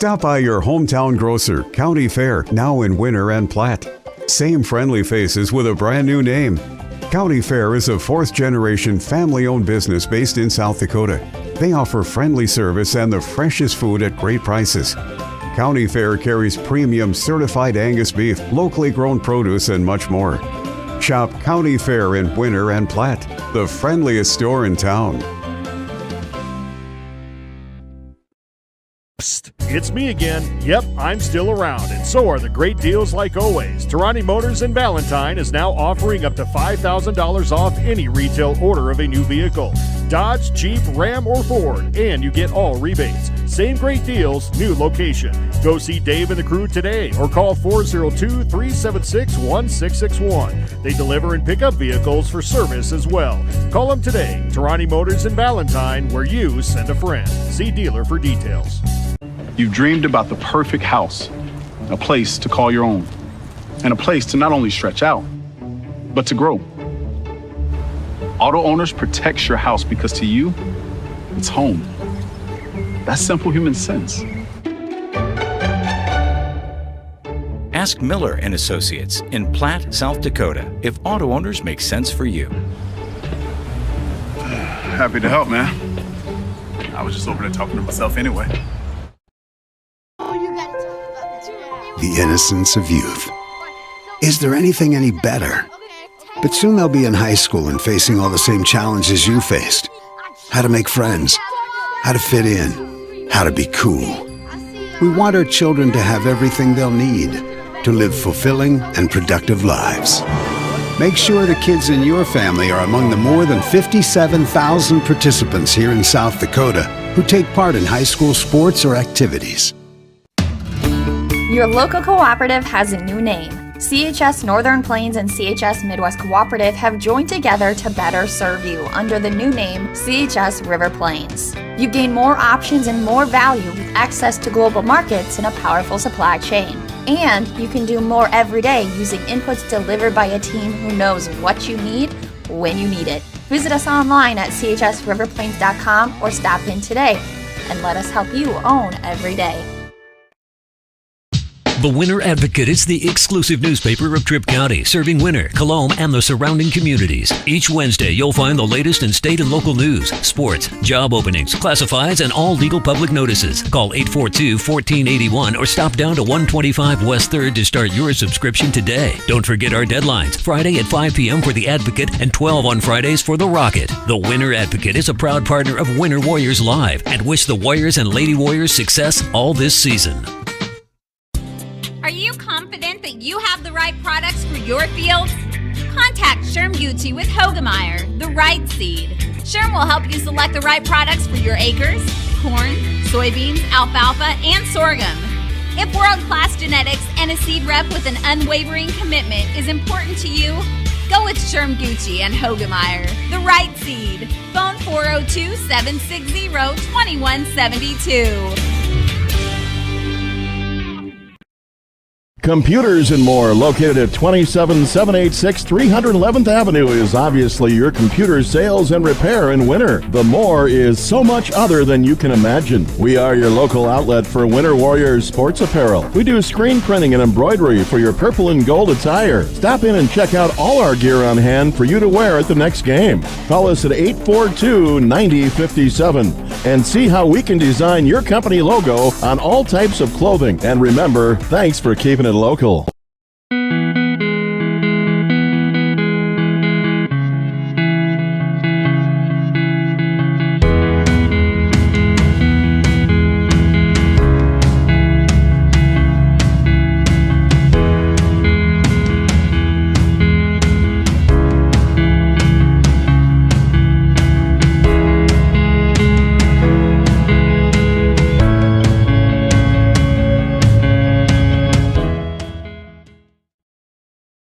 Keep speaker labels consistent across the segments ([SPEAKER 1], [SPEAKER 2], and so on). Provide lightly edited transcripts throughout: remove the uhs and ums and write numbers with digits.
[SPEAKER 1] Stop by your hometown grocer, County Fair, now in Winter and Platte. Same friendly faces with a brand new name. County Fair is a fourth-generation family-owned business based in South Dakota. They offer friendly service and the freshest food at great prices. County Fair carries premium certified Angus beef, locally grown produce, and much more. Shop County Fair in Winter and Platte, the friendliest store in town.
[SPEAKER 2] It's me again. Yep, I'm still around, and so are the great deals like always. Tarani Motors in Valentine is now offering up to $5,000 off any retail order of a new vehicle. Dodge, Jeep, Ram, or Ford, and you get all rebates. Same great deals, new location. Go see Dave and the crew today or call 402-376-1661. They deliver and pick up vehicles for service as well. Call them today. Tarani Motors in Valentine, where you send a friend. See dealer for details.
[SPEAKER 3] You've dreamed about the perfect house, a place to call your own, and a place to not only stretch out, but to grow. Auto Owners protects your house because to you, it's home. That's simple human sense.
[SPEAKER 4] Ask Miller and Associates in Platte, South Dakota, if auto owners make sense for you.
[SPEAKER 3] Happy to help, man. I was just over there talking to myself anyway.
[SPEAKER 5] The innocence of youth. Is there anything any better? But soon they'll be in high school and facing all the same challenges you faced. How to make friends, how to fit in, how to be cool. We want our children to have everything they'll need to live fulfilling and productive lives. Make sure the kids in your family are among the more than 57,000 participants here in South Dakota who take part in high school sports or activities.
[SPEAKER 6] Your local cooperative has a new name. CHS Northern Plains and CHS Midwest Cooperative have joined together to better serve you under the new name CHS River Plains. You gain more options and more value with access to global markets and a powerful supply chain. And you can do more every day using inputs delivered by a team who knows what you need when you need it. Visit us online at chsriverplains.com or stop in today and let us help you own every day.
[SPEAKER 7] The Winter Advocate is the exclusive newspaper of Tripp County, serving Winter, Colome, and the surrounding communities. Each Wednesday, you'll find the latest in state and local news, sports, job openings, classifieds, and all legal public notices. Call 842-1481 or stop down to 125 West 3rd to start your subscription today. Don't forget our deadlines, Friday at 5 p.m. for The Advocate and 12 on Fridays for The Rocket. The Winter Advocate is a proud partner of Winter Warriors Live and wish the Warriors and Lady Warriors success all this season.
[SPEAKER 8] Are you confident that you have the right products for your fields? Contact Sherm Gucci with Hogemeyer, the right seed. Sherm will help you select the right products for your acres, corn, soybeans, alfalfa, and sorghum. If world-class genetics and a seed rep with an unwavering commitment is important to you, go with Sherm Gucci and Hogemeyer, the right seed. Phone 402-760-2172.
[SPEAKER 2] Computers and More, located at 27786 311th Avenue, is obviously your computer sales and repair in winter. The More is so much other than you can imagine. We are your local outlet for Winter Warriors sports apparel. We do screen printing and embroidery for your purple and gold attire. Stop in and check out all our gear on hand for you to wear at the next game. Call us at 842-9057 and see how we can design your company logo on all types of clothing. And remember, thanks for keeping it local.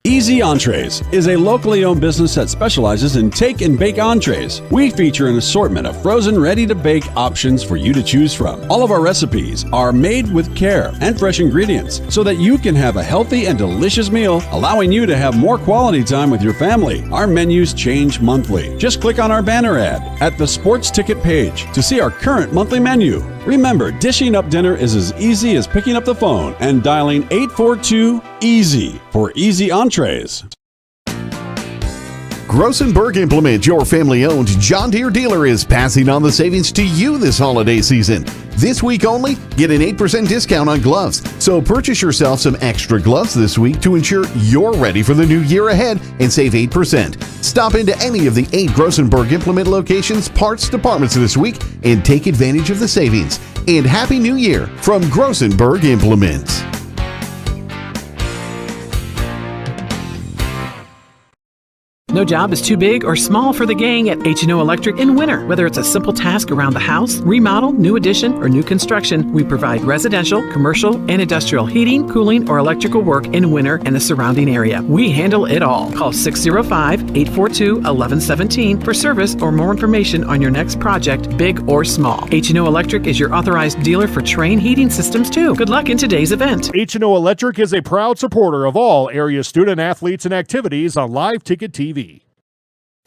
[SPEAKER 9] Easy Entrees is a locally owned business that specializes in take and bake entrees. We feature an assortment of frozen, ready-to-bake options for you to choose from. All of our recipes are made with care and fresh ingredients so that you can have a healthy and delicious meal, allowing you to have more quality time with your family. Our menus change monthly. Just click on our banner ad at the sports ticket page to see our current monthly menu. Remember, dishing up dinner is as easy as picking up the phone and dialing 842-EASY for easy entrees.
[SPEAKER 2] Grossenberg Implement, your family-owned John Deere dealer, is passing on the savings to you this holiday season. This week only, get an 8% discount on gloves. So purchase yourself some extra gloves this week to ensure you're ready for the new year ahead and save 8%. Stop into any of the 8 Grossenberg Implement locations, parts departments this week and take advantage of the savings. And Happy New Year from Grossenberg Implement.
[SPEAKER 10] No job is too big or small for the gang at H&O Electric in winter. Whether it's a simple task around the house, remodel, new addition, or new construction, we provide residential, commercial, and industrial heating, cooling, or electrical work in winter and the surrounding area. We handle it all. Call 605-842-1117 for service or more information on your next project, big or small. H&O Electric is your authorized dealer for Trane heating systems too. Good luck in today's event.
[SPEAKER 11] H&O Electric is a proud supporter of all area student athletes and activities on Live Ticket TV.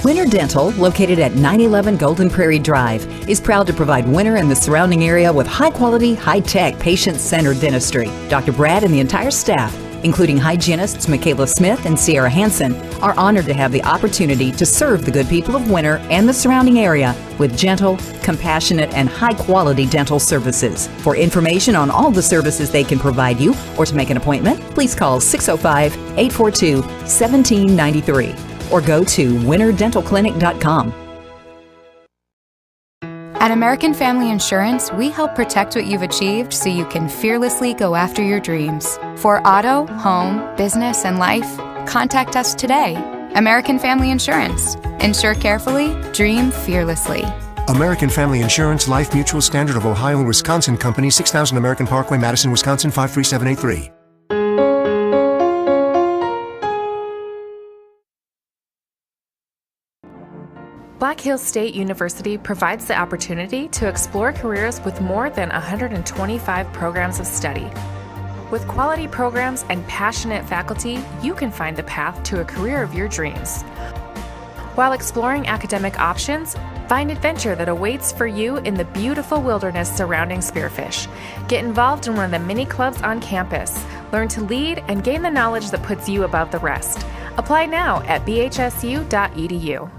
[SPEAKER 12] Winter Dental, located at 911 Golden Prairie Drive, is proud to provide Winter and the surrounding area with high-quality, high-tech, patient-centered dentistry. Dr. Brad and the entire staff, including hygienists Michaela Smith and Sierra Hansen, are honored to have the opportunity to serve the good people of Winter and the surrounding area with gentle, compassionate, and high-quality dental services. For information on all the services they can provide you or to make an appointment, please call 605-842-1793. or go to winterdentalclinic.com.
[SPEAKER 13] At American Family Insurance, we help protect what you've achieved so you can fearlessly go after your dreams. For auto, home, business, and life, contact us today. American Family Insurance. Insure carefully, dream fearlessly.
[SPEAKER 14] American Family Insurance, Life Mutual, Standard of Ohio and Wisconsin Company, 6000 American Parkway, Madison, Wisconsin, 53783.
[SPEAKER 15] Black Hills State University provides the opportunity to explore careers with more than 125 programs of study. With quality programs and passionate faculty, you can find the path to a career of your dreams. While exploring academic options, find adventure that awaits for you in the beautiful wilderness surrounding Spearfish. Get involved in one of the many clubs on campus. Learn to lead and gain the knowledge that puts you above the rest. Apply now at bhsu.edu.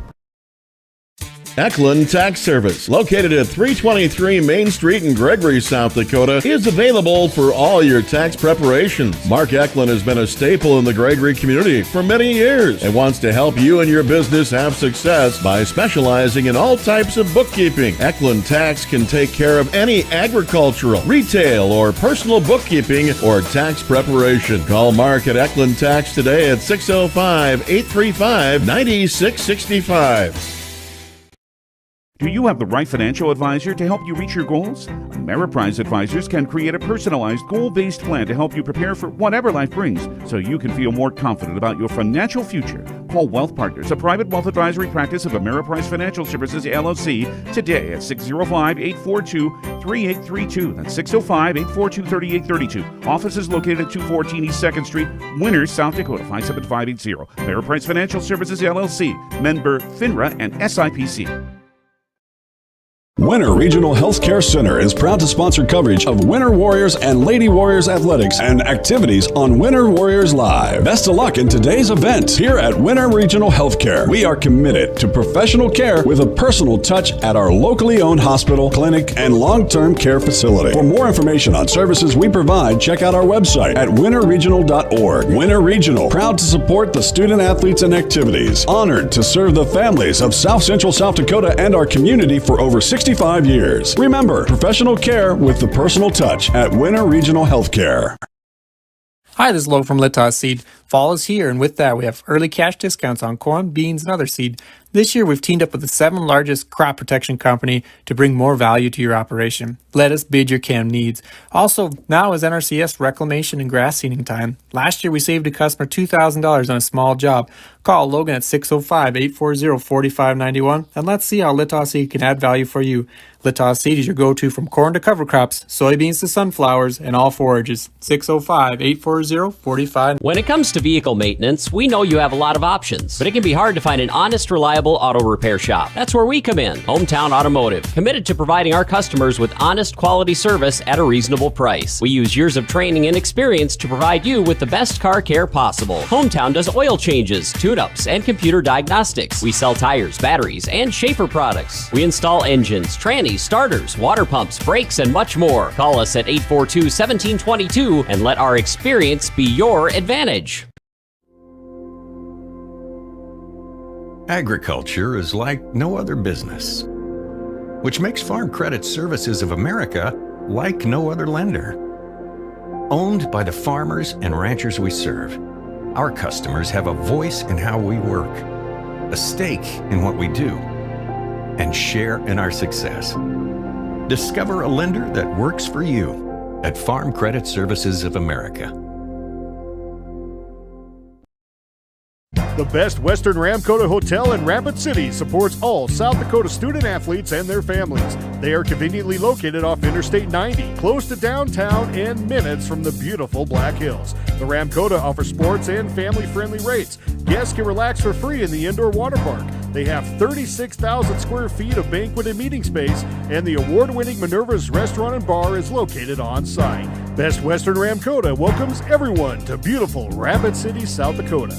[SPEAKER 2] Eklund Tax Service, located at 323 Main Street in Gregory, South Dakota, is available for all your tax preparations. Mark Eklund has been a staple in the Gregory community for many years and wants to help you and your business have success by specializing in all types of bookkeeping. Eklund Tax can take care of any agricultural, retail, or personal bookkeeping or tax preparation. Call Mark at Eklund Tax today at 605-835-9665.
[SPEAKER 16] Do you have the right financial advisor to help you reach your goals? Ameriprise Advisors can create a personalized, goal-based plan to help you prepare for whatever life brings so you can feel more confident about your financial future. Call Wealth Partners, a private wealth advisory practice of Ameriprise Financial Services, LLC, today at 605-842-3832. That's 605-842-3832. Office is located at 214 East 2nd Street, Winter, South Dakota, 57580. Ameriprise Financial Services, LLC, member FINRA and SIPC.
[SPEAKER 9] Winter Regional Healthcare Center is proud to sponsor coverage of Winter Warriors and Lady Warriors athletics and activities on Winter Warriors Live. Best of luck in today's event. Here at Winter Regional Healthcare, we are committed to professional care with a personal touch at our locally owned hospital, clinic, and long-term care facility. For more information on services we provide, check out our website at winterregional.org. Winter Regional, proud to support the student athletes and activities. Honored to serve the families of South Central South Dakota and our community for over 65 years. Remember, professional care with the personal touch at Winter Regional Healthcare.
[SPEAKER 17] Hi, this is Lo from Litas Seed. Fall is here, and with that, we have early cash discounts on corn, beans, and other seed. This year, we've teamed up with the 7th largest crop protection company to bring more value to your operation. Let us bid your chem needs. Also, now is NRCS reclamation and grass seeding time. Last year, we saved a customer $2,000 on a small job. Call Logan at 605-840-4591, and let's see how Litas Seed can add value for you. Litas Seed is your go-to from corn to cover crops, soybeans to sunflowers, and all forages. 605-840-45.
[SPEAKER 18] When it comes to vehicle maintenance, we know you have a lot of options, but it can be hard to find an honest, reliable reliable auto repair shop. That's where we come in. Hometown Automotive, committed to providing our customers with honest quality service at a reasonable price. We use years of training and experience to provide you with the best car care possible. Hometown does oil changes, tune-ups, and computer diagnostics. We sell tires, batteries, and Schaefer products. We install engines, trannies, starters, water pumps, brakes, and much more. Call us at 842-1722 and let our experience be your advantage.
[SPEAKER 19] Agriculture is like no other business, which makes Farm Credit Services of America like no other lender. Owned by the farmers and ranchers we serve, our customers have a voice in how we work, a stake in what we do, and share in our success. Discover a lender that works for you at Farm Credit Services of America.
[SPEAKER 11] The Best Western Ramkota Hotel in Rapid City supports all South Dakota student athletes and their families. They are conveniently located off Interstate 90, close to downtown and minutes from the beautiful Black Hills. The Ramkota offers sports and family-friendly rates. Guests can relax for free in the indoor water park. They have 36,000 square feet of banquet and meeting space, and the award-winning Minerva's Restaurant and Bar is located on site. Best Western Ramkota welcomes everyone to beautiful Rapid City, South Dakota.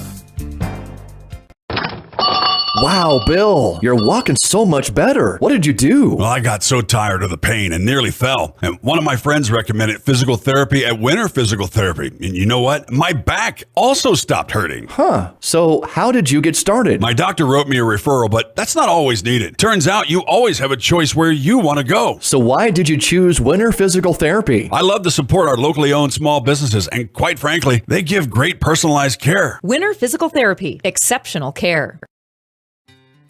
[SPEAKER 20] Wow, Bill, you're walking so much better. What did you do?
[SPEAKER 21] Well, I got so tired of the pain and nearly fell. And one of my friends recommended physical therapy at Winter Physical Therapy. And you know what? My back also stopped hurting.
[SPEAKER 20] Huh. So how did you get started?
[SPEAKER 21] My doctor wrote me a referral, but that's not always needed. Turns out you always have a choice where you want to go.
[SPEAKER 20] So why did you choose Winter Physical Therapy?
[SPEAKER 21] I love to support our locally owned small businesses, and quite frankly, they give great personalized care.
[SPEAKER 22] Winter Physical Therapy. Exceptional care.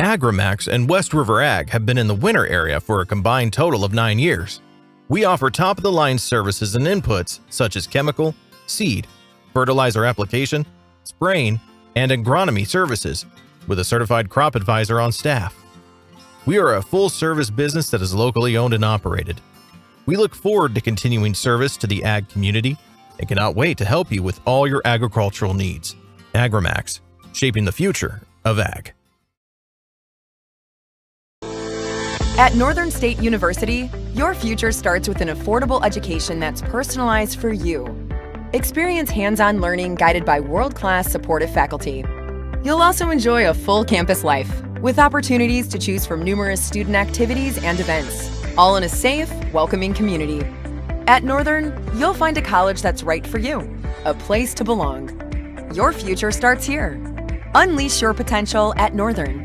[SPEAKER 23] Agrimax and West River Ag have been in the Winter area for a combined total of 9 years. We offer top-of-the-line services and inputs such as chemical, seed, fertilizer application, spraying, and agronomy services with a certified crop advisor on staff. We are a full-service business that is locally owned and operated. We look forward to continuing service to the ag community and cannot wait to help you with all your agricultural needs. Agrimax, shaping the future of ag.
[SPEAKER 24] At Northern State University, your future starts with an affordable education that's personalized for you. Experience hands-on learning guided by world-class supportive faculty. You'll also enjoy a full campus life with opportunities to choose from numerous student activities and events, all in a safe, welcoming community. At Northern, you'll find a college that's right for you, a place to belong. Your future starts here. Unleash your potential at Northern.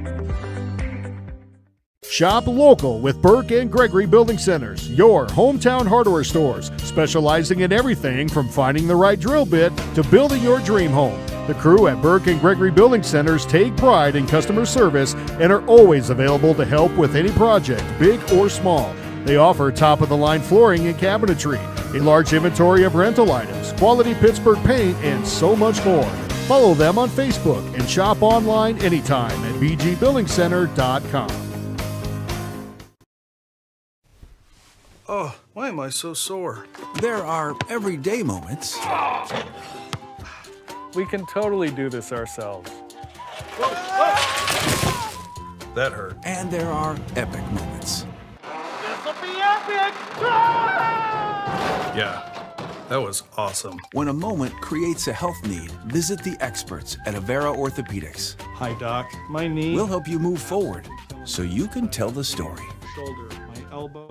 [SPEAKER 11] Shop local with Burke and Gregory Building Centers, your hometown hardware stores, specializing in everything from finding the right drill bit to building your dream home. The crew at Burke and Gregory Building Centers take pride in customer service and are always available to help with any project, big or small. They offer top-of-the-line flooring and cabinetry, a large inventory of rental items, quality Pittsburgh paint, and so much more. Follow them on Facebook and shop online anytime at bgbuildingcenter.com.
[SPEAKER 25] Oh, why am I so sore? There are everyday moments.
[SPEAKER 26] We can totally do this ourselves.
[SPEAKER 25] That hurt. And there are epic moments.
[SPEAKER 27] This'll be epic!
[SPEAKER 25] Yeah, that was awesome. When a moment creates a health need, visit the experts at Avera Orthopedics.
[SPEAKER 26] Hi, Doc. My knee.
[SPEAKER 25] We'll help you move forward so you can tell the story.
[SPEAKER 26] Shoulder, my elbow.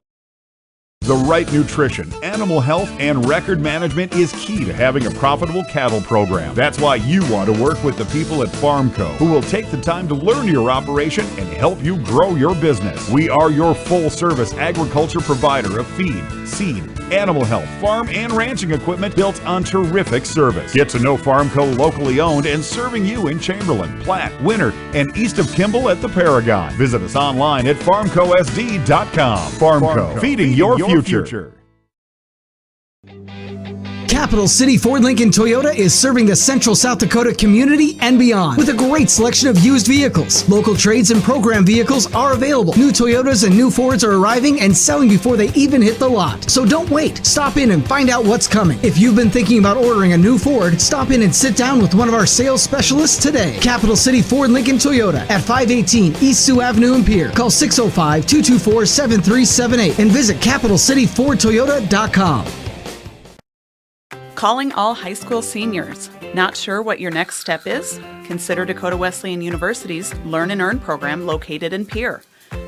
[SPEAKER 28] The right nutrition, animal health, and record management is key to having a profitable cattle program. That's why you want to work with the people at Farmco, who will take the time to learn your operation and help you grow your business. We are your full-service agriculture provider of feed, seed, animal health, farm, and ranching equipment built on terrific service. Get to know Farmco locally owned and serving you in Chamberlain, Platte, Winter, and east of Kimball at the Paragon. Visit us online at farmcosd.com. Farmco, feeding your future.
[SPEAKER 1] Capital City Ford Lincoln Toyota is serving the central South Dakota community and beyond with a great selection of used vehicles. Local trades and program vehicles are available. New Toyotas and new Fords are arriving and selling before they even hit the lot. So don't wait. Stop in and find out what's coming. If you've been thinking about ordering a new Ford, stop in and sit down with one of our sales specialists today. Capital City Ford Lincoln Toyota at 518 East Sioux Avenue in Pierre. Call 605-224-7378 and visit CapitalCityFordToyota.com.
[SPEAKER 3] Calling all high school seniors. Not sure what your next step is? Consider Dakota Wesleyan University's Learn and Earn program located in Pierre.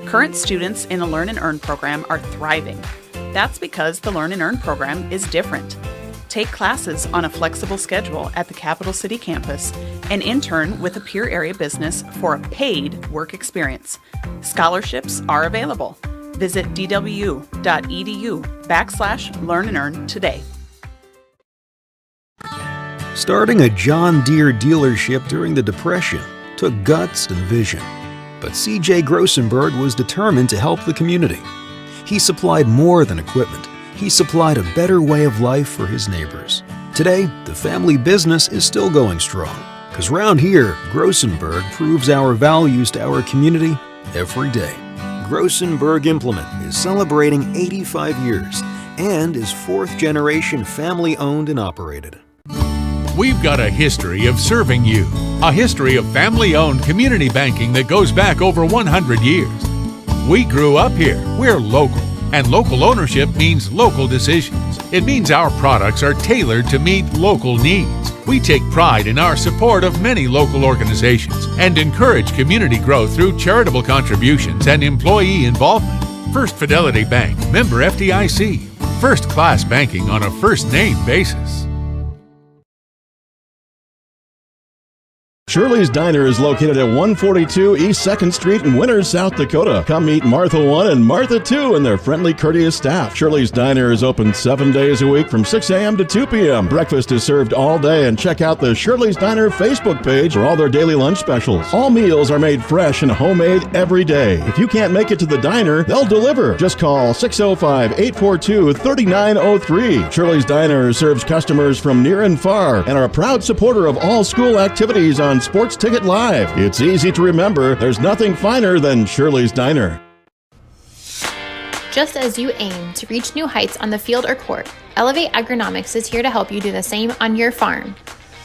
[SPEAKER 3] Current students in the Learn and Earn program are thriving. That's because the Learn and Earn program is different. Take classes on a flexible schedule at the Capital City campus and intern with a Pierre area business for a paid work experience. Scholarships are available. Visit dwu.edu/Learn and Earn today.
[SPEAKER 4] Starting a John Deere dealership during the Depression took guts and vision. But C.J. Grossenberg was determined to help the community. He supplied more than equipment. He supplied a better way of life for his neighbors. Today, the family business is still going strong. Because round here, Grossenberg proves our values to our community every day. Grossenberg Implement is celebrating 85 years and is fourth-generation family-owned and operated.
[SPEAKER 5] We've got a history of serving you, a history of family-owned community banking that goes back over 100 years. We grew up here, we're local, and local ownership means local decisions. It means our products are tailored to meet local needs. We take pride in our support of many local organizations and encourage community growth through charitable contributions and employee involvement. First Fidelity Bank, member FDIC, first-class banking on a first-name basis.
[SPEAKER 2] Shirley's Diner is located at 142 East 2nd Street in Winters, South Dakota. Come meet Martha 1 and Martha 2 and their friendly, courteous staff. Shirley's Diner is open 7 days a week from 6 a.m. to 2 p.m. Breakfast is served all day, and check out the Shirley's Diner Facebook page for all their daily lunch specials. All meals are made fresh and homemade every day. If you can't make it to the diner, they'll deliver. Just call 605-842-3903. Shirley's Diner serves customers from near and far and are a proud supporter of all school activities on Sports Ticket Live. It's easy to remember. There's nothing finer than Shirley's Diner.
[SPEAKER 6] Just as you aim to reach new heights on the field or court, Elevate Agronomics is here to help you do the same on your farm.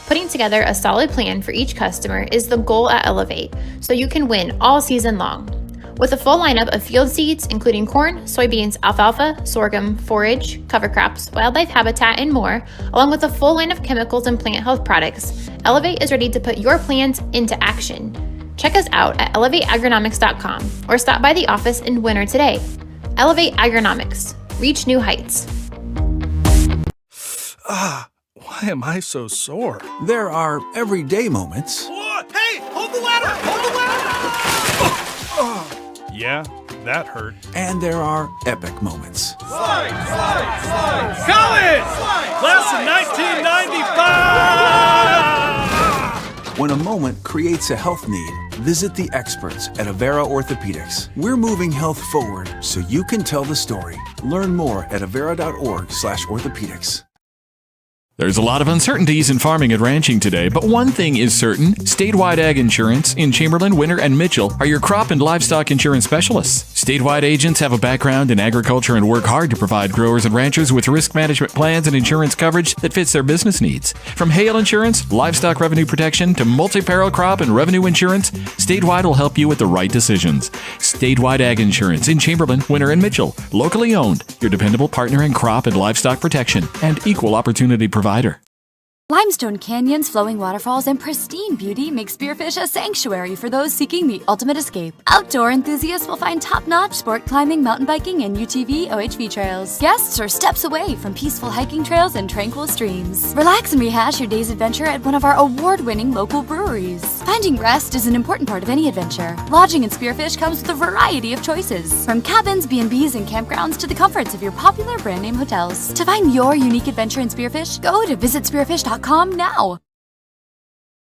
[SPEAKER 6] Putting together a solid plan for each customer is the goal at Elevate, so you can win all season long. With a full lineup of field seeds, including corn, soybeans, alfalfa, sorghum, forage, cover crops, wildlife habitat, and more, along with a full line of chemicals and plant health products, Elevate is ready to put your plans into action. Check us out at elevateagronomics.com or stop by the office in Winter today. Elevate Agronomics. Reach new heights.
[SPEAKER 25] Why am I so sore? There are everyday moments.
[SPEAKER 27] Hey, hold the ladder! Hold the ladder!
[SPEAKER 25] Yeah, that hurt. And there are epic moments.
[SPEAKER 27] Slide, slide, slide! College! Class of 1995!
[SPEAKER 25] When a moment creates a health need, visit the experts at Avera Orthopedics. We're moving health forward so you can tell the story. Learn more at avera.org/orthopedics.
[SPEAKER 7] There's a lot of uncertainties in farming and ranching today, but one thing is certain. Statewide Ag Insurance in Chamberlain, Winter, and Mitchell are your crop and livestock insurance specialists. Statewide agents have a background in agriculture and work hard to provide growers and ranchers with risk management plans and insurance coverage that fits their business needs. From hail insurance, livestock revenue protection, to multi-peril crop and revenue insurance, Statewide will help you with the right decisions. Statewide Ag Insurance in Chamberlain, Winter, and Mitchell. Locally owned, your dependable partner in crop and livestock protection and equal opportunity provider.
[SPEAKER 8] Limestone canyons, flowing waterfalls, and pristine beauty make Spearfish a sanctuary for those seeking the ultimate escape. Outdoor enthusiasts will find top-notch sport climbing, mountain biking, and UTV OHV trails. Guests are steps away from peaceful hiking trails and tranquil streams. Relax and rehash your day's adventure at one of our award-winning local breweries. Finding rest is an important part of any adventure. Lodging in Spearfish comes with a variety of choices, from cabins, B&Bs, and campgrounds to the comforts of your popular brand-name hotels. To find your unique adventure in Spearfish, go to visitspearfish.com now.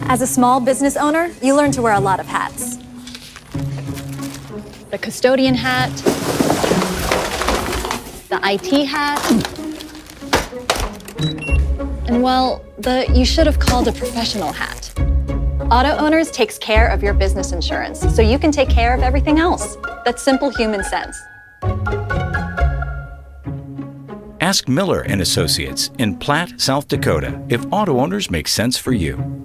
[SPEAKER 22] As a small business owner, you learn to wear a lot of hats. The custodian hat, the IT hat, And well, the you should have called a professional hat. Auto Owners takes care of your business insurance, so you can take care of everything else. That's simple human sense.
[SPEAKER 9] Ask Miller and Associates in Platte, South Dakota, if auto owners make sense for you.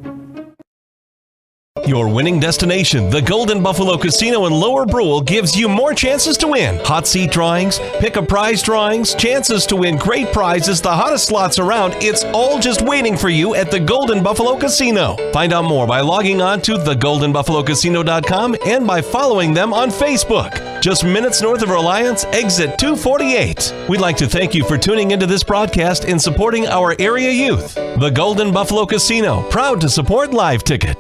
[SPEAKER 10] Your winning destination, the Golden Buffalo Casino in Lower Brule, gives you more chances to win. Hot seat drawings, pick a prize drawings, chances to win great prizes, the hottest slots around. It's all just waiting for you at the Golden Buffalo Casino. Find out more by logging on to thegoldenbuffalocasino.com and by following them on Facebook. Just minutes north of Reliance, exit 248. We'd like to thank you for tuning into this broadcast and supporting our area youth. The Golden Buffalo Casino, proud to support Live Ticket.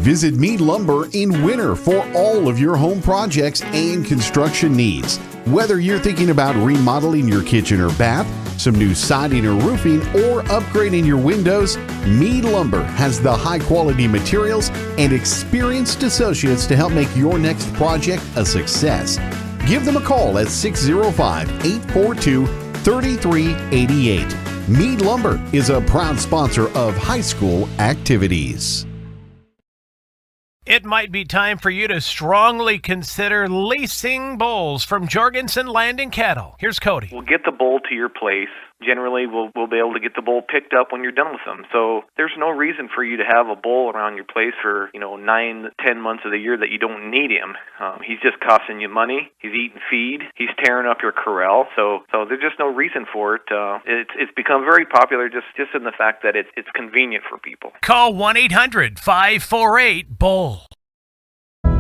[SPEAKER 12] Visit Mead Lumber in Winter for all of your home projects and construction needs. Whether you're thinking about remodeling your kitchen or bath, some new siding or roofing, or upgrading your windows, Mead Lumber has the high-quality materials and experienced associates to help make your next project a success. Give them a call at 605-842-3388. Mead Lumber is a proud sponsor of high school activities.
[SPEAKER 13] It might be time for you to strongly consider leasing bulls from Jorgensen Land and Cattle. Here's Cody.
[SPEAKER 14] We'll get the bull to your place. Generally, we'll be able to get the bull picked up when you're done with them. So there's no reason for you to have a bull around your place for 9 to 10 months of the year that you don't need him. He's just costing you money. He's eating feed. He's tearing up your corral. So there's just no reason for it. It's become very popular just in the fact that it's convenient for people.
[SPEAKER 13] Call 1-800-548-BULL.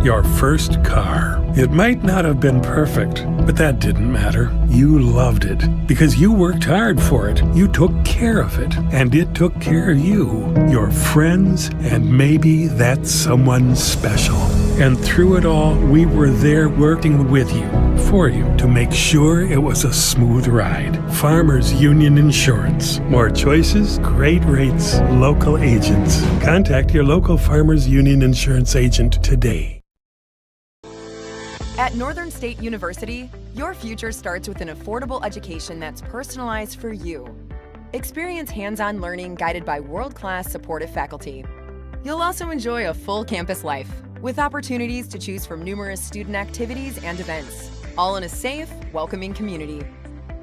[SPEAKER 15] Your first car. It might not have been perfect, but that didn't matter. You loved it because you worked hard for it. You took care of it, and it took care of you, your friends, and maybe that someone special. And through it all, we were there working with you, for you, to make sure it was a smooth ride. Farmers Union Insurance. More choices, great rates, local agents. Contact your local Farmers Union Insurance agent today.
[SPEAKER 24] At Northern State University, your future starts with an affordable education that's personalized for you. Experience hands-on learning guided by world-class supportive faculty. You'll also enjoy a full campus life with opportunities to choose from numerous student activities and events, all in a safe, welcoming community.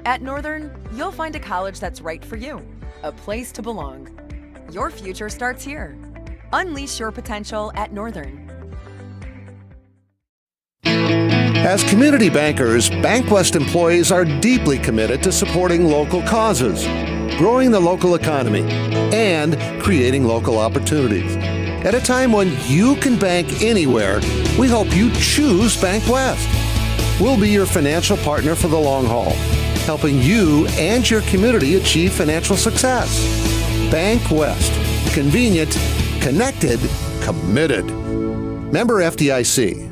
[SPEAKER 24] At Northern, you'll find a college that's right for you, a place to belong. Your future starts here. Unleash your potential at Northern.
[SPEAKER 16] As community bankers, BankWest employees are deeply committed to supporting local causes, growing the local economy, and creating local opportunities. At a time when you can bank anywhere, we hope you choose BankWest. We'll be your financial partner for the long haul, helping you and your community achieve financial success. BankWest. Convenient, connected, committed. Member FDIC.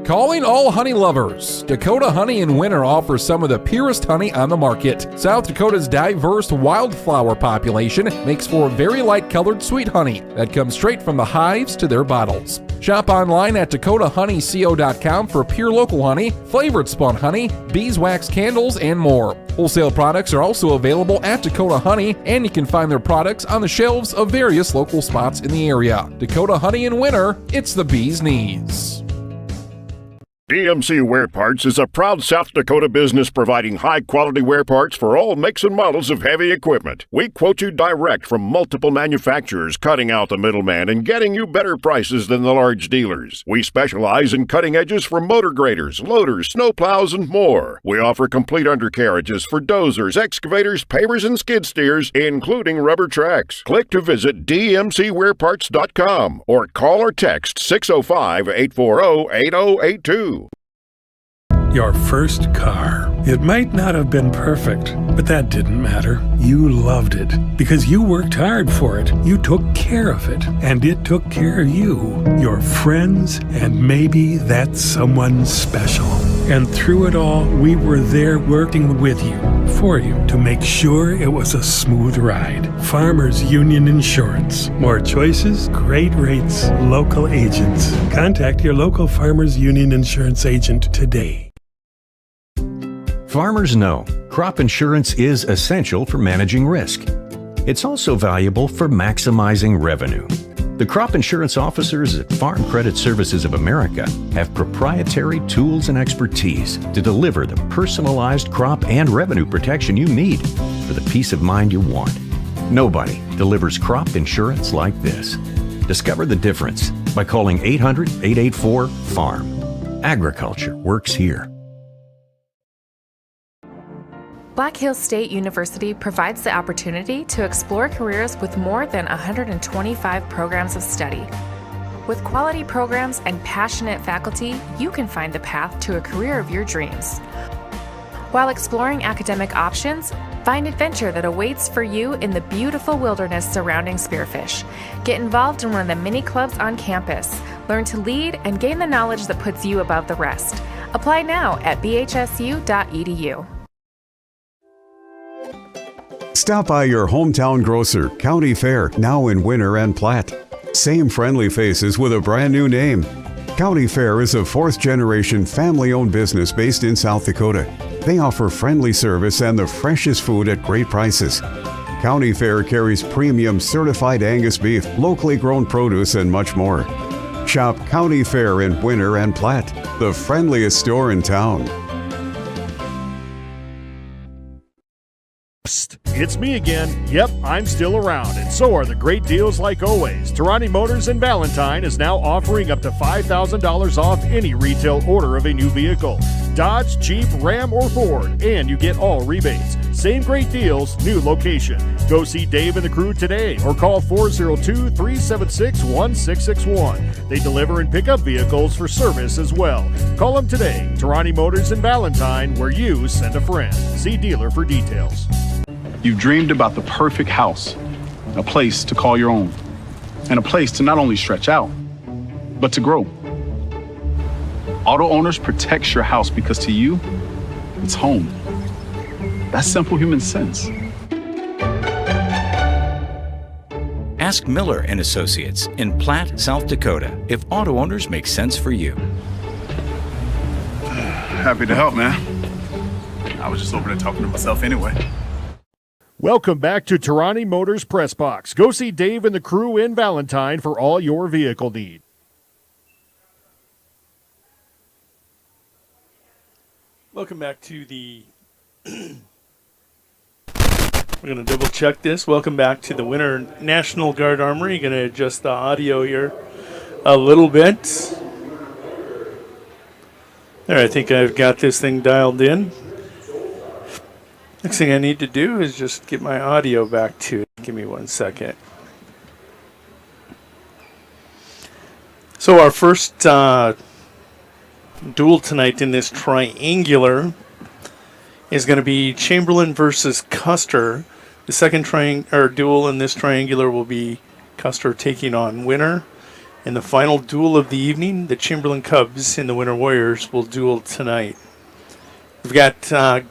[SPEAKER 17] Calling all honey lovers. Dakota Honey in Winter offers some of the purest honey on the market. South Dakota's diverse wildflower population makes for very light-colored sweet honey that comes straight from the hives to their bottles. Shop online at dakotahoneyco.com for pure local honey, flavored spun honey, beeswax candles, and more. Wholesale products are also available at Dakota Honey, and you can find their products on the shelves of various local spots in the area. Dakota Honey in Winter, it's the bee's knees.
[SPEAKER 2] DMC Wear Parts is a proud South Dakota business providing high-quality wear parts for all makes and models of heavy equipment. We quote you direct from multiple manufacturers, cutting out the middleman and getting you better prices than the large dealers. We specialize in cutting edges for motor graders, loaders, snowplows, and more. We offer complete undercarriages for dozers, excavators, pavers, and skid steers, including rubber tracks. Click to visit dmcwearparts.com or call or text 605-840-8082.
[SPEAKER 15] Your first car. It might not have been perfect, but that didn't matter. You loved it because you worked hard for it. You took care of it, and it took care of you, your friends, and maybe that someone special. And through it all, we were there working with you, for you, to make sure it was a smooth ride. Farmers Union Insurance. More choices, great rates, local agents. Contact your local Farmers Union Insurance agent today.
[SPEAKER 19] Farmers know Crop insurance is essential for managing risk. It's also valuable for maximizing revenue. The crop insurance officers at Farm Credit Services of America have proprietary tools and expertise to deliver the personalized crop and revenue protection you need for the peace of mind you want. Nobody delivers crop insurance like this. Discover the difference by calling 800-884-FARM. Agriculture works here.
[SPEAKER 1] Black Hills State University provides the opportunity to explore careers with more than 125 programs of study. With quality programs and passionate faculty, you can find the path to a career of your dreams. While exploring academic options, find adventure that awaits for you in the beautiful wilderness surrounding Spearfish. Get involved in one of the many clubs on campus. Learn to lead and gain the knowledge that puts you above the rest. Apply now at bhsu.edu.
[SPEAKER 11] Stop by your hometown grocer, County Fair, now in Winter and Platte. Same friendly faces with a brand new name. County Fair is a fourth-generation family-owned business based in South Dakota. They offer friendly service and the freshest food at great prices. County Fair carries premium certified Angus beef, locally grown produce, and much more. Shop County Fair in Winter and Platte, the friendliest store in town.
[SPEAKER 18] It's me again. Yep, I'm still around, and so are the great deals like always. Tarani Motors in Valentine is now offering up to $5,000 off any retail order of a new vehicle. Dodge, Jeep, Ram, or Ford, and you get all rebates. Same great deals, new location. Go see Dave and the crew today or call 402-376-1661. They deliver and pick up vehicles for service as well. Call them today. Tarani Motors in Valentine, where you send a friend. See dealer for details.
[SPEAKER 20] You've dreamed about the perfect house, a place to call your own, and a place to not only stretch out, but to grow. Auto Owners protects your house because to you, it's home. That's simple human sense.
[SPEAKER 9] Ask Miller and Associates in Platte, South Dakota, if auto owners make sense for you.
[SPEAKER 20] Happy to help, man. I was just over there talking to myself anyway.
[SPEAKER 18] Welcome back to Tarani Motors Press Box. Go see Dave and the crew in Valentine for all your vehicle need.
[SPEAKER 21] Welcome back to the... We're going to double check this. Welcome back to the Winter National Guard Armory. Going to adjust the audio here a little bit. There, I think I've got this thing dialed in. Next thing I need to do is just get my audio back to it. Give me 1 second. So our first duel tonight in this triangular is going to be Chamberlain versus Custer. The second duel in this triangular will be Custer taking on Winter. And the final duel of the evening, the Chamberlain Cubs and the Winter Warriors will duel tonight. We've got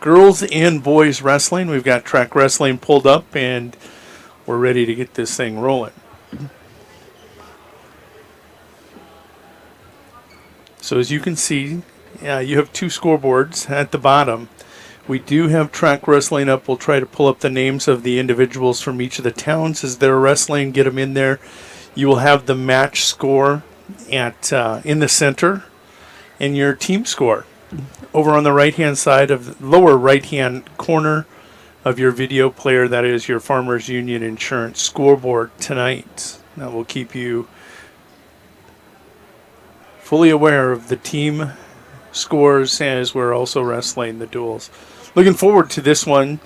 [SPEAKER 21] girls and boys wrestling. We've got track wrestling pulled up, and we're ready to get this thing rolling. So as you can see, you have two scoreboards at the bottom. We do have track wrestling up. We'll try to pull up the names of the individuals from each of the towns as they're wrestling, get them in there. You will have the match score at in the center and your team score. Over on the right-hand side of the lower right-hand corner of your video player, that is your Farmers Union Insurance scoreboard tonight. That will keep you fully aware of the team scores as we're also wrestling the duels. Looking forward to this one.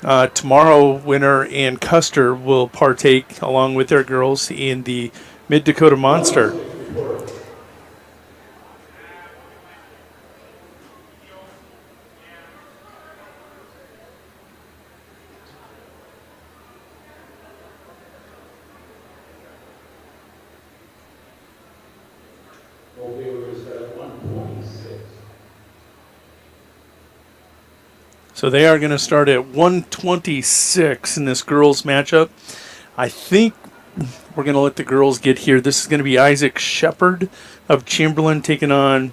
[SPEAKER 21] Tomorrow, Winter and Custer will partake, along with their girls, in the Mid-Dakota Monster. So they are going to start at 126 in this girls matchup. I think we're going to let the girls get here. This is going to be Isaac Shepard of Chamberlain taking on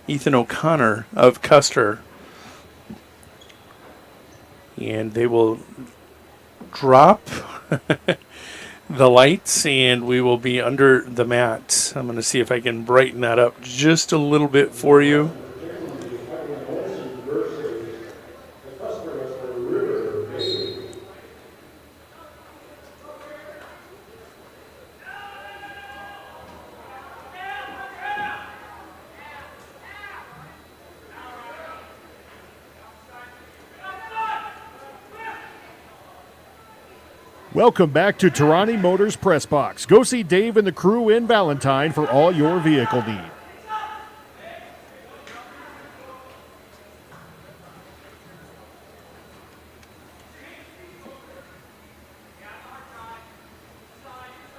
[SPEAKER 21] Ethan O'Connor of Custer. And they will drop the lights and we will be under the mat. I'm going to see if I can brighten that up just a little bit for you.
[SPEAKER 18] Welcome back to Tarani Motors Press Box. Go see Dave and the crew in Valentine for all your vehicle needs.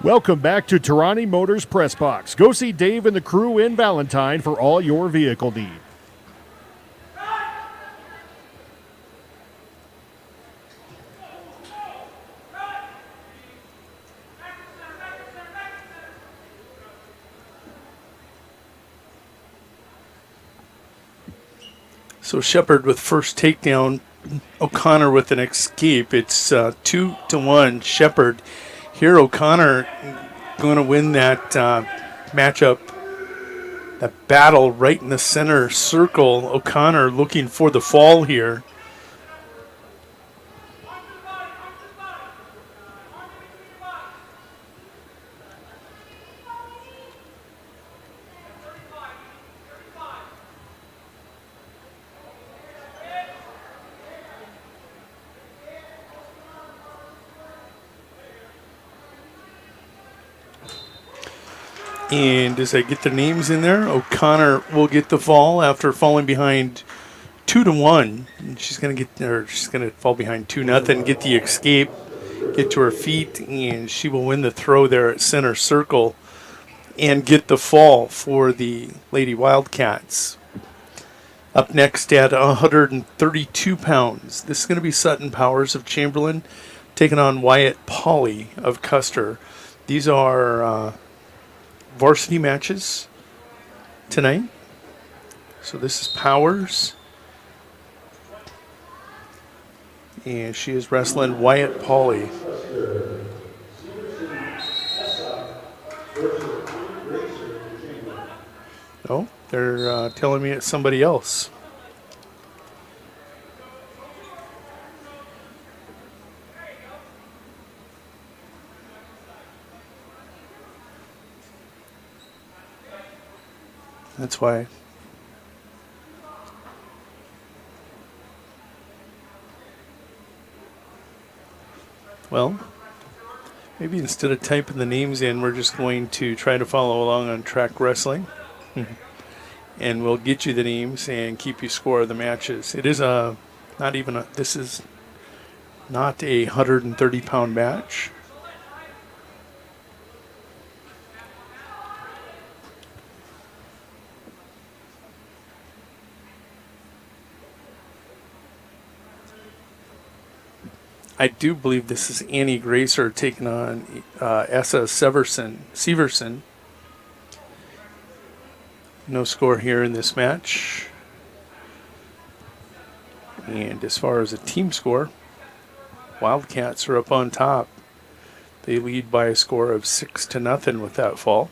[SPEAKER 18] Welcome back to Tarani Motors Press Box. Go see Dave and the crew in Valentine for all your vehicle needs.
[SPEAKER 21] So Shepard with first takedown, O'Connor with an escape. It's 2-1 Shepard. Here O'Connor going to win that matchup, that battle right in the center circle. O'Connor looking for the fall here. And as I get the names in there, O'Connor will get the fall after falling behind 2-1. And she's gonna fall behind 2-0, get the escape, get to her feet, and she will win the throw there at center circle and get the fall for the Lady Wildcats. Up next at 132 pounds, this is going to be Sutton Powers of Chamberlain taking on Wyatt Pauley of Custer. These are varsity matches tonight. So this is Powers. And she is wrestling Wyatt Pauley. No, they're telling me it's somebody else. That's why. Well, maybe instead of typing the names in, we're just going to try to follow along on Track Wrestling. And we'll get you the names and keep you score of the matches. It is this is not a 130-pound match. I do believe this is Annie Gracer taking on Essa Severson. No score here in this match. And as far as a team score, Wildcats are up on top. They lead by a score of 6-0 with that fall.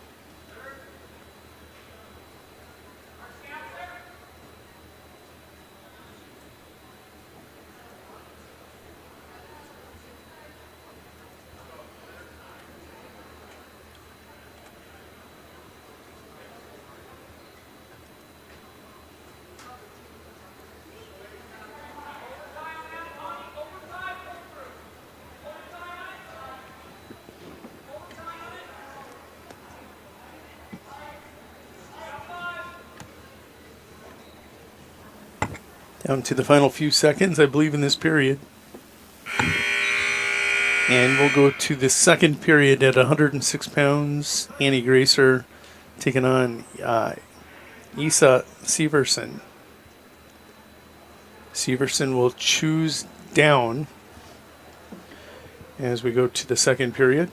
[SPEAKER 21] Down to the final few seconds, I believe, in this period. And we'll go to the second period at 106 pounds. Annie Gracer taking on Issa Severson. Severson will choose down as we go to the second period.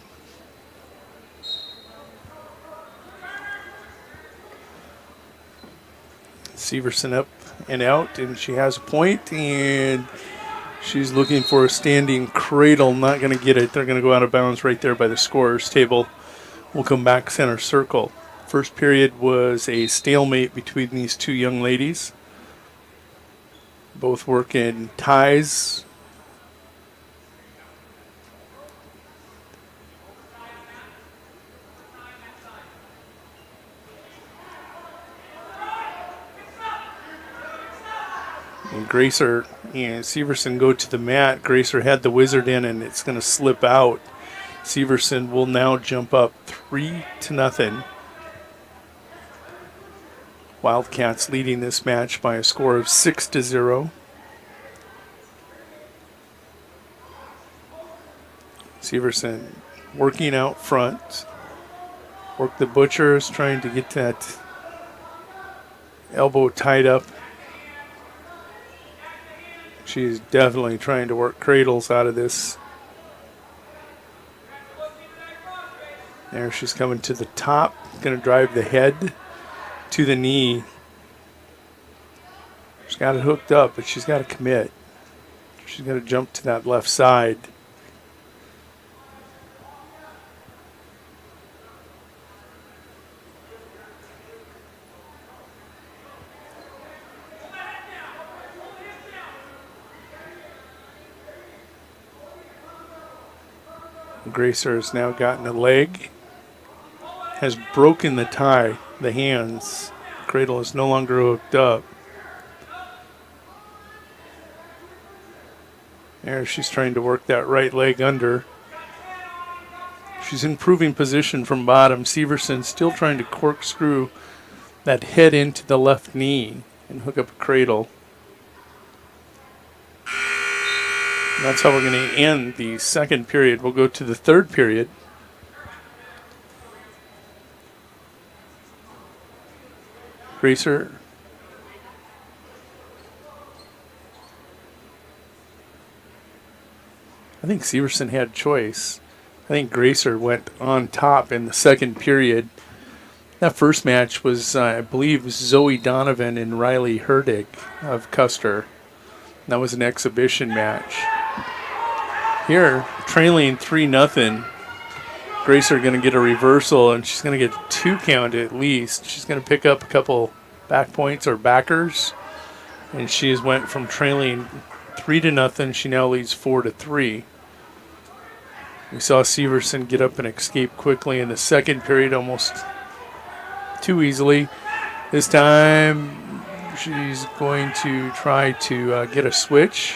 [SPEAKER 21] Severson up and out, and she has a point, and She's looking for a standing cradle, not going to get it. They're going to go out of bounds right there by the scorer's table. We'll come back center circle. First period was a stalemate between these two young ladies. Both working ties. And Gracer and Severson go to the mat. Gracer had the wizard in, and it's going to slip out. Severson will now jump up 3-0. Wildcats leading this match by a score of 6-0. Severson working out front. Work the butchers, trying to get that elbow tied up. She's definitely trying to work cradles out of this. There, she's coming to the top. Going to drive the head to the knee. She's got it hooked up, but she's got to commit. She's got to jump to that left side. Gracer has now gotten a leg, has broken the tie, the hands. Cradle is no longer hooked up. There, she's trying to work that right leg under. She's improving position from bottom. Severson still trying to corkscrew that head into the left knee and hook up a cradle. That's how we're going to end the second period. We'll go to the third period. Gracer. I think Severson had choice. I think Gracer went on top in the second period. That first match was, I believe, Zoe Donovan and Riley Herdig of Custer. That was an exhibition match. Here, trailing 3-0. Gracer going to get a reversal, and she's going to get 2 count at least. She's going to pick up a couple back points or backers, and she has went from trailing 3-0. She now leads 4-3. We saw Severson get up and escape quickly in the second period, almost too easily. This time, she's going to try to get a switch.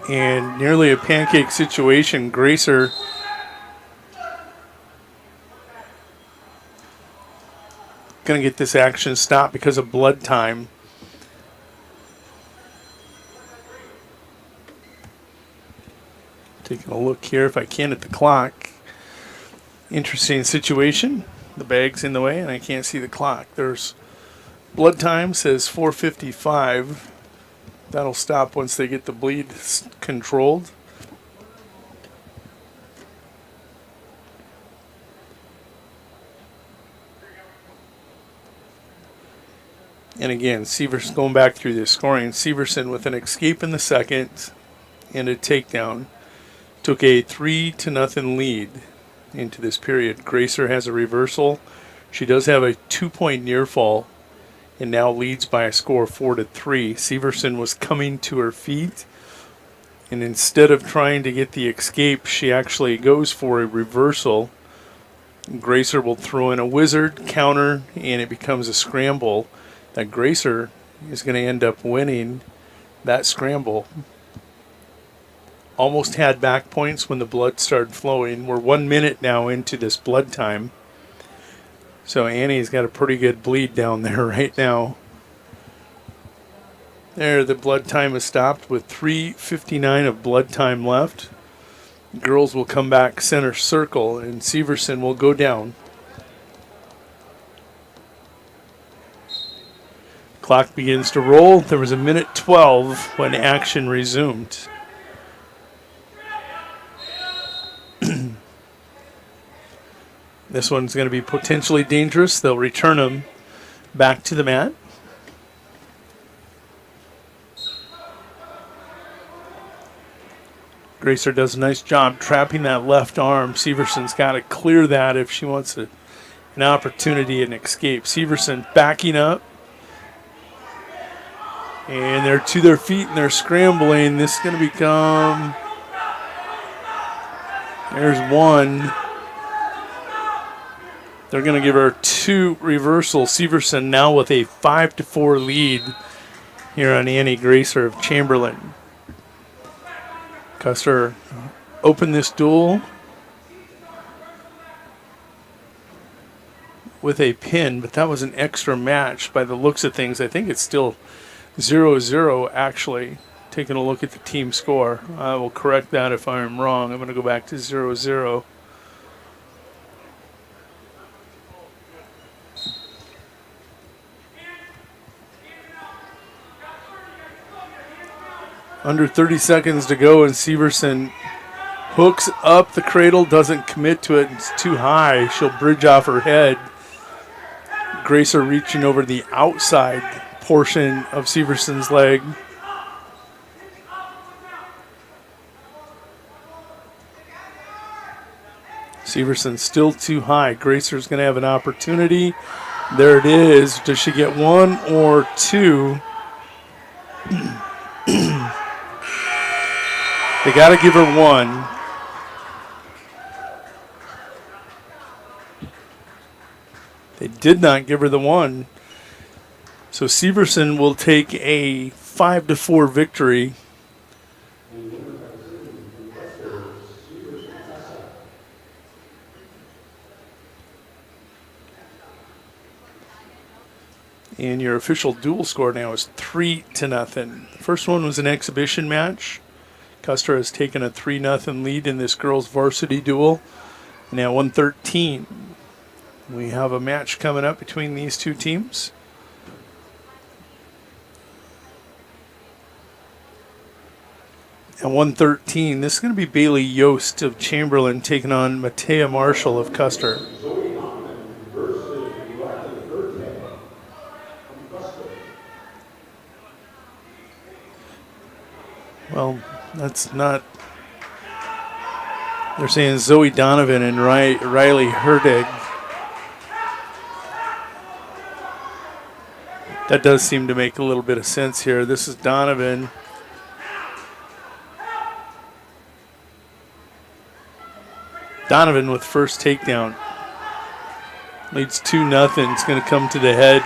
[SPEAKER 21] And nearly a pancake situation. Gracer going to get this action stopped because of blood time. Taking a look here if I can at the clock. Interesting situation. The bag's in the way and I can't see the clock. There's blood time, says 4:55. That'll stop once they get the bleed controlled. And again, Severson going back through this scoring. Severson with an escape in the second and a takedown took a 3-0 lead into this period. Gracer has a reversal. She does have a 2-point near fall and now leads by a score of 4-3. Severson was coming to her feet, and instead of trying to get the escape, she actually goes for a reversal. Gracer will throw in a wizard counter, and it becomes a scramble. That Gracer is going to end up winning that scramble. Almost had back points when the blood started flowing. We're 1 minute now into this blood time. So Annie's got a pretty good bleed down there right now. There, the blood time is stopped with 3:59 of blood time left. Girls will come back center circle, and Severson will go down. Clock begins to roll. There was a 1:12 when action resumed. This one's going to be potentially dangerous. They'll return him back to the mat. Gracer does a nice job trapping that left arm. Severson's got to clear that if she wants an opportunity and escape. Severson backing up. And they're to their feet and they're scrambling. This is going to become... There's one. They're going to give her 2 reversals. Severson now with a 5-4 lead here on Annie Gracer of Chamberlain. Custer opened this duel with a pin, but that was an extra match by the looks of things. I think it's still 0-0 actually. Taking a look at the team score. I will correct that if I'm wrong. I'm going to go back to 0-0. Under 30 seconds to go, and Severson hooks up the cradle, doesn't commit to it. It's too high. She'll bridge off her head. Gracer reaching over the outside portion of Severson's leg. Severson still too high. Gracer's going to have an opportunity. There it is. Does she get 1 or 2? They got to give her 1. They did not give her the 1. So Severson will take a 5-4 victory. And your official duel score now is 3-0. The first one was an exhibition match. Custer has taken a 3-0 lead in this girls' varsity duel. Now 113. We have a match coming up between these two teams. At 113, this is going to be Bailey Yost of Chamberlain taking on Matea Marshall of Custer. Well, that's not... They're saying Zoe Donovan and Riley Herdig. That does seem to make a little bit of sense here. This is Donovan. Donovan with first takedown. Leads 2-0. It's going to come to the head.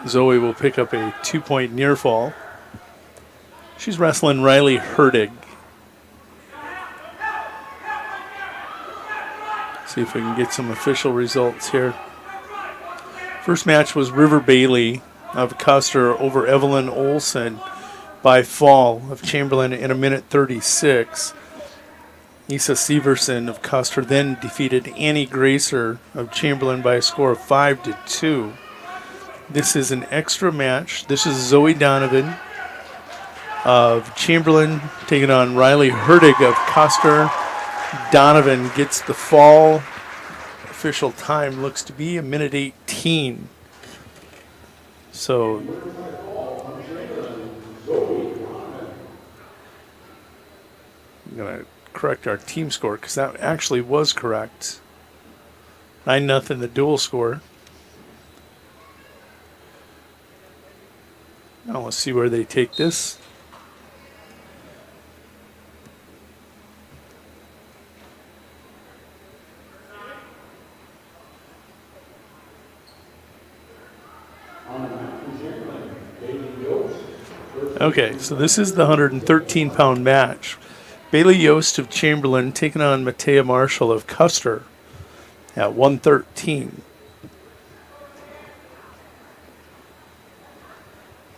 [SPEAKER 21] Zoe will pick up a 2-point near fall. She's wrestling Riley Herdig. See if we can get some official results here. First match was River Bailey of Custer over Evelyn Olson by fall of Chamberlain in 1:36. Issa Severson of Custer then defeated Annie Gracer of Chamberlain by a score of 5-2. This is an extra match. This is Zoe Donovan of Chamberlain taking on Riley Herdig of Custer. Donovan gets the fall. Official time looks to be 1:18. So I'm going to correct our team score because that actually was correct. 9-0 the dual score. Now let's see where they take this. Okay, so this is the 113-pound match. Bailey Yost of Chamberlain taking on Matea Marshall of Custer at 113.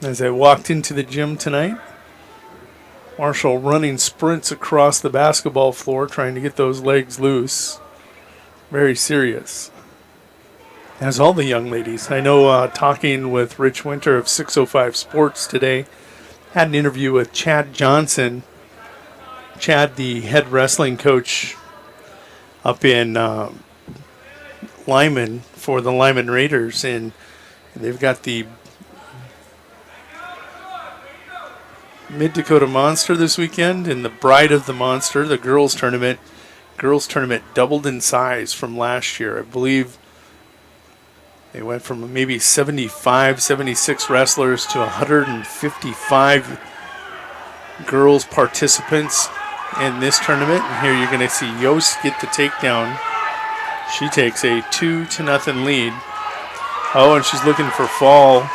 [SPEAKER 21] As I walked into the gym tonight, Marshall running sprints across the basketball floor trying to get those legs loose. Very serious. As all the young ladies. I know talking with Rich Winter of 605 Sports today, had an interview with Chad Johnson. Chad, the head wrestling coach up in Lyman for the Lyman Raiders, and they've got the Mid-Dakota Monster this weekend and the Bride of the Monster, the girls tournament. Girls tournament doubled in size from last year. I believe they went from maybe 75, 76 wrestlers to 155 girls participants in this tournament. And here you're going to see Yost get the takedown. She takes a 2-0 lead. Oh, and she's looking for fall.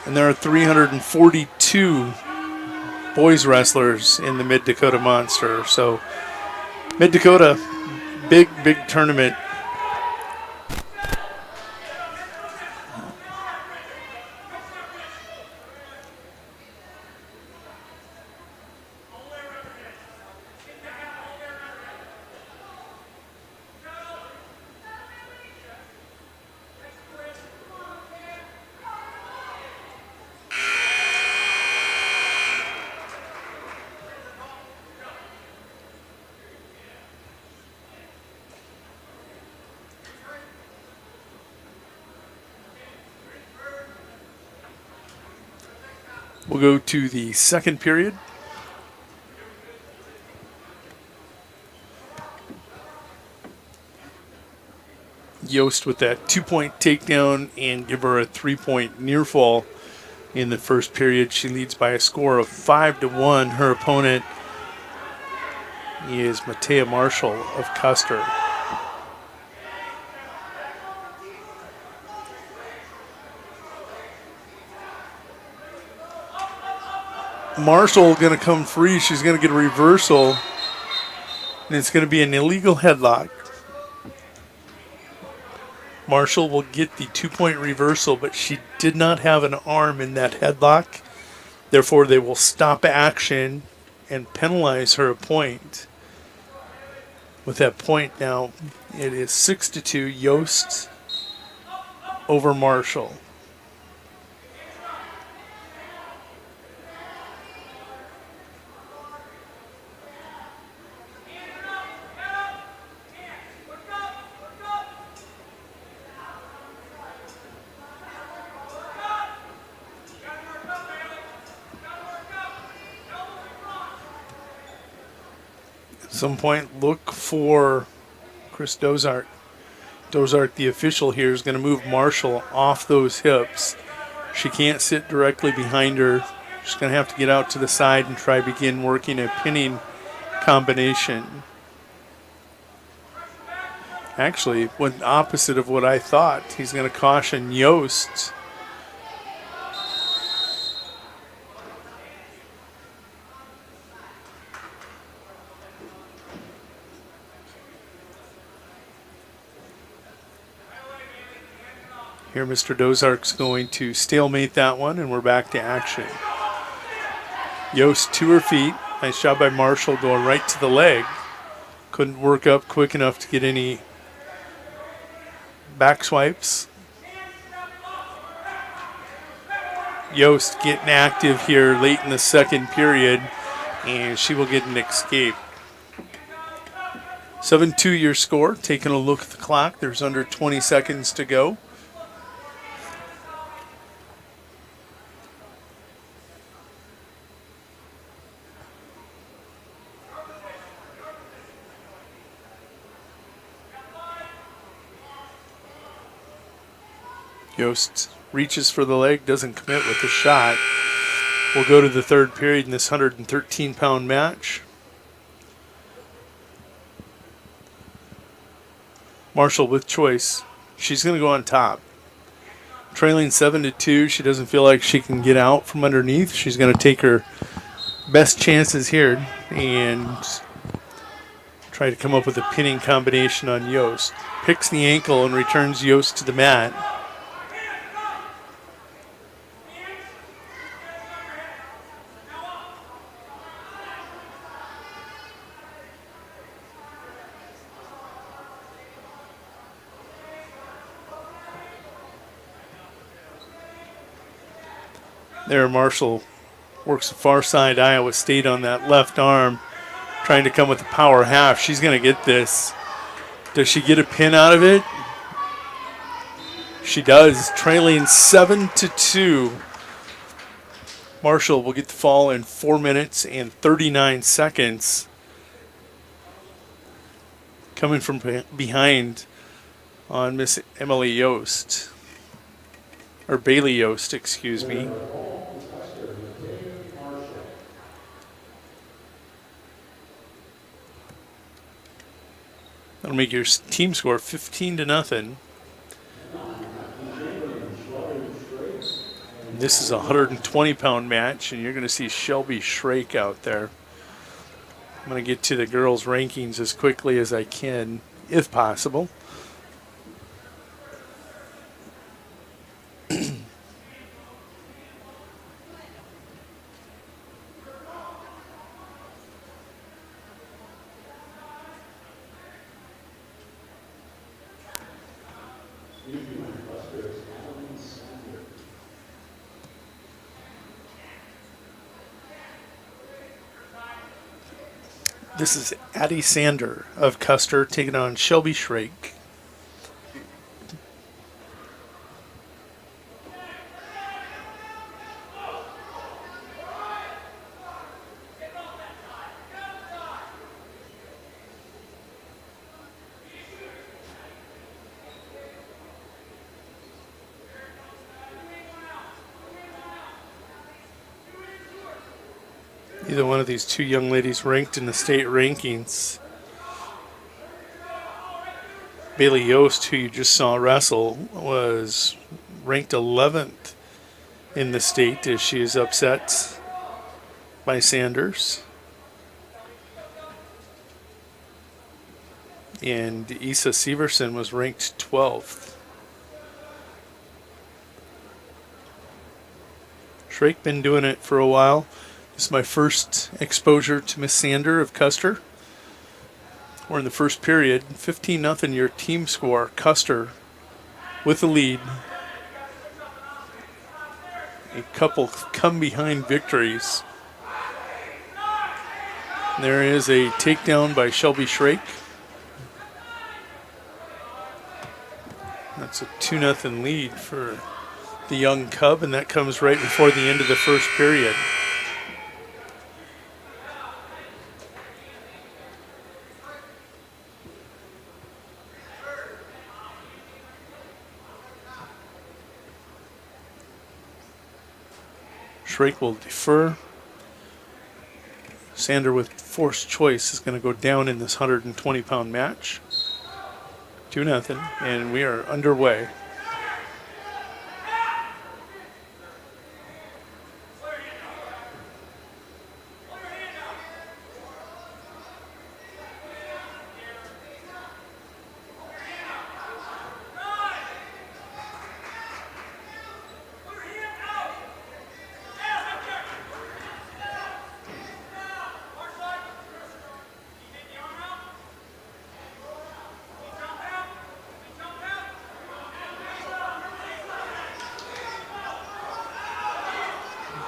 [SPEAKER 21] And there are 342 boys wrestlers in the Mid-Dakota Monster. So Mid-Dakota, big tournament. We'll go to the second period. Yost with that 2-point takedown and give her a 3-point near fall in the first period. She leads by a score of 5-1. Her opponent is Matea Marshall of Custer. Marshall going to come free. She's going to get a reversal, and it's going to be an illegal headlock. Marshall will get the 2-point reversal, but she did not have an arm in that headlock. Therefore, they will stop action and penalize her a point. With that point now, it is 6-2, Yost over Marshall. At some point, look for Chris Dozart. Dozart, the official here, is going to move Marshall off those hips. She can't sit directly behind her. She's going to have to get out to the side and try begin working a pinning combination. Actually, went opposite of what I thought. He's going to caution Yost. Here, Mr. Dozark's going to stalemate that one, and we're back to action. Yost to her feet. Nice job by Marshall going right to the leg. Couldn't work up quick enough to get any back swipes. Yost getting active here late in the second period, and she will get an escape. 7-2 your score. Taking a look at the clock. There's under 20 seconds to go. Yost reaches for the leg, doesn't commit with the shot. We'll go to the third period in this 113-pound match. Marshall with choice. She's going to go on top. Trailing 7-2, she doesn't feel like she can get out from underneath. She's going to take her best chances here and try to come up with a pinning combination on Yost. Picks the ankle and returns Yost to the mat. There, Marshall works the far side. Iowa State on that left arm, trying to come with the power half. She's going to get this. Does she get a pin out of it? She does, trailing 7-2. Marshall will get the fall in 4 minutes and 39 seconds. Coming from behind on Miss Emily Yost. Or Bailey Yost, excuse me. That'll make your team score 15-0. This is a 120-pound match, and you're going to see Shelby Shrake out there. I'm going to get to the girls' rankings as quickly as I can, if possible. This is Addie Sander of Custer taking on Shelby Shrake. Either one of these two young ladies ranked in the state rankings. Bailey Yost, who you just saw wrestle, was ranked 11th in the state as she is upset by Sanders. And Issa Severson was ranked 12th. Shrake been doing it for a while. This is my first exposure to Miss Sander of Custer. We're in the first period. 15-0 your team score. Custer with the lead. A couple come behind victories. There is a takedown by Shelby Shrake. That's a 2-0 lead for the young Cub, and that comes right before the end of the first period. Shrake will defer. Sander with forced choice is going to go down in this 120-pound match. 2-0, and we are underway.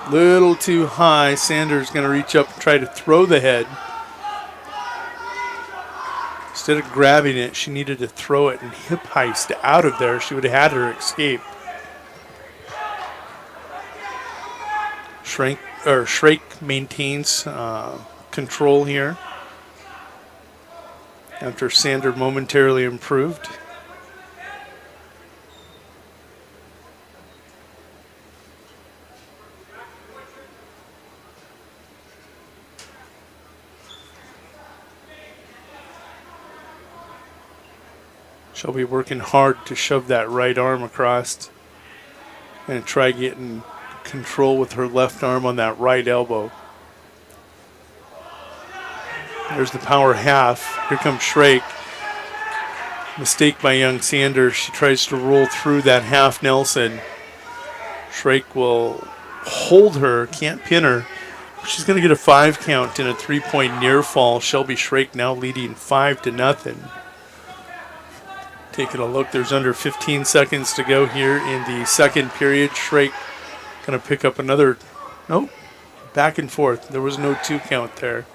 [SPEAKER 21] Little too high. Sanders going to reach up and try to throw the head. Instead of grabbing it, she needed to throw it and hip heist out of there. She would have had her escape. Shrake maintains control here after Sander momentarily improved. She'll be working hard to shove that right arm across and try getting control with her left arm on that right elbow. There's the power half. Here comes Shrake. Mistake by young Sanders. She tries to roll through that half Nelson. Shrake will hold her, can't pin her. She's going to get a 5 count in a 3-point near fall. Shelby Shrake now leading 5-0. Taking a look, there's under 15 seconds to go here in the second period. Shrake Going to pick up another. Nope. Back and forth. There was no 2 count there.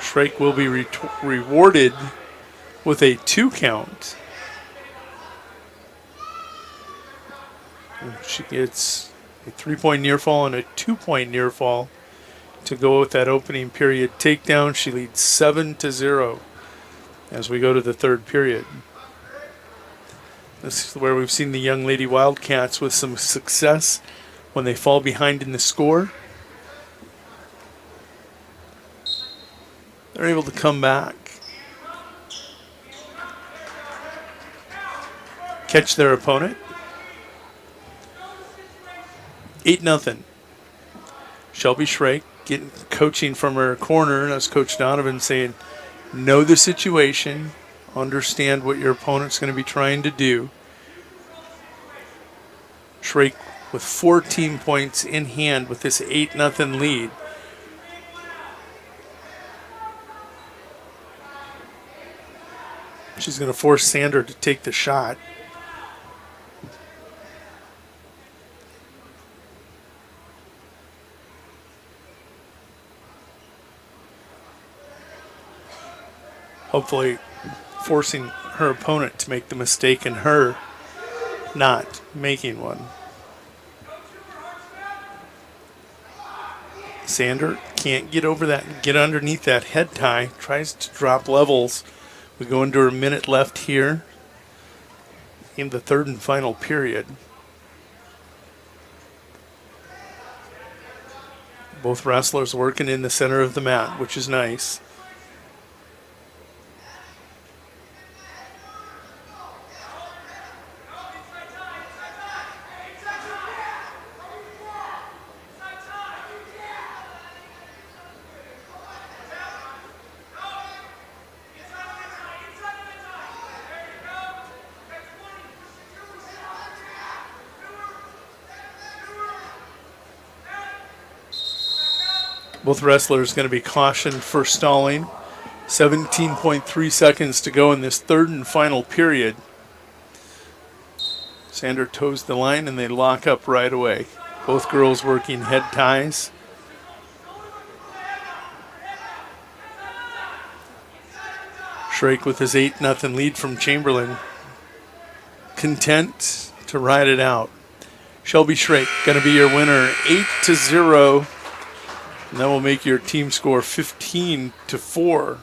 [SPEAKER 21] Shrake will be rewarded with a 2 count. She gets a 3-point near fall and a 2-point near fall to go with that opening period takedown. She leads 7-0 as we go to the 3rd period. This is where we've seen the young Lady Wildcats with some success when they fall behind in the score. They're able to come back, catch their opponent. 8-0. Shelby Shrake getting coaching from her corner. That's Coach Donovan saying, know the situation, understand what your opponent's going to be trying to do. Shrake with 14 points in hand with this 8-0 lead. She's going to force Sander to take the shot. Hopefully forcing her opponent to make the mistake and her not making one. Sander can't get over that and get underneath that head tie. Tries to drop levels. We go into a minute left here in the 3rd and final period. Both wrestlers working in the center of the mat, which is nice. Both wrestlers going to be cautioned for stalling. 17.3 seconds to go in this 3rd and final period. Sander toes the line and they lock up right away. Both girls working head ties. Shrake with his 8-0 lead from Chamberlain. Content to ride it out. Shelby Shrake going to be your winner, 8-0. And that will make your team score 15-4.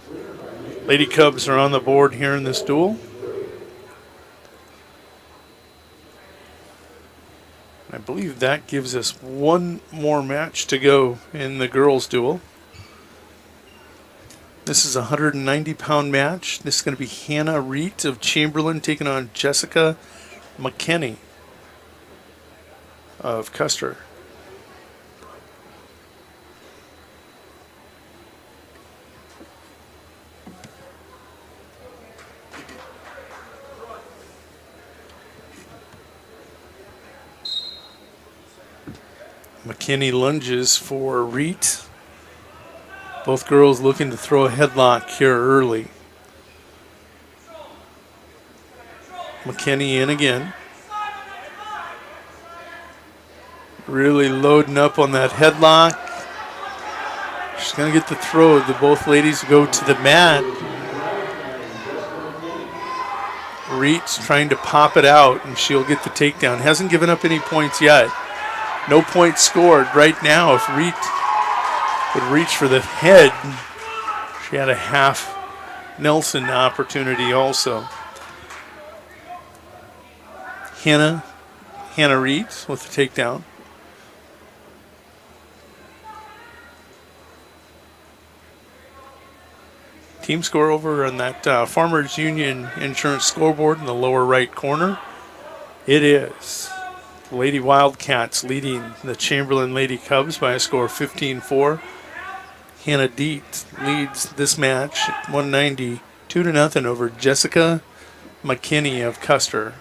[SPEAKER 21] Lady Cubs are on the board here in this duel. I believe that gives us one more match to go in the girls' duel. This is a 190-pound match. This is going to be Hannah Reet of Chamberlain taking on Jessica McKinney of Custer. McKinney lunges for Reet. Both girls looking to throw a headlock here early. McKinney in again. Really loading up on that headlock. She's going to get the throw. Both ladies go to the mat. Reet's trying to pop it out, and she'll get the takedown. Hasn't given up any points yet. No points scored right now. If Reet would reach for the head, she had a half Nelson opportunity also. Hannah Reet with the takedown. Team score over on that Farmers Union Insurance scoreboard in the lower right corner. It is Lady Wildcats leading the Chamberlain Lady Cubs by a score of 15-4. Hannah Dietz leads this match 192-0 over Jessica McKinney of Custer.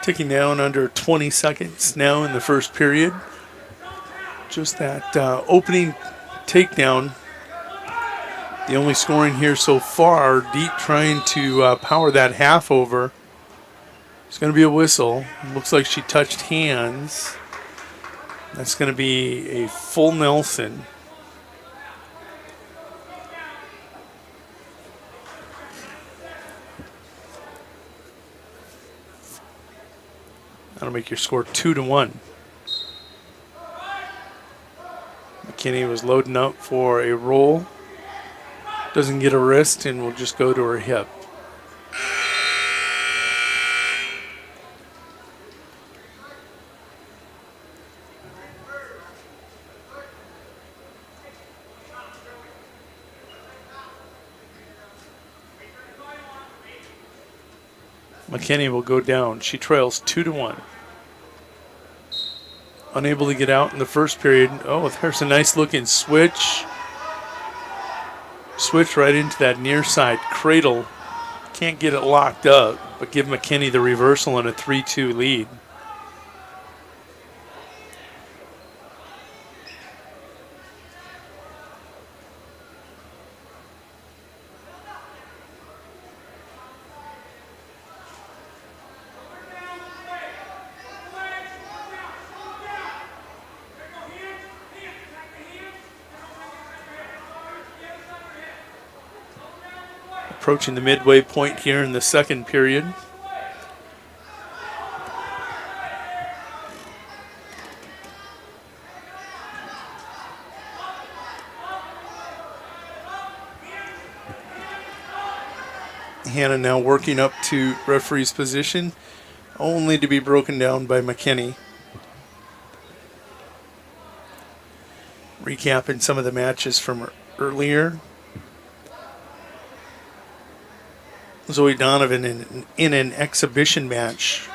[SPEAKER 21] Ticking down under 20 seconds now in the first period. Just that opening takedown. The only scoring here so far. Deet trying to power that half over. It's going to be a whistle. Looks like she touched hands. That's going to be a full Nelson. That'll make your score 2-1. McKinney was loading up for a roll. Doesn't get a wrist and will just go to her hip. McKinney will go down. She trails 2-1. Unable to get out in the first period. Oh, there's a nice looking switch. Switch right into that near side cradle. Can't get it locked up, but give McKinney the reversal and a 3-2 lead. Approaching the midway point here in the second period. Hannah now working up to referee's position, only to be broken down by McKinney. Recapping some of the matches from earlier. Zoe Donovan in an exhibition match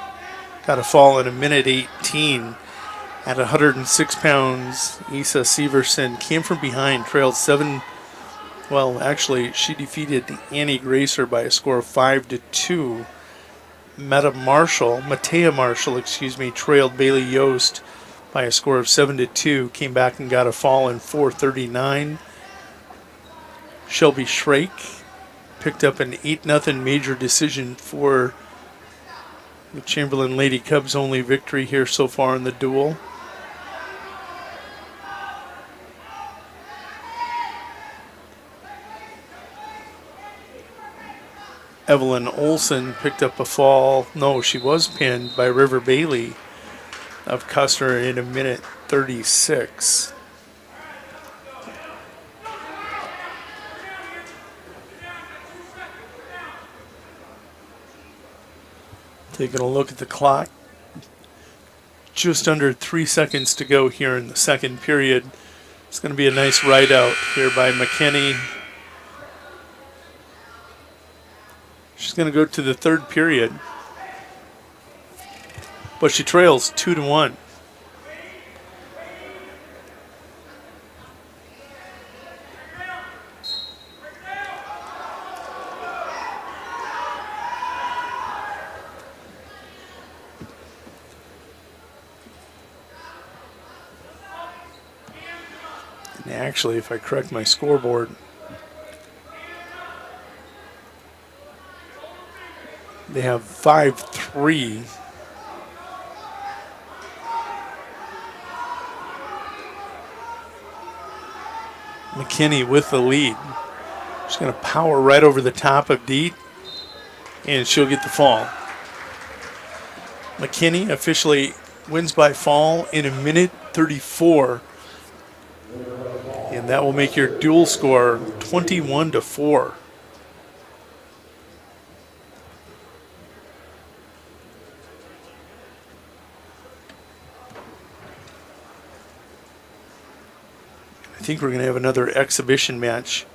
[SPEAKER 21] got a fall in a minute 18 at 106 pounds. Issa Severson came from behind, trailed 7. Well, actually, she defeated Annie Gracer by a score of 5-2. Matea Marshall, trailed Bailey Yost by a score of 7-2. Came back and got a fall in 4:39. Shelby Shrake picked up an 8-0 major decision for the Chamberlain Lady Cubs' only victory here so far in the duel. Evelyn Olson picked up a fall. No, she was pinned by River Bailey of Custer in a minute 36. Taking a look at the clock. Just under 3 seconds to go here in the second period. It's going to be a nice ride out here by McKinney. She's going to go to the third period. But she trails 2-1. Actually, if I correct my scoreboard, they have 5-3. McKinney with the lead. She's going to power right over the top of Deet, and she'll get the fall. McKinney officially wins by fall in a minute 34. And that will make your dual score 21-4. I think we're going to have another exhibition match.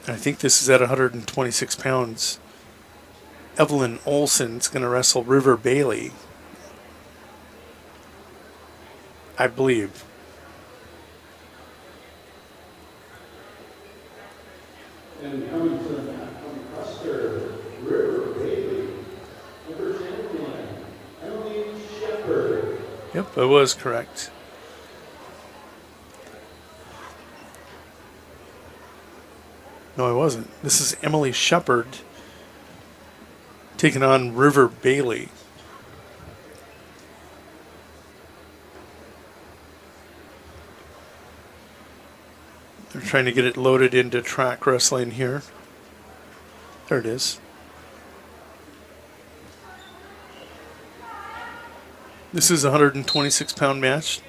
[SPEAKER 21] I think this is at 126 pounds. Evelyn Olson's going to wrestle River Bailey, I believe.
[SPEAKER 3] And coming from Custer, River, Bailey, number Chamberlain, Emily Shepard.
[SPEAKER 21] Yep, I was correct. No, I wasn't. This is Emily Shepard taking on River Bailey. They're trying to get it loaded into track wrestling here. There it is. This is a 126-pound match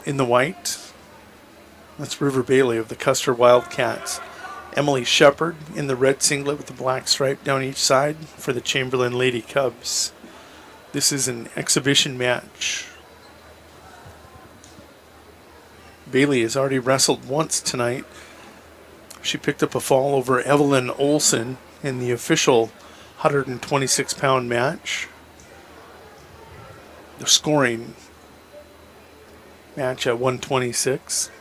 [SPEAKER 21] in the white. That's River Bailey of the Custer Wildcats. Emily Shepard in the red singlet with the black stripe down each side for the Chamberlain Lady Cubs. This is an exhibition match. Bailey has already wrestled once tonight. She picked up a fall over Evelyn Olson in the official 126-pound match. The scoring match at 126.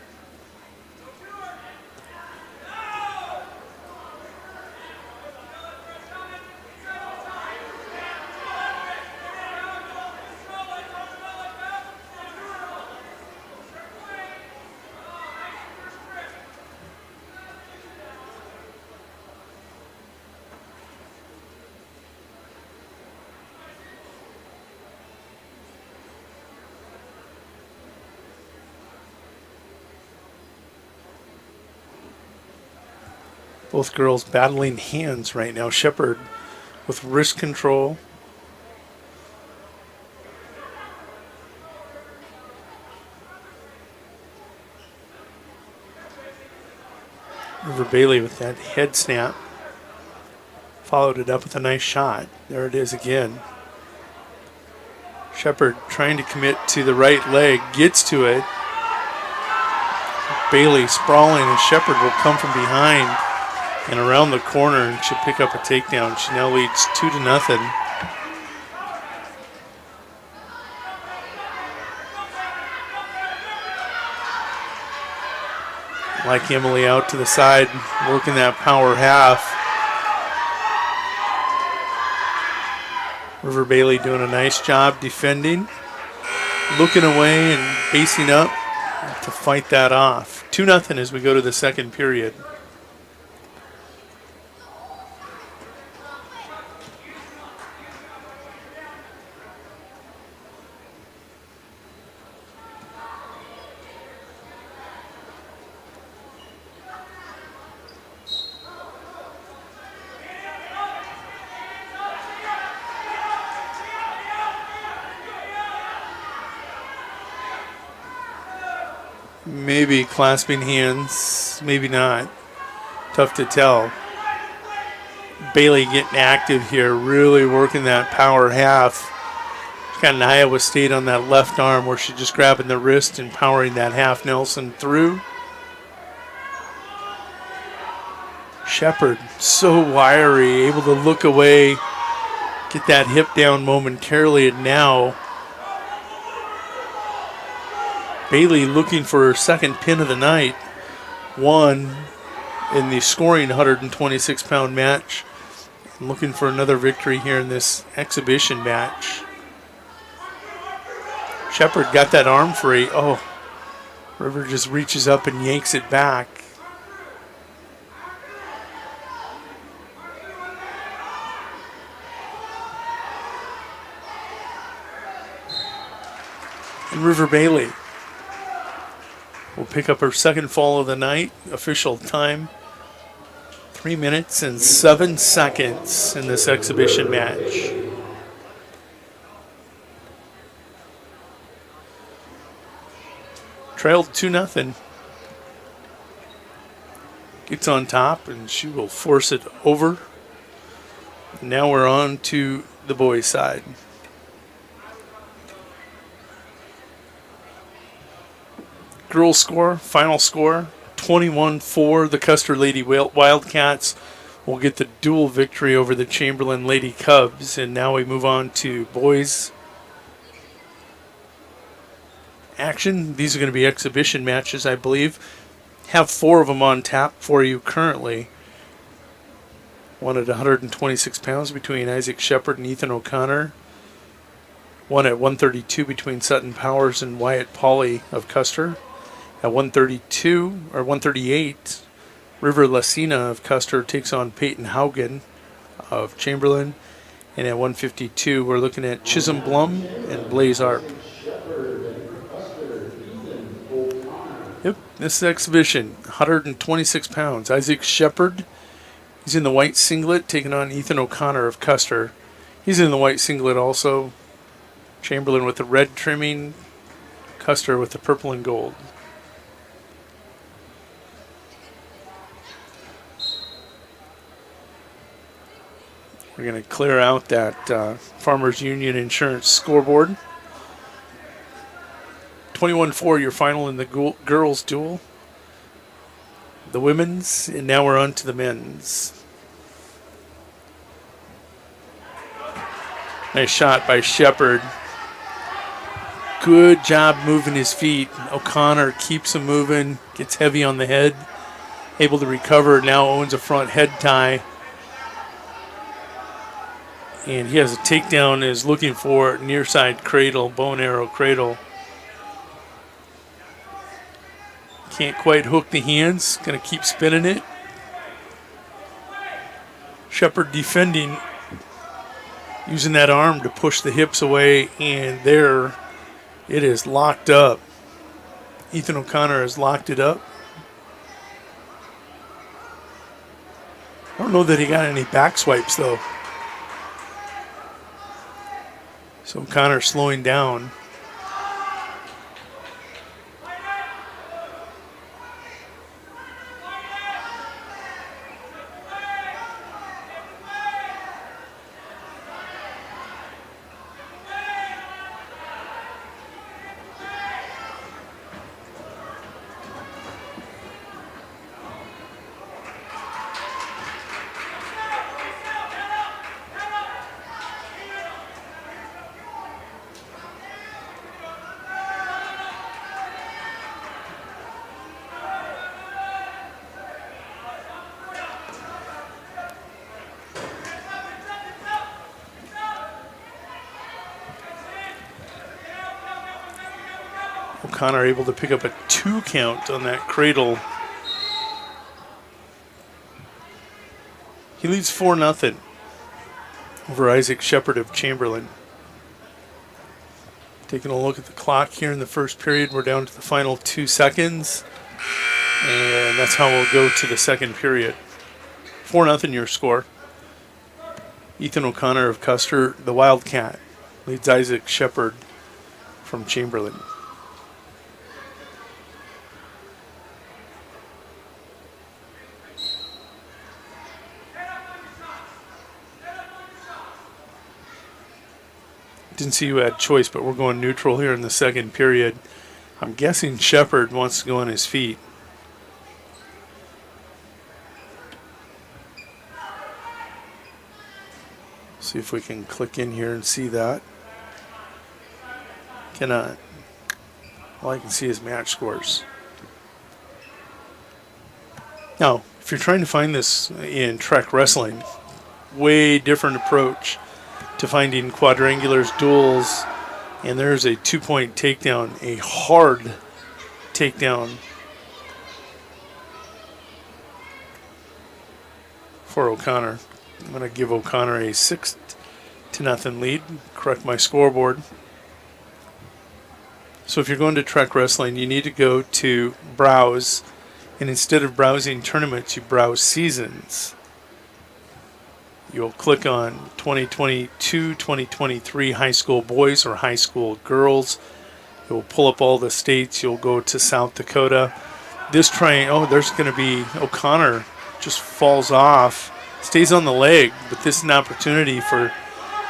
[SPEAKER 21] Both girls battling hands right now. Shepard with wrist control. River Bailey with that head snap. Followed it up with a nice shot. There it is again. Shepard trying to commit to the right leg. Gets to it. Bailey sprawling, and Shepard will come from behind and around the corner, and she'll pick up a takedown. She now leads 2-0. Like Emily out to the side, working that power half. River Bailey doing a nice job defending, looking away and pacing up to fight that off. 2-0 as we go to the second period. Maybe clasping hands, maybe not. Tough to tell. Bailey getting active here, really working that power half. She's got an Iowa State on that left arm where she's just grabbing the wrist and powering that half Nelson through. Shepard, so wiry, able to look away, get that hip down momentarily, and now Bailey looking for her second pin of the night. One in the scoring 126-pound match. And looking for another victory here in this exhibition match. Shepard got that arm free. Oh, River just reaches up and yanks it back. And River Bailey will pick up her second fall of the night. Official time, 3 minutes and 7 seconds in this exhibition match. Trailed 2-0. Gets on top and she will force it over. Now we're on to the boys' side. Girls score, final score, 21-4. The Custer Lady Wildcats will get the dual victory over the Chamberlain Lady Cubs. And now we move on to boys action. These are going to be exhibition matches, I believe. Have 4 of them on tap for you currently. One at 126 pounds between Isaac Shepard and Ethan O'Connor. One at 132 between Sutton Powers and Wyatt Pauley of Custer. At 138, River Lacina of Custer takes on Peyton Haugen of Chamberlain. And at 152, we're looking at Chisholm Blum and Blaze Arp. Yep, this is exhibition, 126 pounds. Isaac Shepard, he's in the white singlet, taking on Ethan O'Connor of Custer. He's in the white singlet also. Chamberlain with the red trimming, Custer with the purple and gold. We're going to clear out that Farmers Union Insurance scoreboard. 21-4, your final in the girls' duel. The women's, and now we're on to the men's. Nice shot by Shepard. Good job moving his feet. O'Connor keeps him moving, gets heavy on the head, able to recover, now owns a front head tie. And he has a takedown, is looking for near side cradle, bow and arrow cradle. Can't quite hook the hands, gonna keep spinning it. Shepard defending, using that arm to push the hips away, and there it is locked up. Ethan O'Connor has locked it up. I don't know that he got any back swipes though. So O'Connor slowing down. O'Connor able to pick up a 2 count on that cradle. He leads 4-0 over Isaac Shepard of Chamberlain. Taking a look at the clock here in the first period, we're down to the final 2 seconds. And that's how we'll go to the second period. 4-0 your score. Ethan O'Connor of Custer, the Wildcat, leads Isaac Shepard from Chamberlain. Didn't see who had choice, but we're going neutral here in the second period. I'm guessing Shepard wants to go on his feet. See if we can click in here and see that. Cannot. All I can see is match scores. Now, if you're trying to find this in track wrestling, way different approach to finding quadrangulars, duels, and there's a 2-point takedown, a hard takedown for O'Connor. I'm going to give O'Connor a 6-0 lead, correct my scoreboard. So if you're going to track wrestling, you need to go to browse, and instead of browsing tournaments, you browse seasons. You'll click on 2022-2023 high school boys or high school girls. It will pull up all the states. You'll go to South Dakota. This there's going to be O'Connor just falls off, stays on the leg, but this is an opportunity for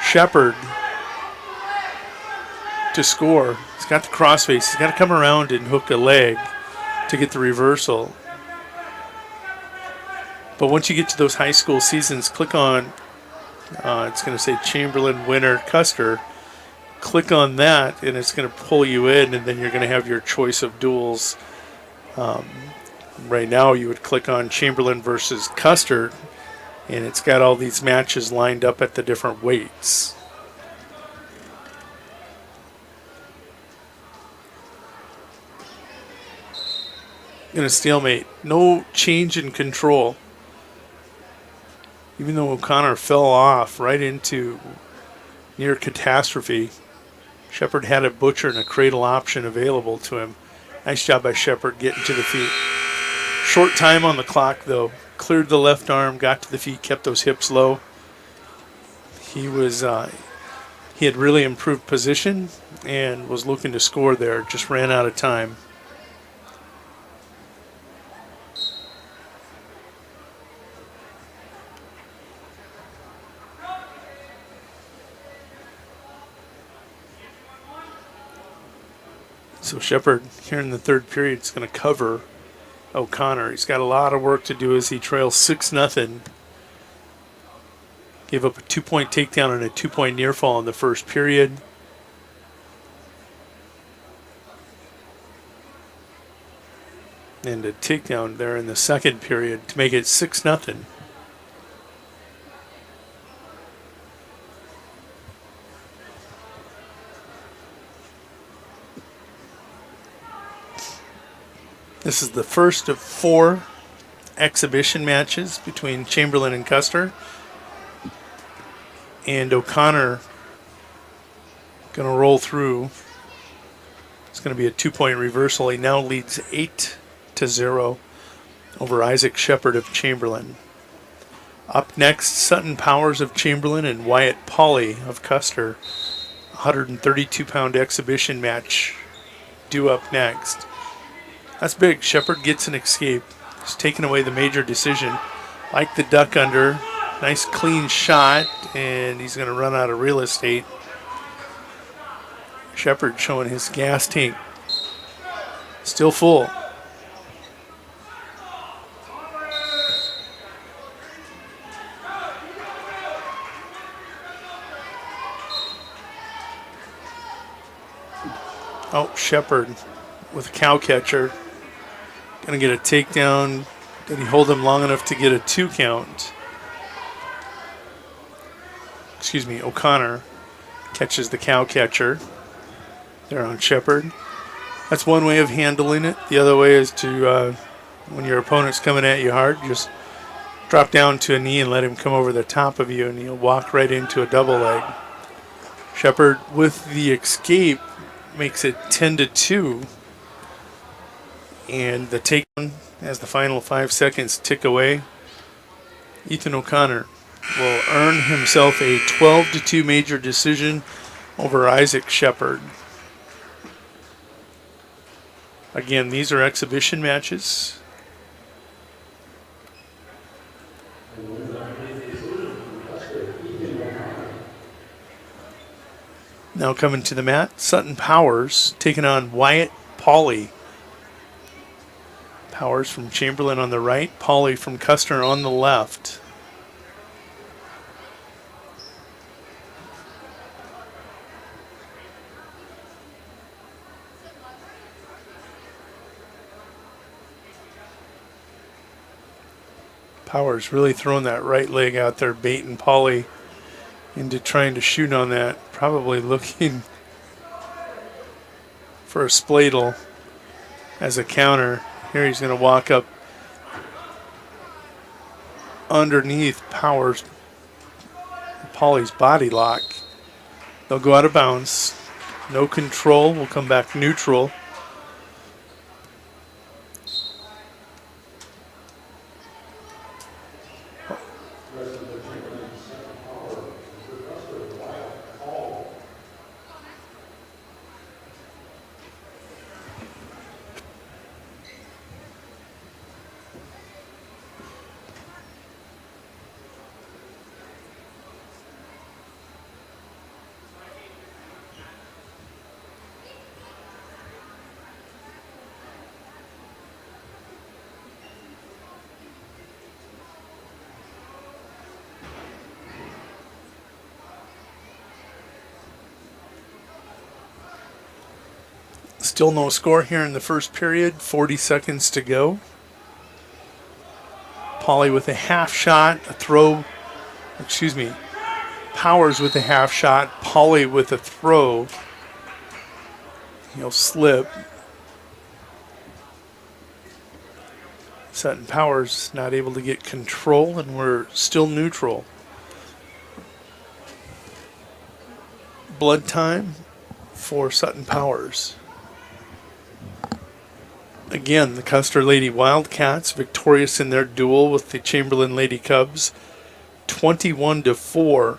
[SPEAKER 21] Shepard to score. He's got the crossface. He's got to come around and hook a leg to get the reversal. But once you get to those high school seasons, click on, it's going to say Chamberlain winner Custer. Click on that, and it's going to pull you in, and then you're going to have your choice of duels. Right now you would click on Chamberlain versus Custer, and it's got all these matches lined up at the different weights. In a stalemate, no change in control. Even though O'Connor fell off right into near catastrophe, Shepard had a butcher and a cradle option available to him. Nice job by Shepard getting to the feet. Short time on the clock though. Cleared the left arm, got to the feet, kept those hips low. He had really improved position and was looking to score there. Just ran out of time. So Shepard here in the third period is going to cover O'Connor. He's got a lot of work to do as he trails 6-0. Gave up a 2-point takedown and a 2-point near fall in the first period. And a takedown there in the second period to make it 6-0. This is the first of 4 exhibition matches between Chamberlain and Custer. And O'Connor going to roll through. It's going to be a 2-point reversal. He now leads 8-0 over Isaac Shepard of Chamberlain. Up next, Sutton Powers of Chamberlain and Wyatt Pauley of Custer. 132-pound exhibition match due up next. That's big. Shepard gets an escape. He's taken away the major decision. Like the duck under. Nice clean shot, and he's going to run out of real estate. Shepard showing his gas tank still full. Oh, Shepard with a cow catcher. Going to get a takedown. Did he hold him long enough to get a 2 count? Excuse me, O'Connor catches the cow catcher there on Shepard. That's one way of handling it. The other way is to, when your opponent's coming at you hard, just drop down to a knee and let him come over the top of you, and he'll walk right into a double leg. Shepard with the escape makes it 10-2. And the takedown as the final 5 seconds tick away. Ethan O'Connor will earn himself a 12-2 major decision over Isaac Shepard. Again, these are exhibition matches. Now coming to the mat, Sutton Powers taking on Wyatt Pauley. Powers from Chamberlain on the right, Pauley from Custer on the left. Powers really throwing that right leg out there, baiting Pauley into trying to shoot on that. Probably looking for a spladle as a counter. Here he's going to walk up underneath Powers, Pauley's body lock. They'll go out of bounds. No control. Will come back neutral. Still no score here in the first period. 40 seconds to go. Polly with a half shot, a throw. Excuse me. Powers with a half shot. Polly with a throw. He'll slip. Sutton Powers not able to get control, and we're still neutral. Blood time for Sutton Powers. Again, the Custer Lady Wildcats victorious in their duel with the Chamberlain Lady Cubs, 21-4.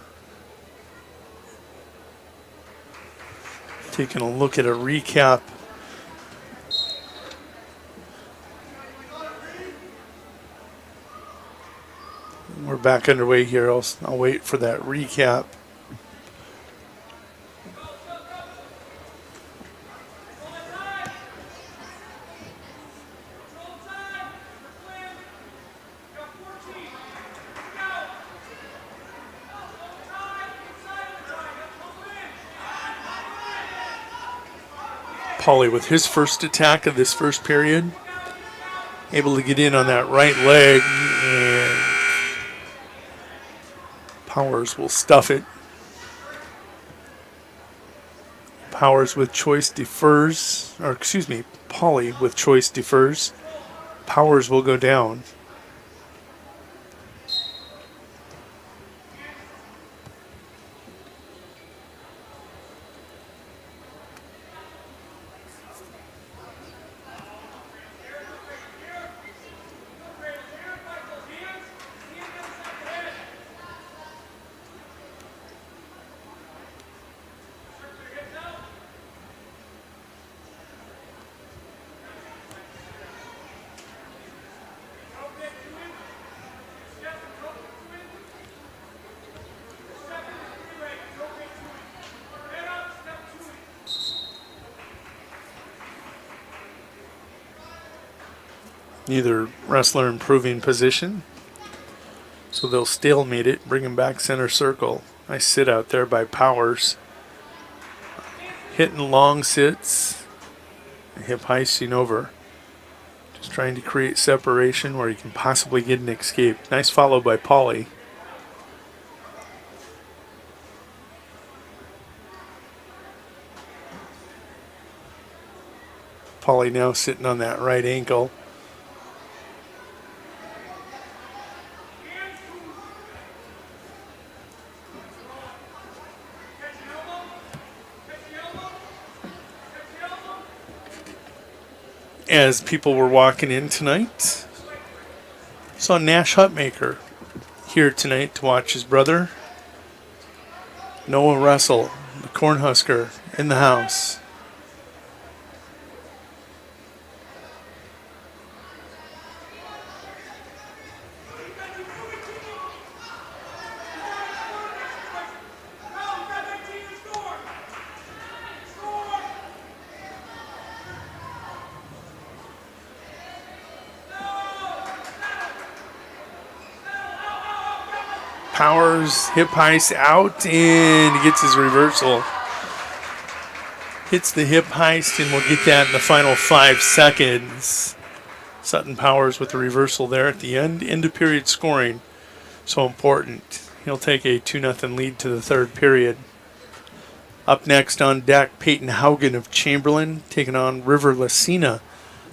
[SPEAKER 21] Taking a look at a recap. We're back underway here. I'll wait for that recap. Polly with his first attack of this first period. Able to get in on that right leg, and Powers will stuff it. Powers with choice defers, or excuse me, Polly with choice defers. Powers will go down. Neither wrestler improving position, so they'll stalemate it, bring him back center circle. Nice sit out there by Powers. Hitting long sits, hip heisting over. Just trying to create separation where he can possibly get an escape. Nice follow by Polly. Polly now sitting on that right ankle. As people were walking in tonight, saw Nash Hutmaker here tonight to watch his brother Noah Russell, the Cornhusker, in the house. Powers hip heist out and he gets his reversal. Hits the hip heist and we'll get that in the final 5 seconds. Sutton Powers with the reversal there at the end. End of period scoring. So important. He'll take a 2-0 lead to the third period. Up next on deck, Peyton Haugen of Chamberlain taking on River Lacina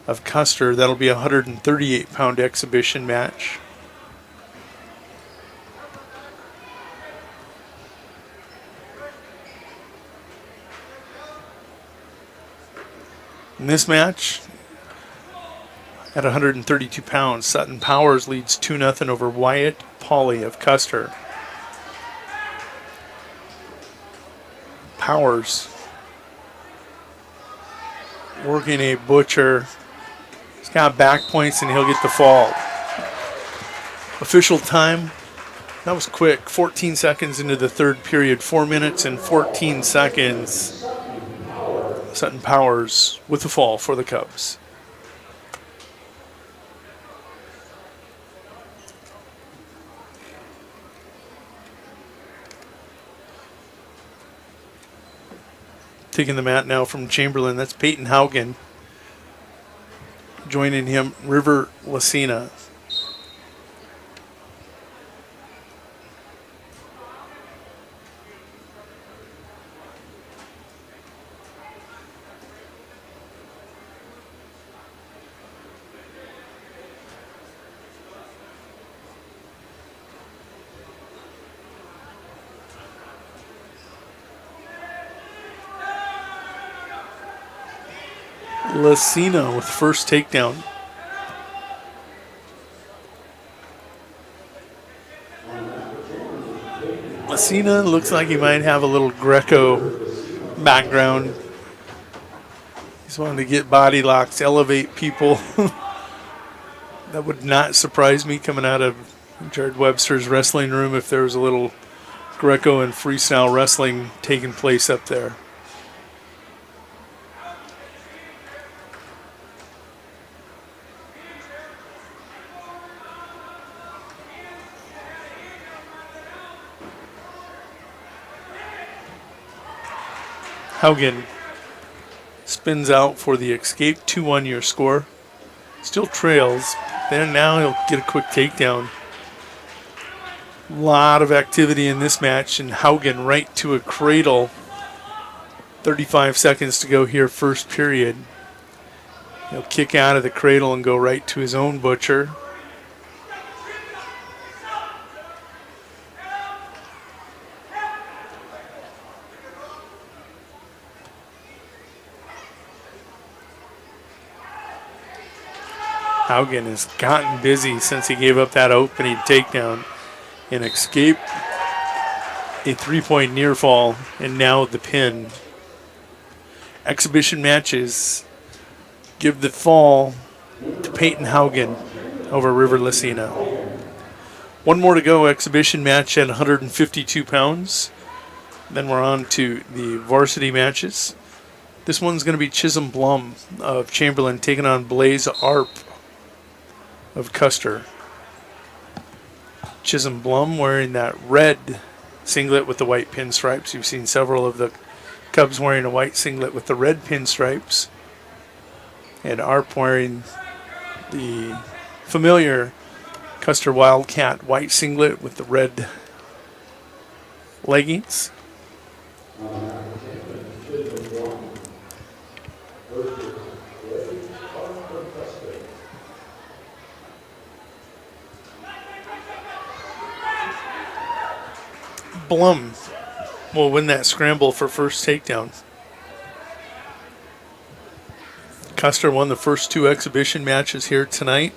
[SPEAKER 21] of Custer. That'll be a 138-pound exhibition match. In this match, at 132 pounds, Sutton Powers leads 2-0 over Wyatt Pauley of Custer. Powers working a butcher. He's got back points and he'll get the fall. Official time, that was quick. 14 seconds into the third period, 4 minutes and 14 seconds. Sutton Powers with the fall for the Cubs. Taking the mat now from Chamberlain, that's Peyton Haugen. Joining him, River Lacina. Lucina with first takedown. Lucina looks like he might have a little Greco background. He's wanting to get body locks, elevate people. That would not surprise me coming out of Jared Webster's wrestling room if there was a little Greco and freestyle wrestling taking place up there. Haugen spins out for the escape, 2-1 your score. Still trails. Then now he'll get a quick takedown. A lot of activity in this match, and Haugen right to a cradle. 35 seconds to go here, first period. He'll kick out of the cradle and go right to his own butcher. Haugen has gotten busy since he gave up that opening takedown. An escape, a 3-point near fall, and now the pin. Exhibition matches give the fall to Peyton Haugen over River Lucina. One more to go, exhibition match at 152 pounds. Then we're on to the varsity matches. This one's going to be Chisholm Blum of Chamberlain taking on Blaze Arp of Custer. Chisholm Blum wearing that red singlet with the white pinstripes. You've seen several of the Cubs wearing a white singlet with the red pinstripes. And Arp wearing the familiar Custer Wildcat white singlet with the red leggings. Blum will win that scramble for first takedown. Custer won the first two exhibition matches here tonight.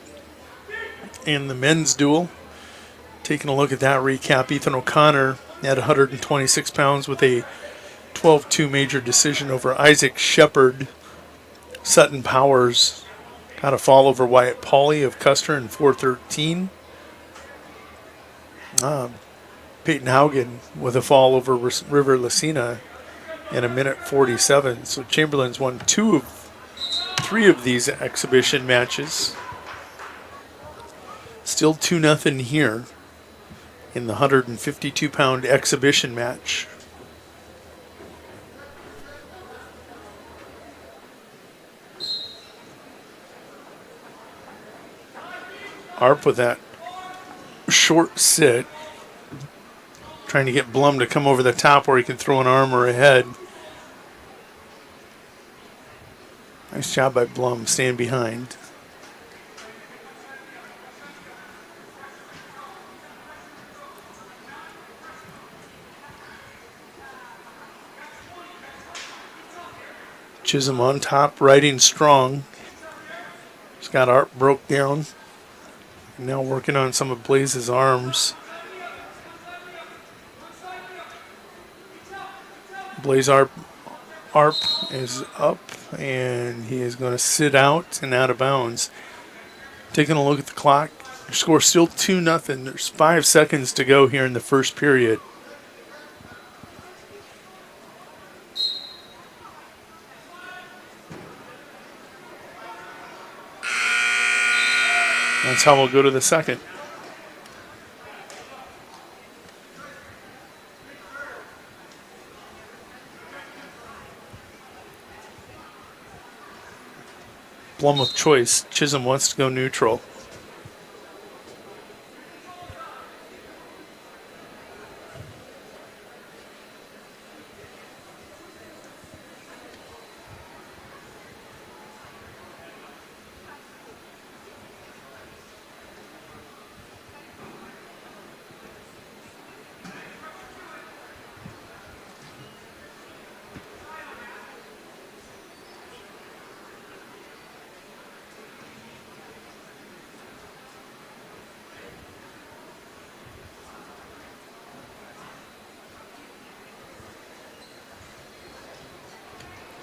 [SPEAKER 21] In the men's duel, taking a look at that recap, Ethan O'Connor at 126 pounds with a 12-2 major decision over Isaac Shepard. Sutton Powers got a fall over Wyatt Pauley of Custer in 4:13. Peyton Haugen with a fall over River Lucina in 1:47. So Chamberlain's won 3 of these exhibition matches. Still 2-0 here in the 152-pound exhibition match. Arp with that short sit, trying to get Blum to come over the top where he can throw an arm or a head. Nice job by Blum, staying behind. Chisholm on top, riding strong. He's got Arp broke down. Now working on some of Blaze's arms. Blaze Arp is up, and he is going to sit out and out of bounds. Taking a look at the clock, your score still 2-0. There's 5 seconds to go here in the first period. That's how we'll go to the second. Blum with choice. Chisholm wants to go neutral.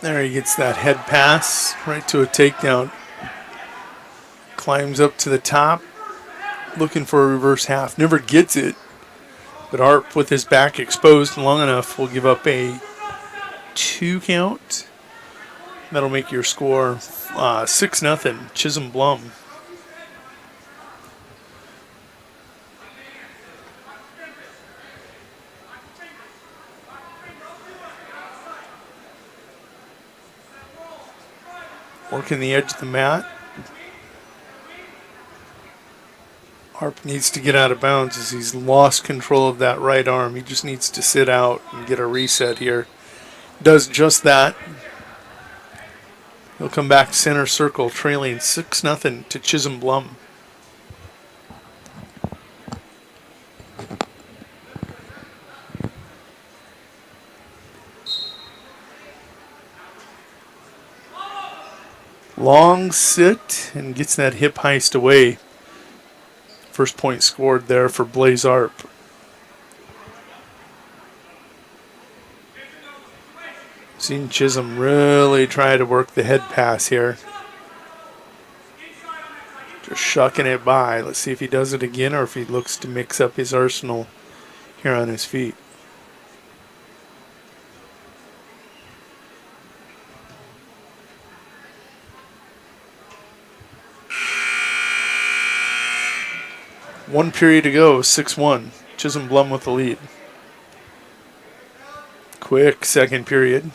[SPEAKER 21] There he gets that head pass right to a takedown. Climbs up to the top, looking for a reverse half. Never gets it, but Arp with his back exposed long enough will give up a 2 count. That'll make your score 6-0 Chisholm Blum. Working the edge of the mat. Harp needs to get out of bounds as he's lost control of that right arm. He just needs to sit out and get a reset here. Does just that. He'll come back center circle, trailing 6-0 to Chisholm Blum. Long sit and gets that hip heist away. First point scored there for Blaze Arp. Seen Chisholm really try to work the head pass here. Just shucking it by. Let's see if he does it again or if he looks to mix up his arsenal here on his feet. One period to go, 6-1. Chisholm Blum with the lead. Quick second period.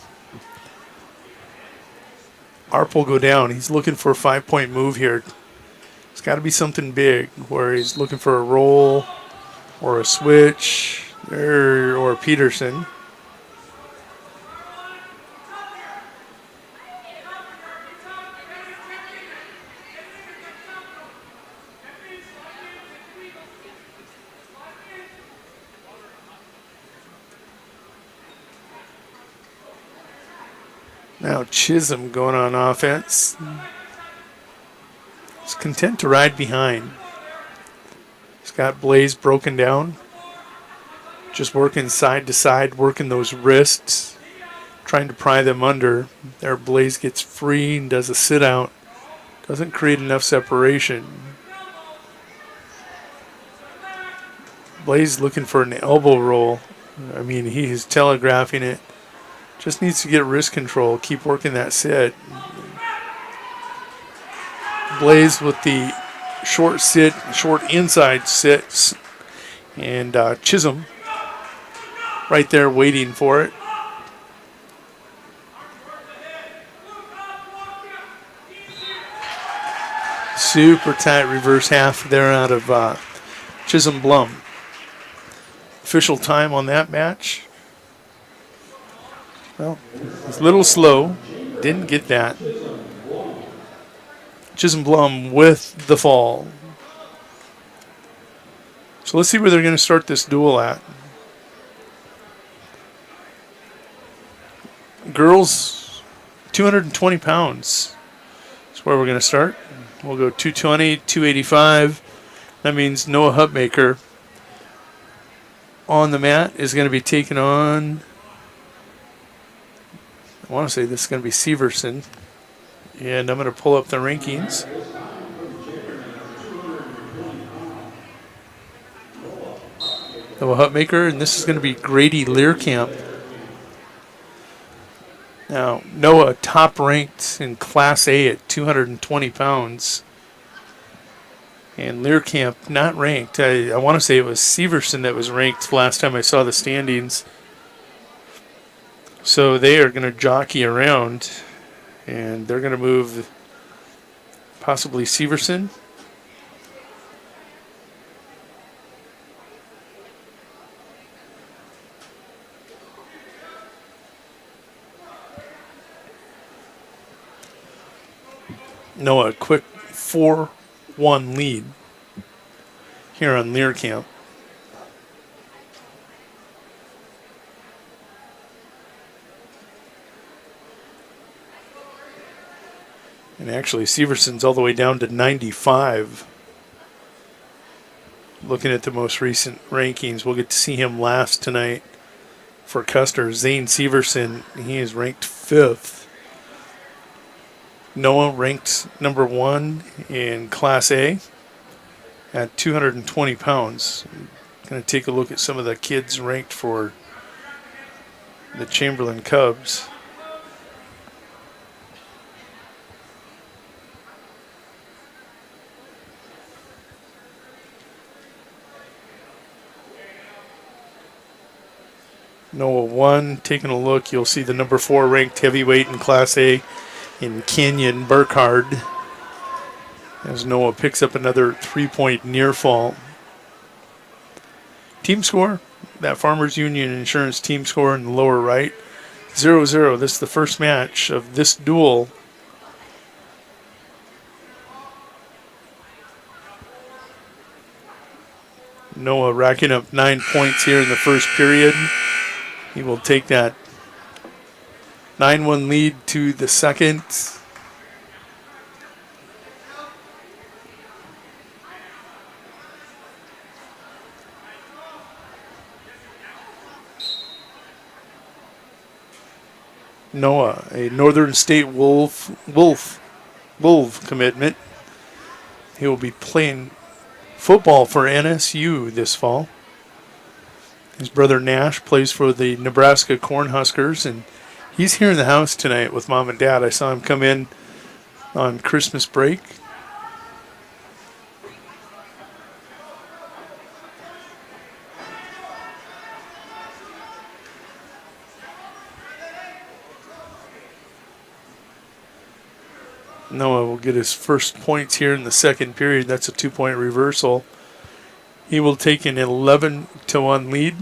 [SPEAKER 21] Arp will go down. He's looking for a 5-point move here. It's got to be something big where he's looking for a roll or a switch or Peterson. Now Chisholm going on offense. He's content to ride behind. He's got Blaze broken down. Just working side to side, working those wrists, trying to pry them under. There Blaze gets free and does a sit out. Doesn't create enough separation. Blaze looking for an elbow roll. I mean, he is telegraphing it. Just needs to get wrist control. Keep working that sit. Blaze with the short sit, short inside sits. And Chisholm right there waiting for it. Super tight reverse half there out of Chisholm Blum. Official time on that match. Well, it's a little slow. Didn't get that. Chisholm Blum with the fall. So let's see where they're going to start this duel at. Girls, 220 pounds. That's where we're going to start. We'll go 220, 285. That means Noah Hutmaker on the mat is going to be taking on, I want to say this is going to be Severson. And I'm going to pull up the rankings. Noah Hutmaker, and this is going to be Grady Learcamp. Now, Noah top ranked in Class A at 220 pounds. And Learcamp not ranked. I want to say it was Severson that was ranked last time I saw the standings. So they are going to jockey around, and they're going to move possibly Severson. Noah, a quick 4-1 lead here on Learcamp. And actually, Severson's all the way down to 95. Looking at the most recent rankings, we'll get to see him last tonight for Custer. Zane Severson, he is ranked 5th Noah ranked number 1 in Class A at 220 pounds. Going to take a look at some of the kids ranked for the Chamberlain Cubs. Noah 1, taking a look, you'll see the number 4 ranked heavyweight in Class A in Kenyon Burkhardt, as Noah picks up another 3-point near fall. Team score, that Farmers Union Insurance team score in the lower right, 0-0. This is the first match of this duel. Noah racking up 9 points here in the first period. He will take that 9-1 lead to the second. Noah, a Northern State Wolf commitment. He will be playing football for NSU this fall. His brother Nash plays for the Nebraska Cornhuskers, and he's here in the house tonight with Mom and Dad. I saw him come in on Christmas break. Noah will get his first points here in the second period. That's a 2-point reversal. He will take an 11-1 lead.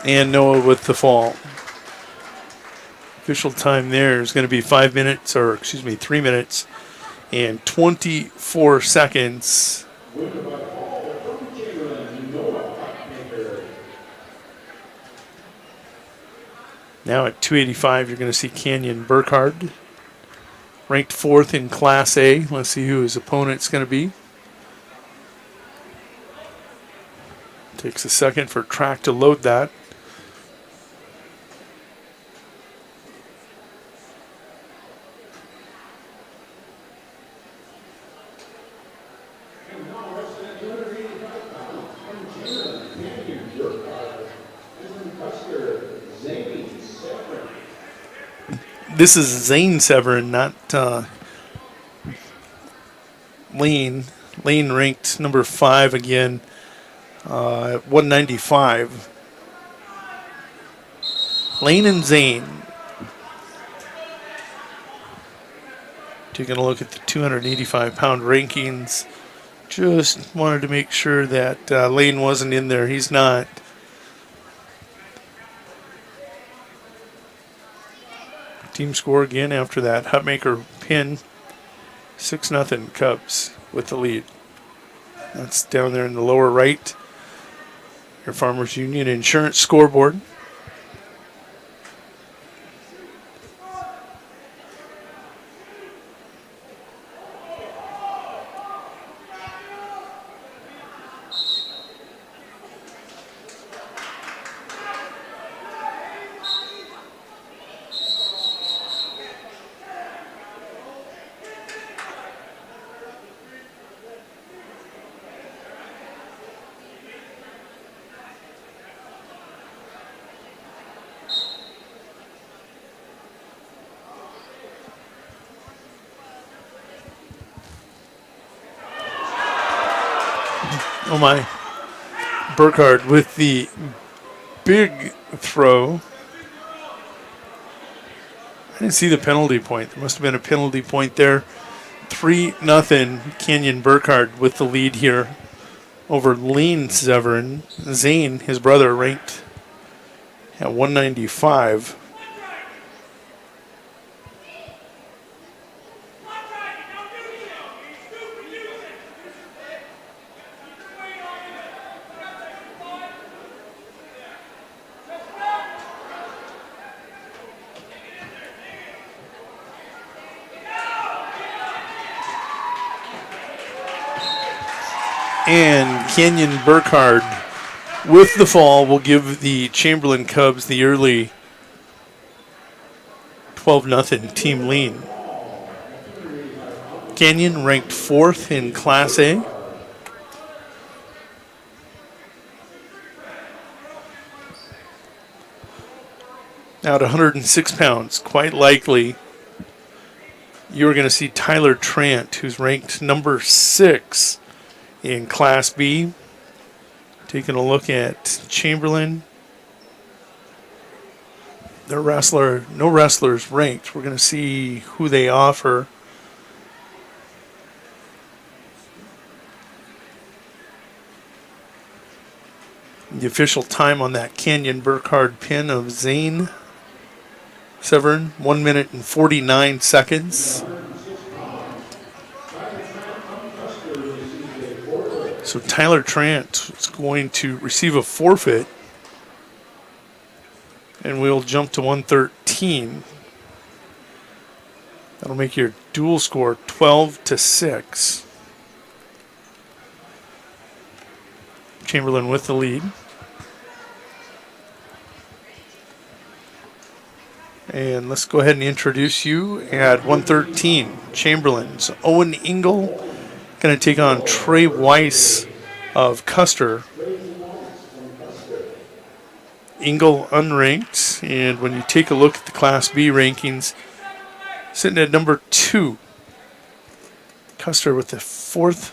[SPEAKER 21] And Noah with the fall. Official time there is going to be 3 minutes and 24 seconds. Now at 285, you're going to see Kenyon Burkhardt, ranked 4th in Class A. Let's see who his opponent's going to be. Takes a second for track to load that. This is Zane Severin, not Lane. Lane ranked number 5 again at 195. Lane and Zane. Taking a look at the 285-pound rankings. Just wanted to make sure that Lane wasn't in there. He's not. Team score again after that Hutmaker pin. 6-0 Cubs with the lead. That's down there in the lower right. Your Farmers Union Insurance scoreboard. Oh my. Burkhardt with the big throw. I didn't see the penalty point. There must have been a penalty point there. 3-0 Kenyon Burkhardt with the lead here over Lean Severin. Zane, his brother, ranked at 195. And Kenyon Burkhardt, with the fall, will give the Chamberlain Cubs the early 12-0 team lead. Kenyon ranked 4th in Class A. Now at 106 pounds, quite likely you're going to see Tyler Trant, who's ranked number 6 in Class B. Taking a look at Chamberlain. No wrestlers ranked. We're going to see who they offer. The official time on that Kenyon Burkhardt pin of Zane Severin, 1 minute and 49 seconds. So Tyler Trant is going to receive a forfeit, and we'll jump to 113. That'll make your dual score 12-6. Chamberlain with the lead. And let's go ahead and introduce you at 113. Chamberlain's Owen Engel going to take on Trey Weiss of Custer. Engel unranked, and when you take a look at the Class B rankings, sitting at number 2. Custer with the 6th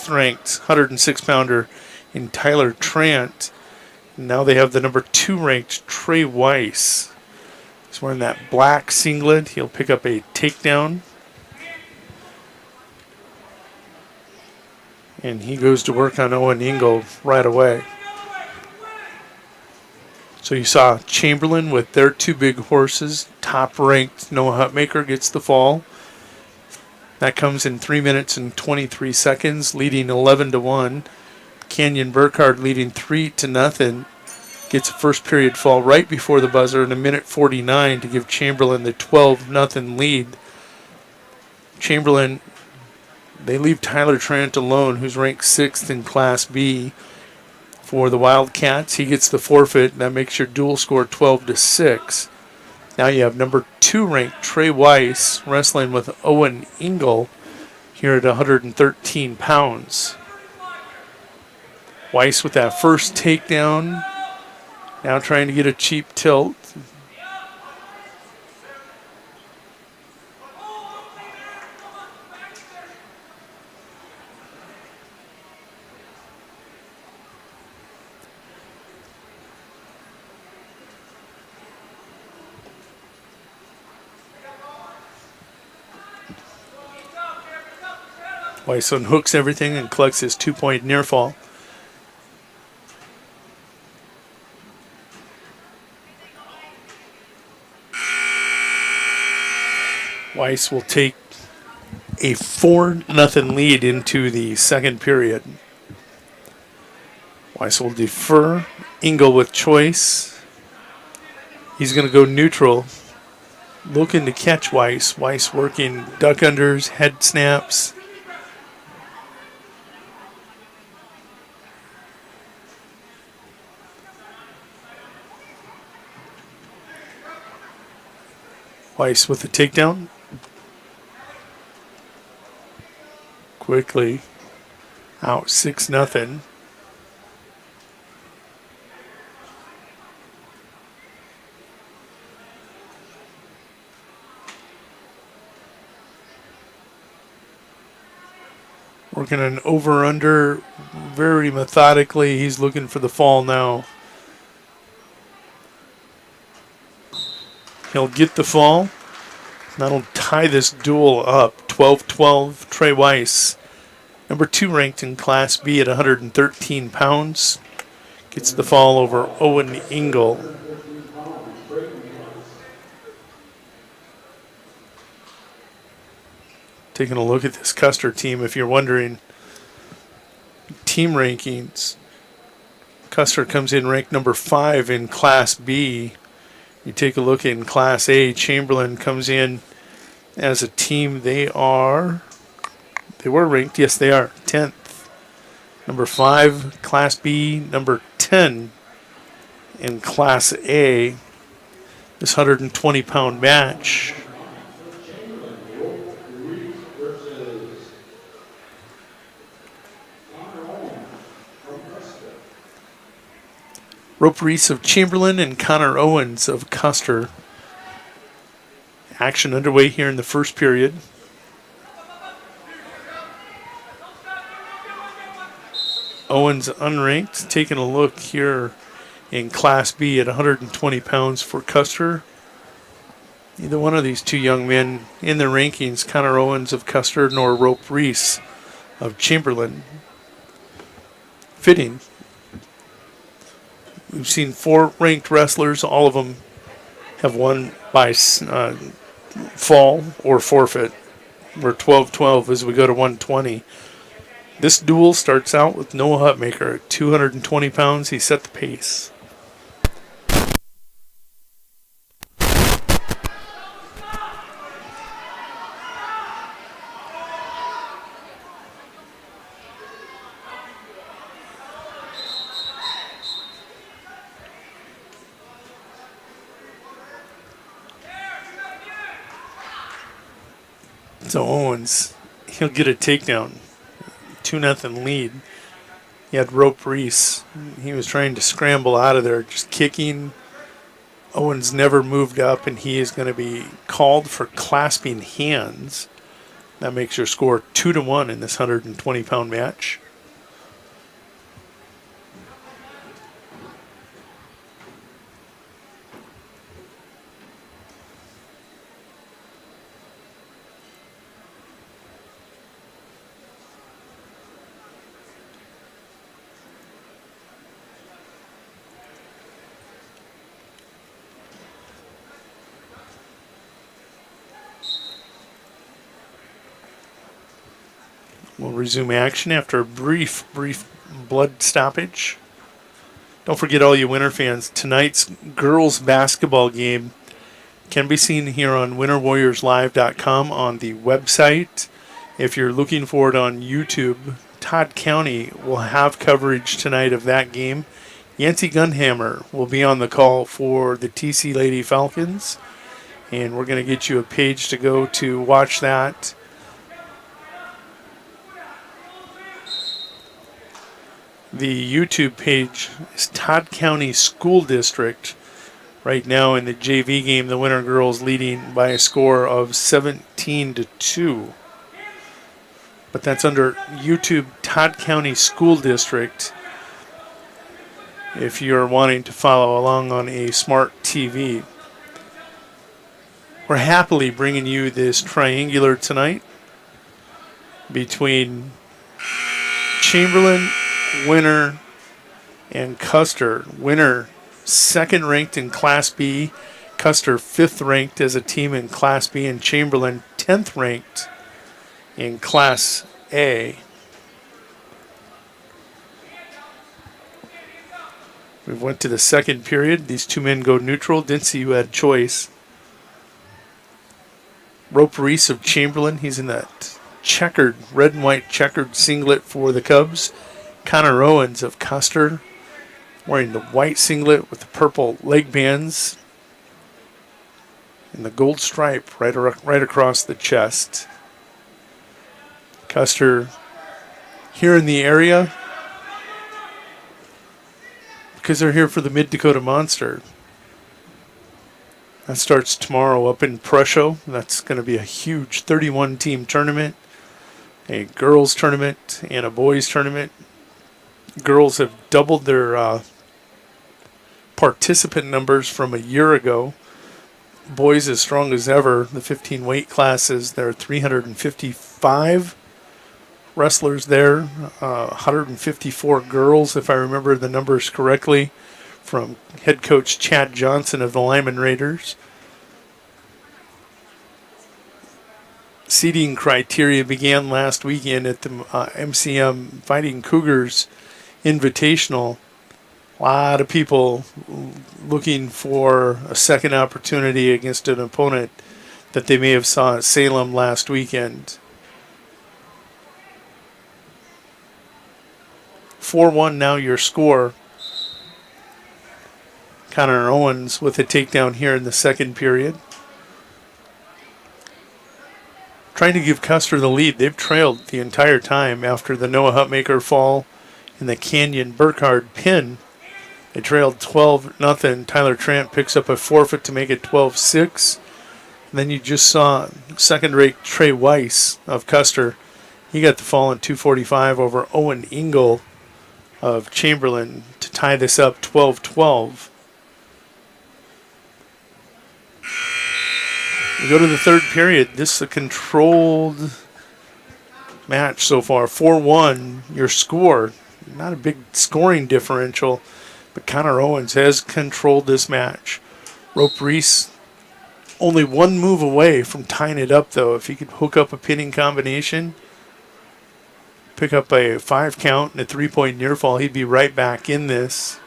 [SPEAKER 21] ranked 106-pounder in Tyler Trant. Now they have the number 2 ranked Trey Weiss. He's wearing that black singlet. He'll pick up a takedown. And he goes to work on Owen Engel right away. So you saw Chamberlain with their 2 big horses. Top ranked Noah Hutmaker gets the fall. That comes in 3 minutes and 23 seconds, leading 11-1. Kenyon Burkhardt leading 3-0. Gets a first period fall right before the buzzer in 1:49 to give Chamberlain the 12-0 lead. Chamberlain, they leave Tyler Trant alone, who's ranked 6th in Class B. For the Wildcats, he gets the forfeit. That makes your dual score 12-6. Now you have number 2 ranked Trey Weiss wrestling with Owen Engel here at 113 pounds. Weiss with that first takedown. Now trying to get a cheap tilt. Weiss unhooks everything and collects his 2-point near fall. Weiss will take a 4-0 lead into the second period. Weiss will defer. Engel with choice. He's going to go neutral. Looking to catch Weiss. Weiss working duck unders, head snaps. Weiss with the takedown. Quickly out 6-0. Working an over-under very methodically. He's looking for the fall now. He'll get the fall. That'll tie this duel up. 12-12. Trey Weiss Number 2 ranked in Class B at 113 pounds. Gets the fall over Owen Engel. Taking a look at this Custer team, if you're wondering, team rankings, Custer comes in ranked number 5 in Class B. You take a look in Class A, Chamberlain comes in as a team. They were ranked, yes they are, 10th. Number 5, Class B, number 10 in Class A. This 120-pound match. Rope Reese of Chamberlain and Connor Owens of Custer. Action underway here in the first period. Owens unranked, taking a look here in Class B at 120 pounds for Custer. Neither one of these two young men in the rankings, Connor Owens of Custer nor Rope Reese of Chamberlain. Fitting. We've seen 4 ranked wrestlers. All of them have won by fall or forfeit. We're 12-12 as we go to 120. This duel starts out with Noah Hutmaker at 220 pounds. He set the pace. So Owens, he'll get a takedown. 2-0 lead. He had Rope Reese. He was trying to scramble out of there, just kicking. Owens never moved up, and he is going to be called for clasping hands. That makes your score 2-1 in this 120-pound match. We'll resume action after a brief blood stoppage. Don't forget, all you Winter fans, tonight's girls basketball game can be seen here on winterwarriorslive.com on the website. If you're looking for it on YouTube, Todd County will have coverage tonight of that game. Yancey Gunhammer will be on the call for the TC Lady Falcons, and we're going to get you a page to go to watch that. The YouTube page is Todd County School District. Right now in the JV game, the Winter girls leading by a score of 17-2. But that's under YouTube Todd County School District if you're wanting to follow along on a smart TV. We're happily bringing you this triangular tonight between Chamberlain, Winter, and Custer. Winter, 2nd ranked in Class B. Custer, 5th ranked as a team in Class B. And Chamberlain, 10th ranked in Class A. We went to the second period. These two men go neutral. Didn't see who had choice. Rope Reese of Chamberlain. He's in that checkered, red and white checkered singlet for the Cubs. Connor Owens of Custer, wearing the white singlet with the purple leg bands and the gold stripe right across the chest. Custer here in the area because they're here for the Mid-Dakota Monster. That starts tomorrow up in Prussia. That's going to be a huge 31-team tournament, a girls tournament and a boys tournament. Girls have doubled their participant numbers from a year ago. Boys as strong as ever. The 15 weight classes, there are 355 wrestlers there, 154 girls, if I remember the numbers correctly, from head coach Chad Johnson of the Lyman Raiders. Seating criteria began last weekend at the MCM Fighting Cougars Invitational. A lot of people looking for a second opportunity against an opponent that they may have saw at Salem last weekend. 4-1 now your score. Connor Owens with a takedown here in the second period. Trying to give Custer the lead. They've trailed the entire time after the Noah Hutmaker fall and the Canyon Burkhardt pin. They trailed 12-0. Tyler Trant picks up a forfeit to make it 12-6. Then you just saw second-rate Trey Weiss of Custer. He got the fall in 2:45 over Owen Engel of Chamberlain to tie this up 12-12. We go to the third period. This is a controlled match so far. 4-1, your score. Not a big scoring differential, but Connor Owens has controlled this match. Rope Reese only one move away from tying it up, though. If he could hook up a pinning combination, pick up a 5 count and a 3-point near fall, he'd be right back in this.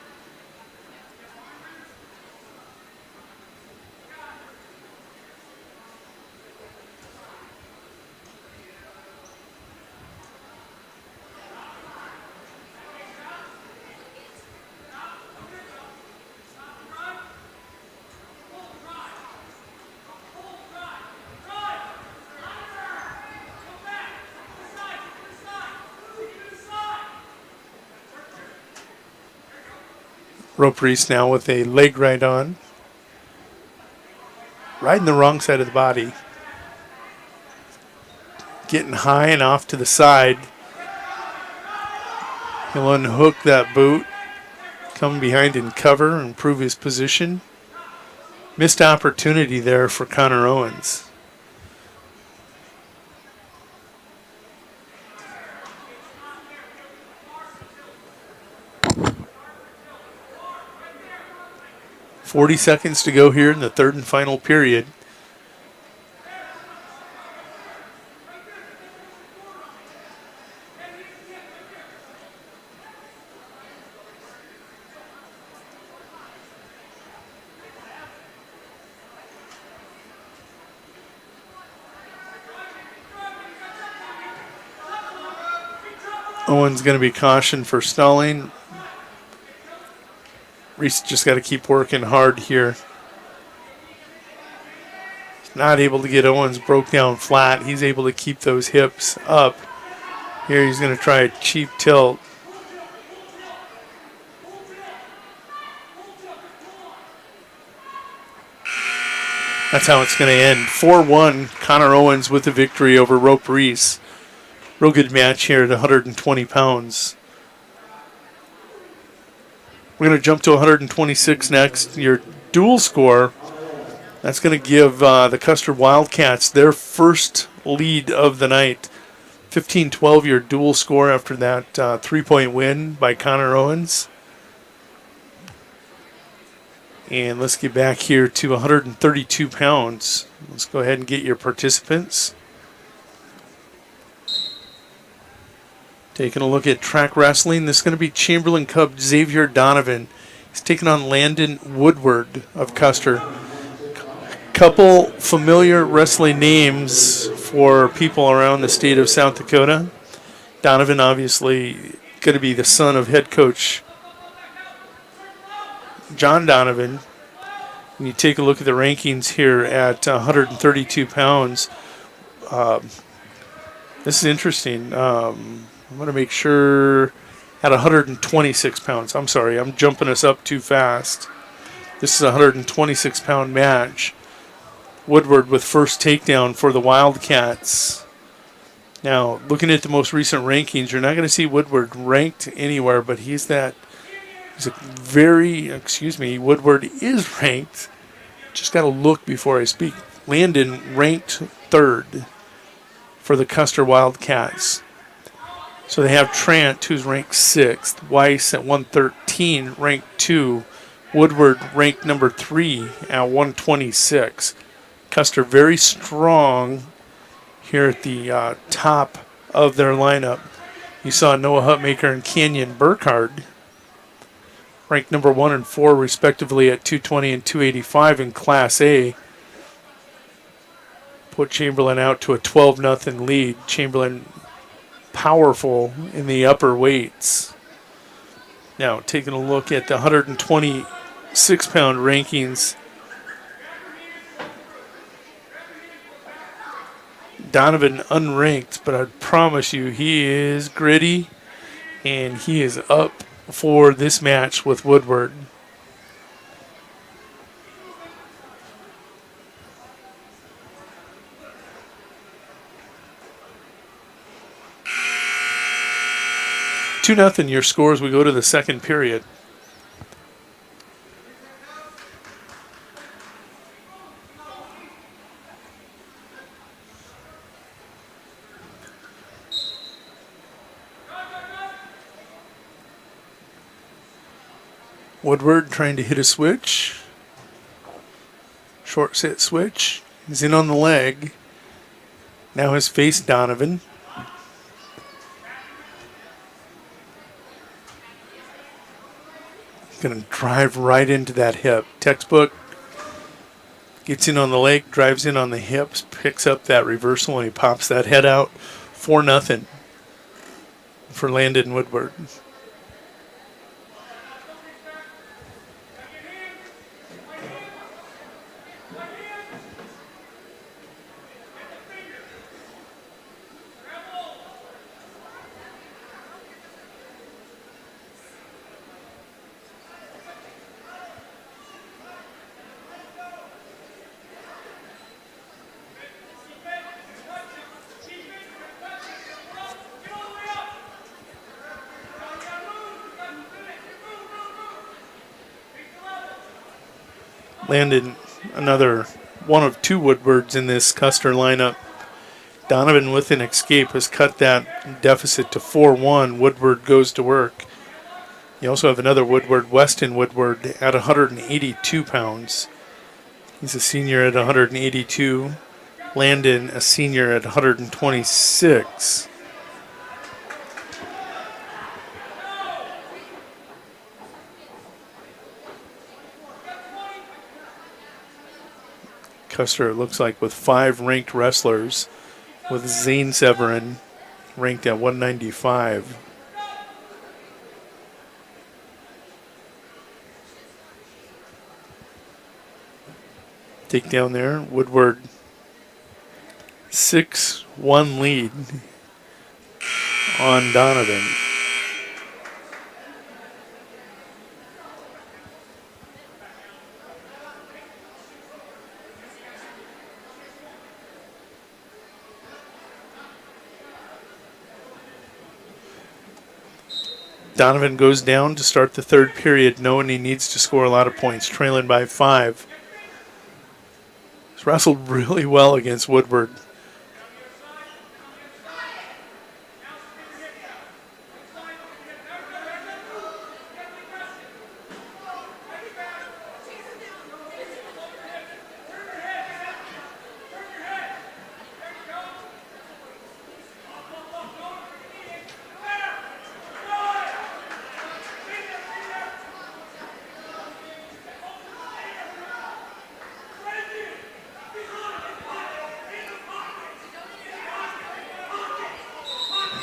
[SPEAKER 21] Rope Reese now with a leg right on. Riding the wrong side of the body. Getting high and off to the side. He'll unhook that boot. Come behind and cover, improve his position. Missed opportunity there for Connor Owens. .40 seconds to go here in the third and final period. Owen's going to be cautioned for stalling. Reese just got to keep working hard here. He's not able to get Owens broke down flat. He's able to keep those hips up. Here he's going to try a cheap tilt. That's how it's going to end. 4-1, Connor Owens with the victory over Rope Reese. Real good match here at 120 pounds. We're going to jump to 126 next. Your dual score, that's going to give the Custer Wildcats their first lead of the night. 15-12 your dual score after that 3-point win by Connor Owens. And let's get back here to 132 pounds. Let's go ahead and get your participants. Taking a look at track wrestling, this is going to be Chamberlain Cub Xavier Donovan. He's taking on Landon Woodward of Custer. Couple familiar wrestling names for people around the state of South Dakota. Donovan obviously going to be the son of head coach John Donovan. When you take a look at the rankings here at 132 pounds, this is interesting. I'm going to make sure at 126 pounds. I'm sorry, I'm jumping us up too fast. This is a 126-pound match. Woodward with first takedown for the Wildcats. Now, looking at the most recent rankings, you're not going to see Woodward ranked anywhere, but Woodward is ranked. Just got to look before I speak. Landon ranked third for the Custer Wildcats. So they have Trant, who's ranked 6th, Weiss at 113, ranked 2, Woodward ranked number 3 at 126. Custer very strong here at the top of their lineup. You saw Noah Hutmaker and Canyon Burkhardt ranked number 1 and 4 respectively at 220 and 285 in Class A. Put Chamberlain out to a 12-0 lead. Chamberlain powerful in the upper weights. Now taking a look at the 126-pound rankings. Donovan unranked, but I promise you he is gritty and he is up for this match with Woodward. Two nothing your score as we go to the second period. Woodward trying to hit a switch. Short set switch. He's in on the leg. Now has faced Donovan. Going to drive right into that hip. Textbook gets in on the leg, drives in on the hips, picks up that reversal, and he pops that head out. 4-0 for Landon Woodward. Landon, another one of two Woodwards in this Custer lineup. Donovan with an escape has cut that deficit to 4-1. Woodward goes to work. You also have another Woodward, Weston Woodward, at 182 pounds. He's a senior at 182. Landon, a senior at 126. Custer, it looks like, with 5 ranked wrestlers, with Zane Severin ranked at 195. Takedown there. Woodward 6-1 lead on Donovan. Donovan goes down to start the third period, knowing he needs to score a lot of points, trailing by 5. He's wrestled really well against Woodward.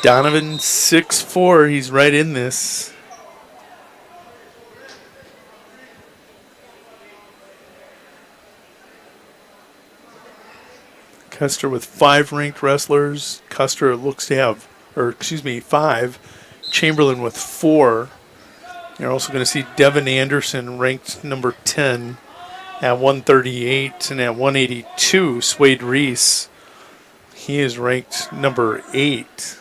[SPEAKER 21] Donovan 6'4", he's right in this. Custer with 5 ranked wrestlers. Custer looks to have, 5. Chamberlain with 4. You're also going to see Devin Anderson ranked number 10 at 138, and at 182, Swade Reese. He is ranked number 8.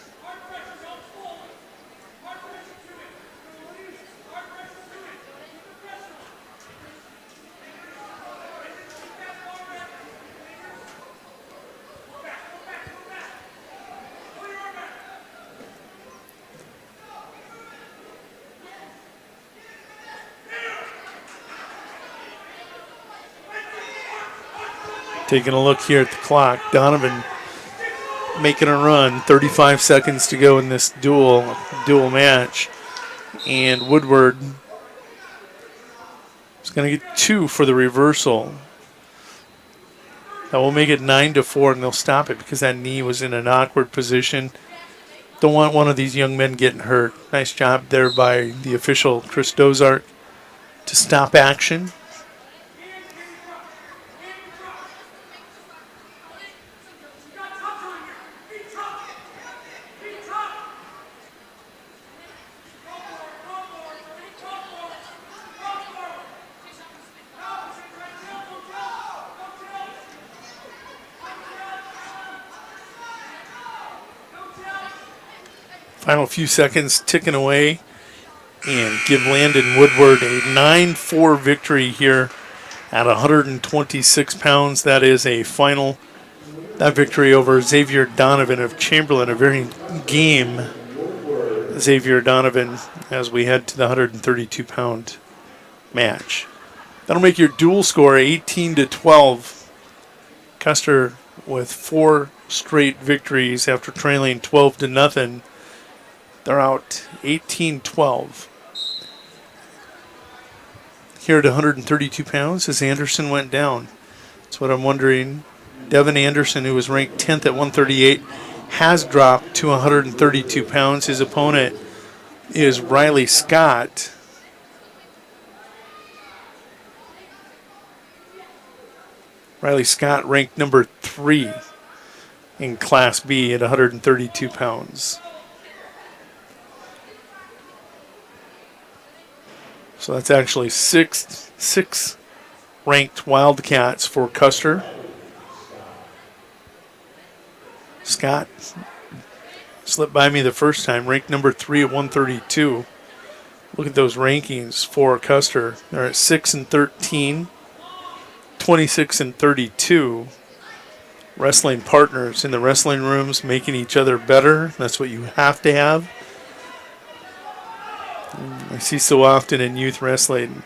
[SPEAKER 21] Taking a look here at the clock, Donovan making a run, 35 seconds to go in this dual match. And Woodward is going to get 2 for the reversal. That will make it 9-4, and they'll stop it because that knee was in an awkward position. Don't want one of these young men getting hurt. Nice job there by the official, Chris Dozark, to stop action. Final few seconds ticking away, and give Landon Woodward a 9-4 victory here at 126 pounds. That is that victory over Xavier Donovan of Chamberlain, a very game Xavier Donovan as we head to the 132-pound match. That'll make your dual score 18-12. Custer with 4 straight victories after trailing 12-0. They're out 18-12. Here at 132 pounds, as Anderson went down. That's what I'm wondering. Devin Anderson, who was ranked 10th at 138, has dropped to 132 pounds. His opponent is Riley Scott. Riley Scott ranked number 3 in Class B at 132 pounds. So that's actually six ranked Wildcats for Custer. Scott slipped by me the first time, ranked number 3 at 132. Look at those rankings for Custer. They're at 6-13, 26-32. Wrestling partners in the wrestling rooms, making each other better. That's what you have to have. I see so often in youth wrestling,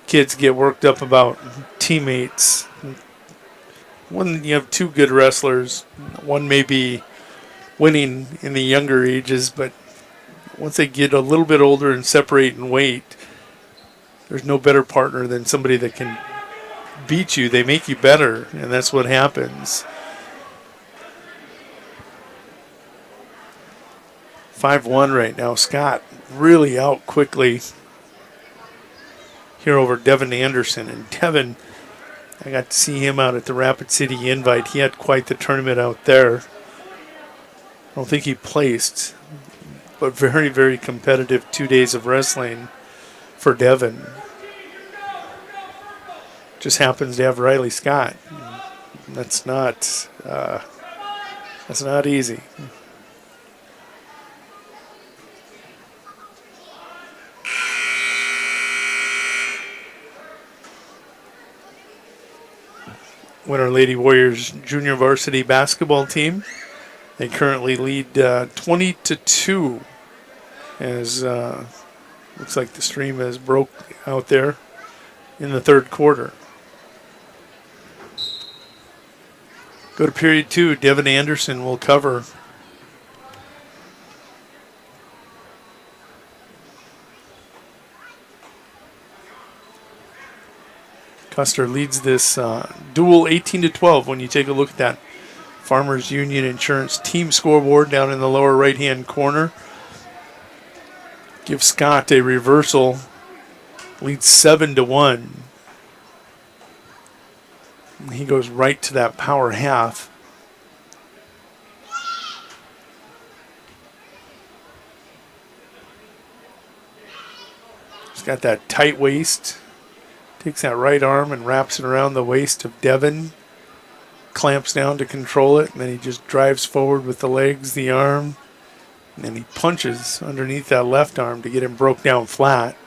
[SPEAKER 21] kids get worked up about teammates. When you have 2 good wrestlers, one may be winning in the younger ages, but once they get a little bit older and separate in weight, there's no better partner than somebody that can beat you. They make you better, and that's what happens. 5-1 right now. Scott really out quickly here over Devin Anderson. And Devin, I got to see him out at the Rapid City Invite. He had quite the tournament out there. I don't think he placed, but very, very competitive 2 days of wrestling for Devin. Just happens to have Riley Scott. That's not easy. Winter Lady Warriors junior varsity basketball team. They currently lead 20-2 as looks like the stream has broke out there in the third quarter. Go to period 2. Devin Anderson will cover. Custer leads this duel 18-12 when you take a look at that Farmers Union Insurance team scoreboard down in the lower right-hand corner. Give Scott a reversal. Leads 7-1. He goes right to that power half. He's got that tight waist. Takes that right arm and wraps it around the waist of Devin. Clamps down to control it, and then he just drives forward with the legs, the arm, and then he punches underneath that left arm to get him broke down flat.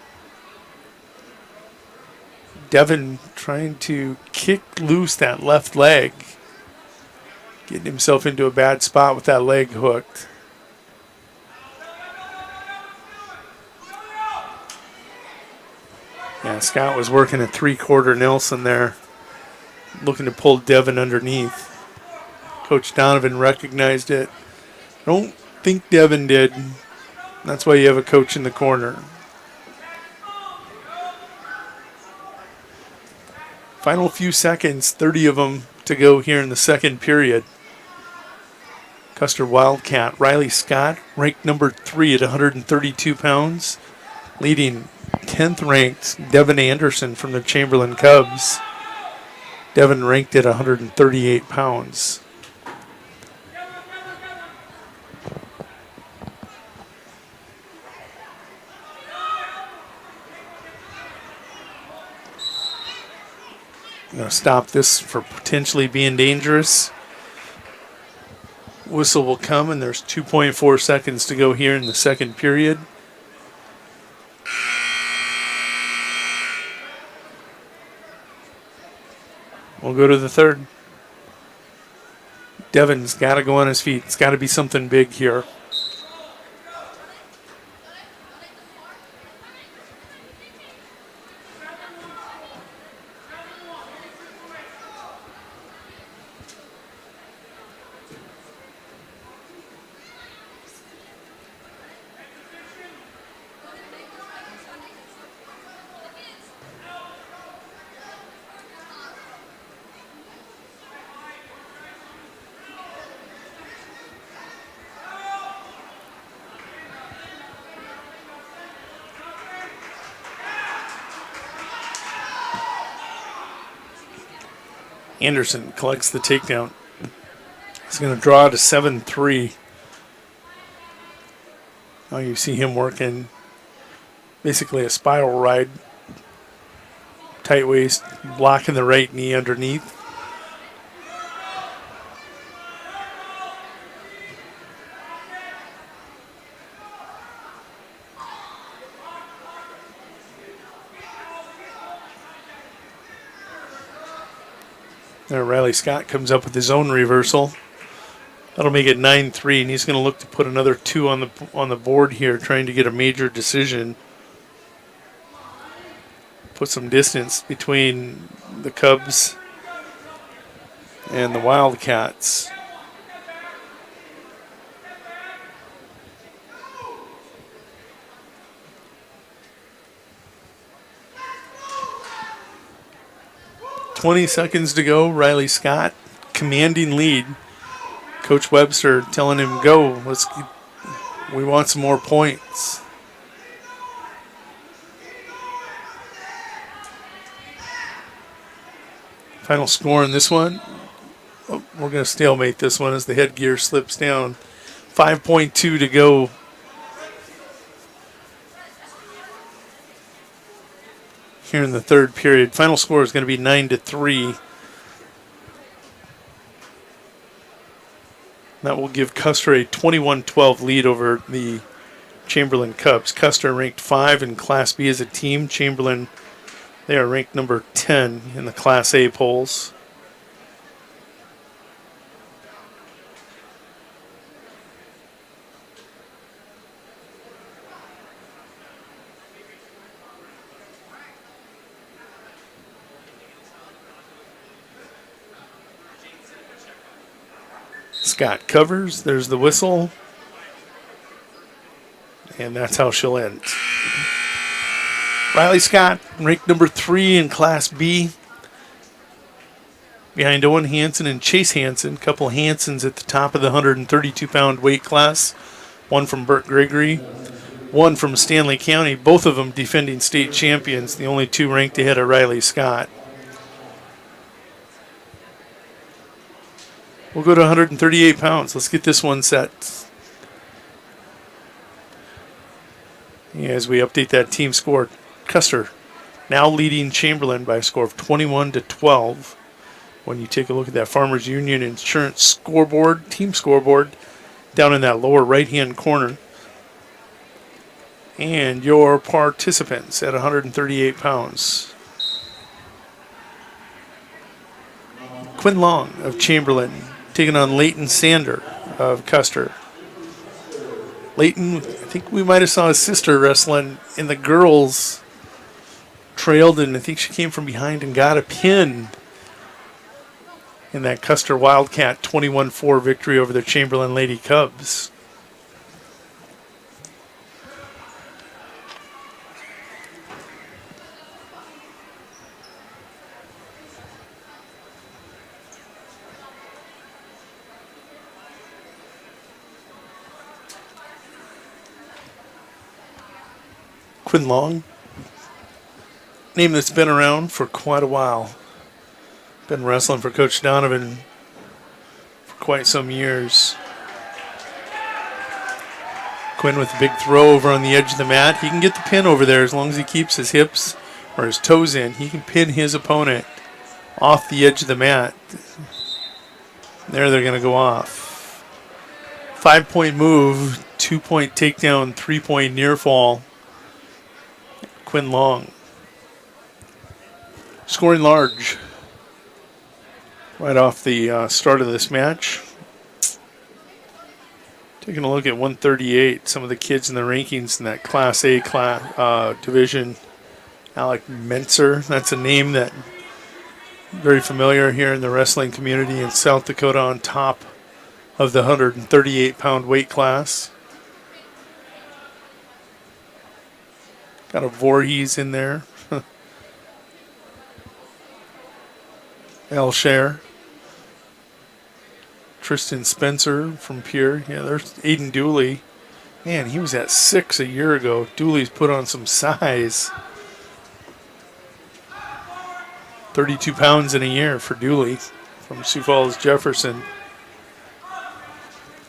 [SPEAKER 21] Devin trying to kick loose that left leg, getting himself into a bad spot with that leg hooked. Yeah, Scott was working a 3-quarter Nelson there. looking to pull Devin underneath. Coach Donovan recognized it. I don't think Devin did. That's why you have a coach in the corner. Final few seconds, 30 of them to go here in the second period. Custer Wildcat, Riley Scott, ranked number 3 at 132 pounds, leading 10th ranked Devin Anderson from the Chamberlain Cubs. Devin ranked at 138 pounds. I'm going to stop this for potentially being dangerous. Whistle will come, and there's 2.4 seconds to go here in the second period. We'll go to the third. Devin's got to go on his feet. It's got to be something big here. Anderson collects the takedown. He's going to draw to 7-3. Now you see him working basically a spiral ride. Tight waist, blocking the right knee underneath. There, Riley Scott comes up with his own reversal. That'll make it 9-3, and he's going to look to put another 2 on the board here, trying to get a major decision. Put some distance between the Cubs and the Wildcats. .20 seconds to go. Riley Scott, commanding lead. Coach Webster telling him, go. We want some more points. Final score in this one. Oh, we're going to stalemate this one as the headgear slips down. 5.2 to go. Here in the third period. Final score is going to be 9-3. That will give Custer a 21-12 lead over the Chamberlain Cubs. Custer ranked 5 in Class B as a team. Chamberlain, they are ranked number 10 in the Class A polls. Scott covers. There's the whistle. And that's how she'll end. Riley Scott, ranked number 3 in Class B. Behind Owen Hansen and Chase Hansen. A couple Hansens at the top of the 132-pound weight class. One from Burt Gregory. One from Stanley County. Both of them defending state champions. The only 2 ranked ahead of Riley Scott. We'll go to 138 pounds. Let's get this one set. As we update that team score, Custer now leading Chamberlain by a score of 21-12. When you take a look at that Farmers Union Insurance scoreboard, team scoreboard, down in that lower right-hand corner. And your participants at 138 pounds. Quinn Long of Chamberlain taking on Leighton Sander of Custer. Leighton, I think we might have saw his sister wrestling in the girls. Trailed, and I think she came from behind and got a pin in that Custer Wildcat 21-4 victory over the Chamberlain Lady Cubs. Quinn Long, name that's been around for quite a while. Been wrestling for Coach Donovan for quite some years. Quinn with a big throw over on the edge of the mat. He can get the pin over there as long as he keeps his hips or his toes in. He can pin his opponent off the edge of the mat. There they're going to go off. 5-point move, 2-point takedown, 3-point near fall. Quinn Long. Scoring large right off the start of this match. Taking a look at 138, some of the kids in the rankings in that Class A division. Alec Mentzer, that's a name that very familiar here in the wrestling community in South Dakota, on top of the 138-pound weight class. Got a Voorhees in there. Elsher. Tristan Spencer from Pierre. Yeah, there's Aiden Dooley. Man, he was at 6 a year ago. Dooley's put on some size. 32 pounds in a year for Dooley from Sioux Falls Jefferson.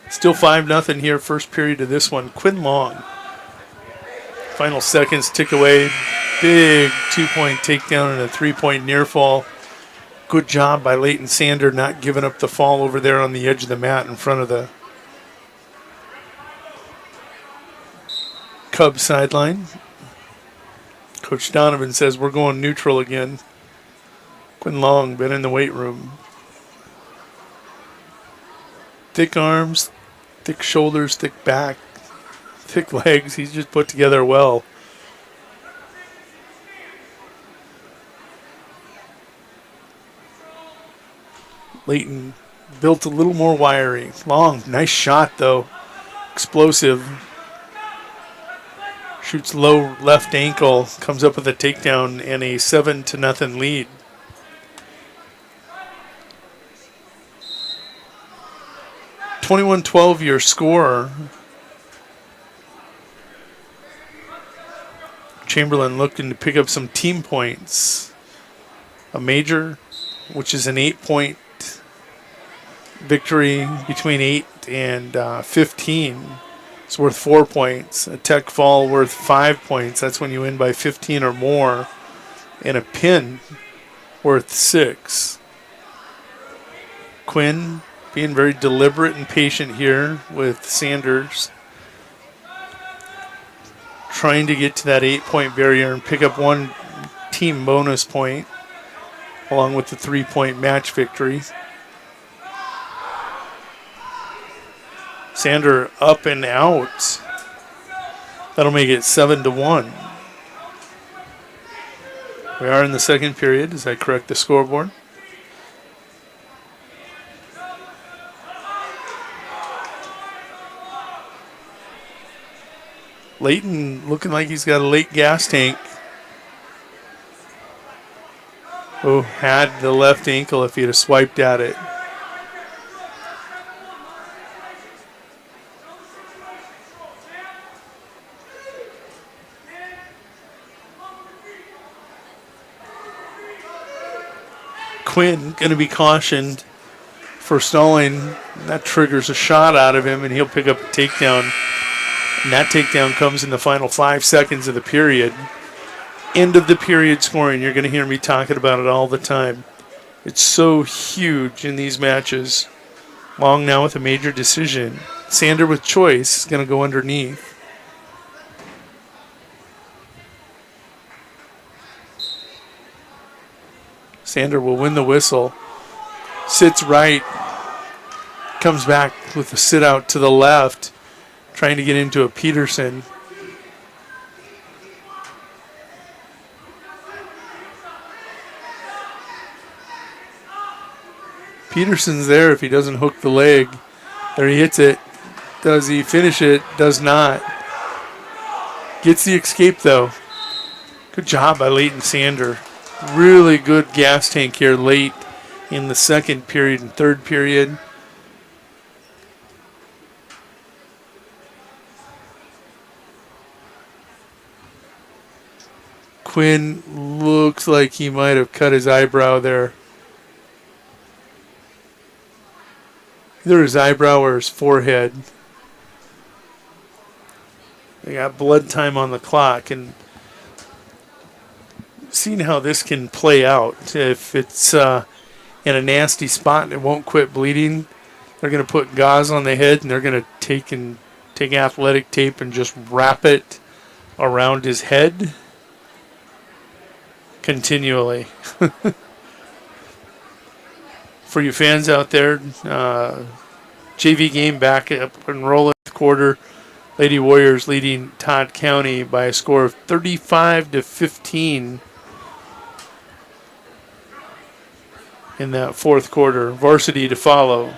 [SPEAKER 21] Still 5-0 here, first period of this one. Quinn Long. Final seconds tick away. Big 2-point takedown and a 3-point near fall. Good job by Leighton Sander not giving up the fall over there on the edge of the mat in front of the Cubs sideline. Coach Donovan says we're going neutral again. Quinn Long been in the weight room. Thick arms, thick shoulders, thick back, thick legs. He's just put together well. Leighton built a little more wiry. Long, nice shot though. Explosive. Shoots low left ankle. Comes up with a takedown and a 7-0 lead. .12 your score. Chamberlain looking to pick up some team points. A major, which is an 8-point victory between 8 and 15. It's worth 4 points. A tech fall worth 5 points. That's when you win by 15 or more. And a pin worth 6. Quinn being very deliberate and patient here with Sanders. Trying to get to that 8-point barrier and pick up one team bonus point along with the 3-point match victory. Sander up and out. That'll make it 7-1. We are in the second period as I correct the scoreboard. Leighton looking like he's got a late gas tank. Oh, had the left ankle if he'd have swiped at it. Quinn going to be cautioned for stalling. That triggers a shot out of him, and he'll pick up a takedown. And that takedown comes in the final 5 seconds of the period. End of the period scoring. You're going to hear me talking about it all the time. It's so huge in these matches. Long now with a major decision. Sander with choice is going to go underneath. Sander will win the whistle. Sits right. Comes back with a sit out to the left. Trying to get into a Peterson. Peterson's there if he doesn't hook the leg. There he hits it. Does he finish it? Does not. Gets the escape, though. Good job by Leighton Sander. Really good gas tank here late in the second period and third period. Quinn looks like he might have cut his eyebrow there. Either his eyebrow or his forehead. They got blood time on the clock, and seeing how this can play out. If it's in a nasty spot and it won't quit bleeding, they're going to put gauze on the head, and they're going to take athletic tape and just wrap it around his head continually. For you fans out there, JV game back up and rolling quarter. Lady Warriors leading Todd County by a score of 35-15 in that fourth quarter. Varsity to follow.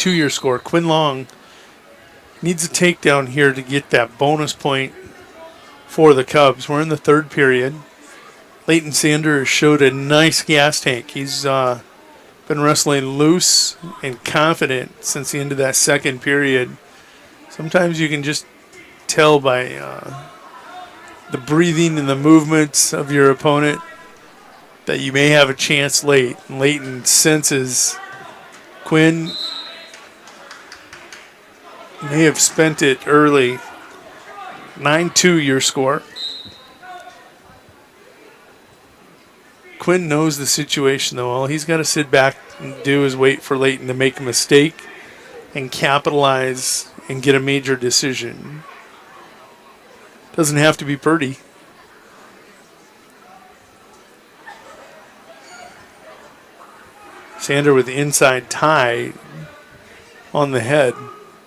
[SPEAKER 21] Your score. Quinn Long needs a takedown here to get that bonus point for the Cubs. We're in the third period. Leighton Sander showed a nice gas tank. He's been wrestling loose and confident since the end of that second period. Sometimes you can just tell by the breathing and the movements of your opponent that you may have a chance late. And Leighton senses Quinn may have spent it early. 9-2 your score. Quinn knows the situation, though. All he's got to sit back and do is wait for Leighton to make a mistake and capitalize and get a major decision. Doesn't have to be pretty. Sander with the inside tie on the head.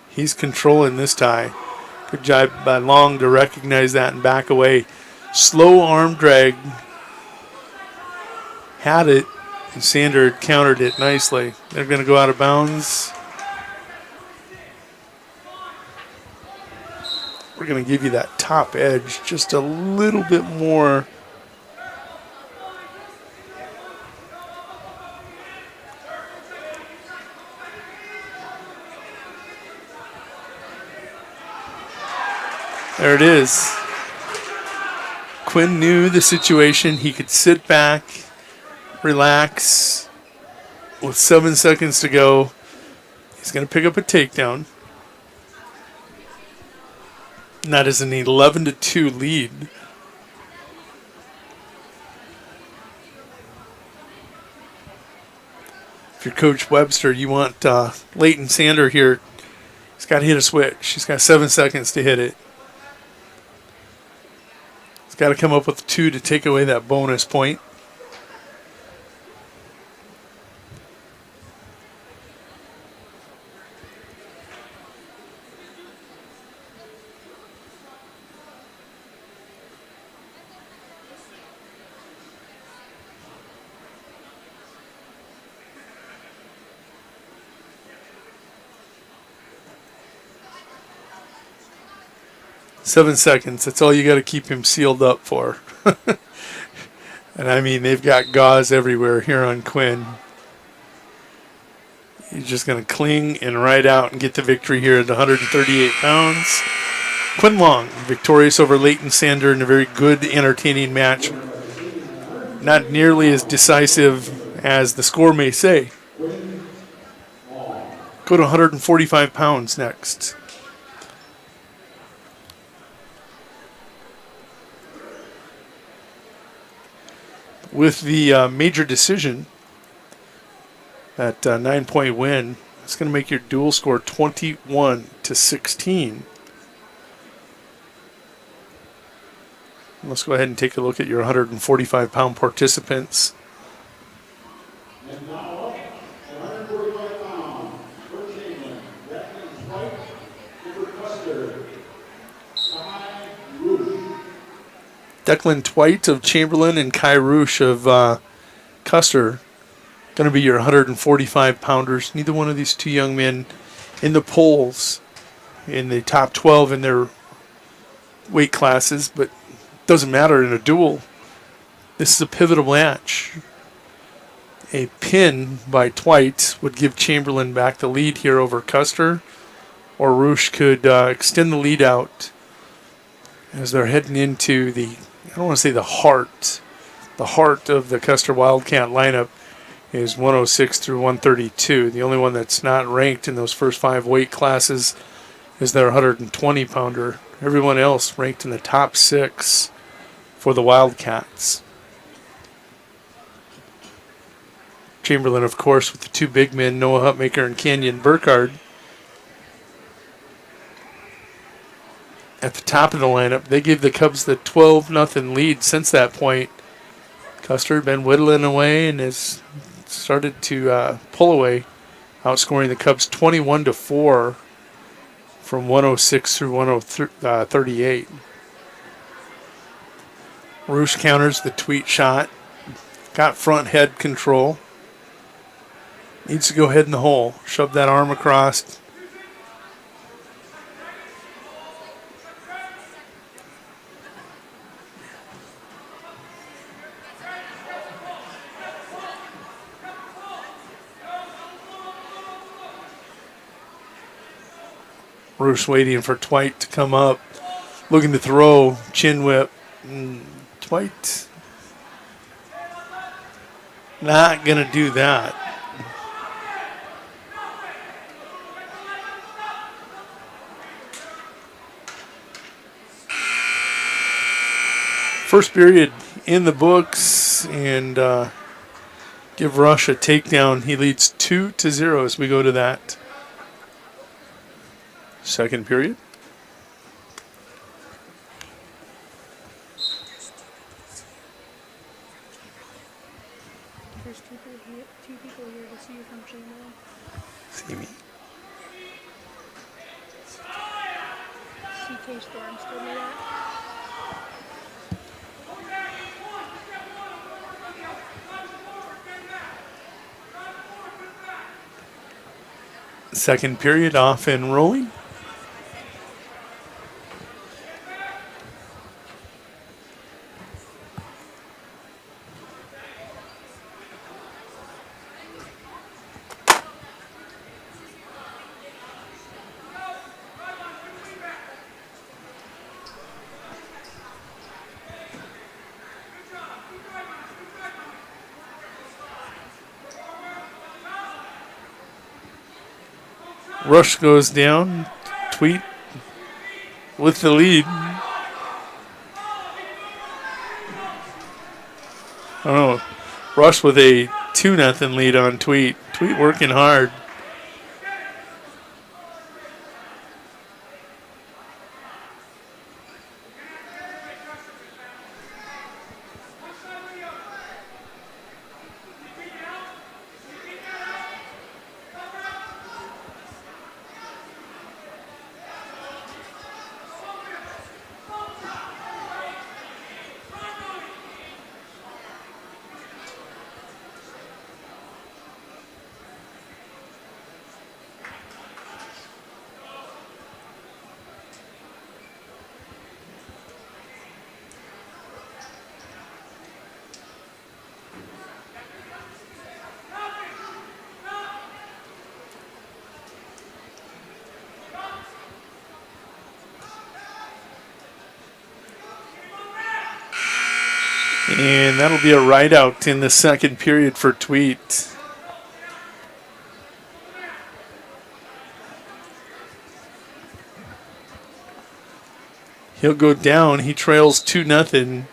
[SPEAKER 21] He's controlling this tie. Good job by Long to recognize that and back away. Slow arm drag. Had it, and Sander countered it nicely. They're going to go out of bounds. We're going to give you that top edge just a little bit more. There it is. Quinn knew the situation. He could sit back, relax. With 7 seconds to go, he's going to pick up a takedown. And that is an 11-2 lead. If you're Coach Webster, you want Leighton Sander here. He's got to hit a switch. He's got 7 seconds to hit it. He's got to come up with 2 to take away that bonus point. Seven seconds. That's all you got to keep him sealed up for. And I mean, they've got gauze everywhere here on Quinn. He's just going to cling and ride out and get the victory here at 138 pounds. Quinn Long, victorious over Leighton Sander in a very good, entertaining match. Not nearly as decisive as the score may say. Go to 145 pounds next. With the major decision, that 9-point win, it's going to make your dual score 21-16. Let's go ahead and take a look at your 145-pound participants.
[SPEAKER 3] And now up, 145 pounds, for Chamberlain. That is right for Custer. 5
[SPEAKER 21] Declan Twite of Chamberlain and Kai Roosh of Custer going to be your 145-pounders. Neither one of these two young men in the polls in the top 12 in their weight classes, but doesn't matter in a duel. This is a pivotal match. A pin by Twite would give Chamberlain back the lead here over Custer, or Roosh could extend the lead out as they're heading into the, I don't want to say the heart of the Custer Wildcat lineup is 106 through 132. The only one that's not ranked in those first 5 weight classes is their 120-pounder. Everyone else ranked in the top 6 for the Wildcats. Chamberlain, of course, with the 2 big men, Noah Hutmaker and Kenyon Burkhardt, at the top of the lineup. They gave the Cubs the 12-0 lead since that point. Custer had been whittling away and has started to pull away, outscoring the Cubs 21-4 from 106 through 138. Roosh counters the Tweet shot. Got front head control. Needs to go head in the hole. Shove that arm across. Roosh waiting for Twite to come up. Looking to throw. Chin whip. Twite not going to do that. First period in the books, and give Rush a takedown. He leads 2-0 as we go to that second period.
[SPEAKER 4] There's two people here to see you from Chamberlain.
[SPEAKER 21] See me.
[SPEAKER 4] CK Storms told me that.
[SPEAKER 21] Second period off and rolling. Rush goes down. Tweet with the lead. Oh, Rush with a 2-0 lead on Tweet. Tweet working hard. And that'll be a right out in the second period for Tweet. He'll go down. He trails 2-0.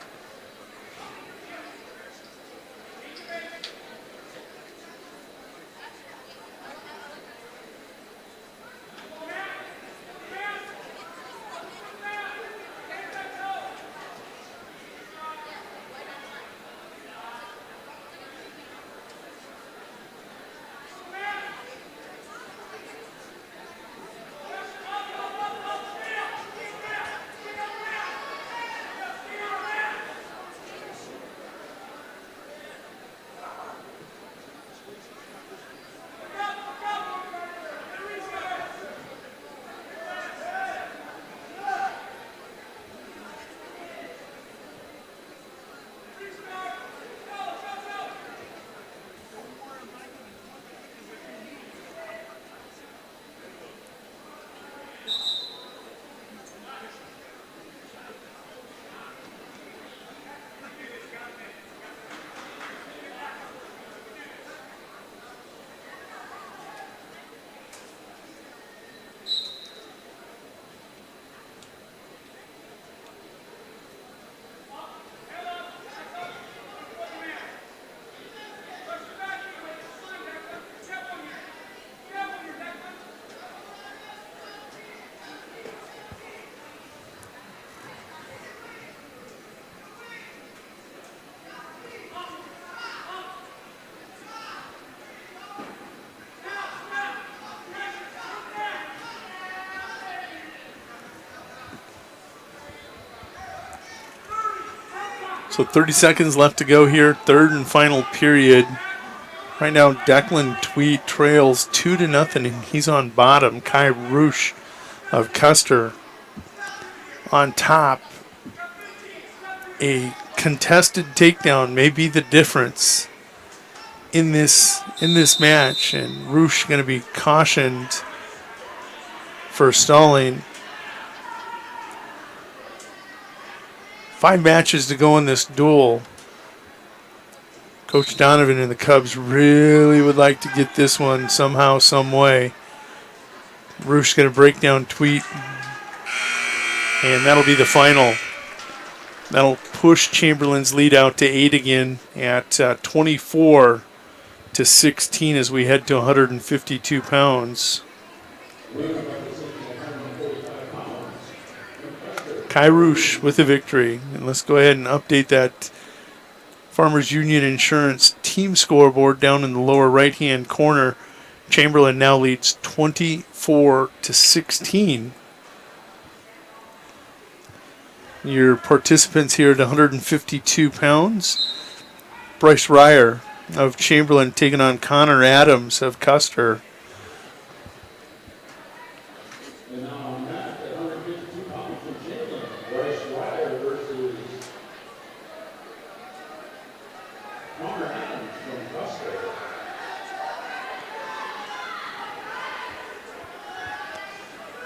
[SPEAKER 21] So 30 seconds left to go here. Third and final period. Right now, Declan Tweed trails 2-0, and he's on bottom. Kai Roosh of Custer on top. A contested takedown may be the difference in this match, and Roosh going to be cautioned for stalling. 5 matches to go in this duel. Coach Donovan and the Cubs really would like to get this one somehow, some way. Roosh going to break down Tweet, and that'll be the final. That'll push Chamberlain's lead out to 8 again at 24-16 as we head to 152 pounds. Kai Roosh with the victory. And let's go ahead and update that Farmers Union Insurance team scoreboard down in the lower right-hand corner. Chamberlain now leads 24-16. Your participants here at 152 pounds. Bryce Ryer of Chamberlain taking on Connor Adams of Custer.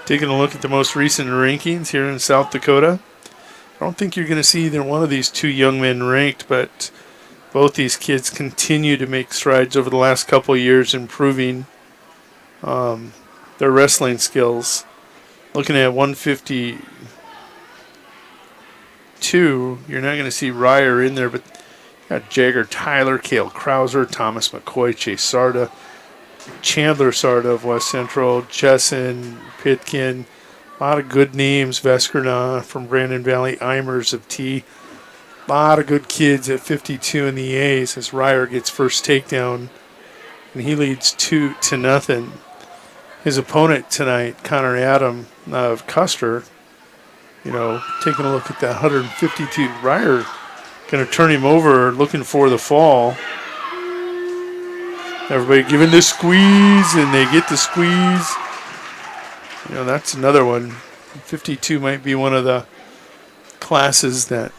[SPEAKER 21] Taking a look at the most recent rankings here in South Dakota. I don't think you're going to see either one of these two young men ranked, but both these kids continue to make strides over the last couple of years, improving their wrestling skills. Looking at 152, you're not going to see Ryer in there, but you got Jagger Tyler, Cale Krauser, Thomas McCoy, Chase Sarda, Chandler Sarda of West Central, Jessen, Pitkin, a lot of good names. Veskerna from Brandon Valley, Eimers of T. A lot of good kids at 52 in the A's as Ryer gets first takedown, and he leads 2-0. His opponent tonight, Connor Adam of Custer, taking a look at that 152. Ryer going to turn him over, looking for the fall. Everybody giving the squeeze, and they get the squeeze. That's another one. 52 might be one of the classes that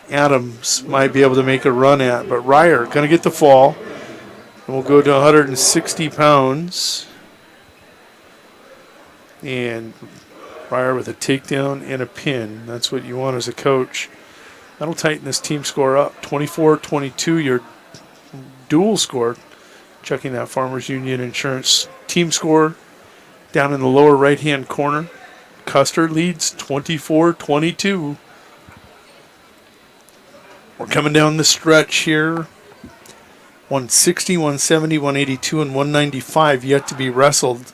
[SPEAKER 21] Adams might be able to make a run at. But Ryer going to get the fall. And we'll go to 160 pounds. And Ryer with a takedown and a pin. That's what you want as a coach. That'll tighten this team score up. 24-22, your dual score. Checking that Farmers Union Insurance team score down in the lower right-hand corner. Custer leads 24-22. We're coming down the stretch here. 160, 170, 182, and 195 yet to be wrestled.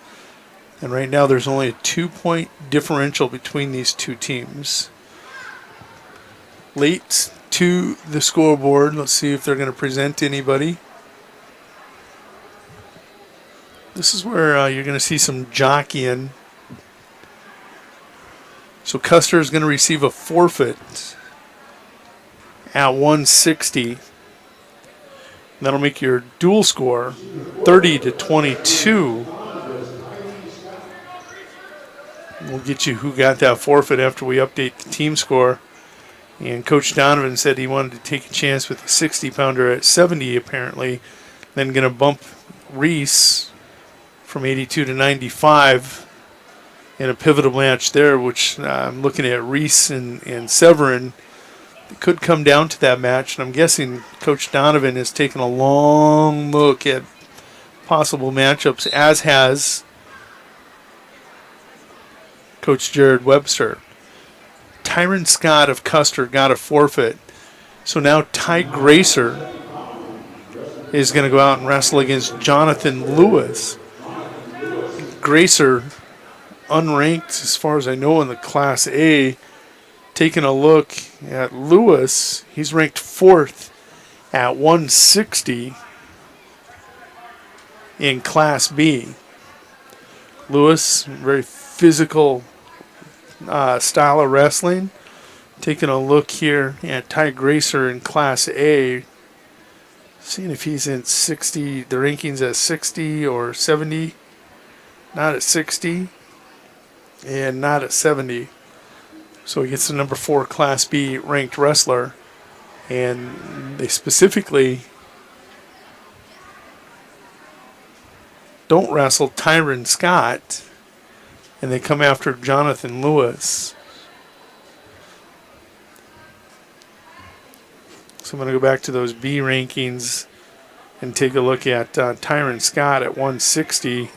[SPEAKER 21] And right now there's only a 2-point differential between these two teams. Late to the scoreboard. Let's see if they're going to present anybody. This is where you're going to see some jockeying. So Custer is going to receive a forfeit at 160. That'll make your dual score 30-22. We'll get you who got that forfeit after we update the team score. And Coach Donovan said he wanted to take a chance with the 60-pounder at 70 apparently. Then going to bump Reese from 82 to 95 in a pivotal match there, which I'm looking at Reese and Severin. It could come down to that match, and I'm guessing Coach Donovan has taken a long look at possible matchups, as has Coach Jared Webster. Tyron Scott of Custer got a forfeit, so now Ty Gracer is going to go out and wrestle against Jonathan Lewis. Gracer, unranked as far as I know in the Class A. Taking a look at Lewis, he's ranked 4th at 160 in Class B. Lewis, very physical style of wrestling. Taking a look here at Ty Gracer in Class A. Seeing if he's in 60, the rankings at 60 or 70. Not at 60 and not at 70. So he gets the number 4 Class B ranked wrestler. And they specifically don't wrestle Tyron Scott, and they come after Jonathan Lewis. So I'm going to go back to those B rankings and take a look at Tyron Scott at 160.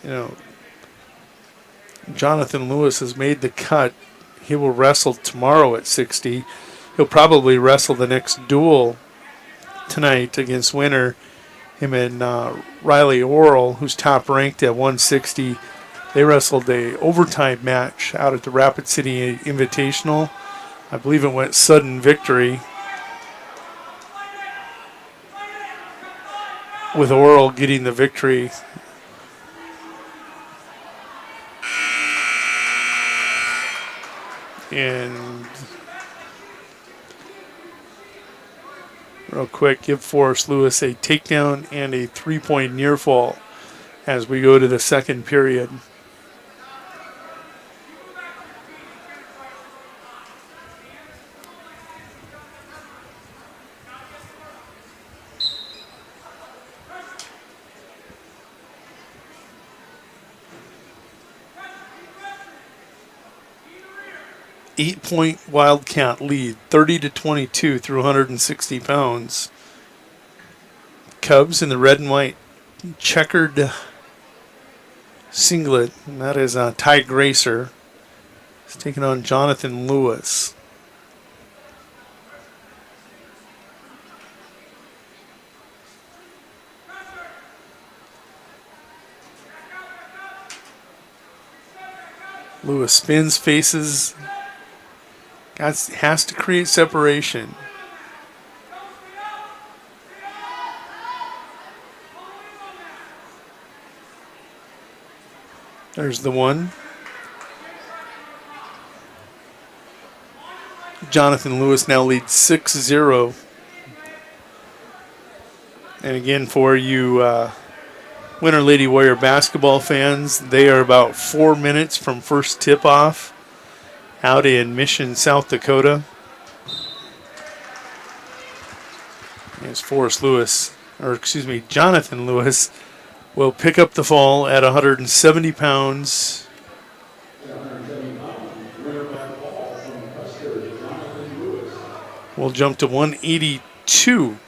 [SPEAKER 21] You know, Jonathan Lewis has made the cut. He will wrestle tomorrow at 60. He'll probably wrestle the next duel tonight against Winter. Him and Riley Orrell, who's top ranked at 160. They wrestled a overtime match out at the Rapid City Invitational. I believe it went sudden victory, with Orrell getting the victory. And real quick, give Forrest Lewis a takedown and a 3-point near fall as we go to the second period. Eight-point Wildcat lead, 30-22 through 160 pounds. Cubs in the red and white checkered singlet, and that is Ty Gracer. He's taking on Jonathan Lewis. Lewis spins, faces, has to create separation. There's the one. Jonathan Lewis now leads 6-0. And again, for you Winter Lady Warrior basketball fans, they are about 4 minutes from first tip-off out in Mission, South Dakota. As Jonathan Lewis will pick up the fall at 170 pounds. We'll jump to 182.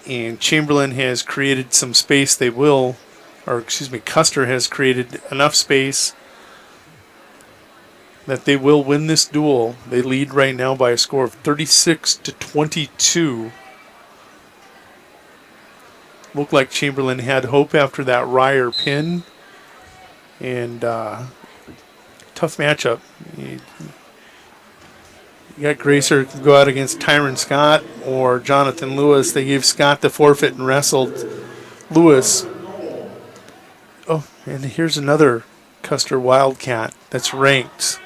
[SPEAKER 21] And Chamberlain has created some space. Custer has created enough space that they will win this duel. They lead right now by a score of 36-22. Looked like Chamberlain had hope after that Ryer pin. And tough matchup. You got Gracer can go out against Tyron Scott or Jonathan Lewis. They gave Scott the forfeit and wrestled Lewis. Oh, and here's another Custer Wildcat that's ranked.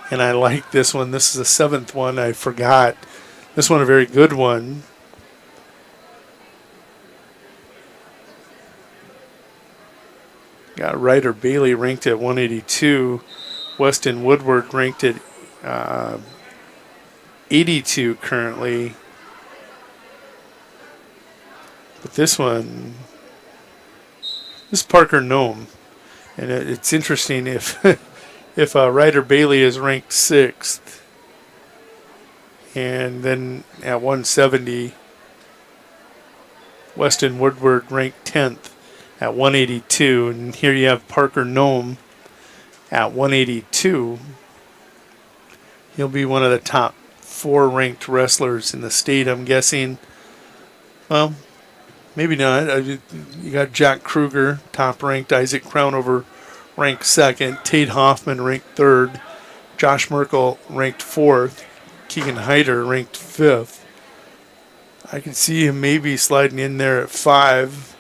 [SPEAKER 21] And I like this one. This is the 7th one. I forgot. This one a very good one. Got Ryder Bailey ranked at 182. Weston Woodward ranked at 82 currently. But this one, this is Parker Nome. And it's interesting if if Ryder Bailey is ranked 6th, and then at 170, Weston Woodward ranked 10th at 182, and here you have Parker Nome at 182. He'll be one of the top 4 ranked wrestlers in the state, I'm guessing. Well, maybe not. You got Jack Kruger, top ranked. Isaac Crownover ranked 2nd. Tate Hoffman ranked 3rd. Josh Merkel ranked 4th. Keegan Hyder, ranked 5th. I can see him maybe sliding in there at 5.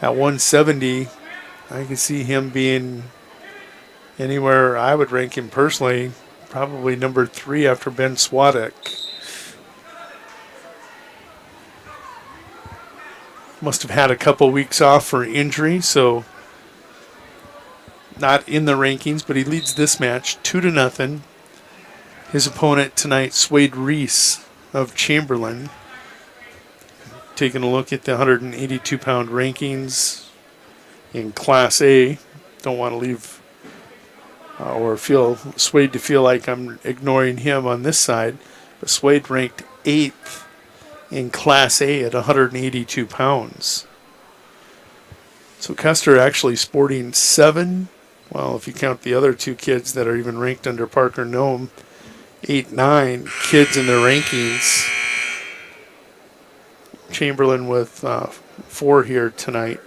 [SPEAKER 21] At 170, I can see him being anywhere. I would rank him personally, probably number 3 after Ben Swadek. Must have had a couple weeks off for injury, so not in the rankings, but he leads this match 2-0. His opponent tonight, Swade Reese of Chamberlain. Taking a look at the 182-pound rankings in Class A. Don't want to leave or feel Swade to feel like I'm ignoring him on this side, but Swade ranked 8th in Class A at 182 pounds. So Custer actually sporting 7, well, if you count the other 2 kids that are even ranked under Parker Nome, 8, 9 kids in their rankings. Chamberlain with 4 here tonight.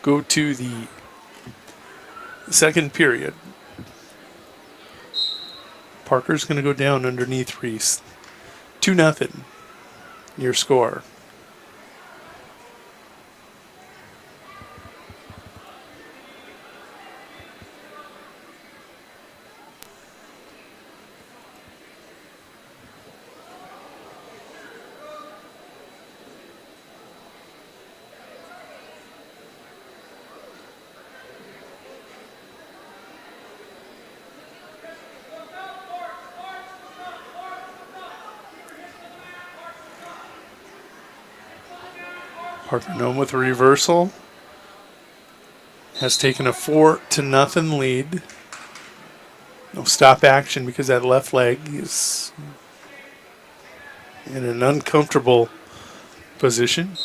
[SPEAKER 21] Go to the second period. Parker's going to go down underneath Reese. 2-0, your score. Parker Nome with a reversal. Has taken a 4-0 lead. No stop action because that left leg is in an uncomfortable position.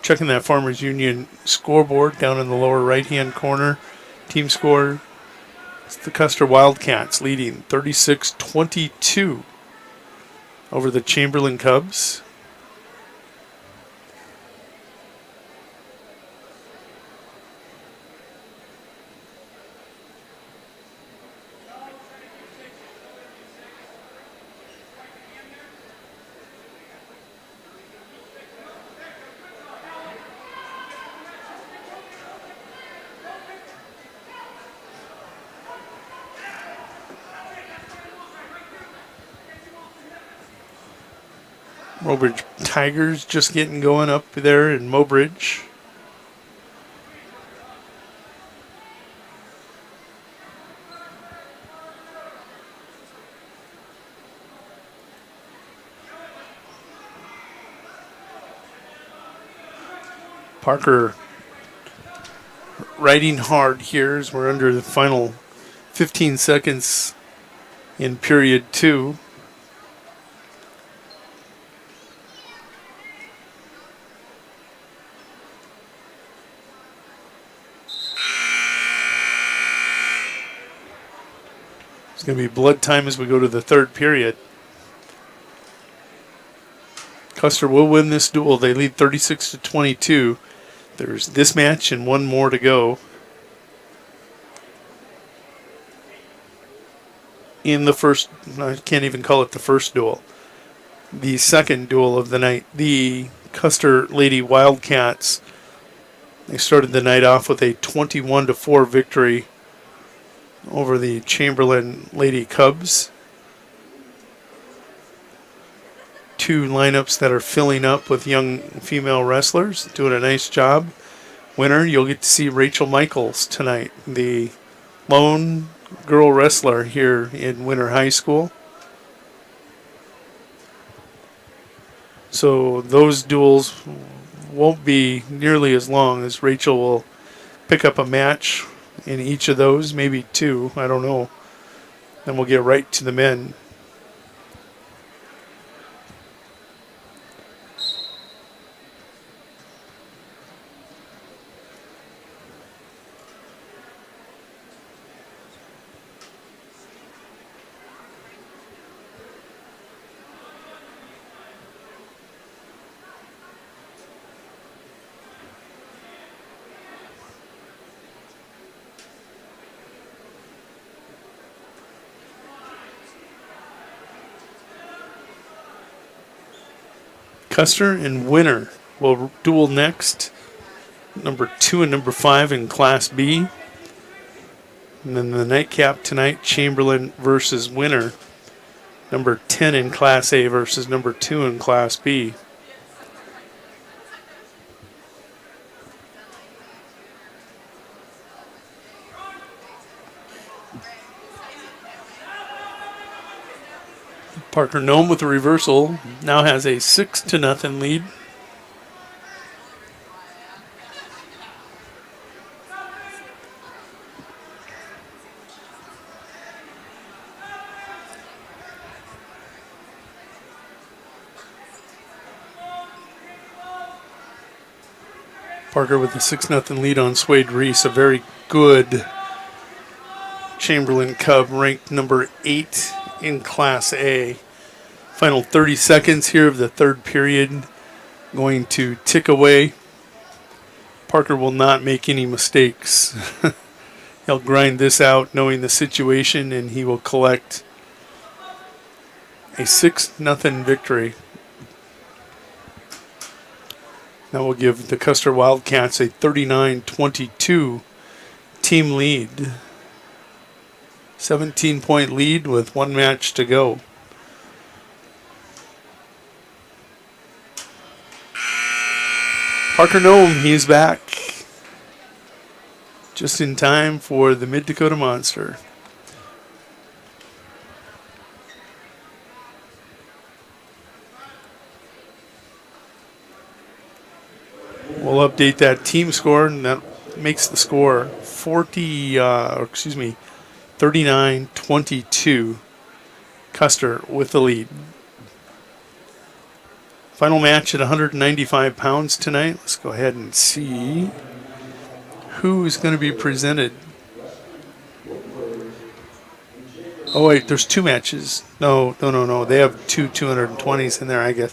[SPEAKER 21] Checking that Farmers Union scoreboard down in the lower right-hand corner. Team score, it's the Custer Wildcats leading 36-22 over the Chamberlain Cubs. Mobridge Tigers just getting going up there in Mobridge. Parker riding hard here as we're under the final 15 seconds in period 2. It's going to be blood time as we go to the third period. Custer will win this duel. They lead 36-22. There's this match and one more to go. In the first, I can't even call it the first duel. The second duel of the night. The Custer Lady Wildcats, they started the night off with a 21-4 victory over the Chamberlain Lady Cubs. 2 lineups that are filling up with young female wrestlers, doing a nice job. Winner, you'll get to see Rachel Michaels tonight, the lone girl wrestler here in Winter High School. So those duels won't be nearly as long, as Rachel will pick up a match in each of those, maybe two, I don't know. Then we'll get right to the men. Custer and Winner will duel next. Number 2 and number 5 in Class B. And then the nightcap tonight, Chamberlain versus Winner. Number 10 in Class A versus number 2 in Class B. Parker Nome with a reversal now has a 6-0 lead. Parker with a 6-0 lead on Swade Reese, a very good Chamberlain Cub, ranked number 8 in Class A. Final 30 seconds here of the third period going to tick away. Parker will not make any mistakes. He'll grind this out knowing the situation, and he will collect a 6-0 victory. That will give the Custer Wildcats a 39-22 team lead. 17-point lead with one match to go. Parker Nome, he's back. Just in time for the Mid-Dakota Monster. We'll update that team score, and that makes the score 39-22. Custer with the lead. Final match at 195 pounds tonight. Let's go ahead and see who is going to be presented. Oh, wait, there's two matches. No. They have two 220s in there, I guess.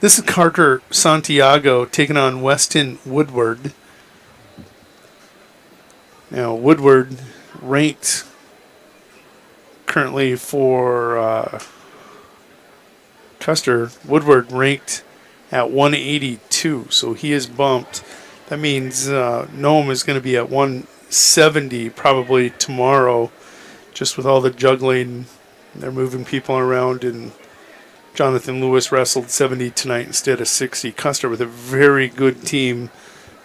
[SPEAKER 21] This is Carter Santiago taking on Weston Woodward. Now, Woodward ranked currently for Custer. Woodward ranked at 182, so he is bumped. That means Nome is going to be at 170 probably tomorrow, just with all the juggling. They're moving people around, and Jonathan Lewis wrestled 70 tonight instead of 60. Custer with a very good team,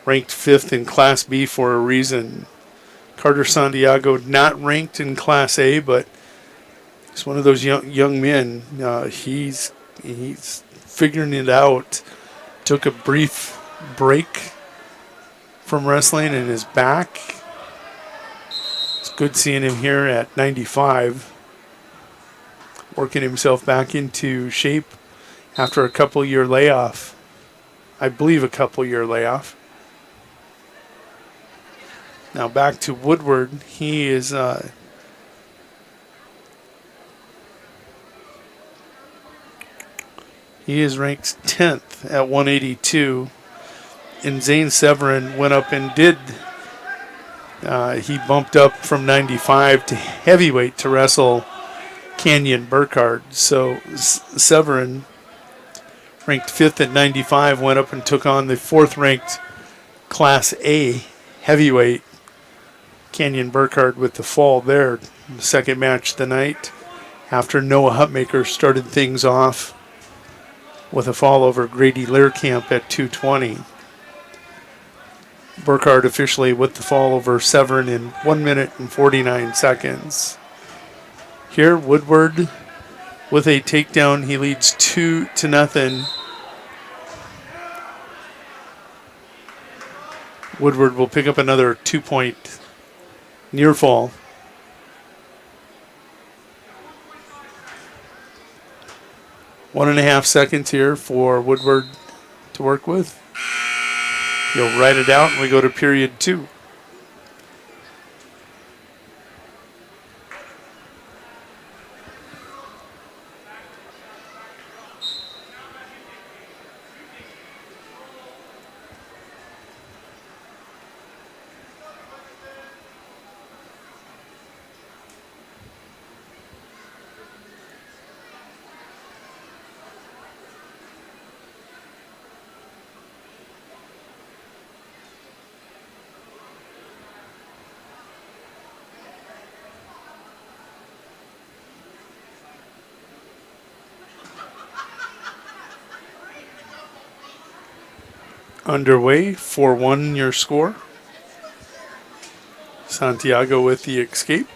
[SPEAKER 21] ranked 5th in Class B for a reason. Carter Santiago not ranked in Class A, but he's one of those young men. He's figuring it out. Took a brief break from wrestling and is back. It's good seeing him here at 95. Working himself back into shape after a couple-year layoff. I believe a couple-year layoff. Now back to Woodward. He is ranked 10th at 182. And Zane Severin went up and he bumped up from 95 to heavyweight to wrestle Canyon Burkhardt. So Severin, ranked 5th at 95, went up and took on the 4th-ranked Class A heavyweight Canyon Burkhardt with the fall there. The second match of the night after Noah Hutmaker started things off with a fall over Grady Learcamp at 220. Burkhardt officially with the fall over Severn in 1 minute and 49 seconds. Here, Woodward with a takedown. He leads 2-0. Woodward will pick up another 2-point near fall. One and a half seconds here for Woodward to work with. He'll write it out and we go to period 2. Underway, 4-1 your score. Santiago with the escape.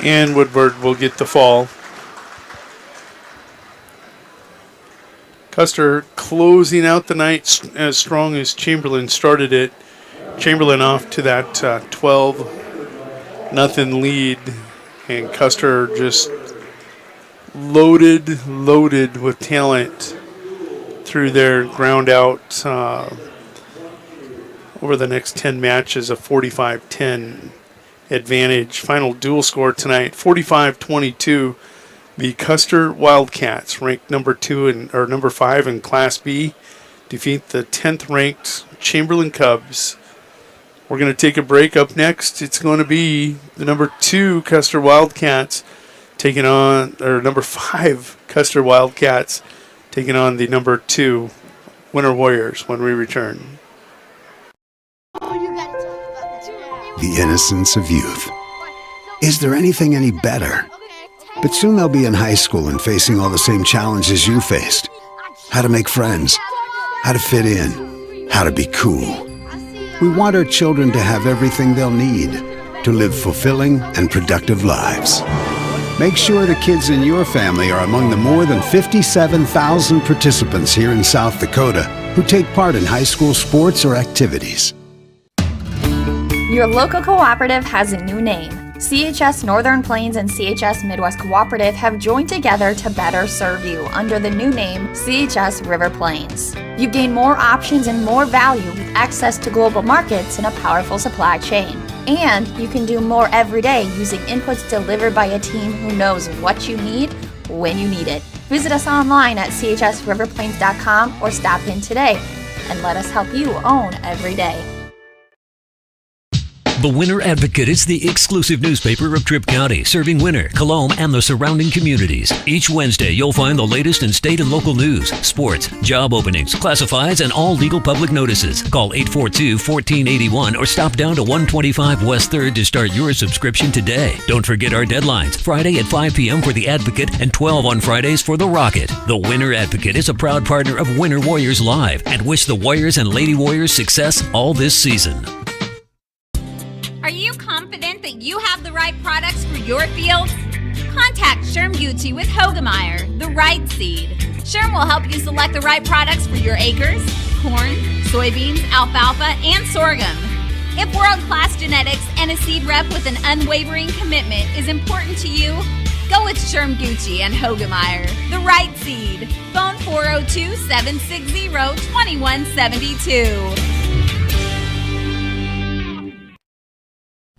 [SPEAKER 21] And Woodward will get the fall. Custer closing out the night as strong as Chamberlain started it. Chamberlain off to that 12-0 lead. And Custer just loaded with talent through their ground out over the next 10 matches, a 45-10 advantage. Final dual score tonight, 45-22. The Custer Wildcats, ranked number 5 in Class B, defeat the 10th ranked Chamberlain Cubs. We're going to take a break. Up next, it's going to be the number 2 Custer Wildcats taking on, or number 5 Custer Wildcats taking on the number 2 Winter Warriors when we return.
[SPEAKER 5] The innocence of youth. Is there anything any better? But soon they'll be in high school and facing all the same challenges you faced. How to make friends, how to fit in, how to be cool. We want our children to have everything they'll need to live fulfilling and productive lives. Make sure the kids in your family are among the more than 57,000 participants here in South Dakota who take part in high school sports or activities.
[SPEAKER 6] Your local cooperative has a new name. CHS Northern Plains and CHS Midwest Cooperative have joined together to better serve you under the new name CHS River Plains. You gain more options and more value with access to global markets and a powerful supply chain. And you can do more every day using inputs delivered by a team who knows what you need when you need it. Visit us online at chsriverplains.com or stop in today and let us help you own every day.
[SPEAKER 7] The Winter Advocate is the exclusive newspaper of Tripp County, serving Winter, Colome, and the surrounding communities. Each Wednesday, you'll find the latest in state and local news, sports, job openings, classifieds, and all legal public notices. Call 842-1481 or stop down to 125 West 3rd to start your subscription today. Don't forget our deadlines, Friday at 5 p.m. for The Advocate and 12 on Fridays for The Rocket. The Winter Advocate is a proud partner of Winter Warriors Live and wish the Warriors and Lady Warriors success all this season.
[SPEAKER 8] you have the right products for your fields? Contact Sherm Gucci with Hogemeyer, the right seed. Sherm will help you select the right products for your acres, corn, soybeans, alfalfa, and sorghum. If world-class genetics and a seed rep with an unwavering commitment is important to you, go with Sherm Gucci and Hogemeyer, the right seed. Phone 402-760-2172.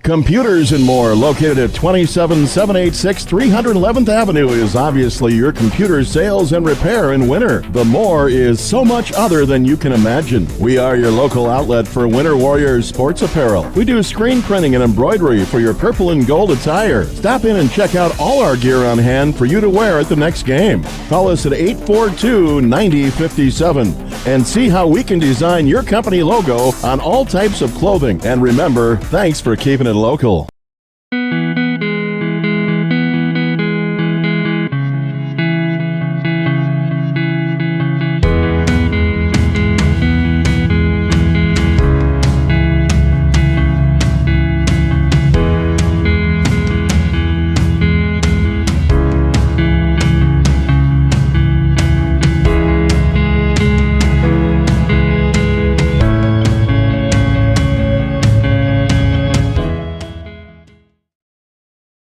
[SPEAKER 2] Computers and More, located at 27786 311th Avenue, is obviously your computer sales and repair in winter. The More is so much other than you can imagine. We are your local outlet for Winter Warriors sports apparel. We do screen printing and embroidery for your purple and gold attire. Stop in and check out all our gear on hand for you to wear at the next game. Call us at 842-9057 and see how we can design your company logo on all types of clothing. And remember, thanks for keeping it local.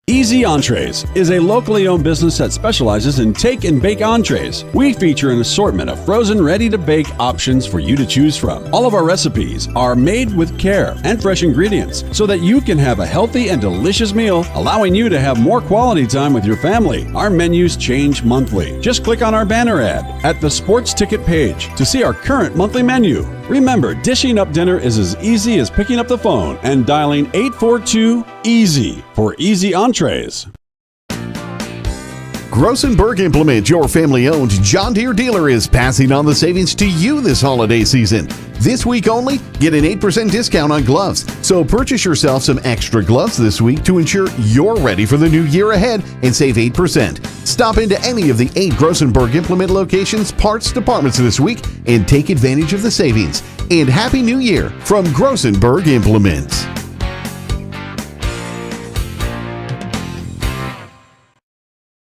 [SPEAKER 10] Easy Entrees is a locally owned business that specializes in take and bake entrees. We feature an assortment of frozen, ready-to-bake options for you to choose from. All of our recipes are made with care and fresh ingredients so that you can have a healthy and delicious meal, allowing you to have more quality time with your family. Our menus change monthly. Just click on our banner ad at the sports ticket page to see our current monthly menu. Remember, dishing up dinner is as easy as picking up the phone and dialing 842-EASY for Easy Entrees.
[SPEAKER 12] Grossenberg Implement, your family-owned John Deere dealer, is passing on the savings to you this holiday season. This week only, get an 8% discount on gloves. So purchase yourself some extra gloves this week to ensure you're ready for the new year ahead and save 8%. Stop into any of the 8 Grossenberg Implement locations parts departments this week and take advantage of the savings. And Happy New Year from Grossenberg Implements.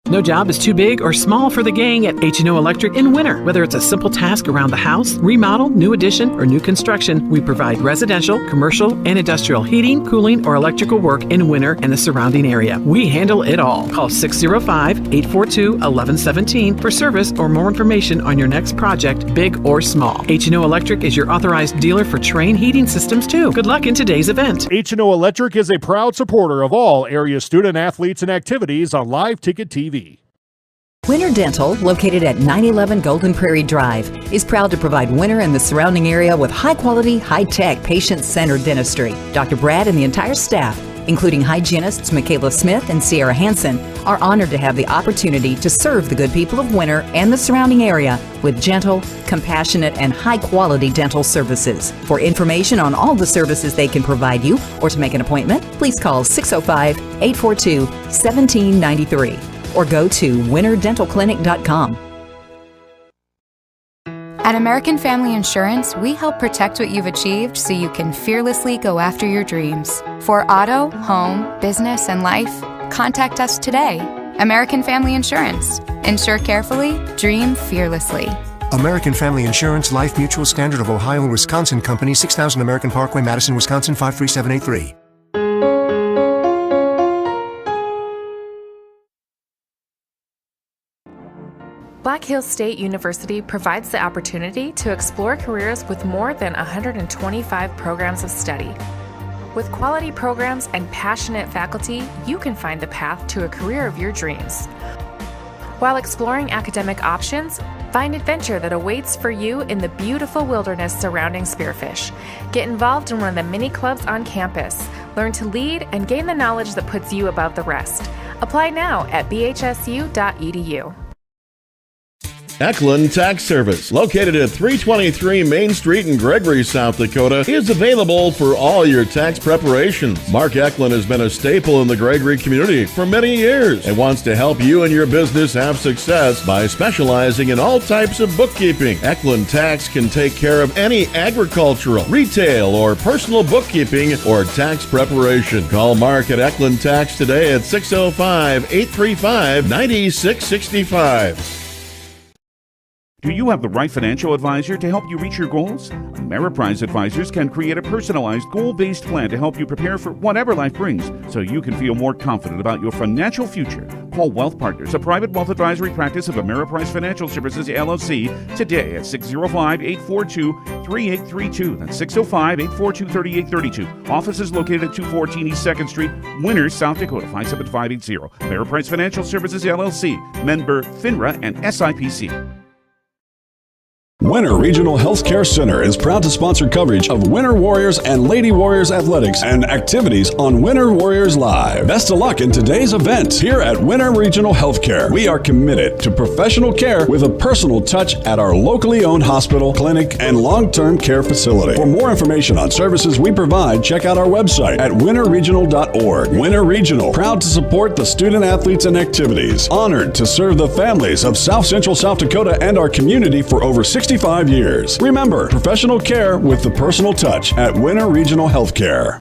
[SPEAKER 22] No job is too big or small for the gang at H&O Electric in winter. Whether it's a simple task around the house, remodel, new addition, or new construction, we provide residential, commercial, and industrial heating, cooling, or electrical work in winter and the surrounding area. We handle it all. Call 605-842-1117 for service or more information on your next project, big or small. H&O Electric is your authorized dealer for Trane heating systems too. Good luck in today's event.
[SPEAKER 18] H&O Electric is a proud supporter of all area student athletes and activities on Live Ticket TV.
[SPEAKER 23] Winter Dental, located at 911 Golden Prairie Drive, is proud to provide Winter and the surrounding area with high-quality, high-tech, patient-centered dentistry. Dr. Brad and the entire staff, including hygienists Michaela Smith and Sierra Hansen, are honored to have the opportunity to serve the good people of Winter and the surrounding area with gentle, compassionate, and high-quality dental services. For information on all the services they can provide you or to make an appointment, please call 605-842-1793. or go to winterdentalclinic.com.
[SPEAKER 25] At American Family Insurance, we help protect what you've achieved so you can fearlessly go after your dreams. For auto, home, business, and life, contact us today. American Family Insurance. Insure carefully, dream fearlessly.
[SPEAKER 26] American Family Insurance, Life Mutual, Standard of Ohio and Wisconsin Company, 6000 American Parkway, Madison, Wisconsin, 53783.
[SPEAKER 1] Black Hills State University provides the opportunity to explore careers with more than 125 programs of study. With quality programs and passionate faculty, you can find the path to a career of your dreams. While exploring academic options, find adventure that awaits for you in the beautiful wilderness surrounding Spearfish. Get involved in one of the many clubs on campus. Learn to lead and gain the knowledge that puts you above the rest. Apply now at bhsu.edu.
[SPEAKER 2] Eklund Tax Service, located at 323 Main Street in Gregory, South Dakota, is available for all your tax preparations. Mark Eklund has been a staple in the Gregory community for many years and wants to help you and your business have success by specializing in all types of bookkeeping. Eklund Tax can take care of any agricultural, retail, or personal bookkeeping or tax preparation. Call Mark at Eklund Tax today at 605-835-9665.
[SPEAKER 13] Do you have the right financial advisor to help you reach your goals? Ameriprise Advisors can create a personalized, goal-based plan to help you prepare for whatever life brings so you can feel more confident about your financial future. Call Wealth Partners, a private wealth advisory practice of Ameriprise Financial Services, LLC, today at 605-842-3832. That's 605-842-3832. Office is located at 214 East 2nd Street, Winter, South Dakota, 57580. Ameriprise Financial Services, LLC, member FINRA and SIPC.
[SPEAKER 10] Winter Regional Healthcare Center is proud to sponsor coverage of Winter Warriors and Lady Warriors athletics and activities on Winter Warriors Live. Best of luck in today's event. Here at Winter Regional Healthcare, we are committed to professional care with a personal touch at our locally owned hospital, clinic, and long-term care facility. For more information on services we provide, check out our website at winterregional.org. Winter Regional, proud to support the student athletes and activities. Honored to serve the families of South Central South Dakota and our community for over 65 years. Remember, professional care with the personal touch at Winter Regional Healthcare.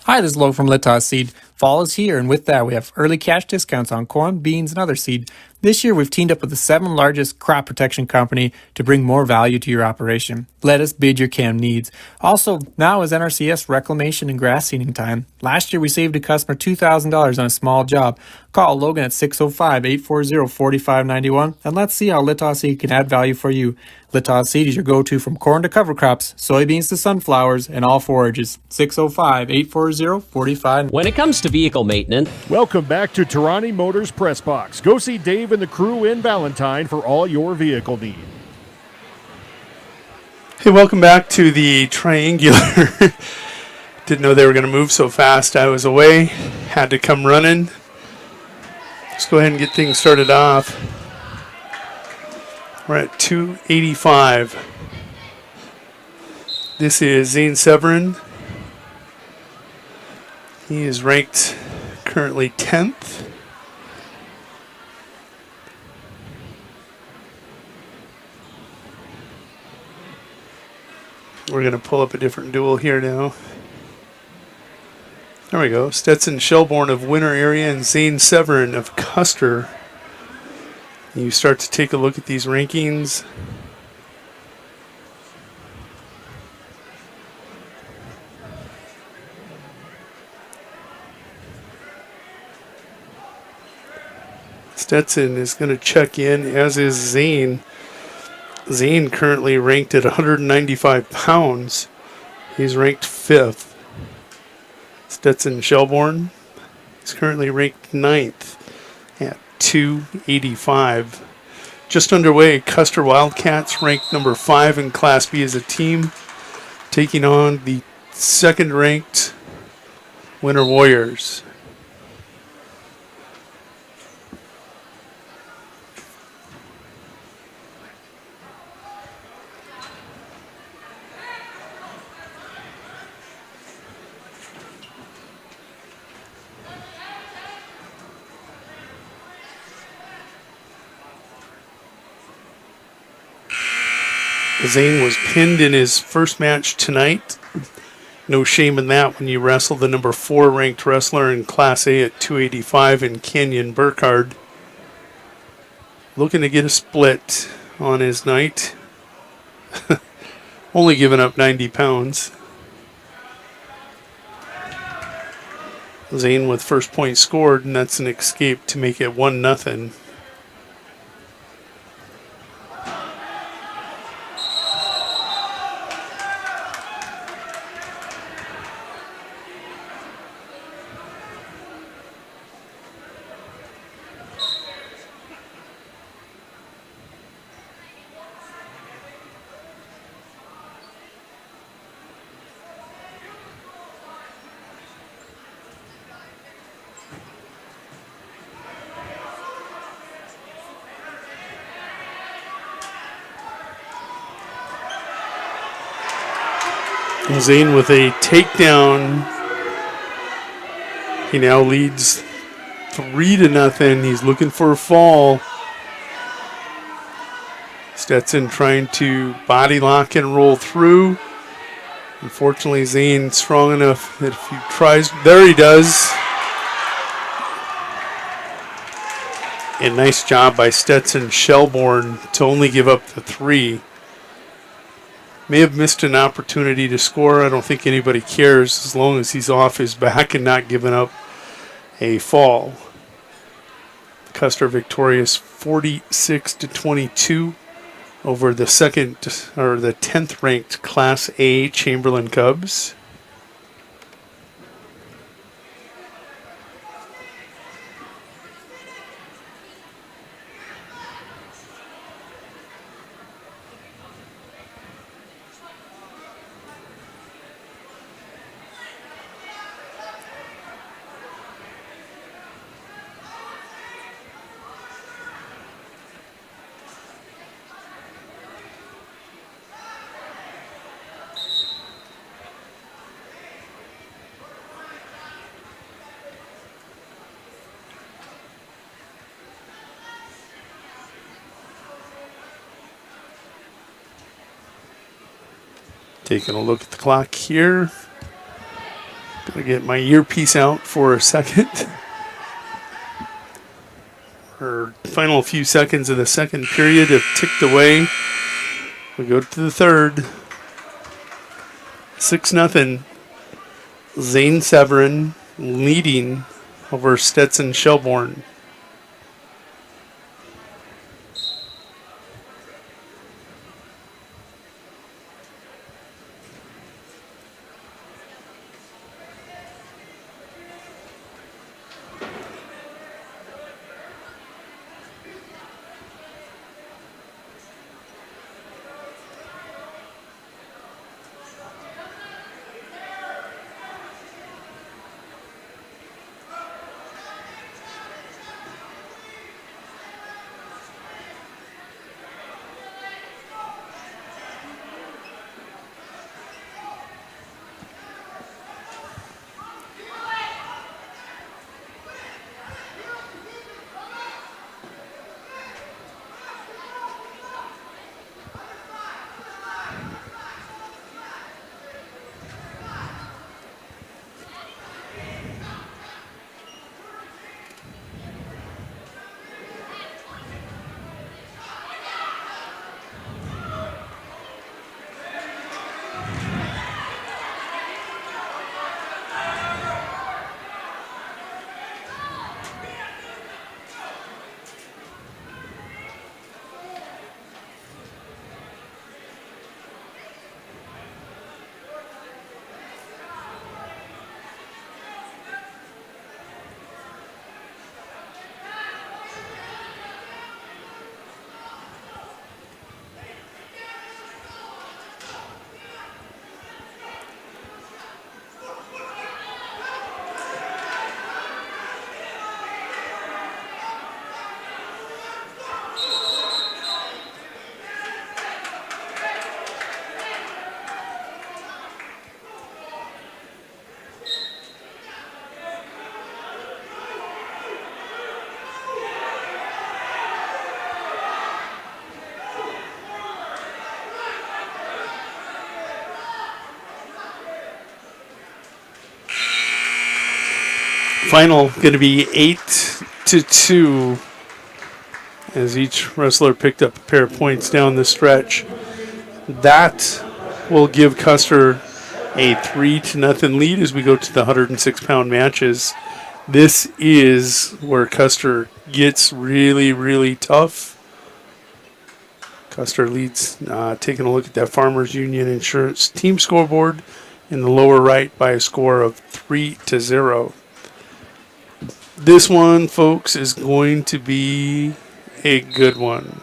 [SPEAKER 14] Hi, this is Lo from Litas Seed. Fall is here, and with that, we have early cash discounts on corn, beans, and other seed. This year, we've teamed up with the 7th largest crop protection company to bring more value to your operation. Let us bid your CAM needs. Also, now is NRCS reclamation and grass seeding time. Last year, we saved a customer $2,000 on a small job. Call Logan at 605-840-4591, and let's see how Litas Seed can add value for you. Litas Seed is your go-to from corn to cover crops, soybeans to sunflowers, and all forages. 605-840-4591.
[SPEAKER 15] When it comes to vehicle maintenance.
[SPEAKER 18] Welcome back to Tarani Motors Press Box. Go see Dave and the crew in Valentine for all your vehicle needs.
[SPEAKER 21] Hey, welcome back to the Triangular. Didn't know they were going to move so fast. I was away. Had to come running. Let's go ahead and get things started off. We're at 285. This is Zane Severin. He is ranked currently 10th. We're going to pull up a different duel here now. There we go. Stetson Shelbourne of Winter Area and Zane Severin of Custer. You start to take a look at these rankings. Stetson is going to check in, as is Zane. Zane currently ranked at 195 pounds. He's ranked 5th. Stetson Shelbourne is currently ranked 9th at 285. Just underway, Custer Wildcats ranked number 5 in Class B as a team, taking on the 2nd ranked Winter Warriors. Zane was pinned in his first match tonight. No shame in that when you wrestle the number 4 ranked wrestler in Class A at 285 in Kenyon Burkhardt. Looking to get a split on his night. Only giving up 90 pounds. Zane with first point scored, and that's an escape to make it 1-0. Zane with a takedown. He now leads 3-0. He's looking for a fall. Stetson trying to body lock and roll through. Unfortunately, Zane's strong enough that if he tries, there he does. A nice job by Stetson Shelbourne to only give up the 3. May have missed an opportunity to score. I don't think anybody cares as long as he's off his back and not giving up a fall. Custer victorious 46-22 over the 10th ranked Class A Chamberlain Cubs. Taking a look at the clock here. Gonna get my earpiece out for a second. Our final few seconds of the second period have ticked away. We go to the third. 6-0. Zane Severin leading over Stetson Shelbourne. Final going to be 8-2 as each wrestler picked up a pair of points down the stretch. That will give Custer a 3-0 lead as we go to the 106-pound matches. This is where Custer gets really, really tough. Custer leads, taking a look at that Farmers Union Insurance team scoreboard in the lower right by a score of 3-0. This one, folks, is going to be a good one.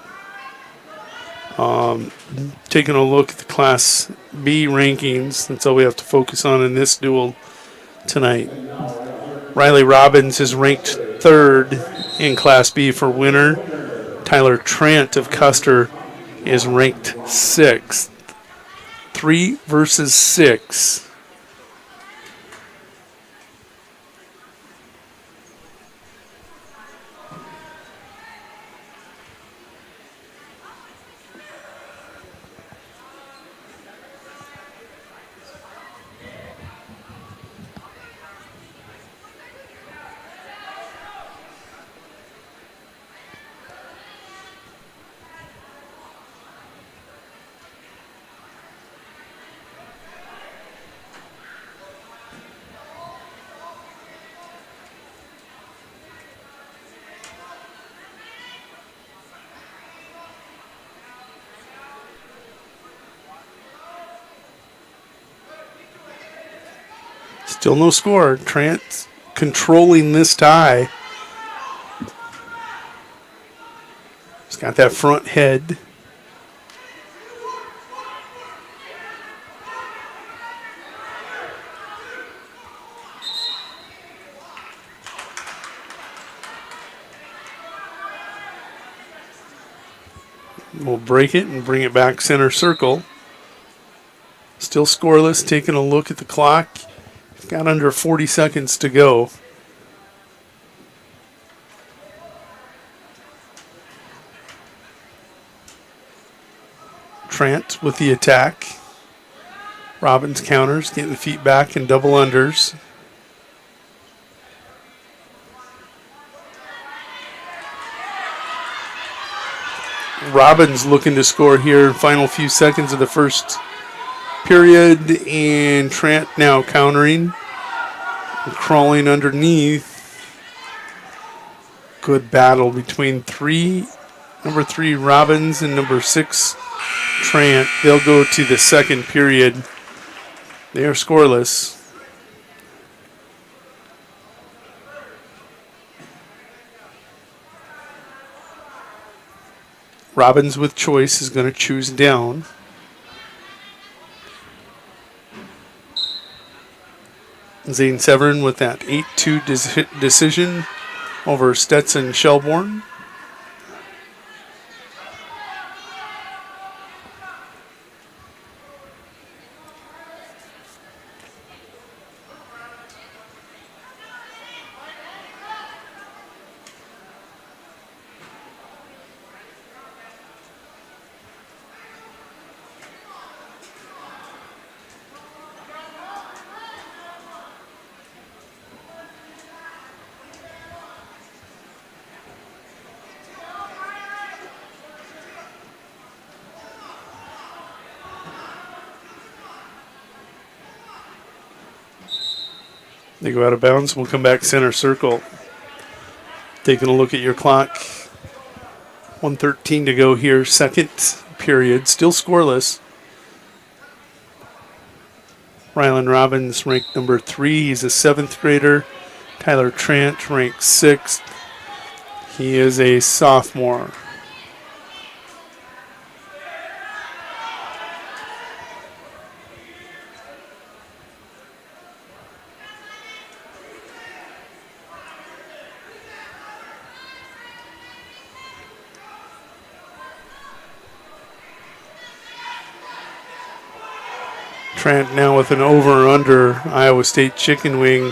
[SPEAKER 21] Taking a look at the Class B rankings, that's all we have to focus on in this duel tonight. Riley Robbins is ranked third in Class B for winner. Tyler Trant of Custer is ranked sixth. 3 versus 6. Still no score. Trent controlling this tie. He's got that front head. We'll break it and bring it back center circle. Still scoreless, taking a look at the clock. Got under 40 seconds to go. Trent with the attack. Robbins counters, getting the feet back and double unders. Robbins looking to score here. Final few seconds of the first period, and Trent now countering. Crawling underneath. Good battle between number 3 Robbins and number 6 Trent. They'll go to the second period. They are scoreless. Robbins with choice is going to choose down. Zane Severin with that 8-2 decision over Stetson Shelbourne. They go out of bounds. We'll come back center circle. Taking a look at your clock. 1:13 to go here. Second period. Still scoreless. Rylan Robbins ranked number 3. He's a 7th grader. Tyler Trent ranked 6th. He is a sophomore. Trent now with an over-under. Iowa State chicken wing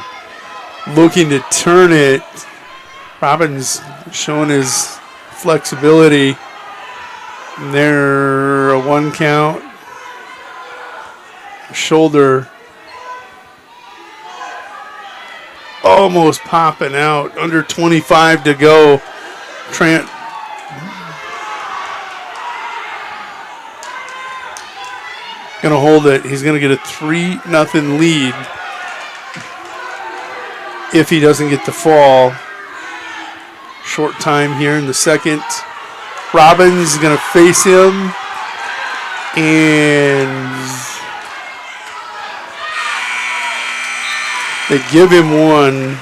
[SPEAKER 21] looking to turn it. Robbins showing his flexibility. And there, a 1 count. Shoulder almost popping out. Under 25 to go. Trent going to hold it. He's going to get a 3-0 lead if he doesn't get the fall. Short time here in the second. Robbins is going to face him. And they give him 1.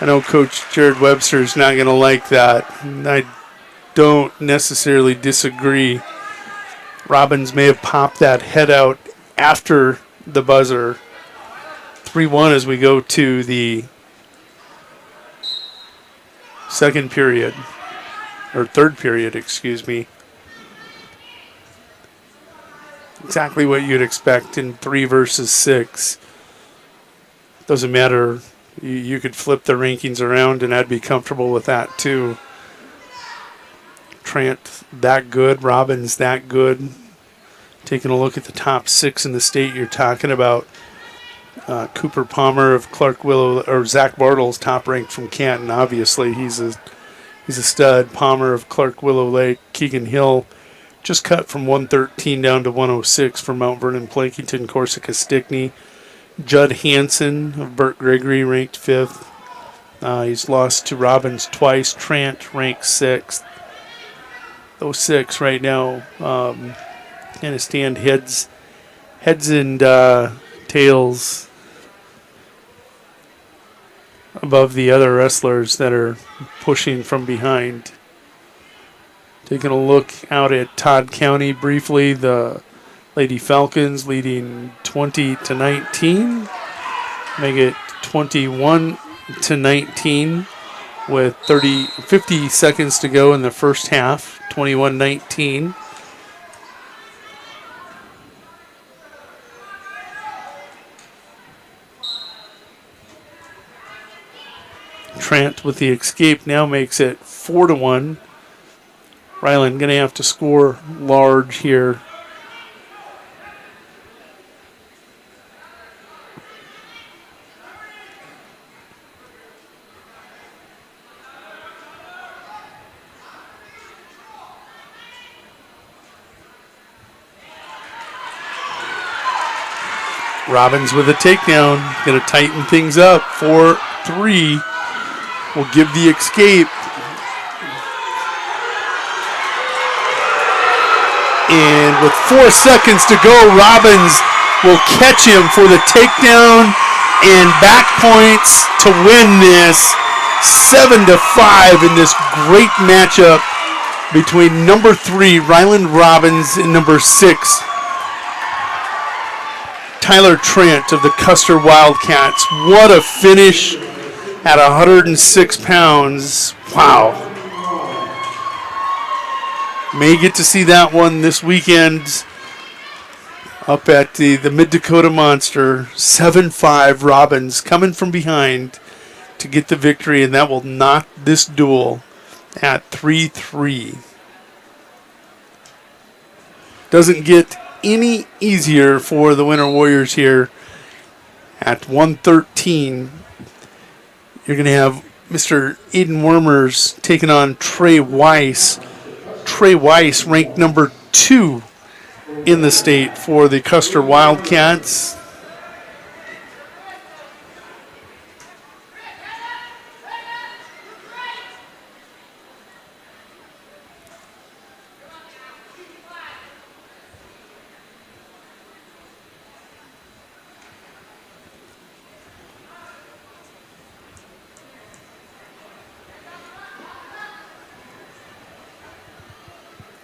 [SPEAKER 21] I know Coach Jared Webster is not going to like that. I don't necessarily disagree. Robbins may have popped that head out after the buzzer. 3-1 as we go to the second period, or third period, excuse me. exactly what you'd expect in 3 versus 6. Doesn't matter. You could flip the rankings around, and I'd be comfortable with that too. Trent, that good. Robbins, that good. Taking a look at the top 6 in the state, you're talking about Cooper Palmer of Clark Willow, or Zach Bartles, top ranked from Canton. Obviously, he's a stud. Palmer of Clark Willow Lake. Keegan Hill just cut from 113 down to 106 for Mount Vernon, Plankington, Corsica, Stickney. Judd Hansen of Burt Gregory ranked 5th. He's lost to Robbins twice. Trent ranked 6th. Those 6 right now kind of stand heads and tails above the other wrestlers that are pushing from behind. Taking a look out at Todd County briefly, the Lady Falcons leading 20-19. Make it 21-19 with 50 seconds to go in the first half. 21-19. Trent with the escape now makes it 4-1. Ryland going to have to score large here. Robbins with a takedown. Going to tighten things up. 4-3 will give the escape. And with 4 seconds to go, Robbins will catch him for the takedown and back points to win this 7-5 in this great matchup between number 3, Ryland Robbins, and number 6, Tyler Trent of the Custer Wildcats. What a finish at 106 pounds. Wow. May get to see that one this weekend up at the Mid-Dakota Monster. 7-5 Robbins coming from behind to get the victory, and that will knock this duel at 3-3. Doesn't get any easier for the Winter Warriors here at 113. You're going to have Mr. Aiden Wormers taking on Trey Weiss. Trey Weiss ranked number 2 in the state for the Custer Wildcats.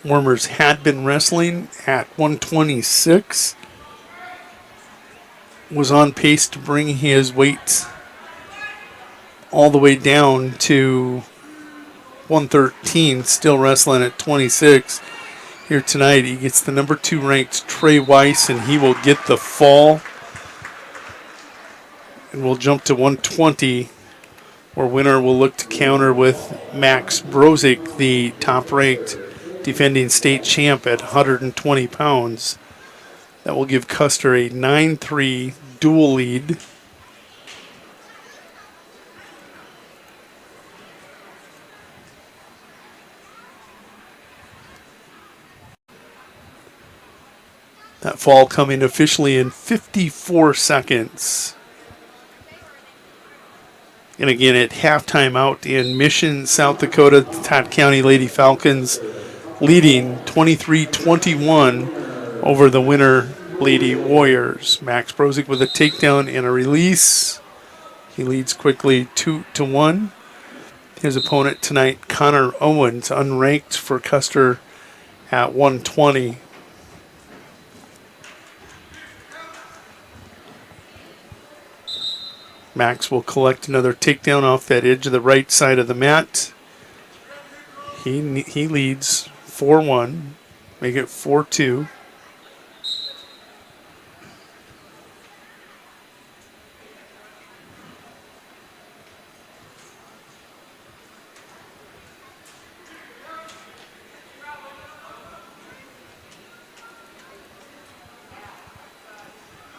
[SPEAKER 21] Wormers had been wrestling at 126. Was on pace to bring his weight all the way down to 113. Still wrestling at 26. Here tonight, he gets the number 2 ranked Trey Weiss, and he will get the fall. And we'll jump to 120, where winner will look to counter with Max Brozik, the top ranked defending state champ at 120 pounds. That will give Custer a 9-3 dual lead. That fall coming officially in 54 seconds. And again, at halftime out in Mission, South Dakota, the Todd County Lady Falcons leading 23-21 over the Winter Lady Warriors. Max Brozik with a takedown and a release. He leads quickly 2-1. His opponent tonight, Connor Owens, unranked for Custer at 120. Max will collect another takedown off that edge of the right side of the mat. He leads 4-1, make it 4-2.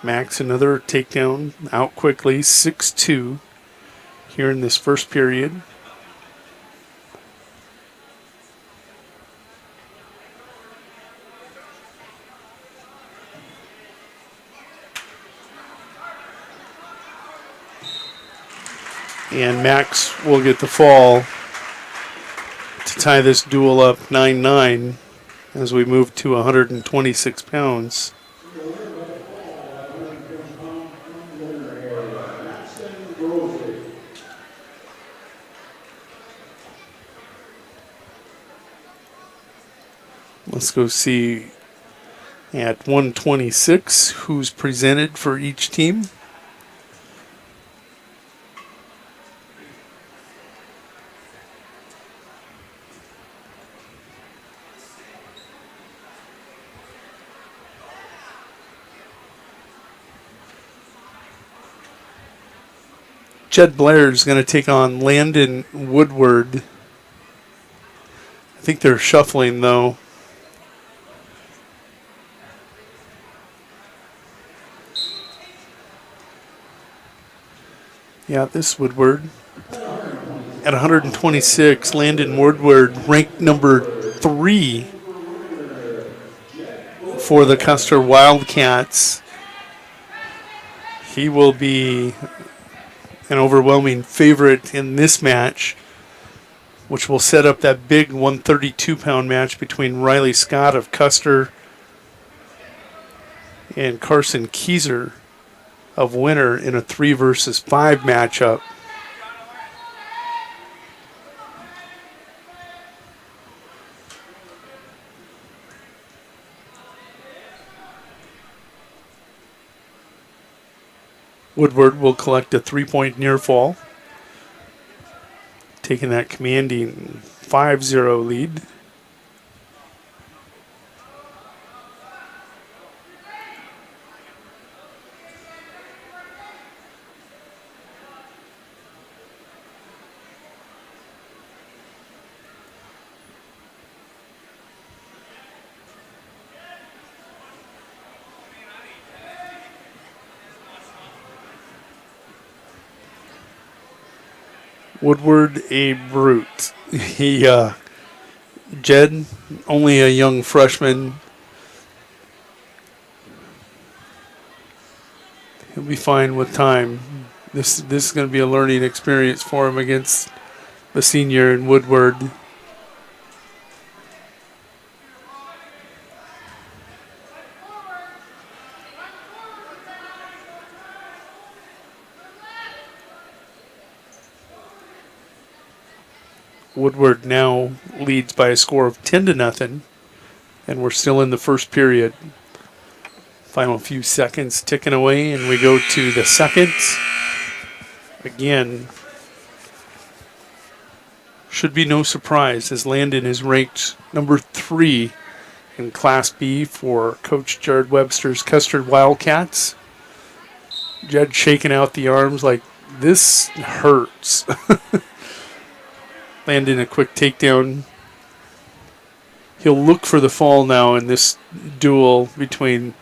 [SPEAKER 21] Max, another takedown, out quickly, 6-2 here in this first period. And Max will get the fall to tie this duel up 9-9 as we move to 126 pounds. Let's go see at 126 who's presented for each team. Jed Blair is going to take on Landon Woodward. I think they're shuffling, though. Yeah, this Woodward. At 126, Landon Woodward ranked number 3 for the Custer Wildcats. He will be an overwhelming favorite in this match, which will set up that big 132-pound match between Riley Scott of Custer and Carson Keyser of Winter in a 3 versus 5 matchup. Woodward will collect a 3-point near fall, taking that commanding 5-0 lead. Woodward, a brute. Jed, only a young freshman. He'll be fine with time. This is going to be a learning experience for him against the senior in Woodward. Woodward now leads by a score of 10-0, and we're still in the first period. Final few seconds ticking away, and we go to the second. Again, should be no surprise as Landon is ranked number 3 in Class B for Coach Jared Webster's Custer Wildcats. Jed shaking out the arms like, this hurts. Landon a quick takedown. He'll look for the fall now in this duel between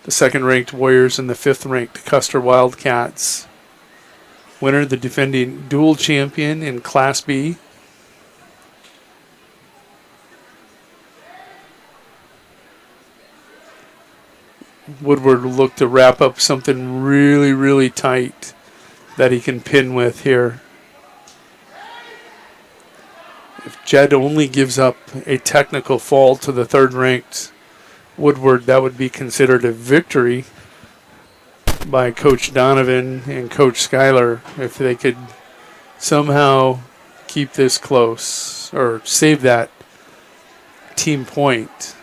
[SPEAKER 21] the second-ranked Warriors and the fifth-ranked Custer Wildcats. Winner, the defending dual champion in Class B. Woodward will look to wrap up something really, really tight that he can pin with here. If Jed only gives up a technical fall to the third-ranked Woodward, that would be considered a victory by Coach Donovan and Coach Schuyler if they could somehow keep this close or save that team point.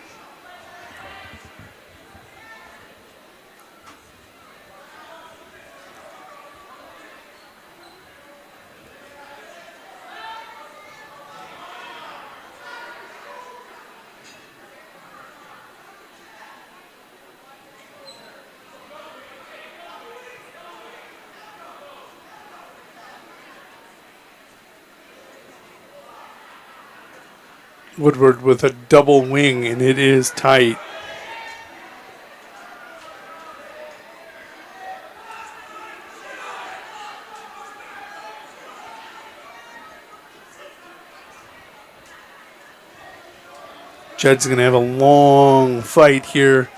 [SPEAKER 21] Woodward with a double wing, and it is tight. Judd's going to have a long fight here.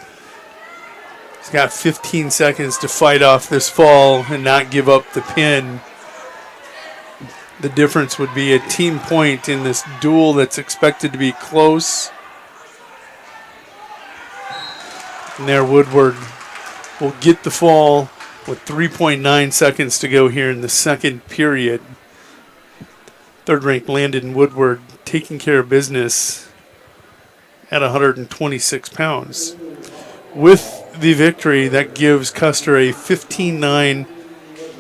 [SPEAKER 21] He's got 15 seconds to fight off this fall and not give up the pin. The difference would be a team point in this duel that's expected to be close. And there, Woodward will get the fall with 3.9 seconds to go here in the second period. Third-ranked Landon Woodward taking care of business at 126 pounds. With the victory, that gives Custer a 15-9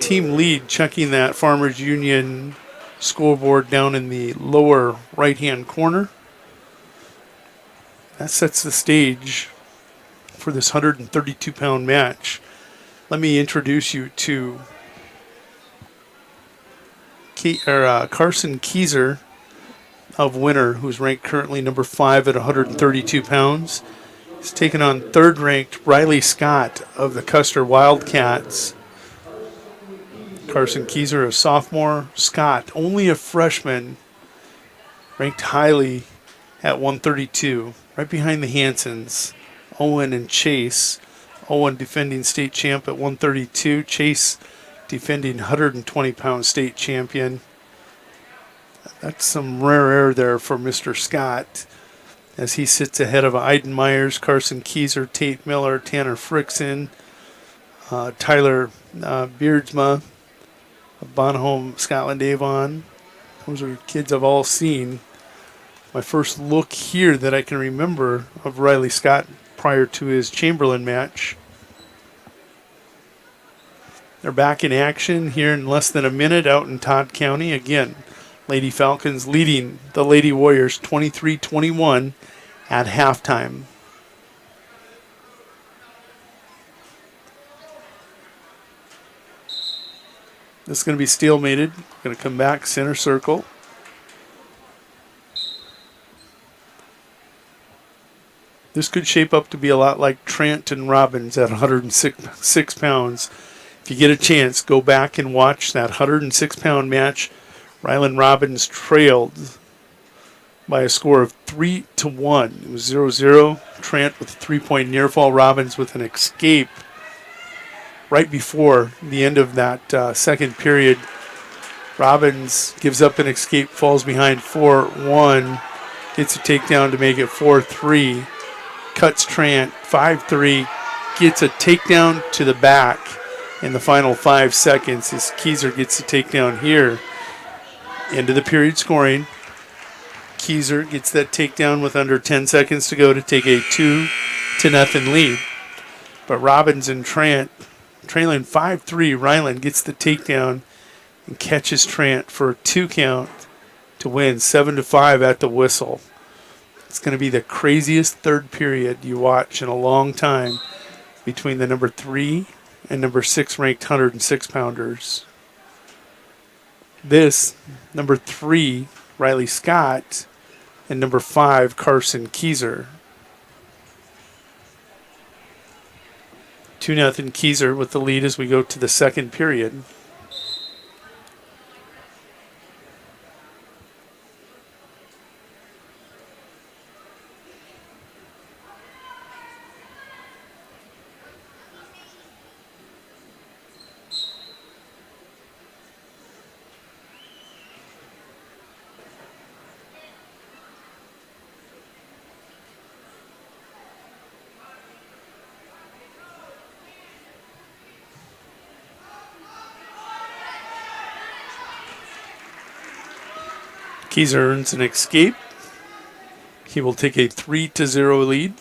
[SPEAKER 21] team lead, checking that Farmers Union scoreboard down in the lower right-hand corner. That sets the stage for this 132-pound match. Let me introduce you to Carson Keyser of Winter, who's ranked currently number 5 at 132 pounds. He's taken on third-ranked Riley Scott of the Custer Wildcats. Carson Keyser, a sophomore. Scott, only a freshman, ranked highly at 132, right behind the Hansons, Owen and Chase. Owen defending state champ at 132. Chase defending 120-pound state champion. That's some rare air there for Mr. Scott as he sits ahead of Iden Myers, Carson Keyser, Tate Miller, Tanner Frickson, Tyler Beardsma, Bonholm, Scotland Avon. Those are kids I've all seen. My first look here that I can remember of Riley Scott prior to his Chamberlain match. They're back in action here in less than a minute out in Todd County. Again, Lady Falcons leading the Lady Warriors 23-21 at halftime. This is going to be stalemated. Going to come back center circle. This could shape up to be a lot like Trent and Robbins at 106 pounds. If you get a chance, go back and watch that 106-pound match. Rylan Robbins trailed by a score of 3-1. It was 0-0. Trent with a 3-point near fall. Robbins with an escape right before the end of that second period. Robbins gives up an escape, falls behind 4-1, gets a takedown to make it 4-3, cuts Trent 5-3, gets a takedown to the back in the final 5 seconds as Keyser gets a takedown here. End of the period scoring. Keyser gets that takedown with under 10 seconds to go to take a 2-0 lead. But Robbins and Trent trailing 5-3. Ryland gets the takedown and catches Trent for a 2 count to win 7-5 at the whistle. It's going to be the craziest third period you watch in a long time between the number 3 and number 6 ranked 106 pounders. This, number 3, Riley Scott, and number 5, Carson Keyser. 2-0 Keyser with the lead as we go to the second period. Keyser earns an escape. He will take a 3-0 lead.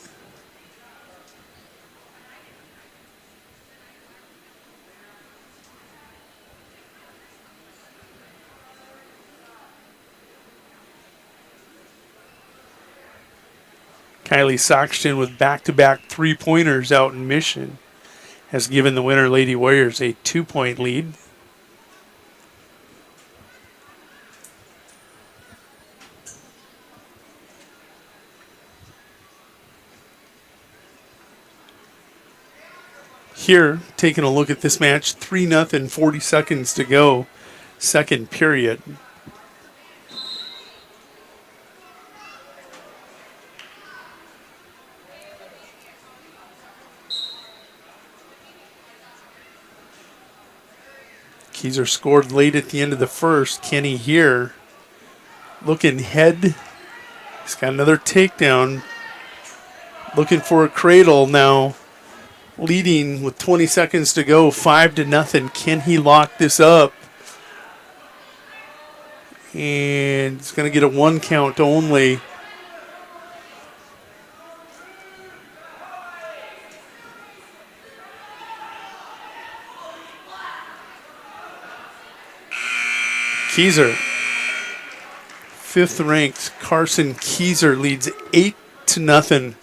[SPEAKER 21] Kylie Soxton with back-to-back 3-pointers out in Mission has given the Winter Lady Warriors a 2-point lead. Here, taking a look at this match, 3-0, 40 seconds to go, second period. Keyser scored late at the end of the first. Kenny here looking head. He's got another takedown. Looking for a cradle now. Leading with 20 seconds to go, 5-0. Can he lock this up? And he's going to get a 1 count only. Keyser, 5th ranked Carson Keyser leads 8-0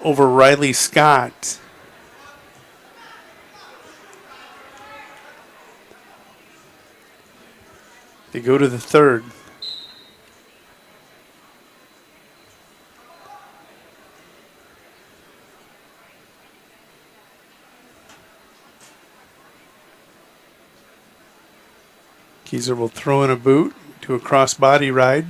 [SPEAKER 21] over Riley Scott. They go to the third. Keyser will throw in a boot to a cross-body ride.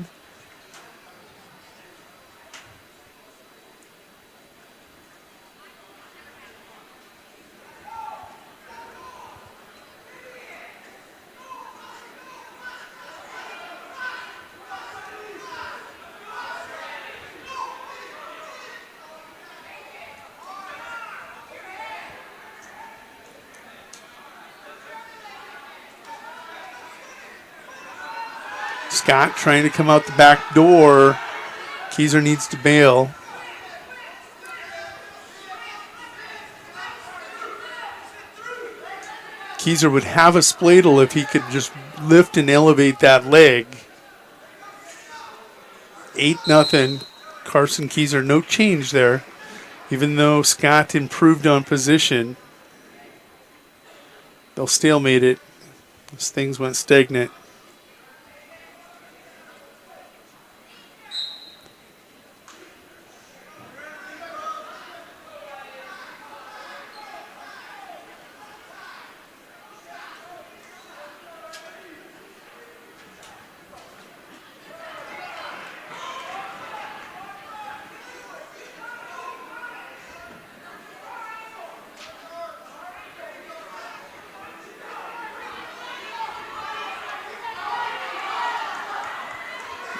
[SPEAKER 21] Scott trying to come out the back door. Keyser needs to bail. Keyser would have a spladle if he could just lift and elevate that leg. 8-0. Carson Keyser, no change there. Even though Scott improved on position, they'll stalemate it as things went stagnant.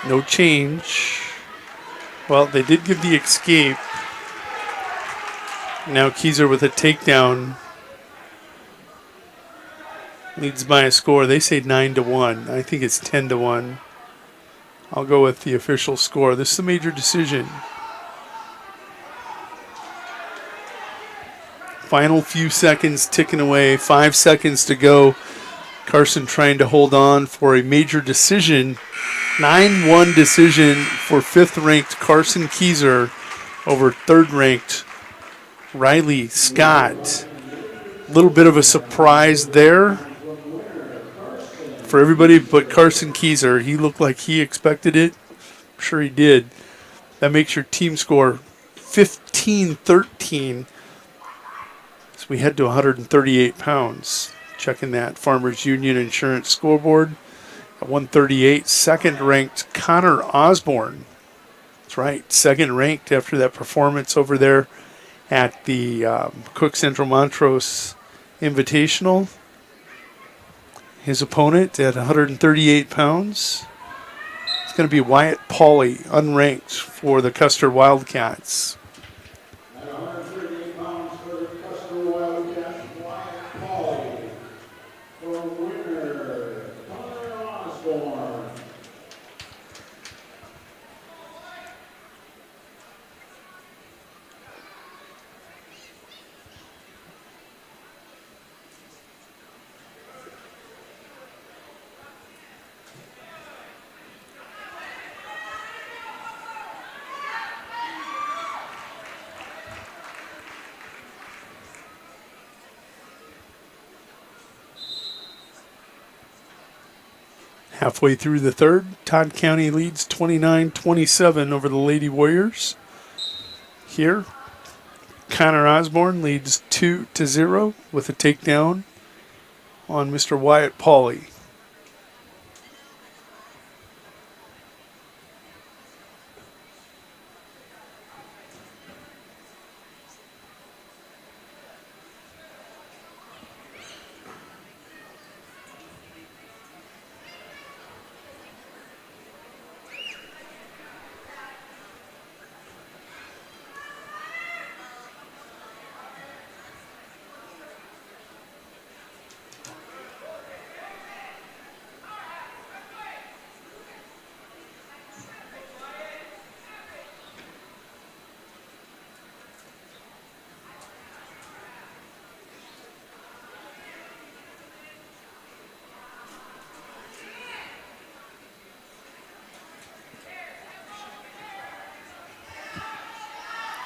[SPEAKER 21] No change. Well, they did give the escape. Now Keyser with a takedown. Leads by a score. They say 9-1. I think it's 10-1. I'll go with the official score. This is a major decision. Final few seconds ticking away. 5 seconds to go. Carson trying to hold on for a major decision. 9-1 decision for 5th-ranked Carson Keyser over 3rd-ranked Riley Scott. A little bit of a surprise there for everybody but Carson Keyser. He looked like he expected it. I'm sure he did. That makes your team score 15-13. So we head to 138 pounds. Checking that Farmers Union Insurance scoreboard. At 138, 2nd-ranked Connor Osborne. That's right, 2nd-ranked after that performance over there at the Cook Central Montrose Invitational. His opponent at 138 pounds. It's going to be Wyatt Pauley, unranked for the Custer Wildcats.
[SPEAKER 3] At 138 pounds for the Custer Wildcats, Wyatt Pauley. For winner, Connor Osborne.
[SPEAKER 21] Halfway through the third, Todd County leads 29-27 over the Lady Warriors. Here, Connor Osborne leads 2-0 with a takedown on Mr. Wyatt Pauley.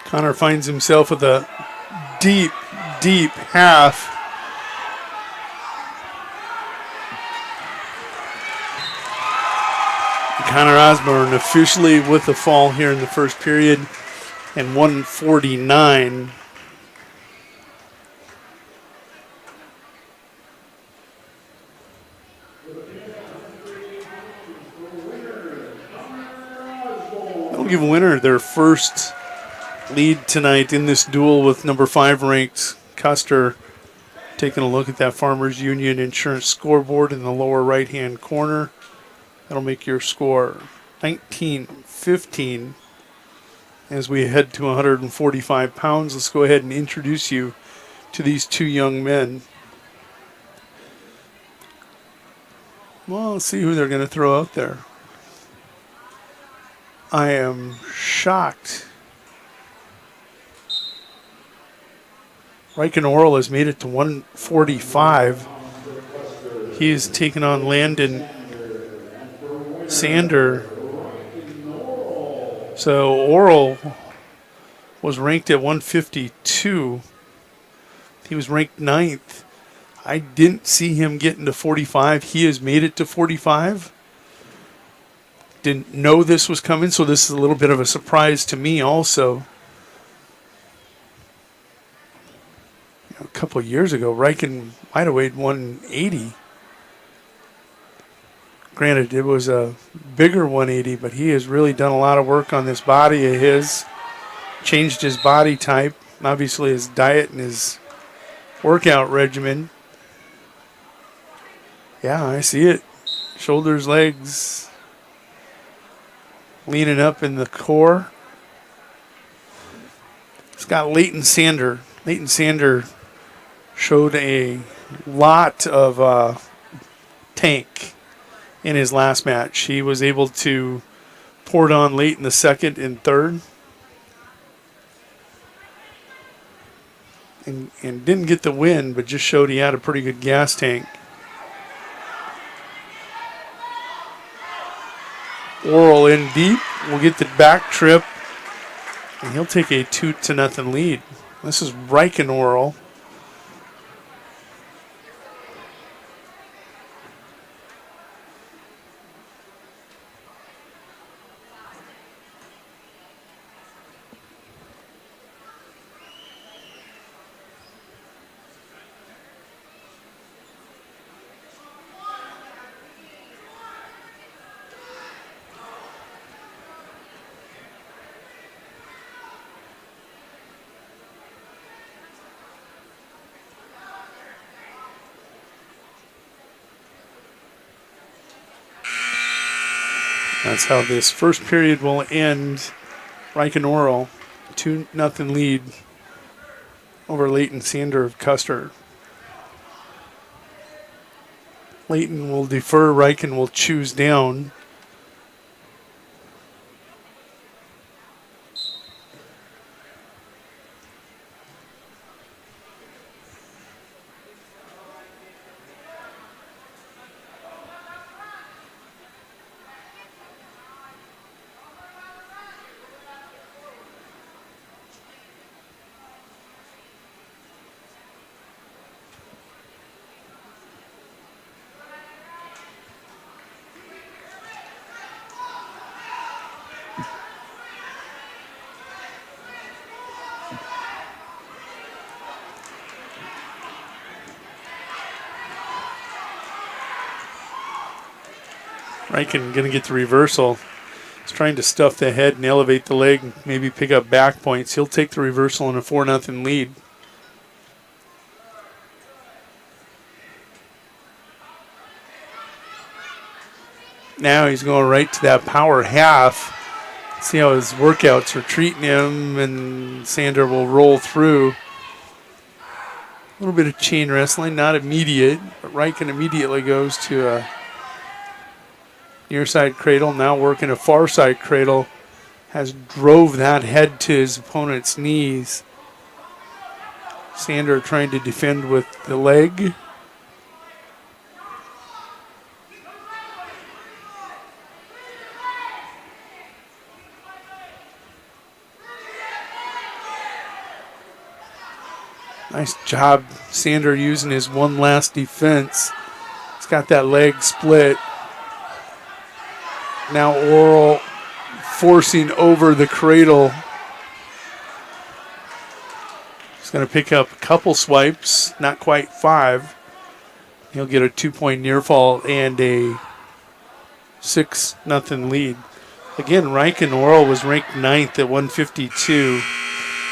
[SPEAKER 21] Connor finds himself with a deep, deep half. Connor Osborne officially with the fall here in the first period, and 149. That'll give Winter their first lead tonight in this duel with number 5 ranked Custer. Taking a look at that Farmers Union Insurance scoreboard in the lower right-hand corner. That'll make your score 19-15. As we head to 145 pounds, let's go ahead and introduce you to these two young men. Well, let's see who they're going to throw out there. I am shocked. Riken Oral has made it to 145. He is taking on Landon Sander. So Oral was ranked at 152. He was ranked 9th. I didn't see him getting to 45. He has made it to 45. Didn't know this was coming, so this is a little bit of a surprise to me also. A couple of years ago, Riken might have weighed 180. Granted, it was a bigger 180, but he has really done a lot of work on this body of his. Changed his body type, obviously his diet and his workout regimen. Yeah, I see it. Shoulders, legs, leaning up in the core. It's got Leighton Sander. Leighton Sander showed a lot of tank in his last match. He was able to pour it on late in the second and third. And didn't get the win, but just showed he had a pretty good gas tank. Oral in deep. We'll get the back trip. And he'll take a 2-0 lead. This is Riken Oral. That's how this first period will end. Riken Oral, 2-0 lead over Leighton Sander of Custer. Leighton will defer, Riken will choose down. Riken going to get the reversal. He's trying to stuff the head and elevate the leg, maybe pick up back points. He'll take the reversal in a 4-0 lead. Now he's going right to that power half. See how his workouts are treating him, and Sander will roll through. A little bit of chain wrestling, not immediate, but Riken immediately goes to a near side cradle, now working a far side cradle, has drove that head to his opponent's knees. Sander trying to defend with the leg. Nice job, Sander, using his one last defense. He's got that leg split. Now Oral forcing over the cradle. He's going to pick up a couple swipes, not quite 5. He'll get a 2-point near fall and a 6-0 lead. Again, Riken Oral was ranked 9th at 152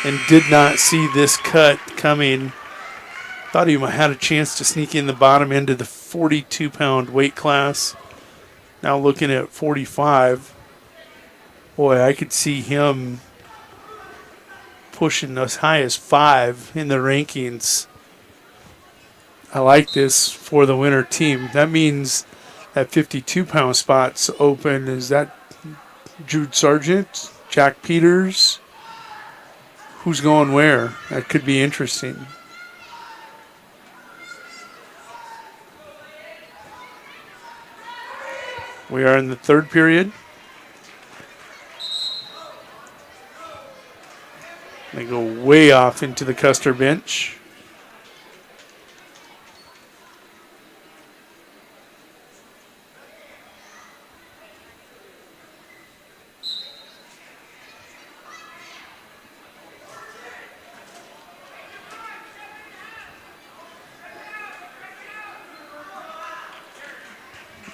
[SPEAKER 21] and did not see this cut coming. Thought he had a chance to sneak in the bottom end of the 42-pound weight class. Now looking at 45. Boy, I could see him pushing as high as 5 in the rankings. I like this for the winner team. That means that 52-pound spot's open. Is that Jude Sargent, Jack Peters? Who's going where? That could be interesting. We are in the third period. They go way off into the Custer bench.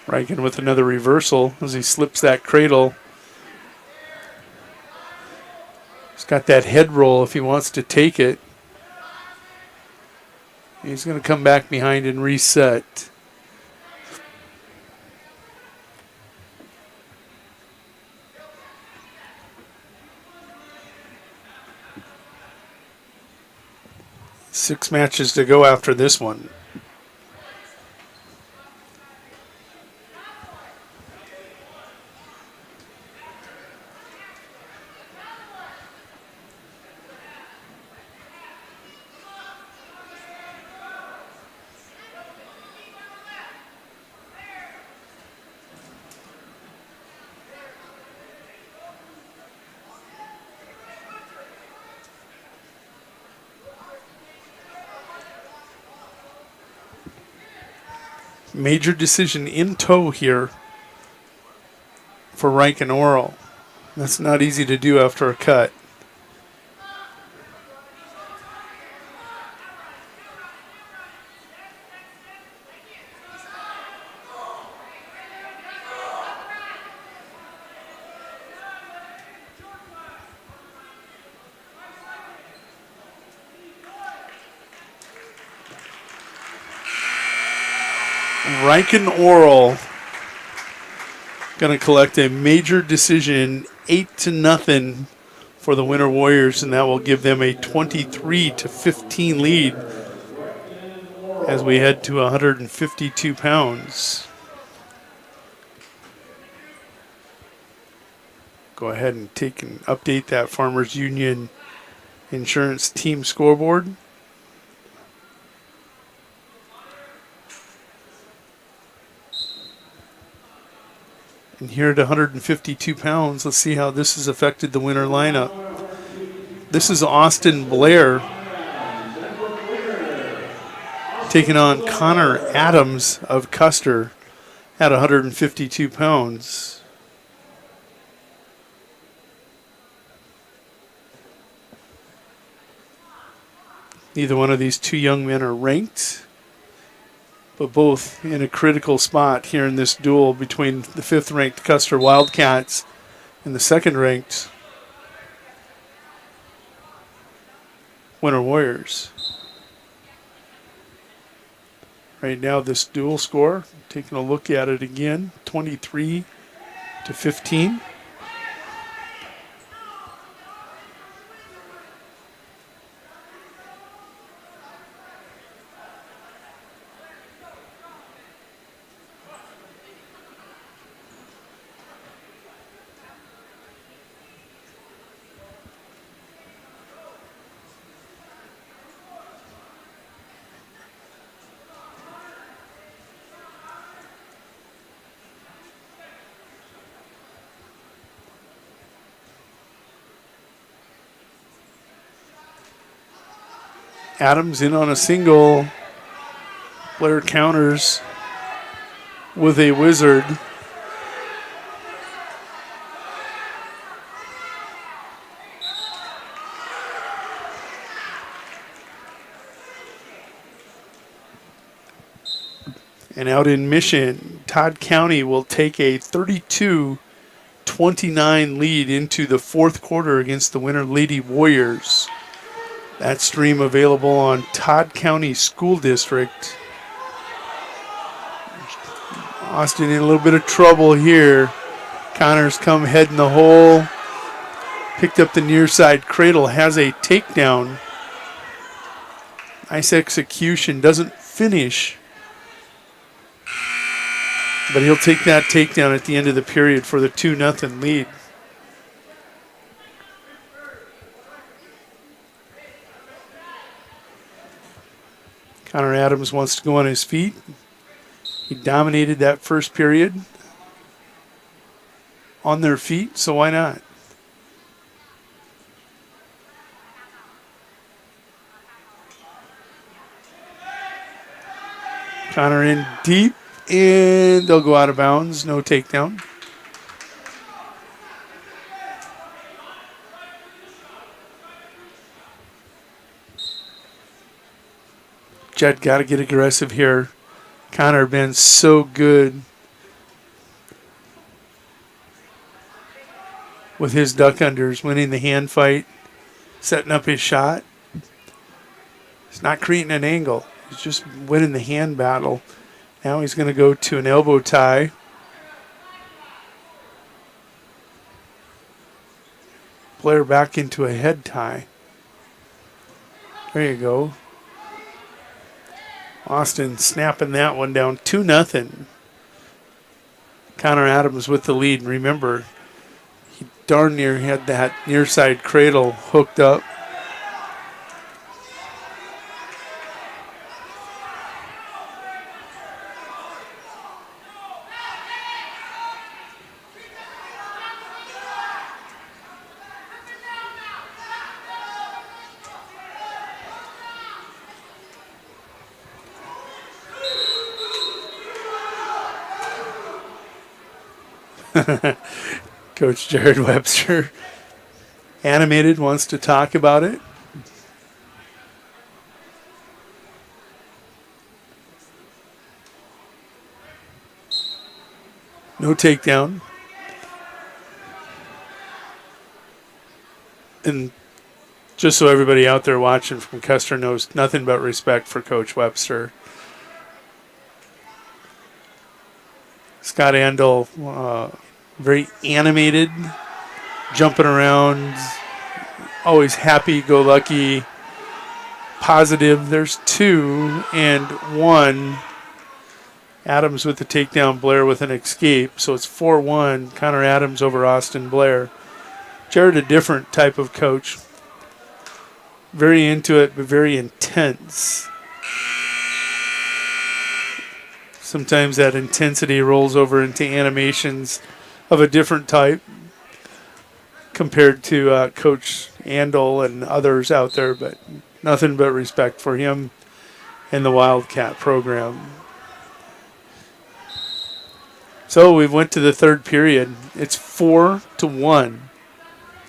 [SPEAKER 21] Riken with another reversal as he slips that cradle. He's got that head roll if he wants to take it. He's going to come back behind and reset. Six matches to go after this one. Major decision in tow here for Riken Oral. That's not easy to do after a cut. Riken Oral going to collect a major decision, 8-0 for the Winter Warriors, and that will give them a 23-15 lead as we head to 152 pounds. Go ahead and take and update that Farmers Union Insurance team scoreboard. And here at 152 pounds, let's see how this has affected the winter lineup. This is Austin Blair taking on Connor Adams of Custer at 152 pounds. Neither one of these two young men are ranked, but both in a critical spot here in this duel between the 5th-ranked Custer Wildcats and the 2nd-ranked Winter Warriors. Right now, this dual score, taking a look at it again, 23-15. Adams in on a single. Blair counters with a wizard. And out in Mission, Todd County will take a 32-29 lead into the fourth quarter against the Winter Lady Warriors. That stream available on Todd County School District. Austin in a little bit of trouble here. Connors come head in the hole. Picked up the near side cradle, has a takedown. Nice execution, doesn't finish. But he'll take that takedown at the end of the period for the 2-0 lead. Connor Adams wants to go on his feet. He dominated that first period on their feet, so why not? Connor in deep, and they'll go out of bounds. No takedown. Jed got to get aggressive here. Connor been so good with his duck unders, winning the hand fight, setting up his shot. He's not creating an angle. He's just winning the hand battle. Now he's going to go to an elbow tie. Blair back into a head tie. There you go. Austin snapping that one down 2-0. Connor Adams with the lead. Remember, he darn near had that near side cradle hooked up. Coach Jared Webster, animated, wants to talk about it. No takedown. And just so everybody out there watching from Custer knows, nothing but respect for Coach Webster. Scott Andel, very animated, jumping around, always happy-go-lucky, positive. There's 2 and 1. Adams with the takedown, Blair with an escape. So it's 4-1, Connor Adams over Austin Blair. Jared, a different type of coach. Very into it, but very intense. Sometimes that intensity rolls over into animations of a different type compared to Coach Andel and others out there, but nothing but respect for him and the Wildcat program. So we went to the third period. It's 4-1.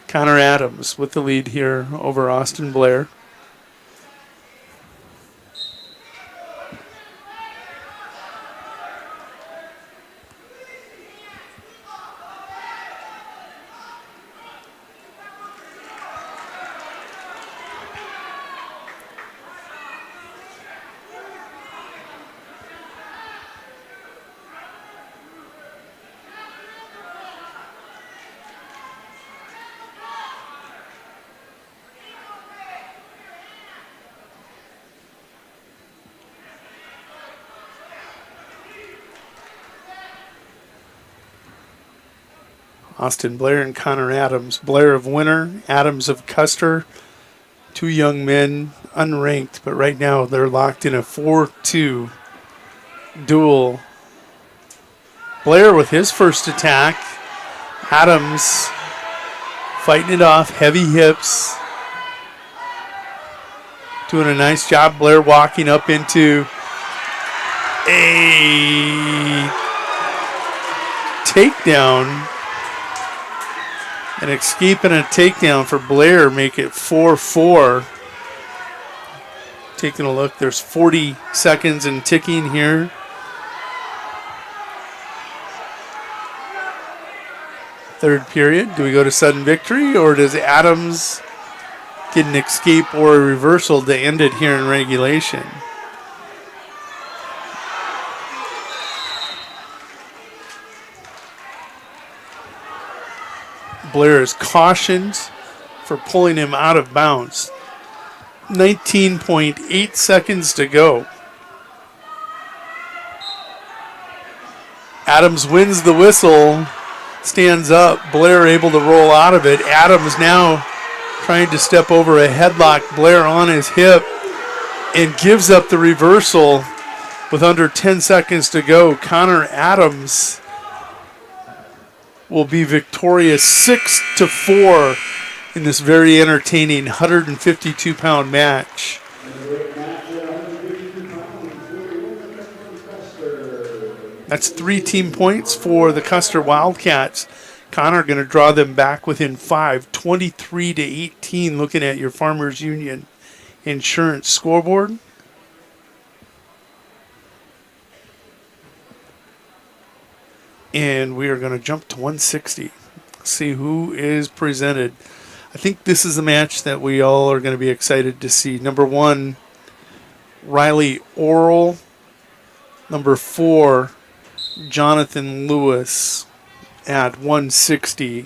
[SPEAKER 21] Connor Adams with the lead here over Austin Blair. Austin Blair and Connor Adams. Blair of Winter, Adams of Custer. 2 young men, unranked, but right now they're locked in a 4-2 duel. Blair with his first attack. Adams fighting it off, heavy hips. doing a nice job. Blair walking up into a takedown. An escape and a takedown for Blair make it 4-4. Taking a look, there's 40 seconds and ticking here. Third period. Do we go to sudden victory, or does Adams get an escape or a reversal to end it here in regulation? Blair is cautioned for pulling him out of bounds. 19.8 seconds to go. Adams wins the whistle, stands up. Blair able to roll out of it. Adams now trying to step over a headlock. Blair on his hip and gives up the reversal with under 10 seconds to go. Connor Adams will be victorious 6-4 in this very entertaining 152-pound match. That's 3 team points for the Custer Wildcats. Connor going to draw them back within 5, 23-18, looking at your Farmers Union Insurance scoreboard. And we are going to jump to 160. See who is presented. I think this is a match that we all are going to be excited to see. Number 1, Riley Oral. Number 4, Jonathan Lewis at 160.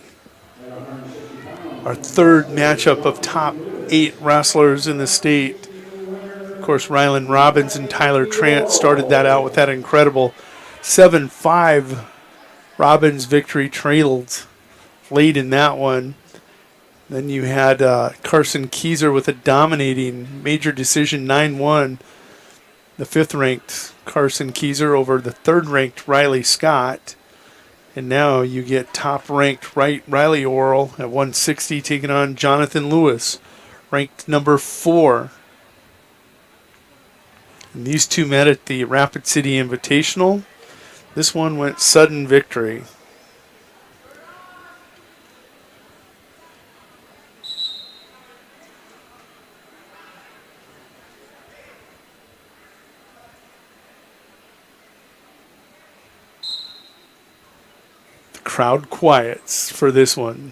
[SPEAKER 21] Our third matchup of top 8 wrestlers in the state. Of course, Rylan Robbins and Tyler Trant started that out with that incredible 7-5 Robbins victory, trailed late in that one. Then you had Carson Keyser with a dominating major decision 9-1. The 5th-ranked Carson Keyser over the 3rd-ranked Riley Scott. And now you get top-ranked Riley Oral at 160 taking on Jonathan Lewis, ranked number 4. And these two met at the Rapid City Invitational. This one went sudden victory. The crowd quiets for this one.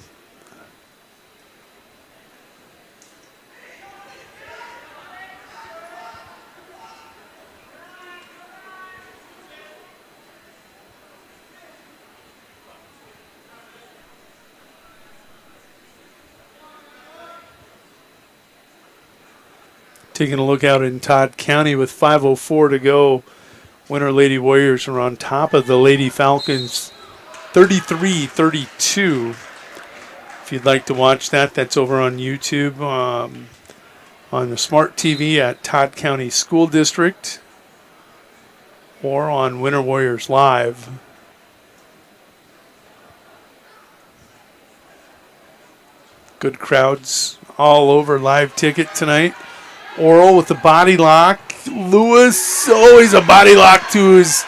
[SPEAKER 21] Taking a look out in Todd County with 5:04 to go. Winter Lady Warriors are on top of the Lady Falcons 33-32. If you'd like to watch that, that's over on YouTube on the Smart TV at Todd County School District or on Winter Warriors Live. Good crowds all over live ticket tonight. Oral with the body lock. Lewis, he's a body lock to his.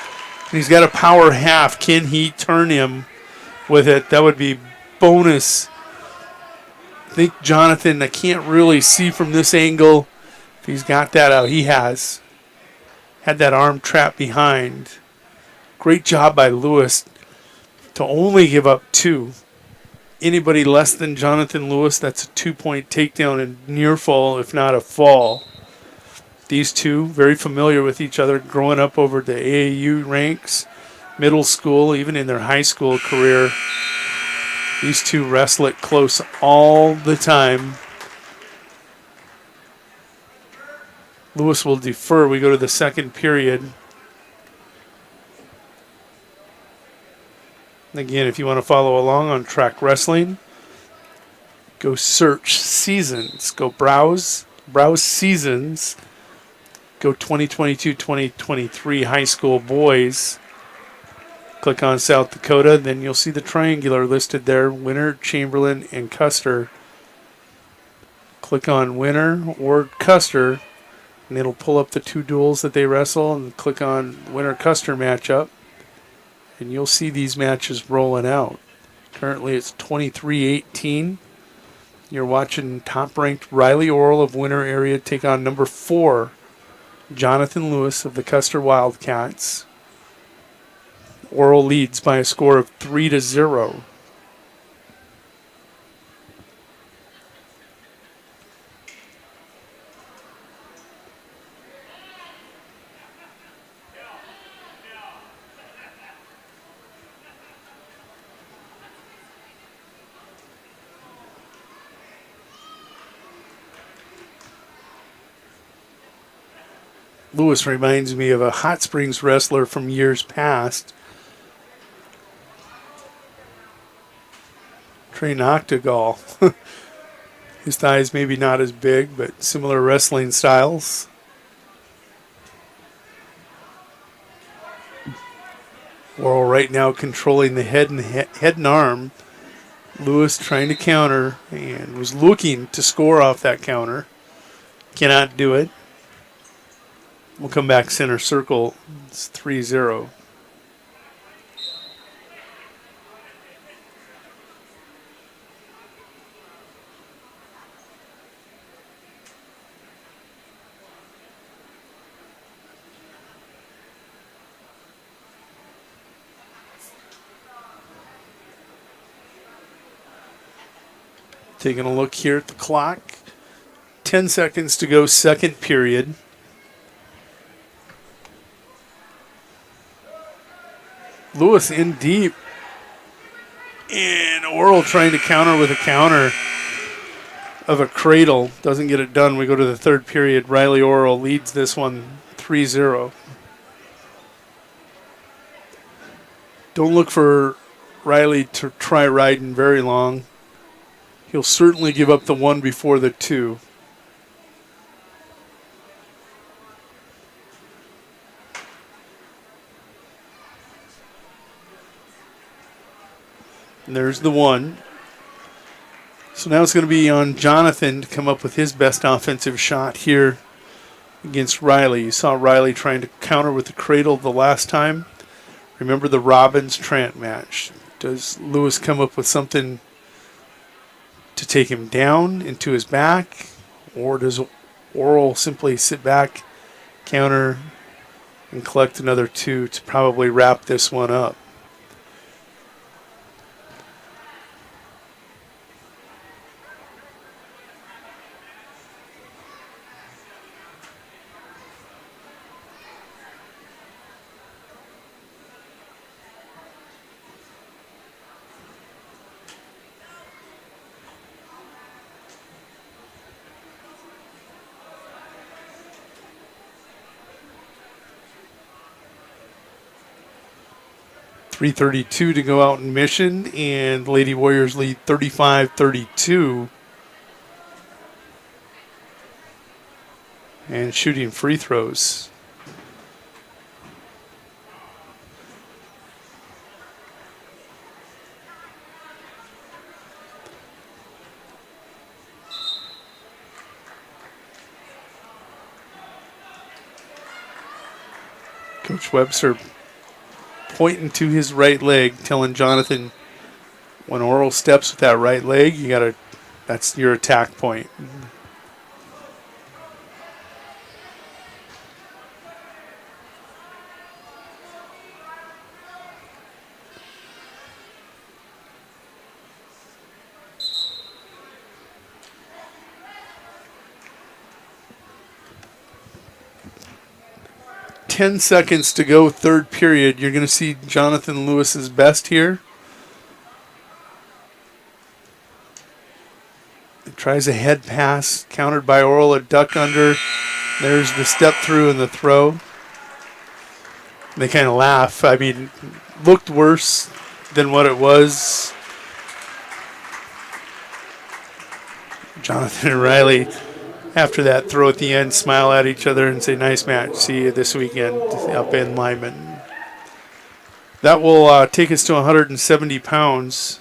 [SPEAKER 21] He's got a power half. Can he turn him with it? That would be bonus. I think Jonathan, I can't really see from this angle if he's got that out. He has. Had that arm trapped behind. Great job by Lewis to only give up 2. Anybody less than Jonathan Lewis, that's a 2-point takedown and near fall, if not a fall. These two, very familiar with each other, growing up over the AAU ranks, middle school, even in their high school career. These two wrestle it close all the time. Lewis will defer. We go to the second period. Again, if you want to follow along on Track Wrestling, go search Seasons. Go browse Seasons. Go 2022-2023 high school boys. Click on South Dakota, then you'll see the triangular listed there, Winter, Chamberlain, and Custer. Click on Winter or Custer, And it'll pull up the two duels that they wrestle and click on winner Custer matchup. And you'll see these matches rolling out. Currently it's 23-18. You're watching top-ranked Riley Oral of Winter Area take on number 4, Jonathan Lewis of the Custer Wildcats. Oral leads by a score of 3-0. Lewis reminds me of a Hot Springs wrestler from years past. Trey Noctegal. His thighs maybe not as big, but similar wrestling styles. Worrell right now controlling the head and arm. Lewis trying to counter and was looking to score off that counter. Cannot do it. We'll come back center circle. It's 3-0. Taking a look here at the clock. 10 seconds to go, second period. Lewis in deep. And Oral trying to counter with a counter of a cradle. Doesn't get it done. We go to the third period. Riley Oral leads this one 3-0. Don't look for Riley to try riding very long. He'll certainly give up the one before the two. And there's the one. So now it's going to be on Jonathan to come up with his best offensive shot here against Riley. You saw Riley trying to counter with the cradle the last time. Remember the Robbins-Trant match. Does Lewis come up with something to take him down into his back? Or does Oral simply sit back, counter, and collect another two to probably wrap this one up? .332 to go out in mission, and Lady Warriors lead 35-32. And shooting free throws. Coach Webster pointing to his right leg, telling Jonathan, when Oral steps with that right leg, that's your attack point. .10 seconds to go, third period. You're going to see Jonathan Lewis's best here. He tries a head pass, countered by Oral, a duck under. There's the step through and the throw. They kind of laugh. I mean, looked worse than what it was. Jonathan and Riley, after that throw at the end, smile at each other and say, nice match. See you this weekend up in Lyman. That will take us to 170 pounds.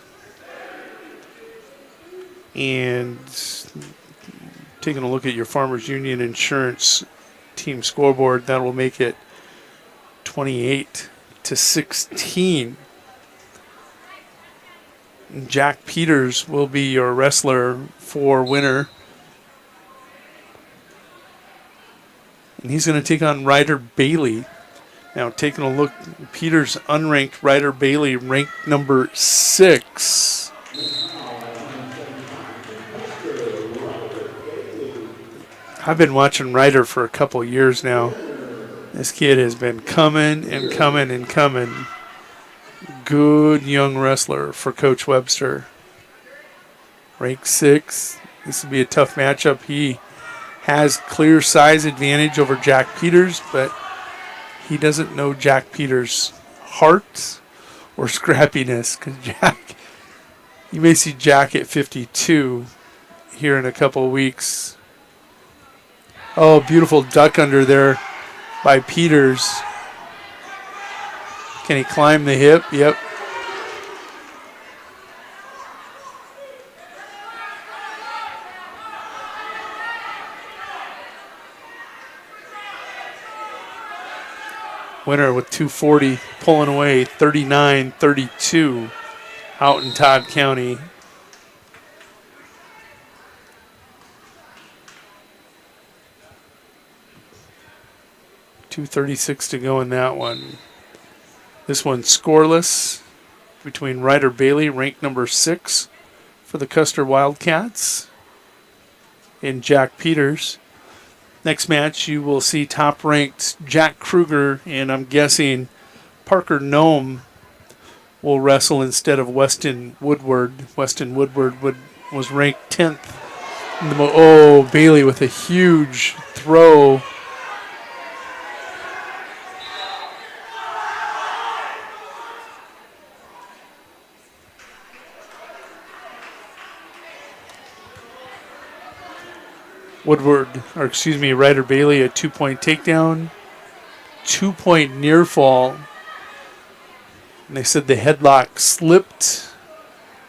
[SPEAKER 21] And taking a look at your Farmers Union Insurance team scoreboard. That will make it 28-16. Jack Peters will be your wrestler for winner. And he's going to take on Ryder Bailey. Now, taking a look, Peters unranked, Ryder Bailey ranked number 6. I've been watching Ryder for a couple years now. This kid has been coming and coming and coming. Good young wrestler for Coach Webster. Rank 6. This will be a tough matchup. He has clear size advantage over Jack Peters, but he doesn't know Jack Peters' heart or scrappiness, because Jack, you may see Jack at 52 here in a couple of weeks. Oh, beautiful duck under there by Peters. Can he climb the hip? Yep. Winner with 240, pulling away 39-32 out in Todd County. .236 to go in that one. This one scoreless between Ryder Bailey, ranked number 6 for the Custer Wildcats, and Jack Peters. Next match, you will see top-ranked Jack Kruger, and I'm guessing Parker Nome will wrestle instead of Weston Woodward. Weston Woodward was ranked 10th. Oh, Bailey with a huge throw. Ryder Bailey, a 2-point takedown, 2-point near fall. And they said the headlock slipped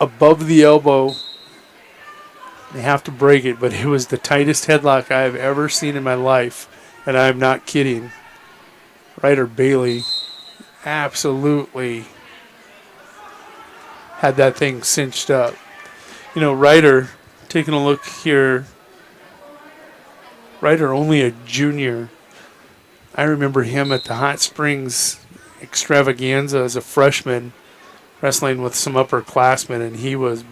[SPEAKER 21] above the elbow. They have to break it, but it was the tightest headlock I have ever seen in my life, and I'm not kidding. Ryder Bailey absolutely had that thing cinched up. You know, Ryder, taking a look here, Ryder only a junior. I remember him at the Hot Springs Extravaganza as a freshman, wrestling with some upperclassmen, and he was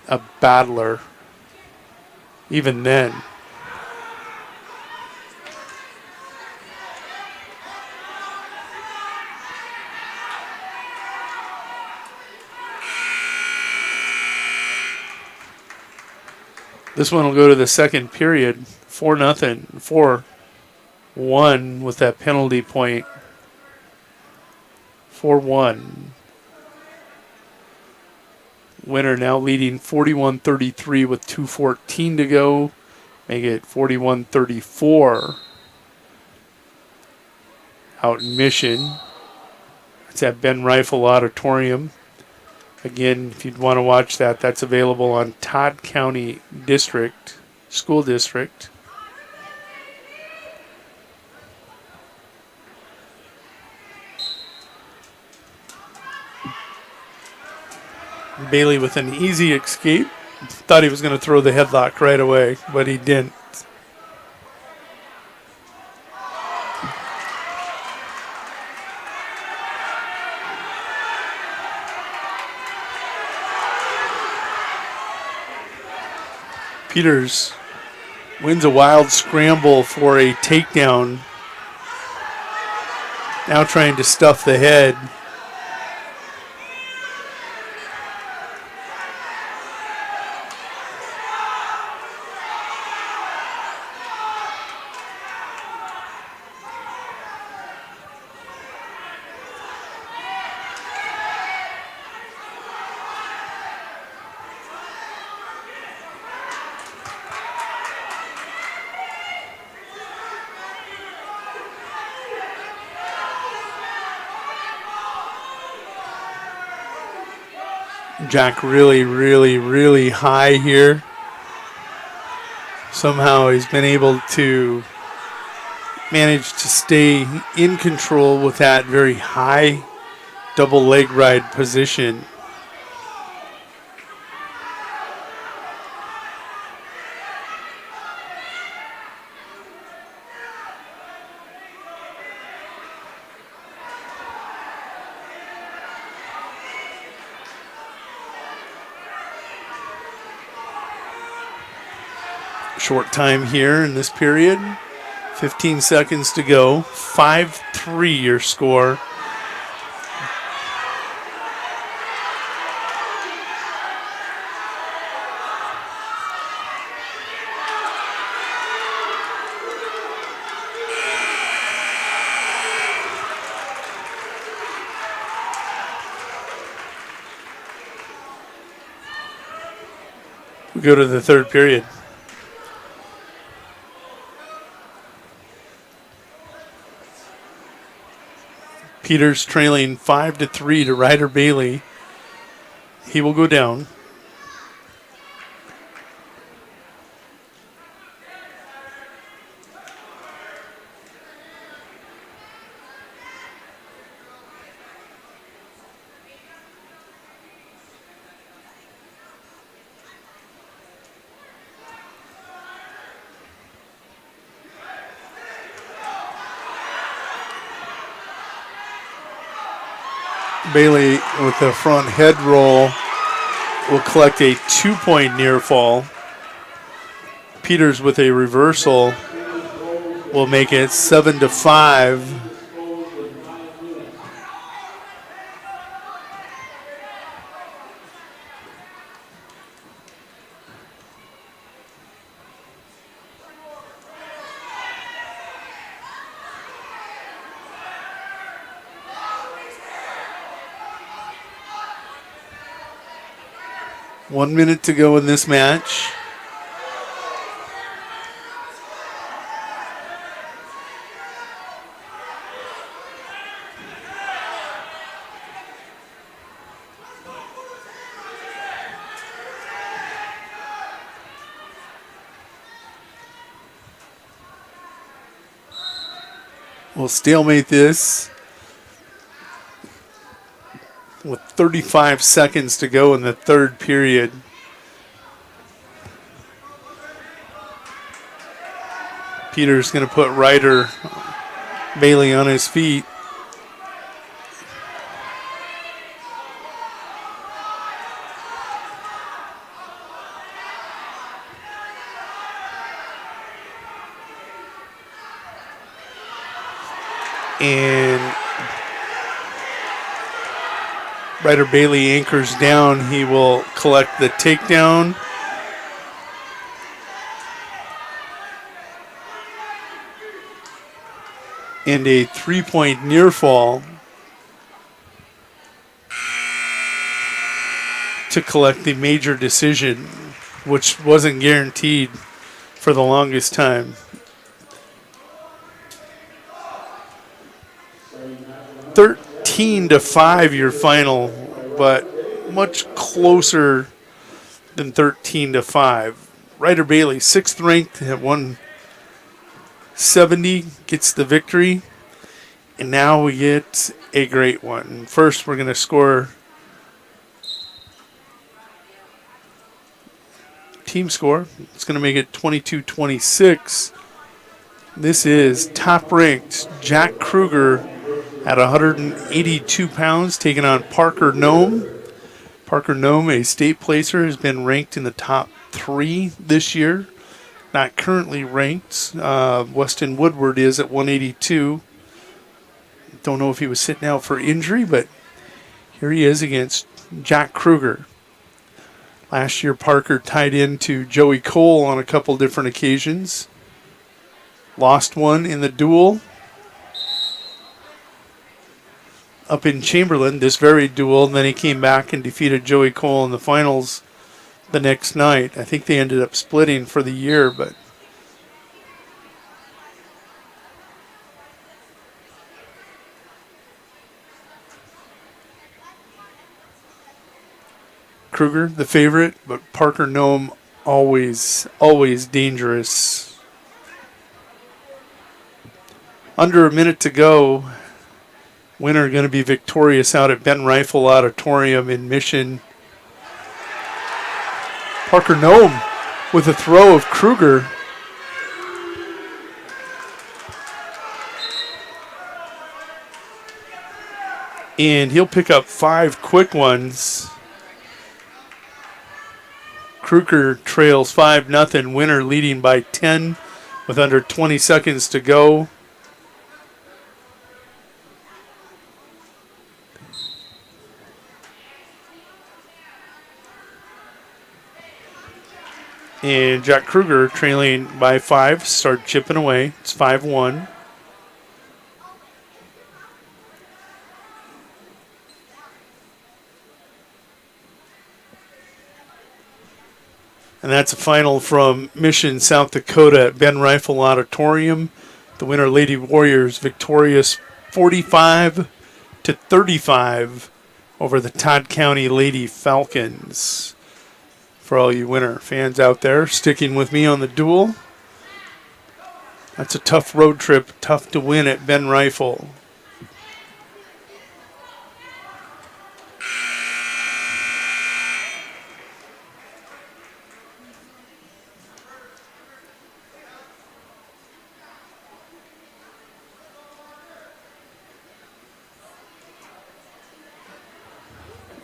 [SPEAKER 21] a battler even then. This one will go to the second period. 4-1 with that penalty point. 4-1. Winner now leading 41-33 with 2:14 to go. Make it 41-34. Out in Mission. It's at Ben Rifle Auditorium. Again, if you'd want to watch that, that's available on Todd County District, School District. Bailey with an easy escape. Thought he was going to throw the headlock right away, but he didn't. Peters wins a wild scramble for a takedown. Now trying to stuff the head. Jack really high here. Somehow he's been able to managed to stay in control with that very high double leg ride position. Short time here in this period. 15 seconds to go. 5-3 your score. We go to the third period. Peters trailing 5-3 to Ryder Bailey. He will go down. Bailey with the front head roll will collect a 2-point near fall. Peters with a reversal will make it 7-5. One minute to go in this match. We'll stalemate this with 35 seconds to go in the third period. Peter's going to put Ryder Bailey on his feet. And Ryder Bailey anchors down. He will collect the takedown. And a 3-point near fall to collect the major decision, which wasn't guaranteed for the longest time. 13-5 your final, but much closer than 13-5. Ryder Bailey, 6th ranked at 170, gets the victory. And now we get a great one. First, we're going to score team score. It's going to make it 22-26. This is top-ranked Jack Kruger at 182 pounds, taking on Parker Nome. Parker Nome, a state placer, has been ranked in the top 3 this year. Not currently ranked. Weston Woodward is at 182. Don't know if he was sitting out for injury, but here he is against Jack Kruger. Last year, Parker tied into Joey Cole on a couple different occasions. Lost one in the duel up in Chamberlain, this very duel, and then he came back and defeated Joey Cole in the finals the next night. I think they ended up splitting for the year, but Kruger, the favorite, but Parker Nome always dangerous. Under a minute to go. Winner going to be victorious out at Ben Rifle Auditorium in Mission. Parker Nome with a throw of Kruger. And he'll pick up 5 quick ones. Kruger trails 5-0. Winner leading by 10 with under 20 seconds to go. And Jack Kruger trailing by 5, start chipping away. It's 5-1. And that's a final from Mission, South Dakota at Ben Rifle Auditorium. The winner, Lady Warriors, victorious 45-35 over the Todd County Lady Falcons. For all you winner fans out there sticking with me on the duel. That's a tough road trip, tough to win at Ben Rifle.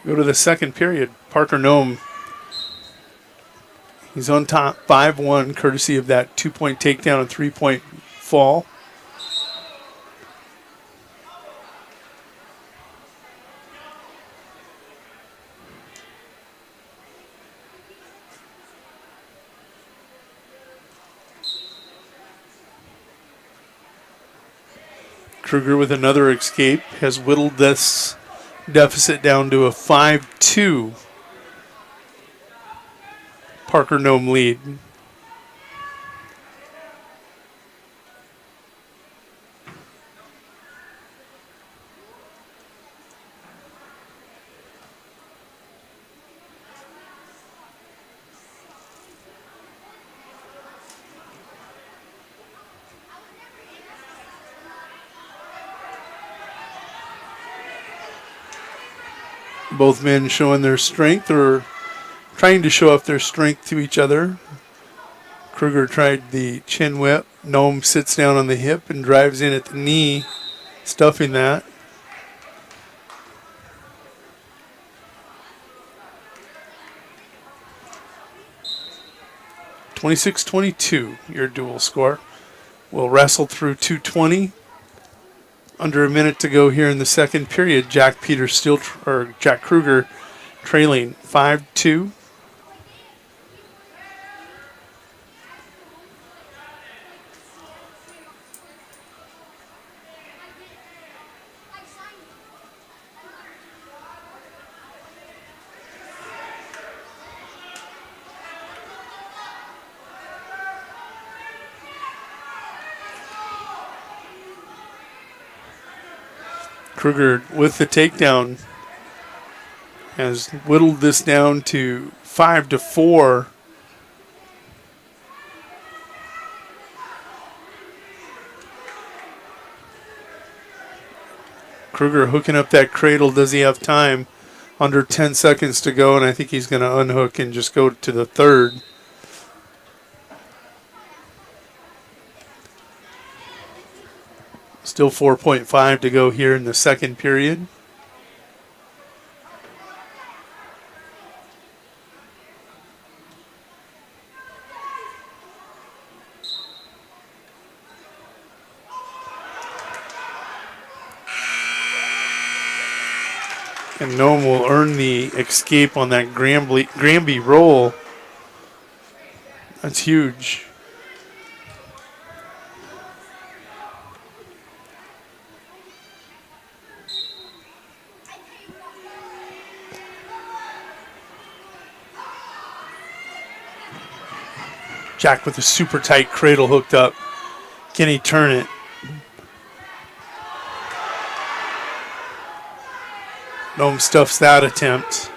[SPEAKER 21] Go to the second period. Parker Nome. He's on top 5-1, courtesy of that 2-point takedown and 3-point fall. Kruger with another escape has whittled this deficit down to a 5-2 Parker Nome lead. Both men showing their strength, or trying to show off their strength to each other. Kruger tried the chin whip. Nome sits down on the hip and drives in at the knee, stuffing that. (26-22) your dual score. We'll wrestle through 2:20. Under a minute to go here in the second period. Jack Kruger trailing 5-2. Kruger with the takedown has whittled this down to 5-4. Kruger hooking up that cradle. Does he have time? Under 10 seconds to go, and I think he's going to unhook and just go to the third. Still 4.5 to go here in the second period. And Nome will earn the escape on that Granby roll. That's huge. Jack with a super tight cradle hooked up. Can he turn it? Nome stuffs that attempt.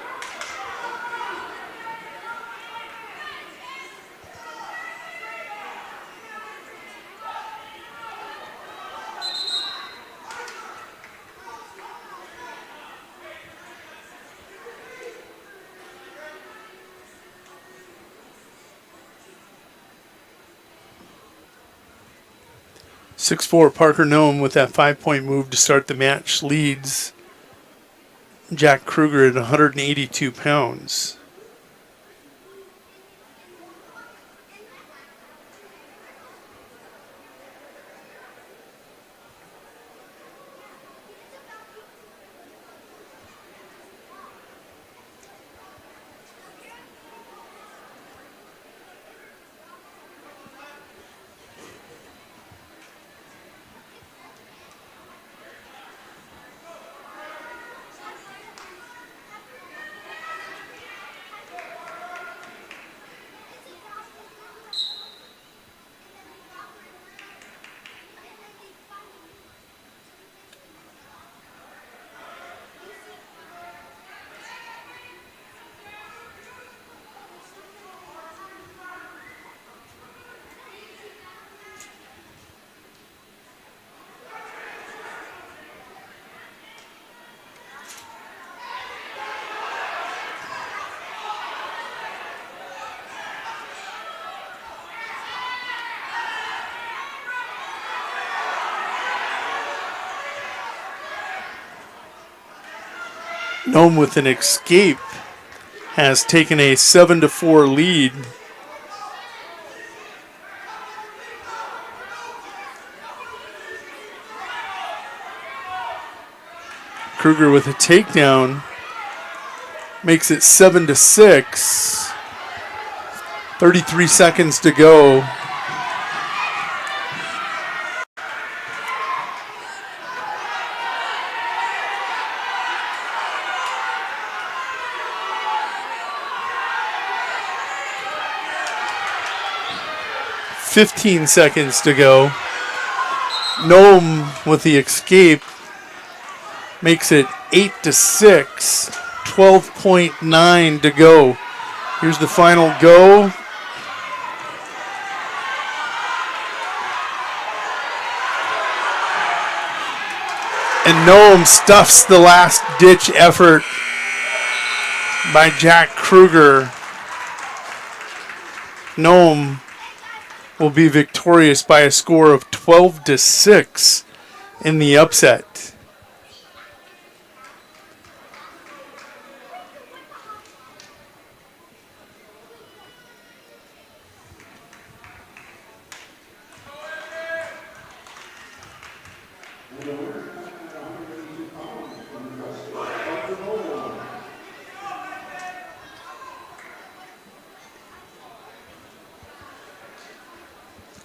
[SPEAKER 21] 6'4" Parker Nome with that 5-point move to start the match leads Jack Kruger at 182 pounds. Nome with an escape has taken a 7-4 lead. Kruger with a takedown makes it 7-6. 33 seconds to go. Seconds to go. Nome with the escape makes it 8-6. 12.9 to go. Here's the final go. And Nome stuffs the last ditch effort by Jack Kruger. Nome will be victorious by a score of 12-6 in the upset.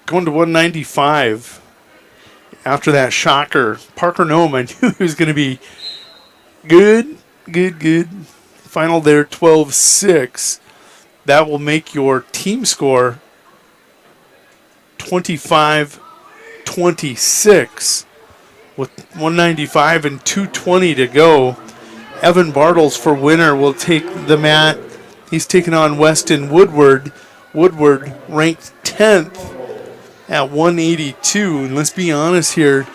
[SPEAKER 21] Going to 195 after that shocker. Parker Nome, I knew he was going to be good. Final there, 12-6. That will make your team score 25-26 with 195 and 220 to go. Evan Bartles for winner will take the mat. He's taking on Weston Woodward. Woodward ranked 10th at 182. And let's be honest here,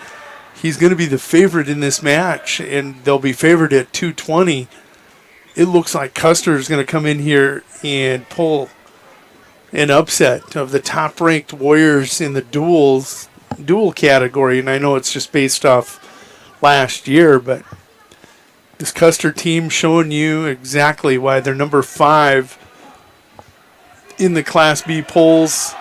[SPEAKER 21] he's going to be the favorite in this match, and they'll be favored at 220. It looks like Custer is going to come in here and pull an upset of the top-ranked Warriors in the dual category. And I know it's just based off last year, but this Custer team showing you exactly why they're number 5 in the Class B polls.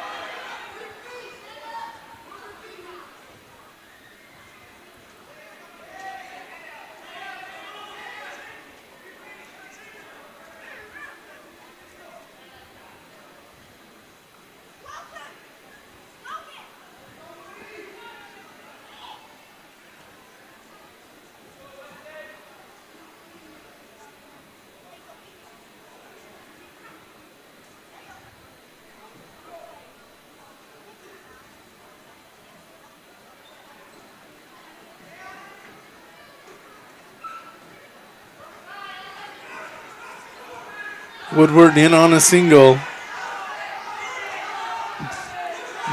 [SPEAKER 21] Woodward in on a single.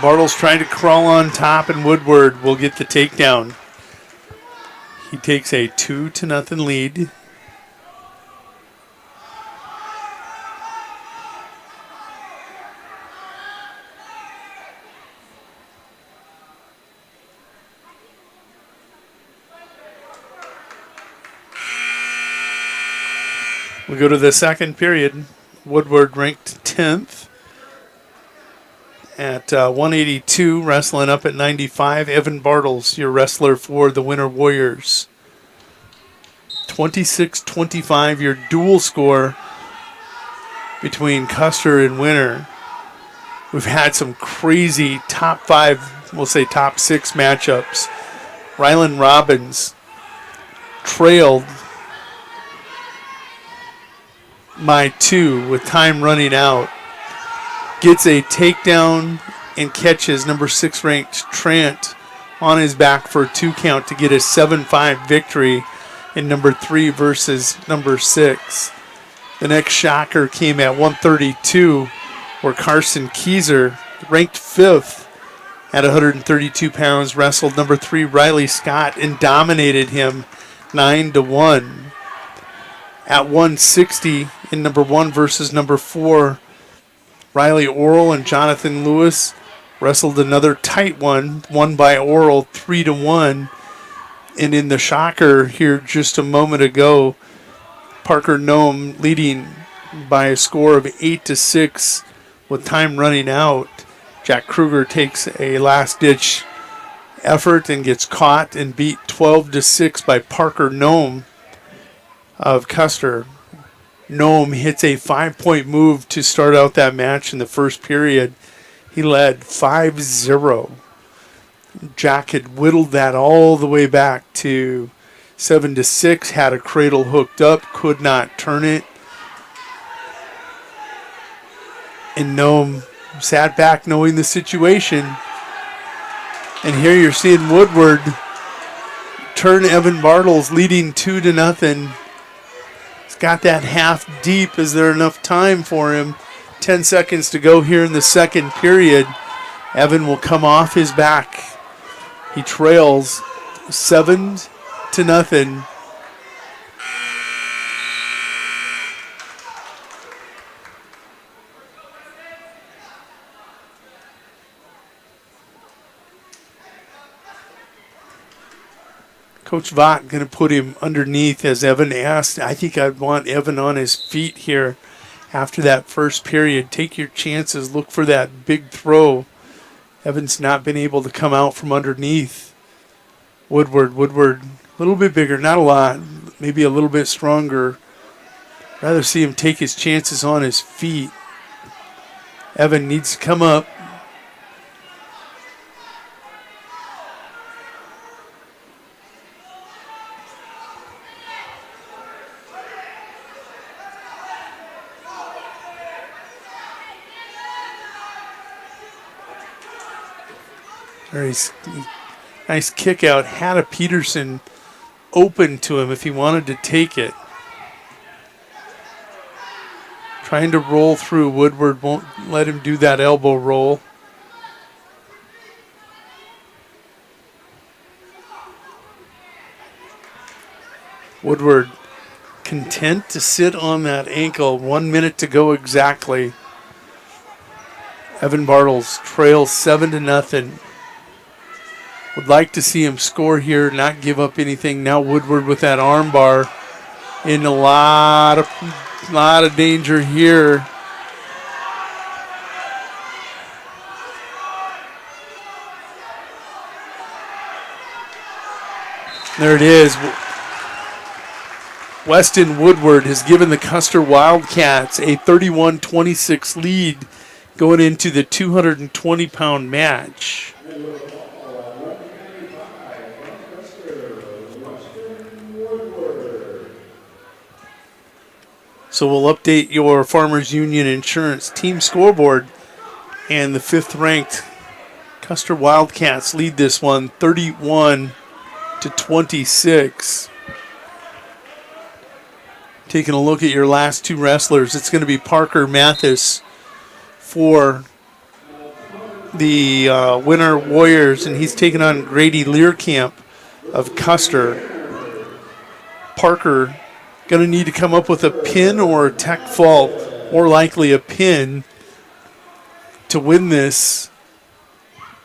[SPEAKER 21] Bartles trying to crawl on top, and Woodward will get the takedown. He takes a 2-0 lead. We go to the second period. Woodward ranked 10th at 182, wrestling up at 95. Evan Bartles, your wrestler for the Winter Warriors. 26-25, your dual score between Custer and Winter. We've had some crazy top 5, we'll say top 6 matchups. Rylan Robbins trailed by 2 with time running out. Gets a takedown and catches number 6 ranked Trent on his back for a 2 count to get a 7-5 victory in number 3 versus number 6. The next shocker came at 132, where Carson Keyser, ranked 5th at 132 pounds, wrestled number 3 Riley Scott and dominated him 9-1. At 160 in number 1 versus number 4, Riley Oral and Jonathan Lewis wrestled another tight one, won by Oral 3-1. And in the shocker here just a moment ago, Parker Nome leading by a score of 8-6 with time running out. Jack Kruger takes a last-ditch effort and gets caught and beat 12-6 by Parker Nome of Custer. Nome hits a 5-point move to start out that match in the first period. He led 5-0. Jack had whittled that all the way back to 7-6, had a cradle hooked up, could not turn it. And Nome sat back knowing the situation. And here you're seeing Woodward turn Evan Bartles, leading 2-0. He's got that half deep. Is there enough time for him? 10 seconds to go here in the second period. Evan will come off his back. He trails 7-0. Coach Vaught going to put him underneath as Evan asked. I think I'd want Evan on his feet here after that first period. Take your chances. Look for that big throw. Evan's not been able to come out from underneath. Woodward, a little bit bigger, not a lot, maybe a little bit stronger. Rather see him take his chances on his feet. Evan needs to come up. Very nice kick out. Had a Peterson open to him if he wanted to take it. Trying to roll through. Woodward won't let him do that elbow roll. Woodward content to sit on that ankle. 1 minute to go exactly. Evan Bartles trails 7-0. Would like to see him score here, not give up anything. Now Woodward with that arm bar in a lot of danger here. There it is. Weston Woodward has given the Custer Wildcats a 31-26 lead going into the 220-pound match. So we'll update your Farmers Union Insurance team scoreboard, and the 5th-ranked Custer Wildcats lead this one 31-26. Taking a look at your last 2 wrestlers, it's going to be Parker Mathis for the Winter Warriors, and he's taking on Grady Learcamp of Custer. Parker going to need to come up with a pin or a tech fault, more likely a pin, to win this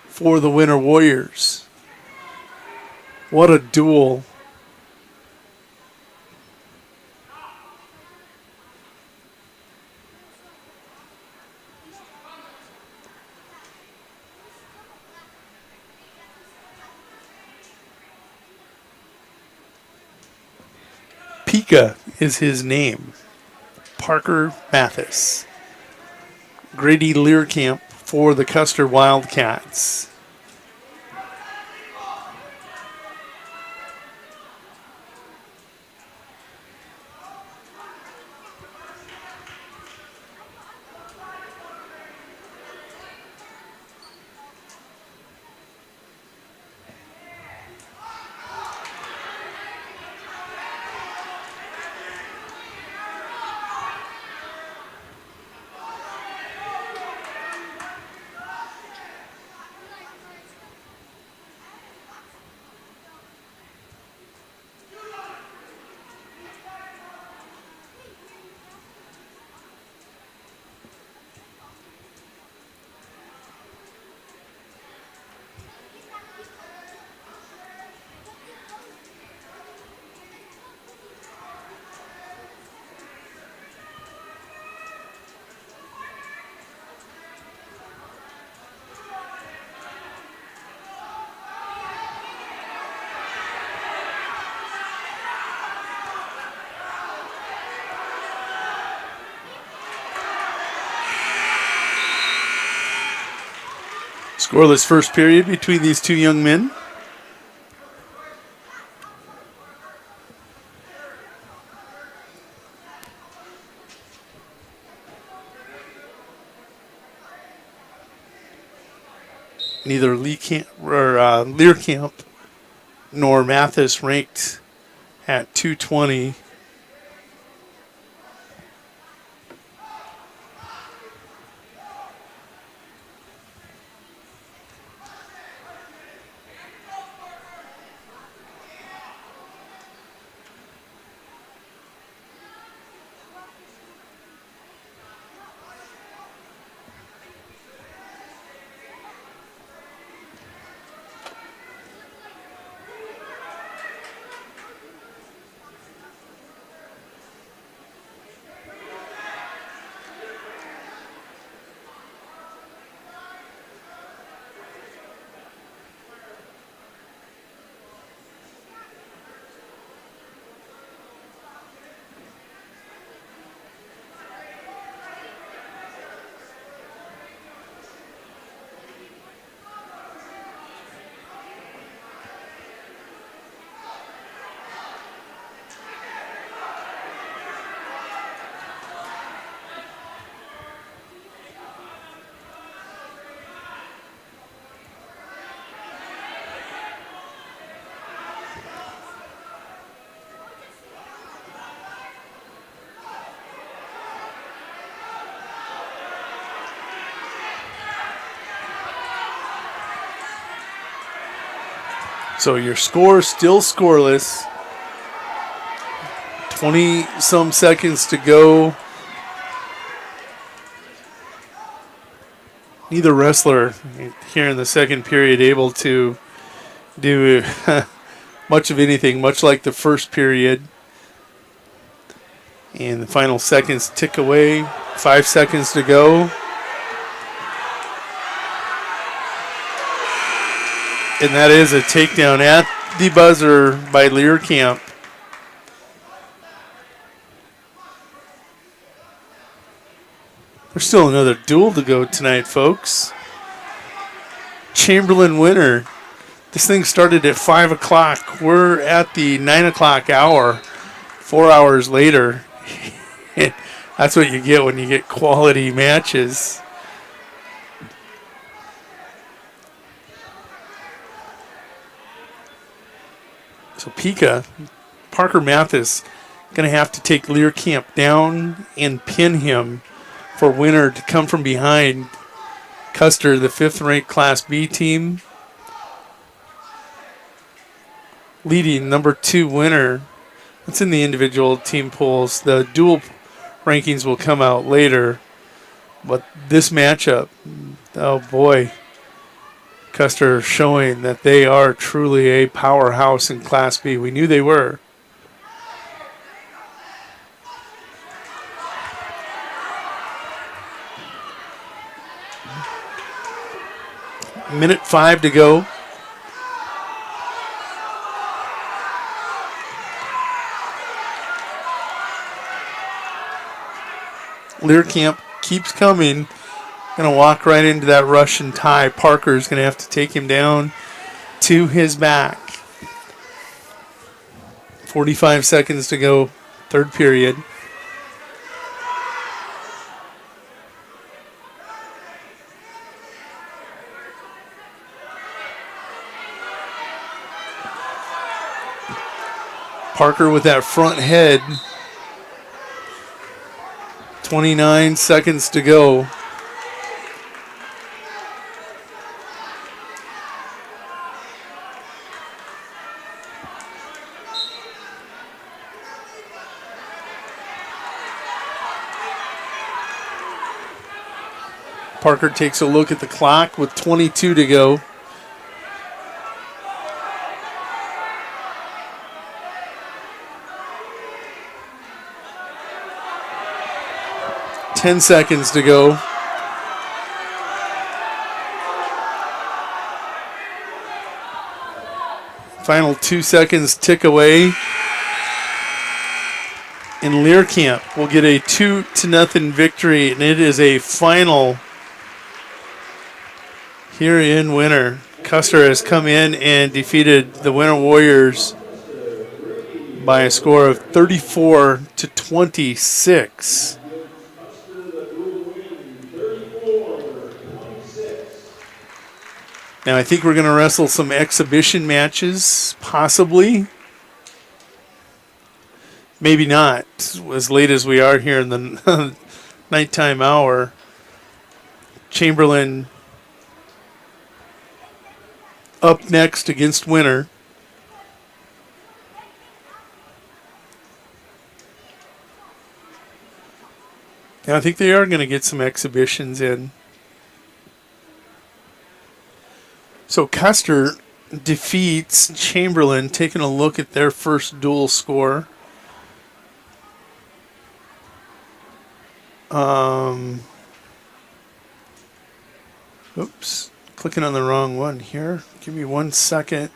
[SPEAKER 21] for the Winter Warriors. What a duel. Pika is his name. Parker Mathis. Grady Learcamp for the Custer Wildcats. Scoreless first period between these two young men. Neither Learcamp nor Mathis ranked at 220. So your score still scoreless. 20-some seconds to go. Neither wrestler here in the second period able to do much of anything, much like the first period. And the final seconds tick away. 5 seconds to go. And that is a takedown at the buzzer by Learcamp. There's still another duel to go tonight, folks. Chamberlain winner. This thing started at 5 o'clock. We're at the 9 o'clock hour, 4 hours later. That's what you get when you get quality matches. So Pika, Parker Mathis, going to have to take Learcamp down and pin him for winner to come from behind. Custer, the 5th-ranked Class B team, leading number 2 winner. That's in the individual team polls. The dual rankings will come out later. But this matchup, oh boy, Custer showing that they are truly a powerhouse in Class B. We knew they were. Minute 5 to go. Learcamp keeps coming. Going to walk right into that Russian tie. Parker's going to have to take him down to his back. 45 seconds to go, third period. Parker with that front head. 29 seconds to go. Parker takes a look at the clock with 22 to go. Ten seconds to go. Final 2 seconds tick away. And Learcamp will get a 2-0 victory, and it is a final here in Winter. Custer has come in and defeated the Winter Warriors by a score of 34-26. Now I think we're going to wrestle some exhibition matches, possibly. Maybe not, as late as we are here in the nighttime hour. Chamberlain up next against Winter. And I think they are going to get some exhibitions in. So Custer defeats Chamberlain, taking a look at their first dual score. Oops, clicking on the wrong one here. Give me 1 second.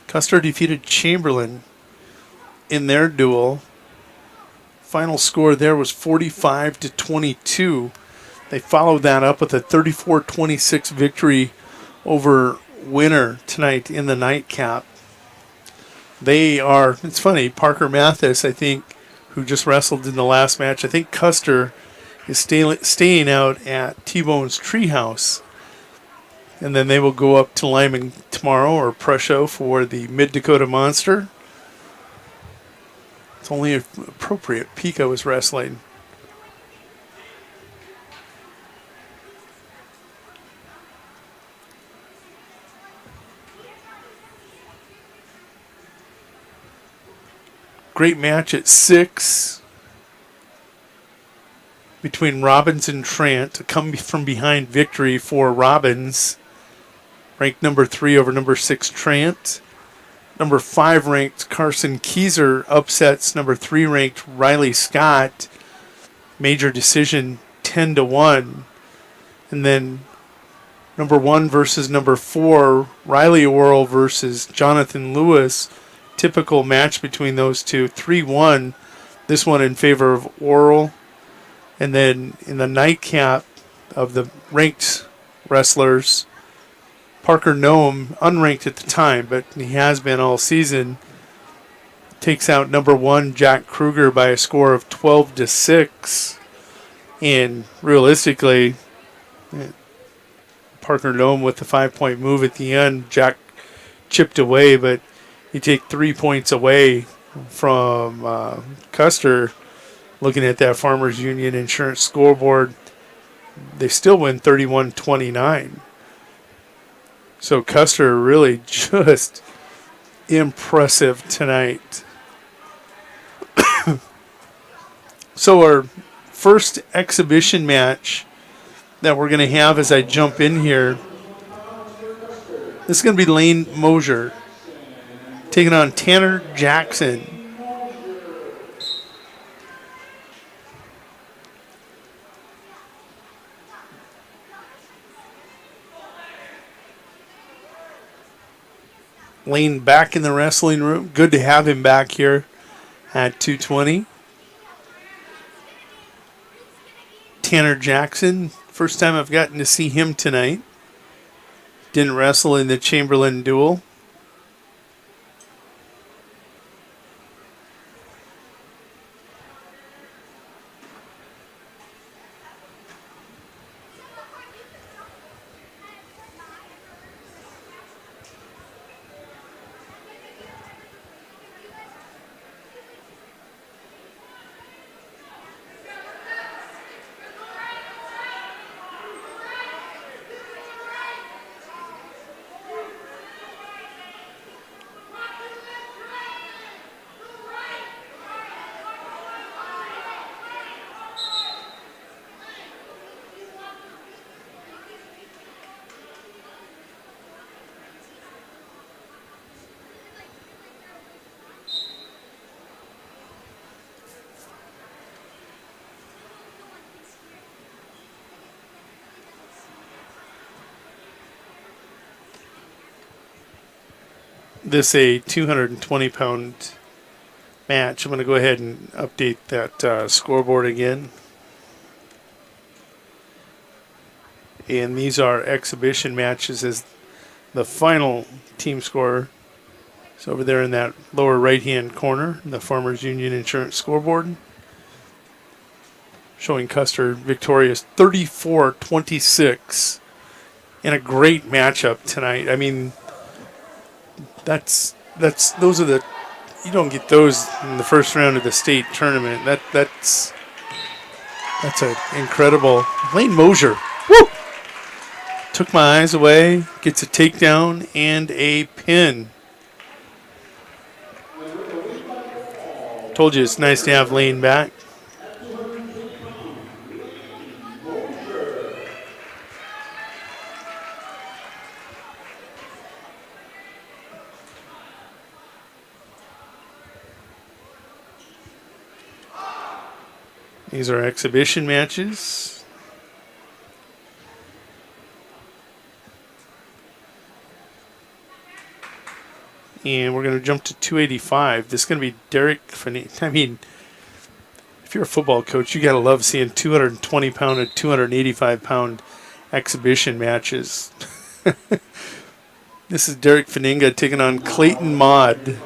[SPEAKER 21] Custer defeated Chamberlain in their duel. Final score there was 45-22. They followed that up with a 34-26 victory over Winter tonight in the nightcap. They are, it's funny, Parker Mathis, I think, who just wrestled in the last match. I think Custer is staying out at T-Bone's Treehouse. And then they will go up to Lyman tomorrow, or Presho, for the Mid-Dakota Monster. It's only appropriate. Pika was wrestling. Great match at 6 between Robbins and Trant. A come from behind victory for Robbins, ranked number 3 over number 6 Trant. Number 5 ranked Carson Keyser upsets number 3 ranked Riley Scott. Major decision 10-1. And then number 1 versus number 4, Riley Orrell versus Jonathan Lewis. Typical match between those two, 3-1. This one in favor of Orrell. And then in the nightcap of the ranked wrestlers, Parker Noem, unranked at the time, but he has been all season, takes out number 1 Jack Kruger by a score of 12-6. And realistically, Parker Noem with the 5-point move at the end, Jack chipped away, but you take 3 points away from Custer. Looking at that Farmers Union Insurance scoreboard, they still win 31-29. So Custer really just impressive tonight. So our first exhibition match that we're going to have as I jump in here, this is going to be Lane Mosier taking on Tanner Jackson. Lane back in the wrestling room. Good to have him back here at 220. Tanner Jackson, first time I've gotten to see him tonight. Didn't wrestle in the Chamberlain duel. This a 220-pound match. I'm going to go ahead and update that scoreboard again. And these are exhibition matches as the final team score is over there in that lower right-hand corner, the Farmers Union Insurance scoreboard. Showing Custer victorious 34-26 in a great matchup tonight. I mean, those are the, you don't get those in the first round of the state tournament. That's an incredible. Lane Mosier, woo! Took my eyes away, gets a takedown and a pin. Told you it's nice to have Lane back. These are exhibition matches. And we're going to jump to 285. This is going to be Derek Finning. I mean, if you're a football coach, you got to love seeing 220-pound and 285-pound exhibition matches. This is Derek Finninga taking on Clayton Maud.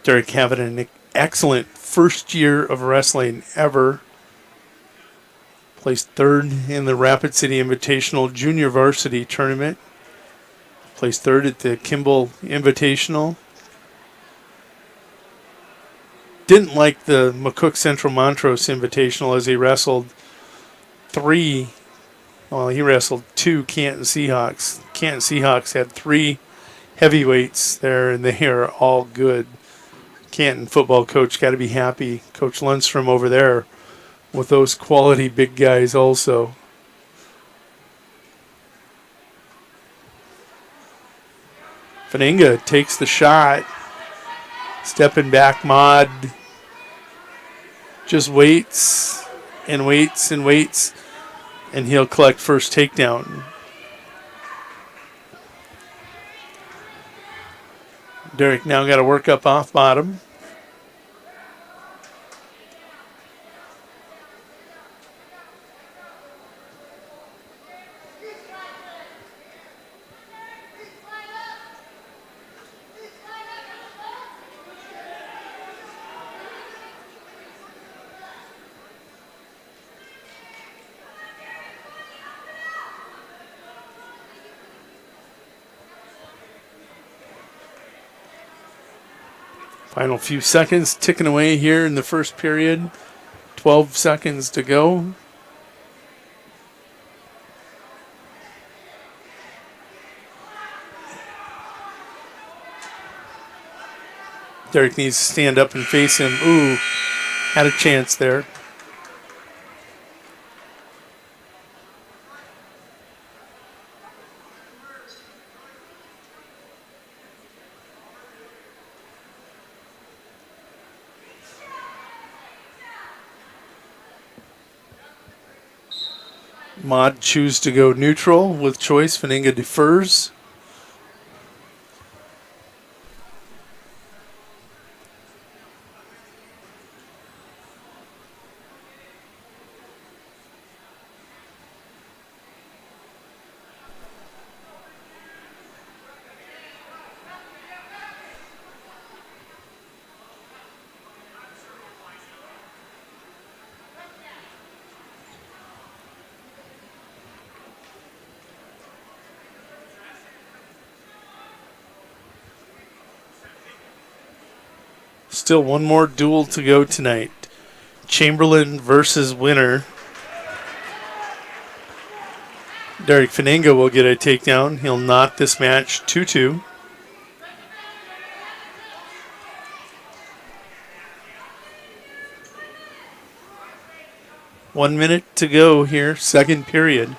[SPEAKER 21] Derek having an excellent first year of wrestling ever. Placed third in the Rapid City Invitational Junior Varsity Tournament. Placed third at the Kimball Invitational. Didn't like the McCook Central Montrose Invitational as he wrestled he wrestled two Canton Seahawks. Canton Seahawks had three heavyweights there, and they are all good. Canton football coach got to be happy. Coach Lundstrom over there with those quality big guys also. Finninga takes the shot. Stepping back, Maud just waits and waits and waits, and he'll collect first takedown. Derek now got to work up off bottom. Final few seconds ticking away here in the first period. 12 seconds to go. Derek needs to stand up and face him. Ooh, had a chance there. Mod choose to go neutral with choice. Faninga defers. Still one more duel to go tonight. Chamberlain versus Winner. Derek Faninga will get a takedown. He'll knot this match 2-2. One minute to go here, second period.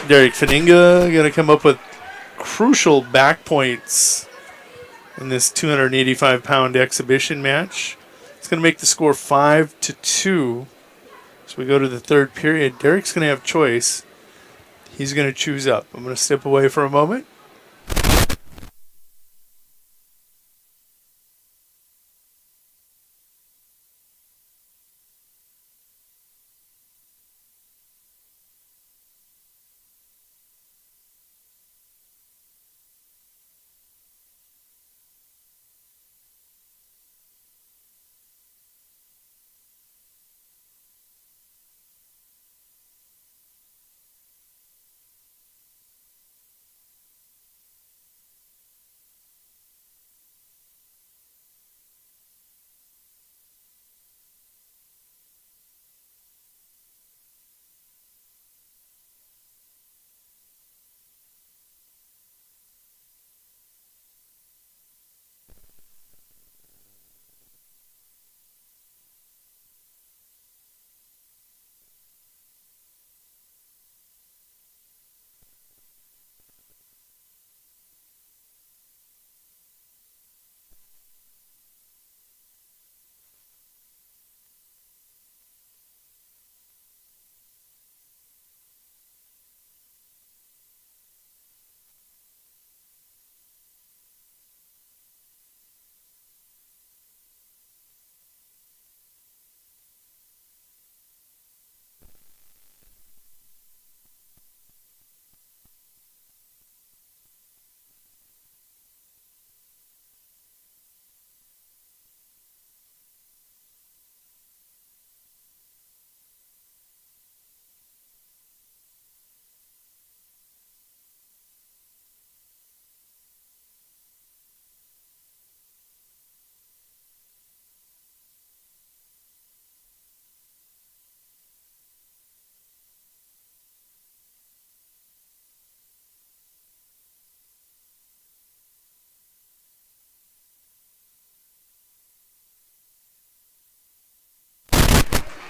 [SPEAKER 21] Derek Faninga going to come up with crucial back points in this 285-pound exhibition match. It's going to make the score 5-2. As we go to the third period, Derek's going to have choice. He's going to choose up. I'm going to step away for a moment.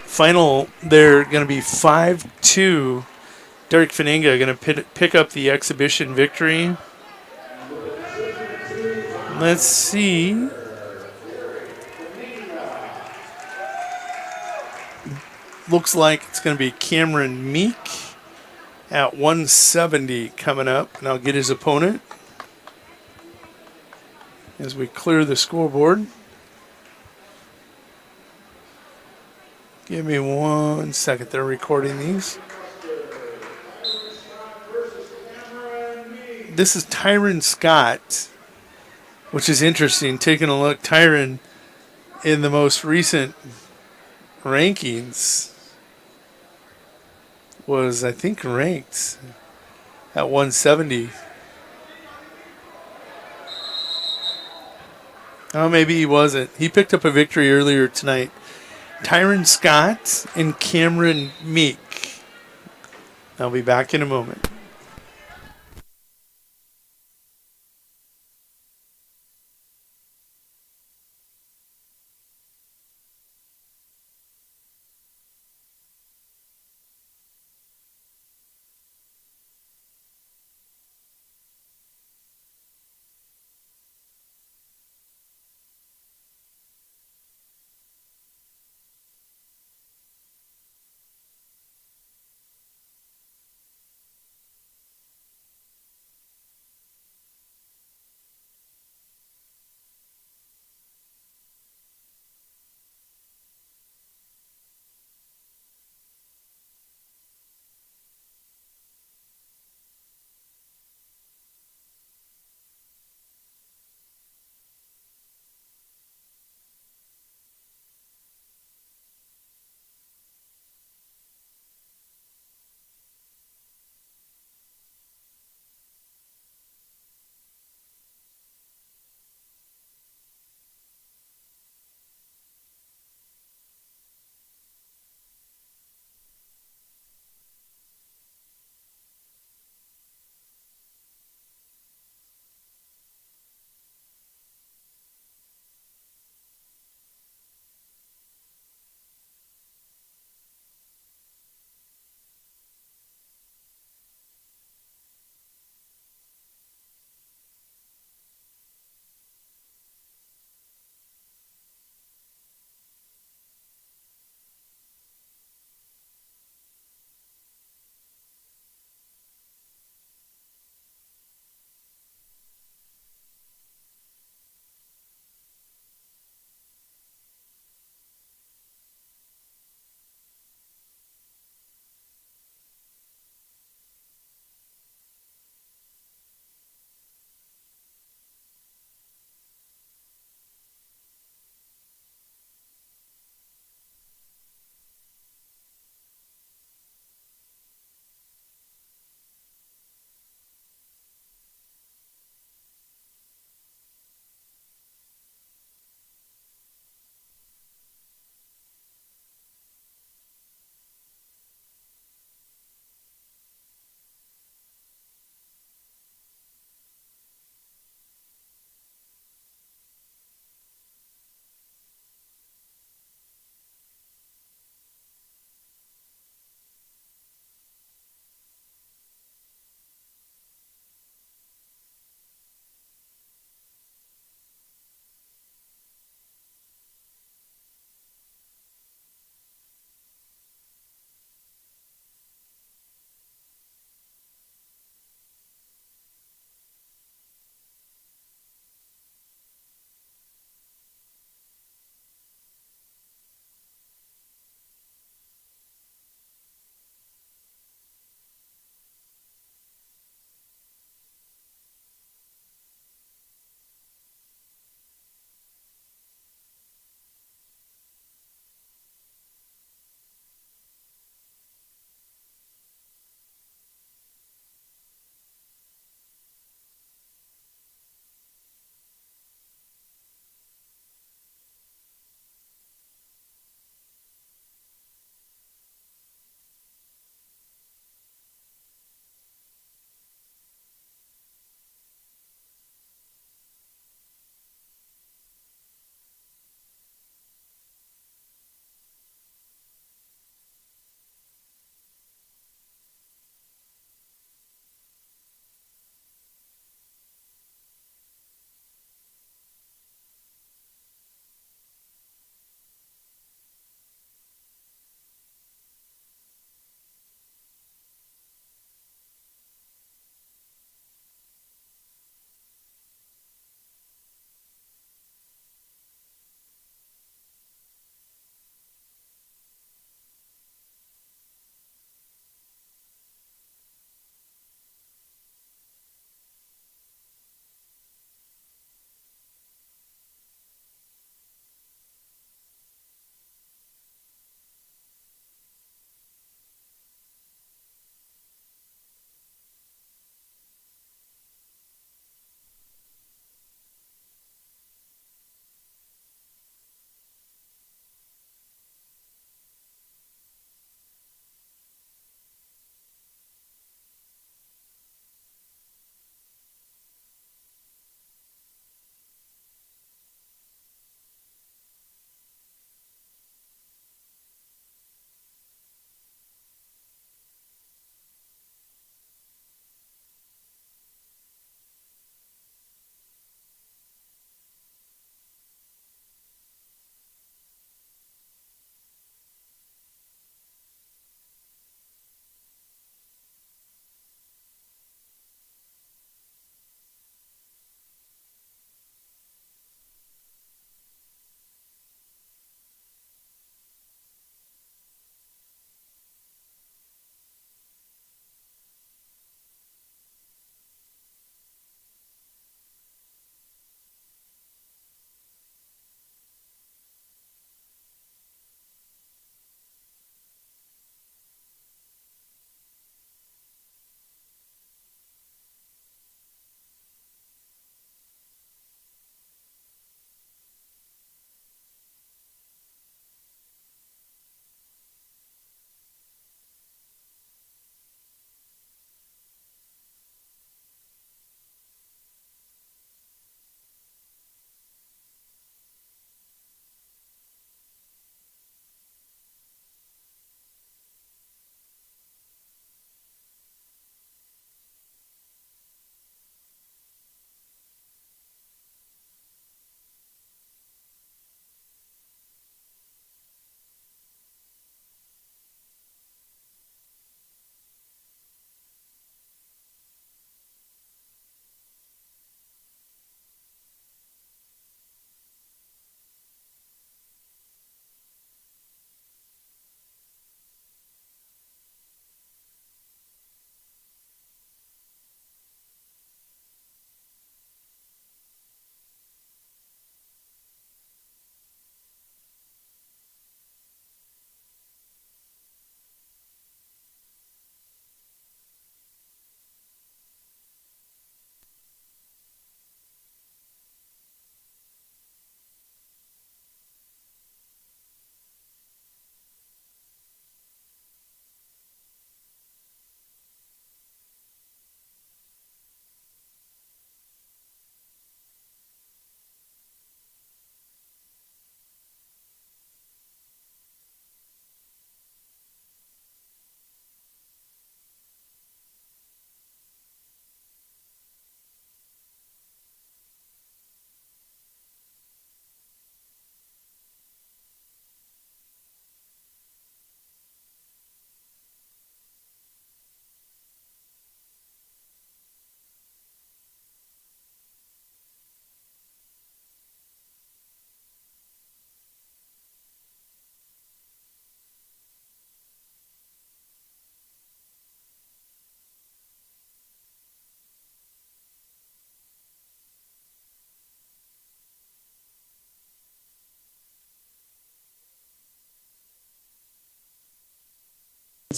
[SPEAKER 21] Final, they're going to be 5-2. Derek Faninga going to pick up the exhibition victory. Let's see. Looks like it's going to be Cameron Meek at 170 coming up, and I'll get his opponent as we clear the scoreboard. Give me 1 second. They're recording these. This is Tyron Scott, which is interesting. Taking a look, Tyron in the most recent rankings was, I think, ranked at 170. Oh, maybe he wasn't. He picked up a victory earlier tonight. Tyron Scott and Cameron Meek. I'll be back in a moment.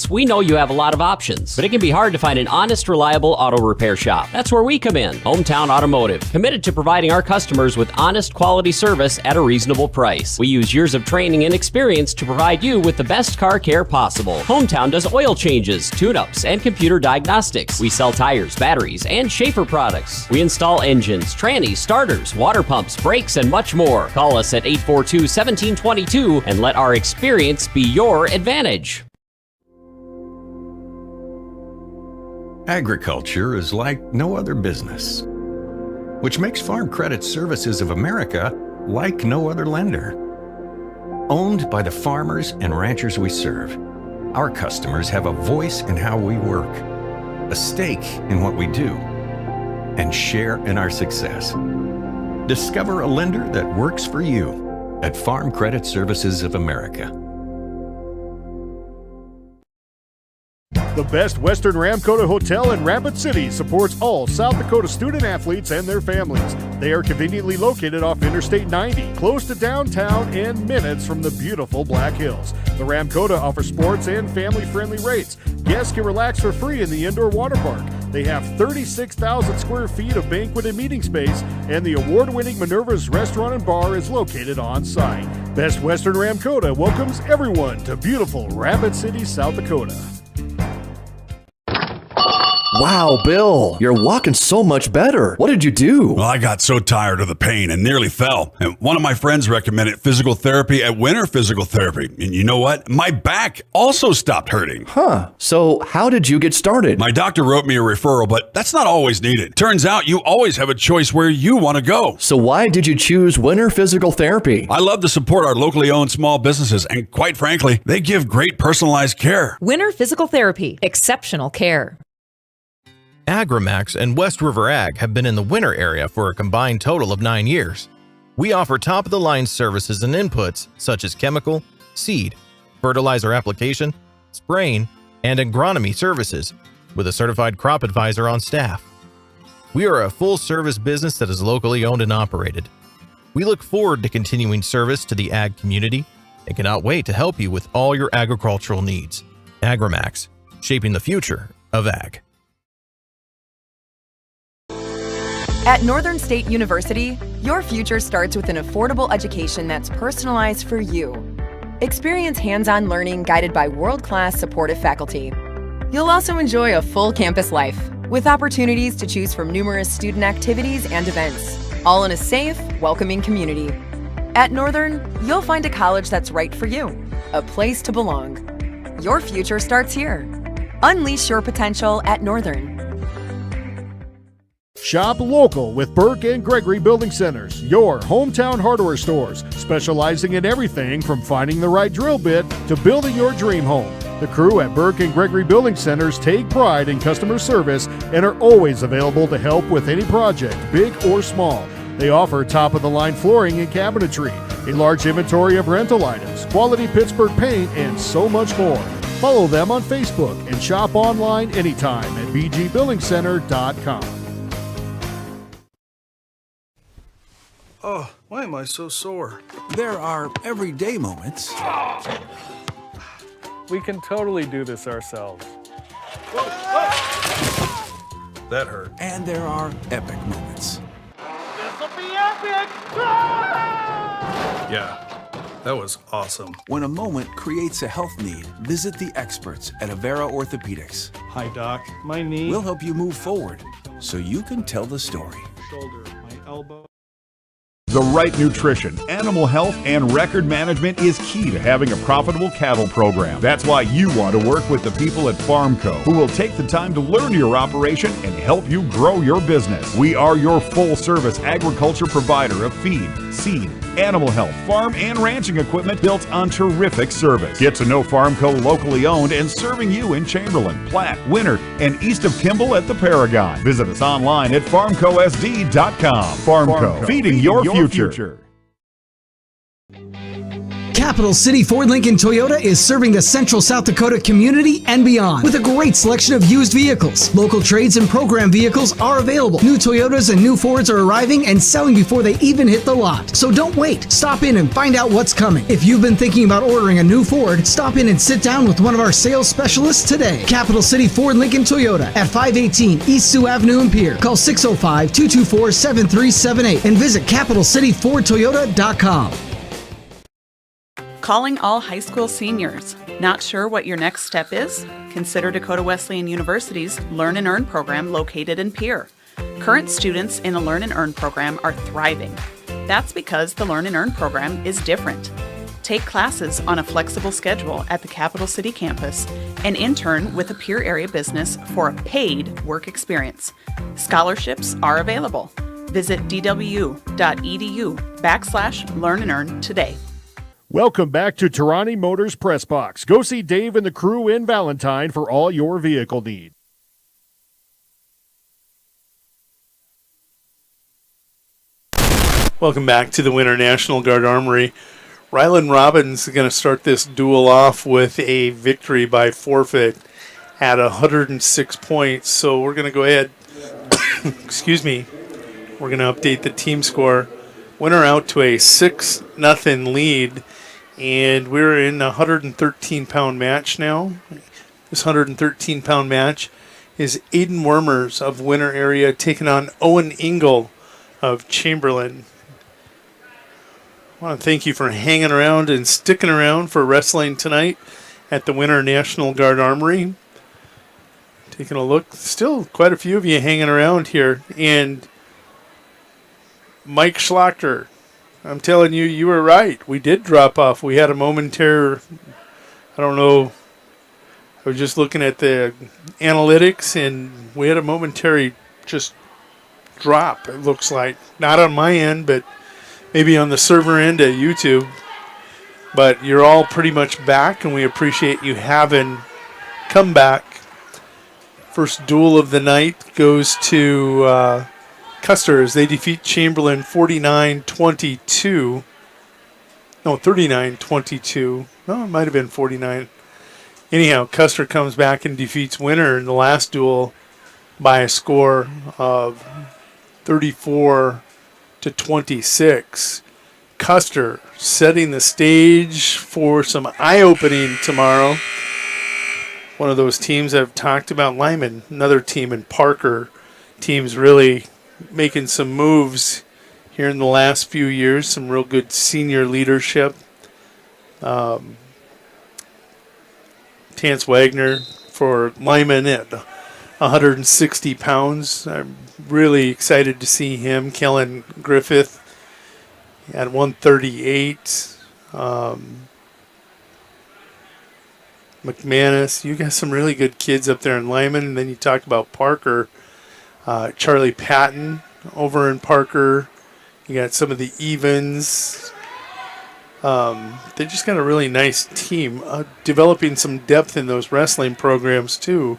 [SPEAKER 11] We know you have a lot of options, but it can be hard to find an honest, reliable auto repair shop. That's where we come in. Hometown Automotive, committed to providing our customers with honest, quality service at a reasonable price. We use years of training and experience to provide you with the best car care possible. Hometown does oil changes, tune-ups, and computer diagnostics. We sell tires, batteries, and Schaefer products. We install engines, trannies, starters, water pumps, brakes, and much more. Call us at 842-1722 and let our experience be your advantage.
[SPEAKER 15] Agriculture is like no other business, which makes Farm Credit Services of America like no other lender. Owned by the farmers and ranchers we serve, our customers have a voice in how we work, a stake in what we do, and share in our success. Discover a lender that works for you at Farm Credit Services of America.
[SPEAKER 18] The Best Western Ramkota Hotel in Rapid City supports all South Dakota student athletes and their families. They are conveniently located off Interstate 90, close to downtown and minutes from the beautiful Black Hills. The Ramkota offers sports and family-friendly rates. Guests can relax for free in the indoor water park. They have 36,000 square feet of banquet and meeting space, and the award-winning Minerva's Restaurant and Bar is located on site. Best Western Ramkota welcomes everyone to beautiful Rapid City, South Dakota.
[SPEAKER 16] Wow, Bill, you're walking so much better. What did you do?
[SPEAKER 10] Well, I got so tired of the pain and nearly fell. And one of my friends recommended physical therapy at Winter Physical Therapy. And you know what? My back also stopped hurting.
[SPEAKER 16] Huh. So how did you get started?
[SPEAKER 10] My doctor wrote me a referral, but that's not always needed. Turns out you always have a choice where you want to go.
[SPEAKER 16] So why did you choose Winter Physical Therapy?
[SPEAKER 10] I love to support our locally owned small businesses, and quite frankly, they give great personalized care.
[SPEAKER 17] Winter Physical Therapy. Exceptional care.
[SPEAKER 19] Agrimax and West River Ag have been in the Winter area for a combined total of 9 years. We offer top-of-the-line services and inputs such as chemical, seed, fertilizer application, spraying, and agronomy services with a certified crop advisor on staff. We are a full-service business that is locally owned and operated. We look forward to continuing service to the ag community and cannot wait to help you with all your agricultural needs. Agrimax, shaping the future of ag.
[SPEAKER 24] At Northern State University, your future starts with an affordable education that's personalized for you. Experience hands-on learning guided by world-class supportive faculty. You'll also enjoy a full campus life with opportunities to choose from numerous student activities and events, all in a safe, welcoming community. At Northern, you'll find a college that's right for you, a place to belong. Your future starts here. Unleash your potential at Northern.
[SPEAKER 18] Shop local with Burke and Gregory Building Centers, your hometown hardware stores, specializing in everything from finding the right drill bit to building your dream home. The crew at Burke and Gregory Building Centers take pride in customer service and are always available to help with any project, big or small. They offer top-of-the-line flooring and cabinetry, a large inventory of rental items, quality Pittsburgh paint, and so much more. Follow them on Facebook and shop online anytime at bgbuildingcenter.com.
[SPEAKER 27] Oh, why am I so sore? There are everyday moments.
[SPEAKER 28] We can totally do this ourselves.
[SPEAKER 27] That hurt. And there are epic moments.
[SPEAKER 28] This'll be epic!
[SPEAKER 27] Yeah, that was awesome. When a moment creates a health need, visit the experts at Avera Orthopedics.
[SPEAKER 28] Hi, Doc. My knee.
[SPEAKER 27] We'll help you move forward so you can tell the story.
[SPEAKER 28] Shoulder, my elbow.
[SPEAKER 29] The right nutrition, animal health, and record management is key to having a profitable cattle program. That's why you want to work with the people at FarmCo, who will take the time to learn your operation and help you grow your business. We are your full-service agriculture provider of feed, seed, animal health, farm, and ranching equipment built on terrific service. Get to know FarmCo locally owned and serving you in Chamberlain, Platte, Winter, and east of Kimball at the Paragon. Visit us online at farmcosd.com. FarmCo, feeding your future.
[SPEAKER 4] Capital City Ford Lincoln Toyota is serving the central South Dakota community and beyond with a great selection of used vehicles. Local trades and program vehicles are available. New Toyotas and new Fords are arriving and selling before they even hit the lot. So don't wait. Stop in and find out what's coming. If you've been thinking about ordering a new Ford, stop in and sit down with one of our sales specialists today. Capital City Ford Lincoln Toyota at 518 East Sioux Avenue in Pierre. Call 605-224-7378 and visit CapitalCityFordToyota.com.
[SPEAKER 5] Calling all high school seniors. Not sure what your next step is? Consider Dakota Wesleyan University's Learn and Earn program located in Pierre. Current students in the Learn and Earn program are thriving. That's because the Learn and Earn program is different. Take classes on a flexible schedule at the Capital City campus and intern with a Pierre area business for a paid work experience. Scholarships are available. Visit dwu.edu/learn and earn today.
[SPEAKER 18] Welcome back to Tarani Motors Press Box. Go see Dave and the crew in Valentine for all your vehicle needs.
[SPEAKER 21] Welcome back to the Winter National Guard Armory. Rylan Robbins is going to start this duel off with a victory by forfeit at 106 points. So we're going to go ahead. Excuse me. We're going to update the team score. Winner out to a 6-0 lead. And we're in a 113-pound match now. This 113-pound match is Aiden Wormers of Winter area taking on Owen Engel of Chamberlain. I want to thank you for hanging around and sticking around for wrestling tonight at the Winter National Guard Armory. Taking a look, still quite a few of you hanging around here. And Mike Schlachter, I'm telling you, you were right. We did drop off. We had a momentary, I don't know, I was just looking at the analytics, and we had a momentary just drop, it looks like. Not on my end, but maybe on the server end at YouTube. But you're all pretty much back, and we appreciate you having come back. First duel of the night goes to Custer as they defeat Chamberlain 49-22. No, 39-22. No, it might have been 49. Anyhow, Custer comes back and defeats Winter in the last duel by a score of 34-26. Custer setting the stage for some eye-opening tomorrow. One of those teams I've talked about, Lyman, another team in Parker. Teams really making some moves here in the last few years, some real good senior leadership. Tance Wagner for Lyman at 160 pounds. I'm really excited to see him. Kellen Griffith at 138. McManus, you got some really good kids up there in Lyman. And then you talk about Parker. Charlie Patton over in Parker. You got some of the Evans. They just got a really nice team, developing some depth in those wrestling programs too.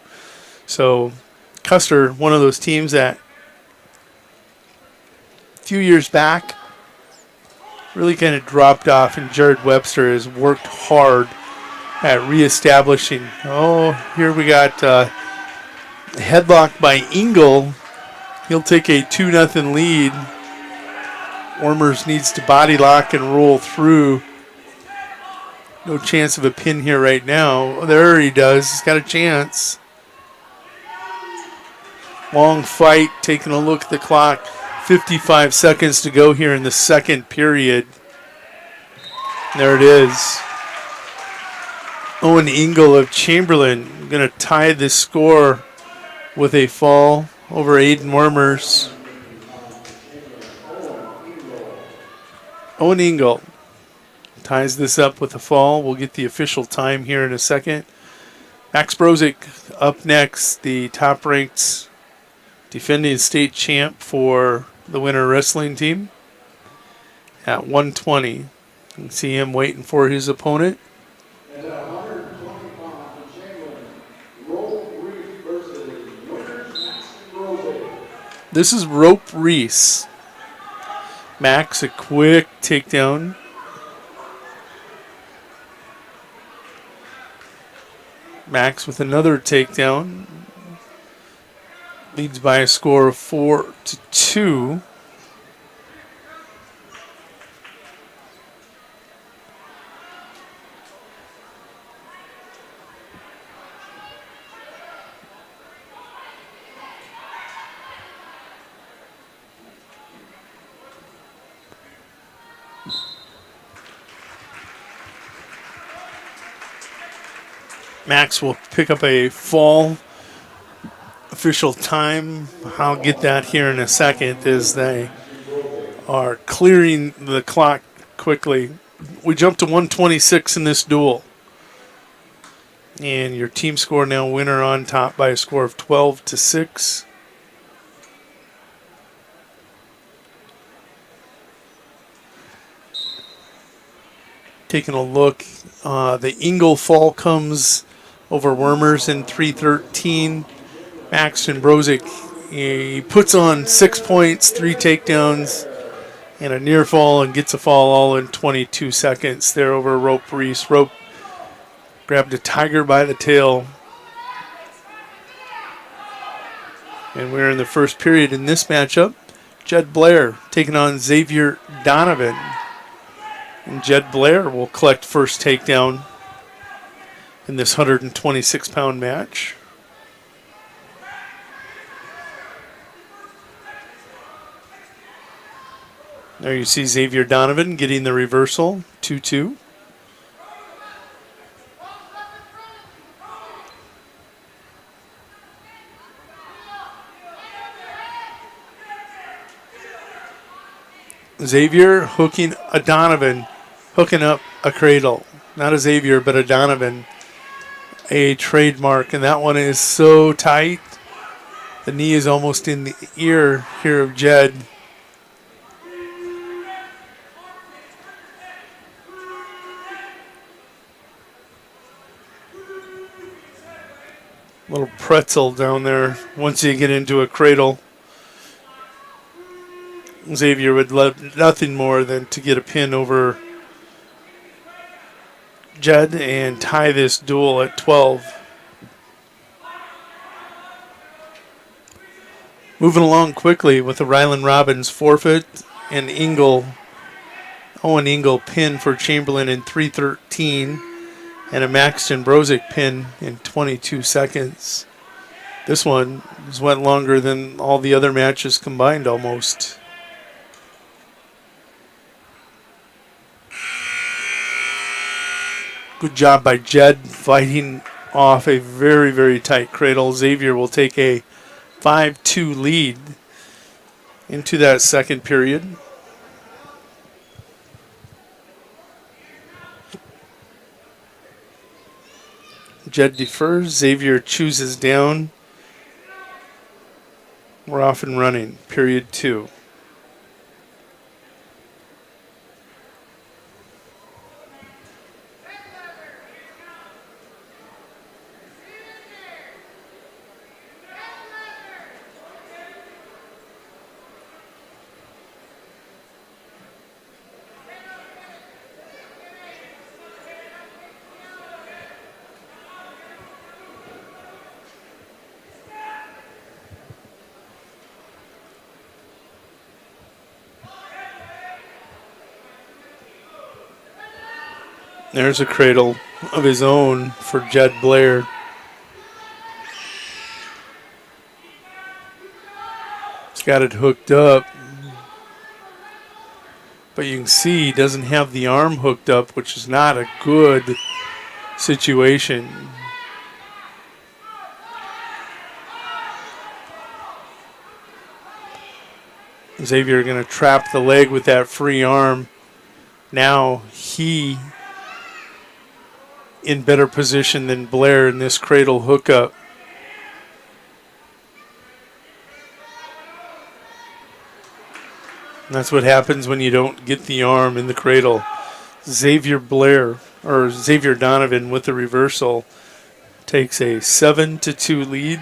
[SPEAKER 21] So Custer, one of those teams that a few years back really kind of dropped off, and Jared Webster has worked hard at reestablishing. Oh, here we got headlock by Engel. He'll take a 2-0 lead. Wormers needs to body lock and roll through. No chance of a pin here right now. There he does. He's got a chance. Long fight. Taking a look at the clock. 55 seconds to go here in the second period. There it is. Owen Engel of Chamberlain going to tie this score with a fall over Aiden Wormers. Owen Engel ties this up with a fall. We'll get the official time here in a second. Max Brozik up next, the top-ranked defending state champ for the Winter Wrestling team at 120. You can see him waiting for his opponent. This is Rope Reese. Max, a quick takedown. Max with another takedown. Leads by a score of 4-2. Max will pick up a fall official time. I'll get that here in a second as they are clearing the clock quickly. We jump to 126 in this duel. And your team score now winner on top by a score of 12-6. Taking a look, the Engel fall comes over Wormers in 3:13. Max and Brozik, he puts on 6 points, 3 takedowns, and a near fall, and gets a fall all in 22 seconds there over Rope Reese. Rope grabbed a tiger by the tail. And we're in the first period in this matchup. Jed Blair taking on Xavier Donovan. And Jed Blair will collect first takedown in this 126-pound match. There you see Xavier Donovan getting the reversal, 2-2. Xavier hooking a Donovan, hooking up a cradle. Not a Xavier, but a Donovan. A trademark, and that one is so tight. The knee is almost in the ear here of Jed. Little pretzel down there once you get into a cradle. Xavier would love nothing more than to get a pin over Jed and tie this duel at 12. Moving along quickly with the Ryland Robbins forfeit and Owen Engel pin for Chamberlain in 3:13 and a Maxton Brozik pin in 22 seconds. This one has went longer than all the other matches combined almost. Good job by Jed fighting off a very, very tight cradle. Xavier will take a 5-2 lead into that second period. Jed defers. Xavier chooses down. We're off and running. Period 2. There's a cradle of his own for Jed Blair. He's got it hooked up. But you can see he doesn't have the arm hooked up, which is not a good situation. Xavier going to trap the leg with that free arm. Now he in better position than Blair in this cradle hookup. And that's what happens when you don't get the arm in the cradle. Xavier Donovan with the reversal takes a 7-2 lead.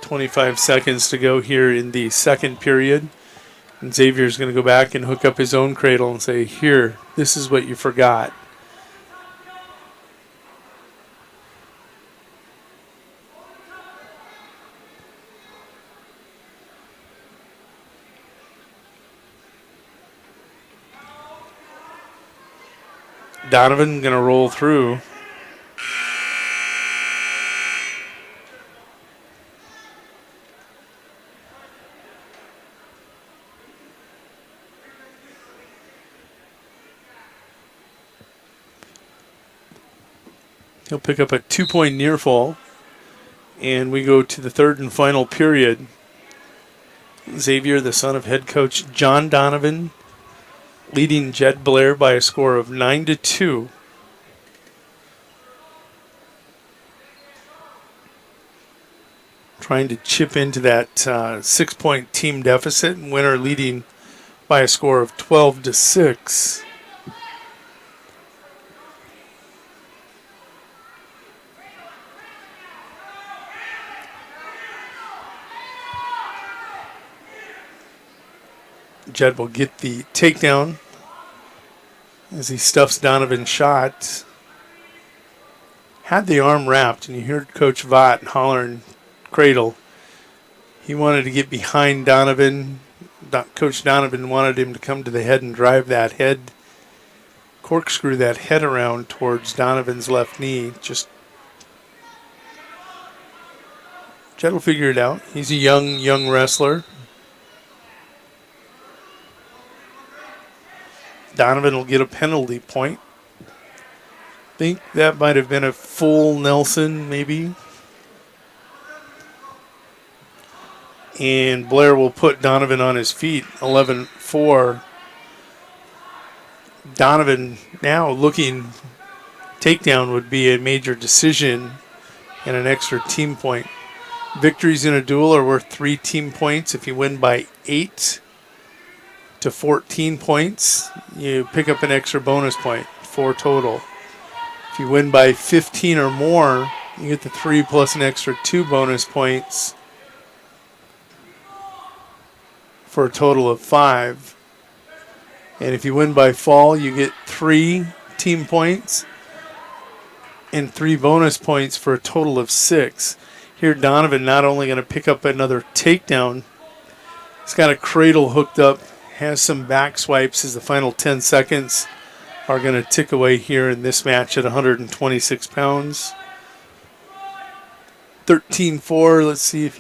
[SPEAKER 21] 25 seconds to go here in the second period. And Xavier's going to go back and hook up his own cradle and say, here, this is what you forgot. Donovan going to roll through. He'll pick up a 2-point near fall. And we go to the third and final period. Xavier, the son of head coach John Donovan, leading Jed Blair by a score of 9-2. Trying to chip into that 6-point team deficit, and Winter leading by a score of 12-6. Jed will get the takedown as he stuffs Donovan's shot. Had the arm wrapped, and you heard Coach Vaught hollering cradle. He wanted to get behind Donovan. Coach Donovan wanted him to come to the head and drive that head, corkscrew that head around towards Donovan's left knee. Just Jed will figure it out. He's a young wrestler. Donovan will get a penalty point. Think that might have been a full Nelson, maybe. And Blair will put Donovan on his feet, 11-4. Donovan now looking, takedown would be a major decision and an extra team point. Victories in a duel are worth 3 team points. If you win by 8 to 14 points, you pick up an extra bonus point, 4 total. If you win by 15 or more, you get the 3 plus an extra 2 bonus points for a total of 5. And if you win by fall, you get 3 team points and 3 bonus points for a total of 6. Here, Donovan not only going to pick up another takedown, he's got a cradle hooked up, has some back swipes as the final 10 seconds are going to tick away here in this match at 126 pounds. 13-4. Let's see if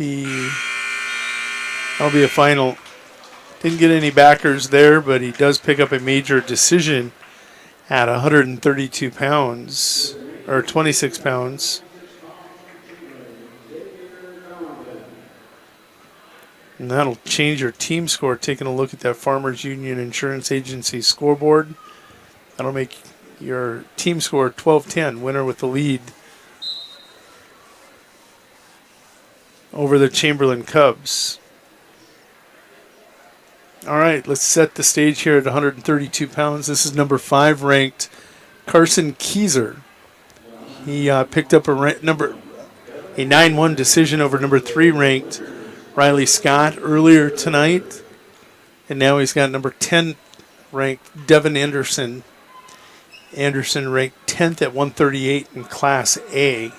[SPEAKER 21] that'll be a final. Didn't get any backers there, but he does pick up a major decision at 132 pounds, or 26 pounds. And that'll change your team score. Taking a look at that Farmers Union Insurance Agency scoreboard. That'll make your team score 12-10. Winner with the lead over the Chamberlain Cubs. All right, let's set the stage here at 132 pounds. This is number 5 ranked Carson Keyser. He picked up a 9-1 decision over number 3 ranked Riley Scott earlier tonight. And now he's got number 10 ranked Devin Anderson. Anderson ranked 10th at 138 in Class A.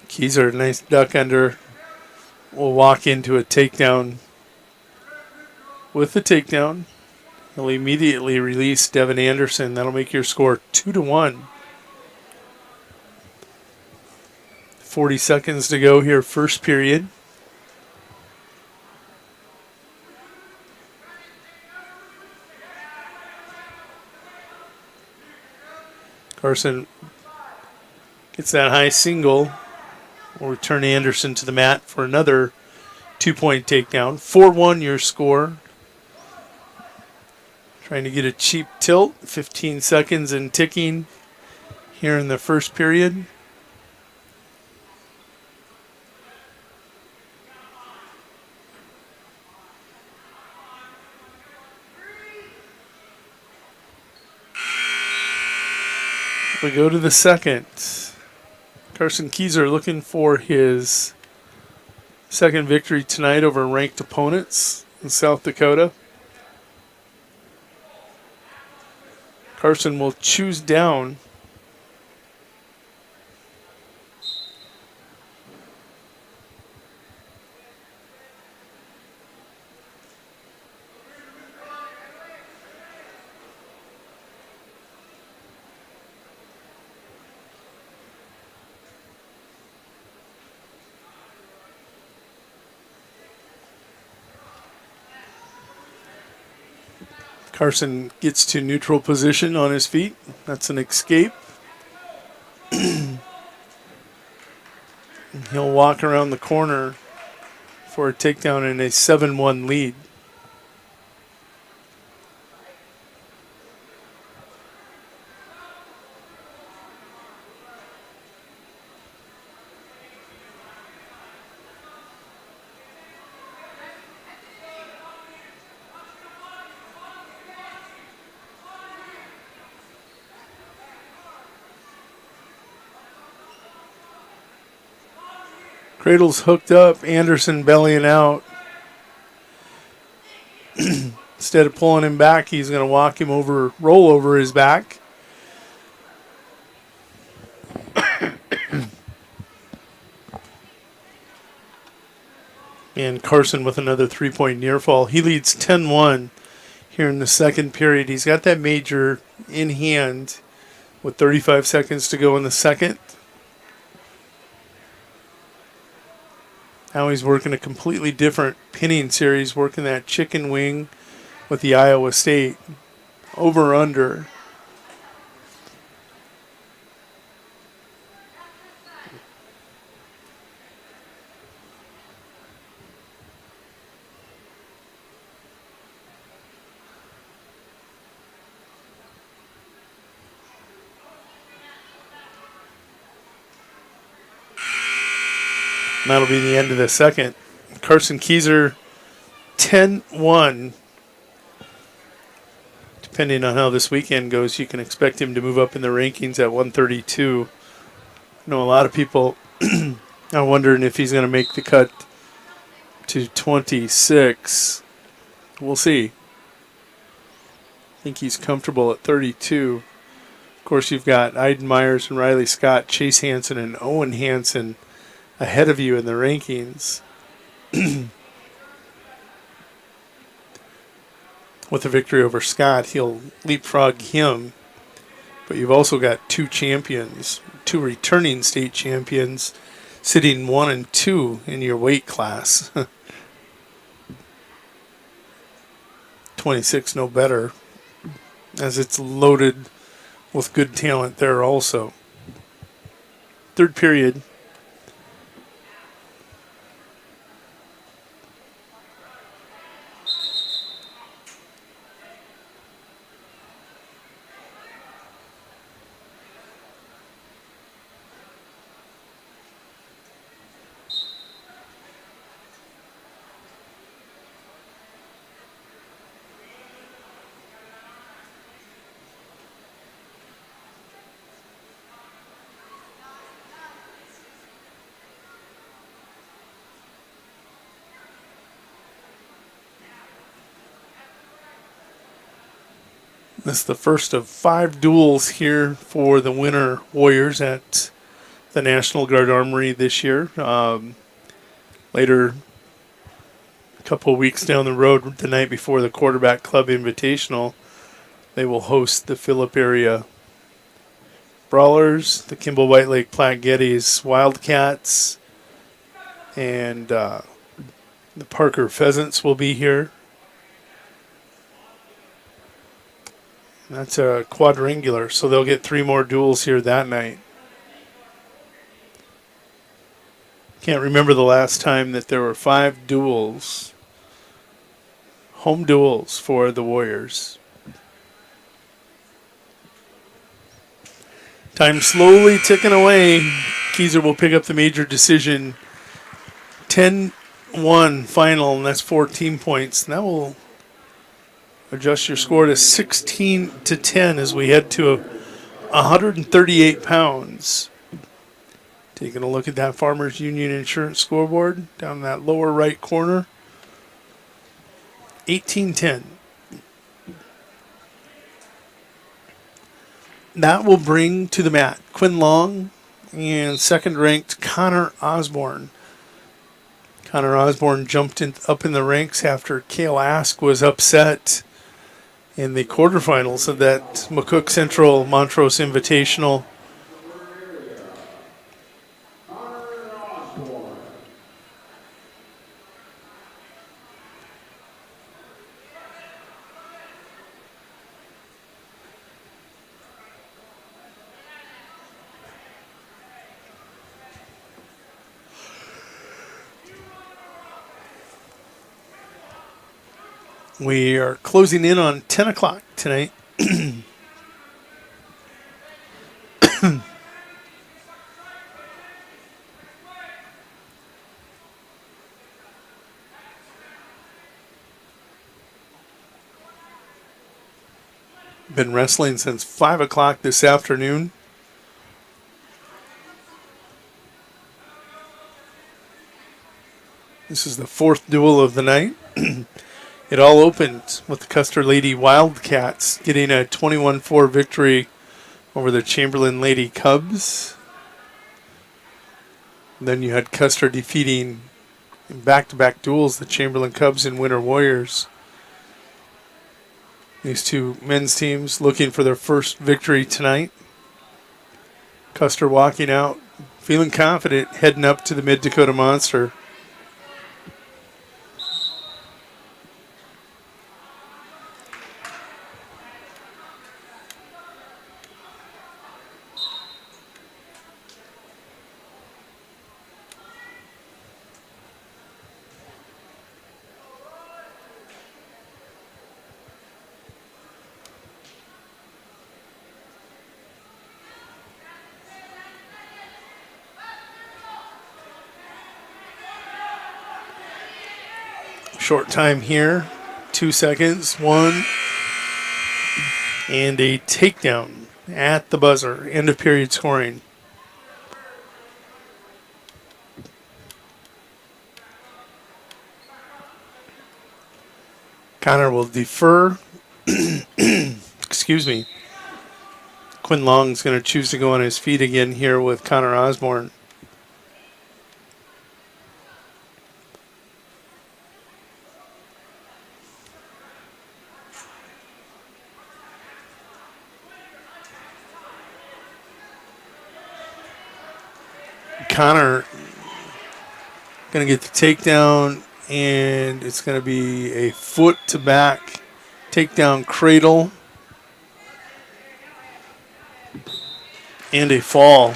[SPEAKER 21] Keyser, nice duck under. Will walk into a takedown. With the takedown, he'll immediately release Devin Anderson. That'll make your score 2-1. 40 seconds to go here, first period. Carson gets that high single. We'll return Anderson to the mat for another 2-point takedown. 4-1 your score. Trying to get a cheap tilt. 15 seconds and ticking here in the first period. We go to the second. Carson Keyser looking for his second victory tonight over ranked opponents in South Dakota. Carson will choose down. Carson gets to neutral position on his feet. That's an escape. He'll walk around the corner for a takedown in a 7-1 lead. Cradle's hooked up, Anderson bellying out. Instead of pulling him back, he's going to walk him over, roll over his back. And Carson with another 3-point near fall. He leads 10-1 here in the second period. He's got that major in hand with 35 seconds to go in the second. Now he's working a completely different pinning series, working that chicken wing with the Iowa State. Over under. And that'll be the end of the second. Carson Keyser, 10-1. Depending on how this weekend goes, you can expect him to move up in the rankings at 132. I know a lot of people are wondering if he's going to make the cut to 26. We'll see. I think he's comfortable at 32. Of course, you've got Iden Myers and Riley Scott, Chase Hansen and Owen Hansen ahead of you in the rankings. With a victory over Scott, he'll leapfrog him. But you've also got two champions, two returning state champions, sitting 1 and 2 in your weight class. 26 no better, as it's loaded with good talent there also. Third period. This is the first of 5 duels here for the winter Warriors at the National Guard Armory this year. Later, a couple of weeks down the road, the night before the Quarterback Club Invitational, they will host the Phillip area Brawlers, the Kimball White Lake Platte Geddes Wildcats, and the Parker Pheasants will be here. That's a quadrangular, so they'll get 3 more duels here that night. Can't remember the last time that there were 5 duels, home duels for the Warriors. Time slowly ticking away. Keyser will pick up the major decision. 10-1 final, and that's 14 points. And that will adjust your score to 16-10 as we head to 138 pounds. Taking a look at that Farmers Union Insurance scoreboard down in that lower right corner. 1810. That will bring to the mat Quinn Long and second-ranked Connor Osborne. Connor Osborne jumped up in the ranks after Cale Ask was upset in the quarterfinals of that McCook Central Montrose Invitational. We are closing in on 10 o'clock tonight. Been wrestling since 5 o'clock this afternoon. This is the fourth duel of the night. It all opened with the Custer Lady Wildcats getting a 21-4 victory over the Chamberlain Lady Cubs. And then you had Custer defeating in back-to-back duels the Chamberlain Cubs and Winter Warriors. These two men's teams looking for their first victory tonight. Custer walking out, feeling confident, heading up to the Mid-Dakota Monster. Short time here, 2 seconds, 1, and a takedown at the buzzer. End of period scoring. Connor will defer. Excuse me. Quinn Long's going to choose to go on his feet again here with Connor Osborne. Connor going to get the takedown, and it's going to be a foot to back takedown cradle and a fall.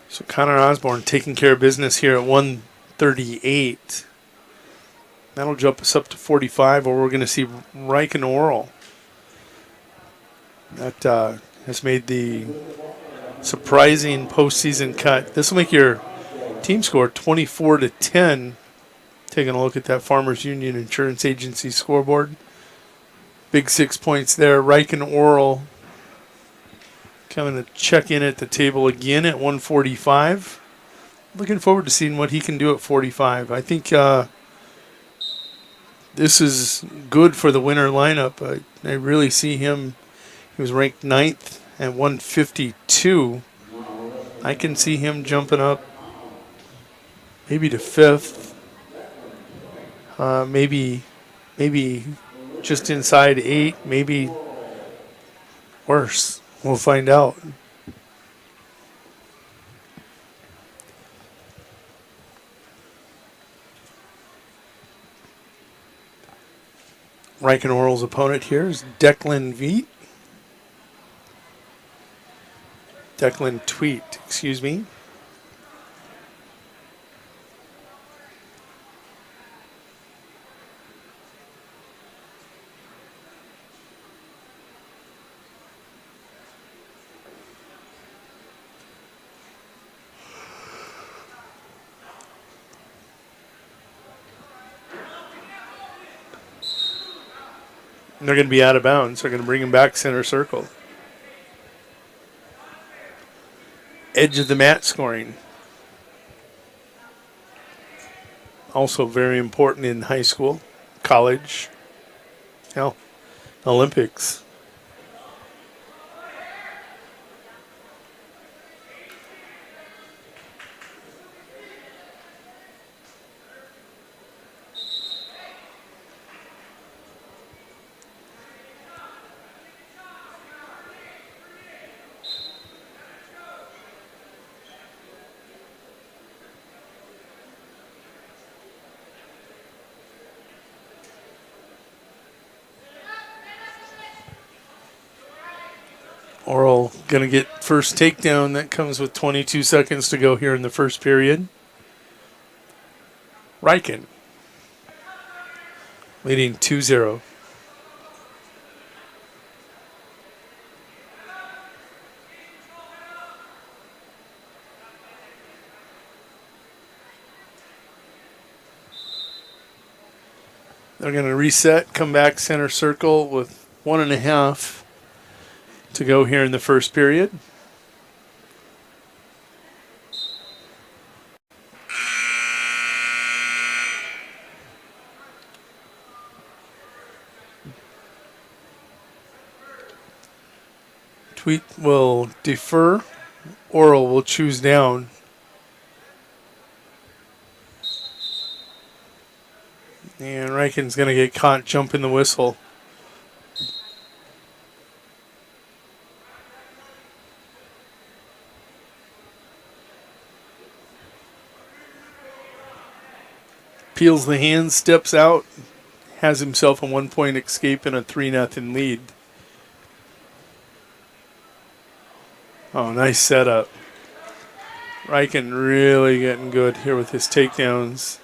[SPEAKER 21] So Connor Osborne taking care of business here at 138. That'll jump us up to 45, where we're going to see Riken Oral. That has made the surprising postseason cut. This will make your team score 24-10. Taking a look at that Farmers Union Insurance Agency scoreboard. Big 6 points there. Riken Oral coming to check in at the table again at 145. Looking forward to seeing what he can do at 45. I think this is good for the winter lineup. I really see him. He was ranked 9th at 152. I can see him jumping up maybe to 5th. Maybe just inside 8, maybe worse. We'll find out. Riken Oral's opponent here is Declan Veet. Declan Tweet, excuse me. And they're going to be out of bounds. They're going to bring him back center circle. Edge of the mat scoring. Also very important in high school, college, hell, Olympics. Oral going to get first takedown. That comes with 22 seconds to go here in the first period. Riken leading 2-0. They're going to reset, come back center circle with 1.5 to go here in the first period. Tweet will defer. Oral will choose down. And Riken's going to get caught jumping the whistle. Peels the hands, steps out, has himself a 1-point escape and a 3-0 lead. Oh, nice setup. Riken really getting good here with his takedowns.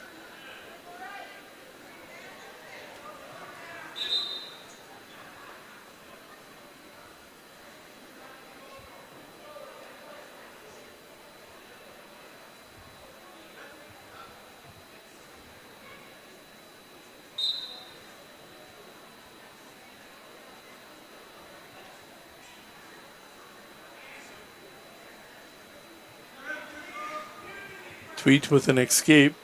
[SPEAKER 21] Tweet with an escape.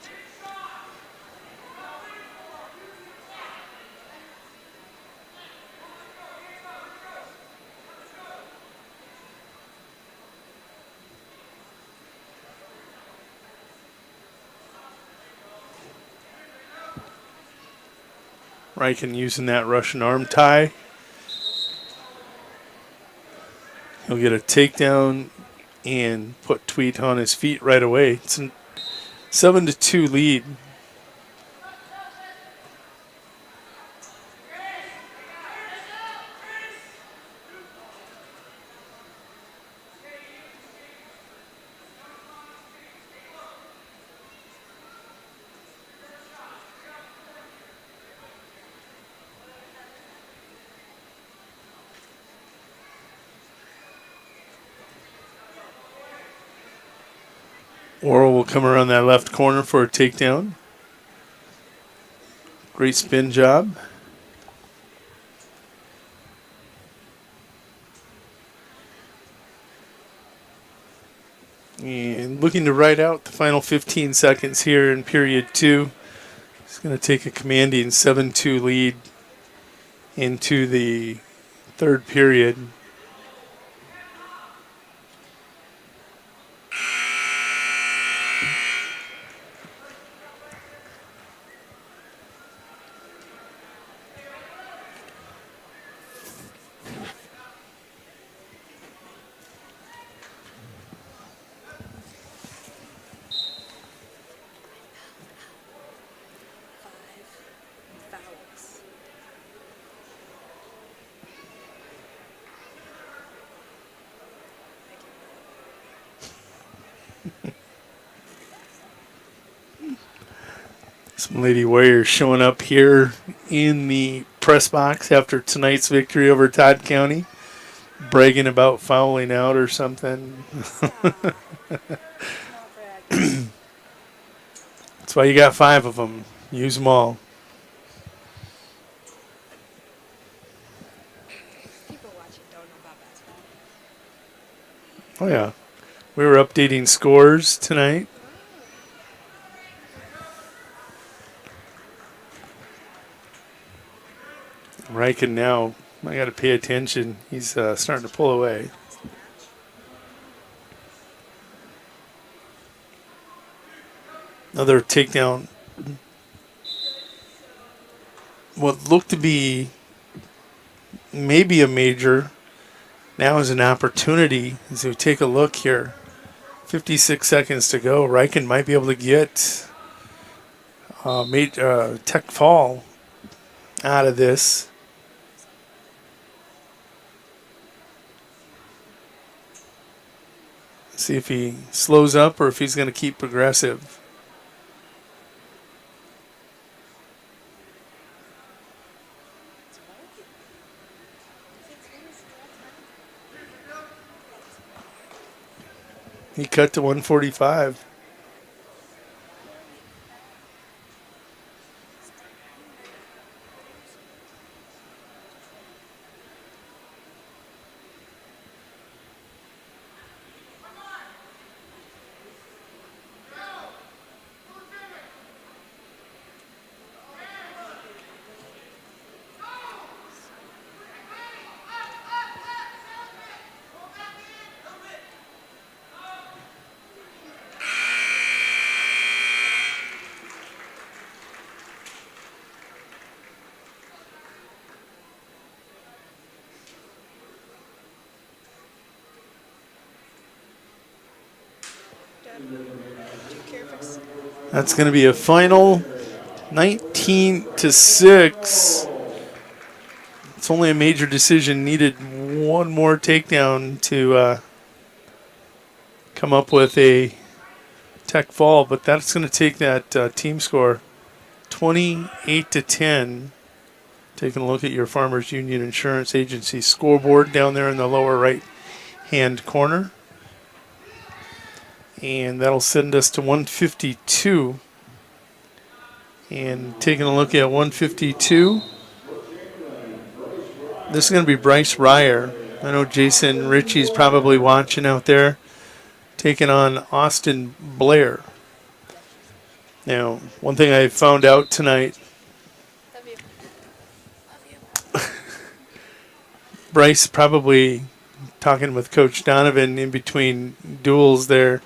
[SPEAKER 21] Riken using that Russian arm tie. He'll get a takedown and put Tweet on his feet right away. It's a 7-2 lead. Oral will come around that left corner for a takedown. Great spin job. And looking to ride out the final 15 seconds here in period 2. He's going to take a commanding 7-2 lead into the third period. Some Lady Warriors showing up here in the press box after tonight's victory over Todd County, bragging about fouling out or something. That's why you got 5 of them. Use them all. Oh, yeah. We were updating scores tonight. Riken now, I got to pay attention. He's starting to pull away. Another takedown. What looked to be maybe a major now is an opportunity. As we take a look here, 56 seconds to go. Riken might be able to get tech fall out of this. See if he slows up or if he's going to keep progressive. He cut to 145. That's going to be a final 19-6. It's only a major decision. Needed one more takedown to come up with a tech fall, but that's going to take that team score 28-10. Taking a look at your Farmers Union Insurance Agency scoreboard down there in the lower right-hand corner. And that'll send us to 152. And taking a look at 152, this is going to be Bryce Ryer. I know Jason Ritchie's probably watching out there, taking on Austin Blair. Now, one thing I found out tonight, Bryce probably talking with Coach Donovan in between duels there.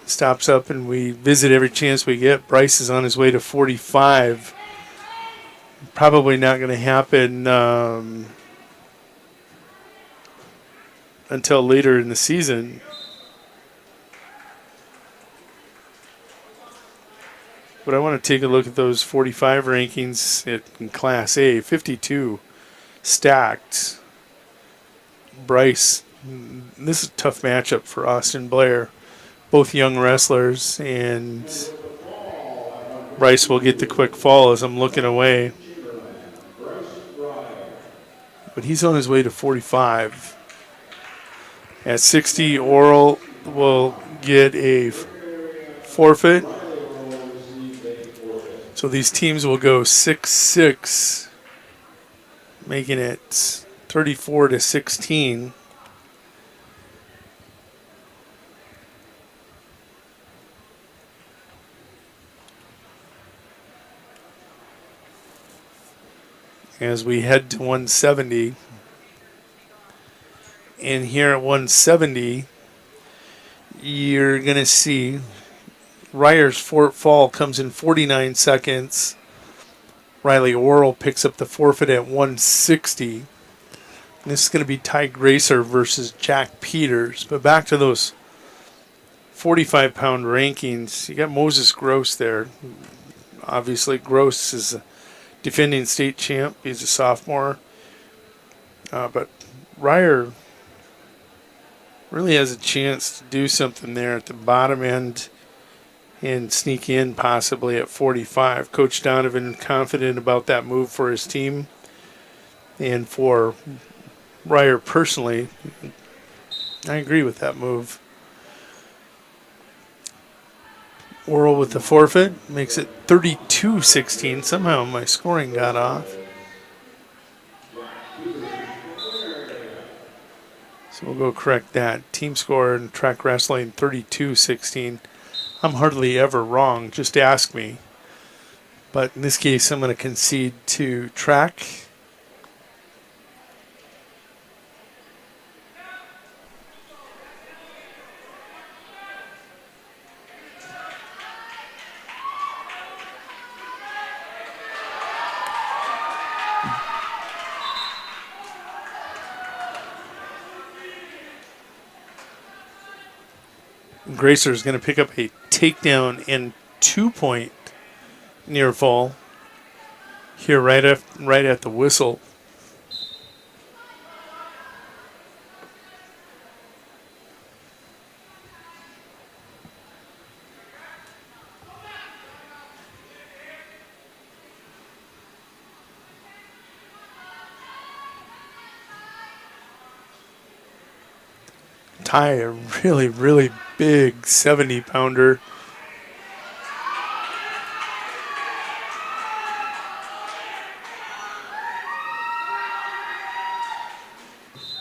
[SPEAKER 21] Stops up and we visit every chance we get. Bryce is on his way to 45. Probably not going to happen until later in the season. But I want to take a look at those 45 rankings in Class A. 52 stacked. Bryce, this is a tough matchup for Austin Blair. Both young wrestlers, and Bryce will get the quick fall as I'm looking away. But he's on his way to 45. At 60, Oral will get a forfeit. So these teams will go 6-6, making it 34-16. As we head to 170. And here at 170, you're going to see Ryer's fall comes in 49 seconds. Riley Oral picks up the forfeit at 160. And this is going to be Ty Gracer versus Jack Peters. But back to those 45-pound rankings. You got Moses Gross there. Obviously, Gross is a defending state champ. He's a sophomore. But Ryer really has a chance to do something there at the bottom end and sneak in possibly at 45. Coach Donovan confident about that move for his team. And for Ryer personally, I agree with that move. Oral with the forfeit makes it 32-16. Somehow my scoring got off. So So we'll go correct that. Team score in track wrestling 32-16. I'm hardly ever wrong, just ask me. But in this case, I'm going to concede to track. Gracer is going to pick up a takedown and 2-point near fall here right at the whistle. Ty, a really, really big 70-pounder.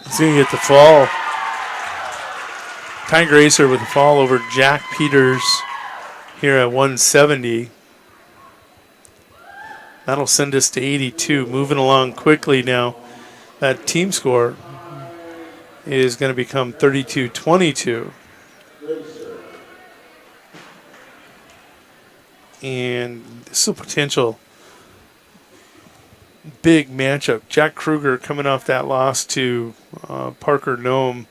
[SPEAKER 21] He's going to get the fall. Ty Gracer with the fall over Jack Peters here at 170. That'll send us to 82. Moving along quickly now. That team score is going to become 32-22. And this is a potential big matchup. Jack Kruger, coming off that loss to Parker Nome,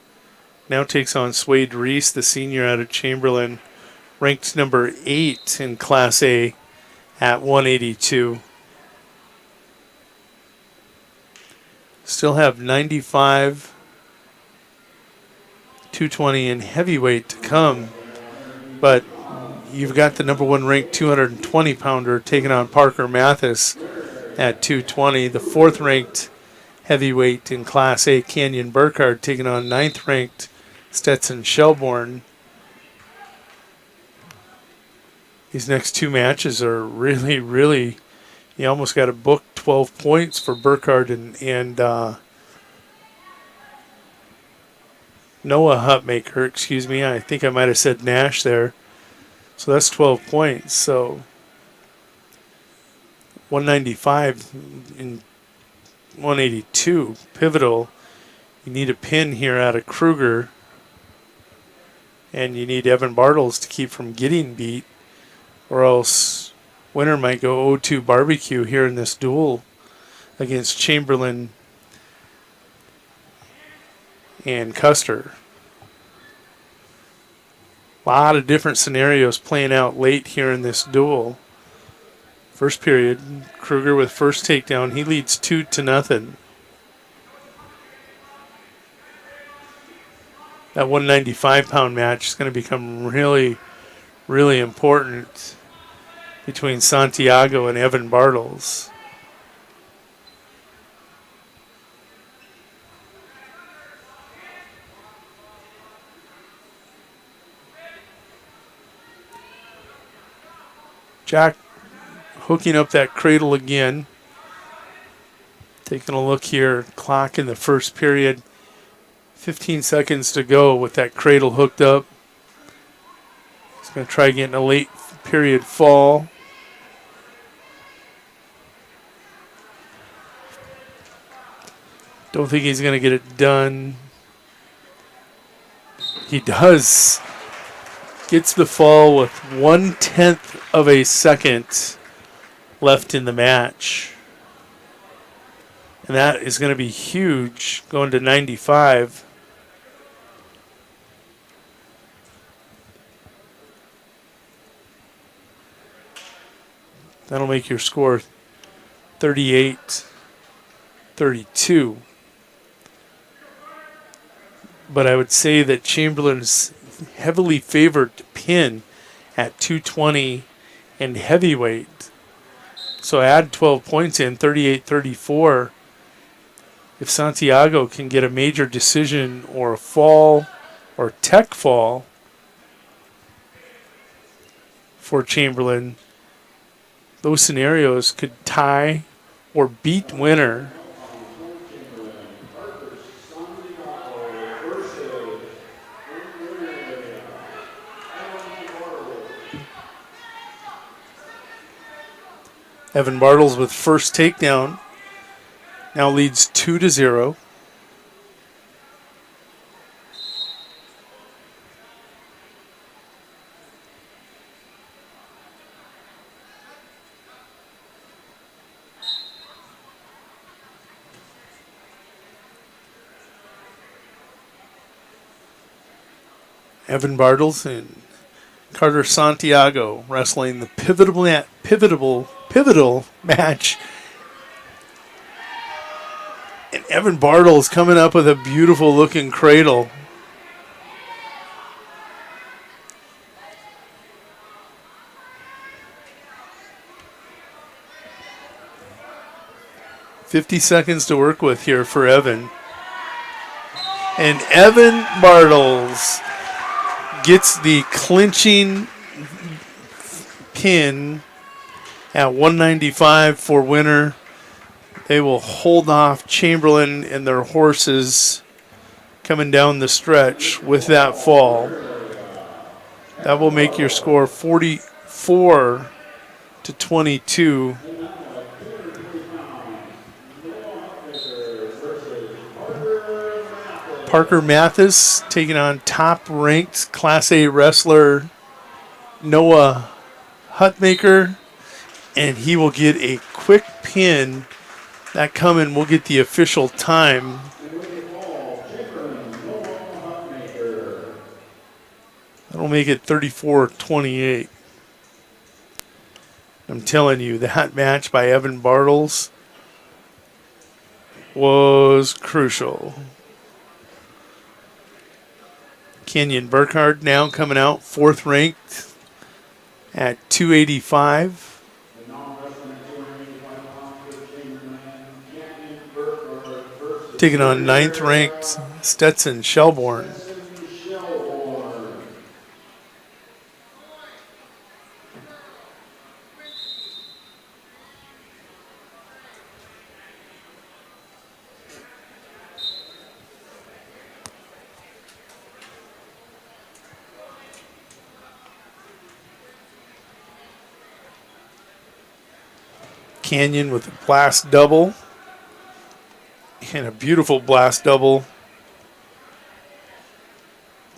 [SPEAKER 21] now takes on Swade Reese, the senior out of Chamberlain, ranked number 8 in Class A at 182. Still have 95, 220, and heavyweight to come, but you've got the number 1 ranked 220-pounder taking on Parker Mathis at 220. The 4th ranked heavyweight in Class A, Canyon Burkhardt, taking on 9th ranked Stetson Shelbourne. These next 2 matches are really, really, you almost got to book 12 points for Burkhardt and Noah Hutmaker, excuse me. I think I might have said Nash there. So that's 12 points. So 195 and 182, pivotal. You need a pin here out of Kruger. And you need Evan Bartles to keep from getting beat. Or else winner might go 0-2 barbecue here in this duel against Chamberlain and Custer. A lot of different scenarios playing out late here in this duel. First period, Kruger with first takedown. He leads 2-0. That 195-pound match is going to become really, really important between Santiago and Evan Bartles. Jack hooking up that cradle again. Taking a look here, clock in the first period. 15 seconds to go with that cradle hooked up. He's going to try getting a late period fall. Don't think he's going to get it done. He does. Gets the fall with 1/10 of a second left in the match. And that is going to be huge, going to 95. That'll make your score 38-32. But I would say that Chamberlain's heavily favored to pin at 220 and heavyweight. So add 12 points in, 38-34. If Santiago can get a major decision or a fall or tech fall for Chamberlain, those scenarios could tie or beat winner. Evan Bartles with first takedown. Now leads 2-0. Evan Bartles and Carter Santiago wrestling the pivotal match. And Evan Bartles coming up with a beautiful looking cradle. "50 seconds to work with here for Evan." And Evan Bartles gets the clinching pin at 195 for winner. They will hold off Chamberlain and their horses coming down the stretch with that fall. That will make your score 44-22. Parker Mathis taking on top-ranked Class A wrestler Noah Hutmaker, and he will get a quick pin. That coming, we'll get the official time. That'll make it 34-28. I'm telling you, that match by Evan Bartles was crucial. Kenyon Burkhardt now coming out 4th ranked at 285. Taking on 9th ranked Stetson Shelbourne. Canyon with a blast double. And a beautiful blast double.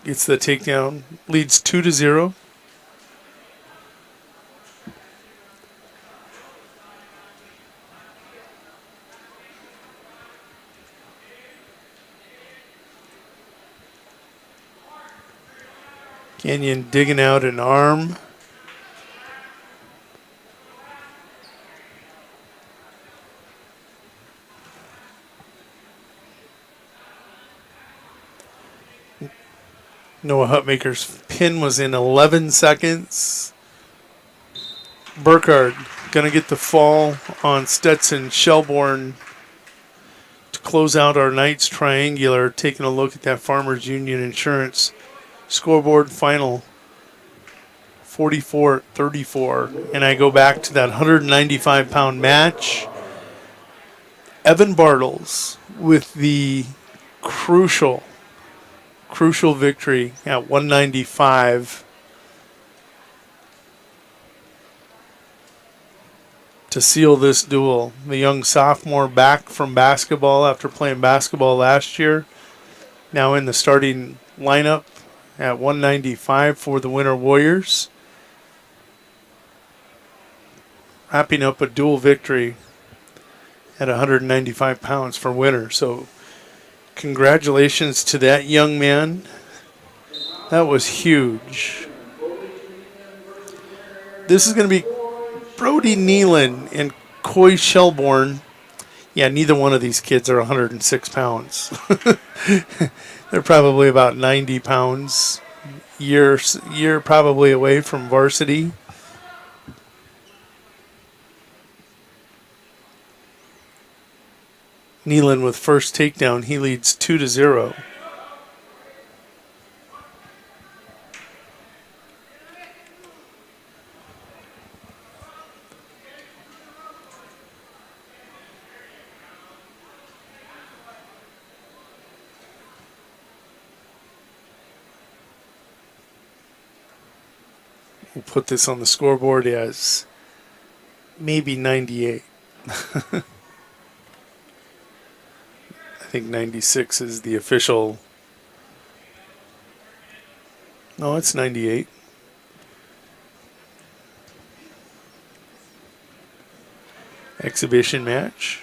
[SPEAKER 21] Gets the takedown. Leads 2-0. Canyon digging out an arm. Noah Hutmaker's pin was in 11 seconds. Burkhardt going to get the fall on Stetson Shelbourne to close out our night's triangular. Taking a look at that Farmers Union Insurance scoreboard final 44-34. And I go back to that 195-pound match. Evan Bartles with the crucial victory at 195 to seal this duel. The young sophomore back from basketball after playing basketball last year, now in the starting lineup at 195 for the Winter Warriors. Wrapping up a dual victory at 195 pounds for Winter. So congratulations to that young man. That was huge. This is going to be Brody Nealon and Coy Shelbourne. Yeah, neither one of these kids are 106 pounds. They're probably about 90 pounds. Year probably away from varsity. Nealon with first takedown. He leads 2-0. We'll put this on the scoreboard as maybe 98. I think 96 is the official. No, it's 98. Exhibition match.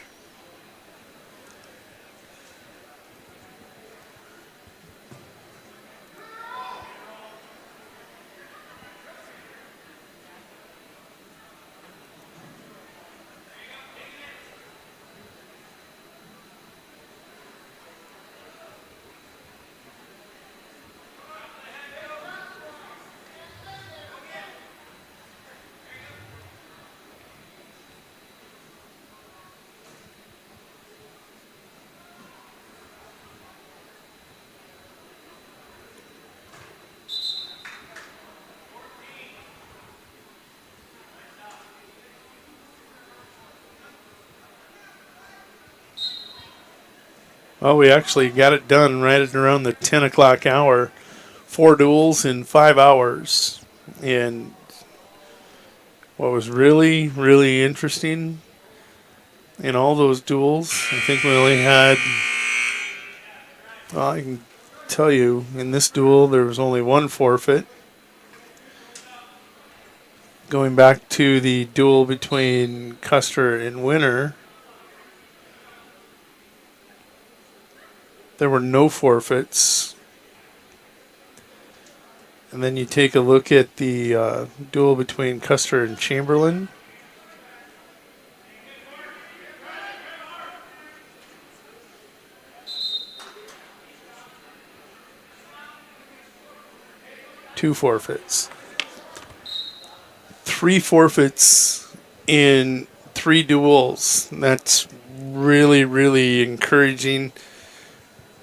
[SPEAKER 21] Well, we actually got it done right at around the 10 o'clock hour. 4 duels in 5 hours. And what was really, really interesting in all those duels, I think we only had, well, I can tell you, in this duel there was only 1 forfeit. Going back to the duel between Custer and Winter, there were no forfeits. And then you take a look at the duel between Custer and Chamberlain. Two forfeits. 3 forfeits in 3 duels. That's really, really encouraging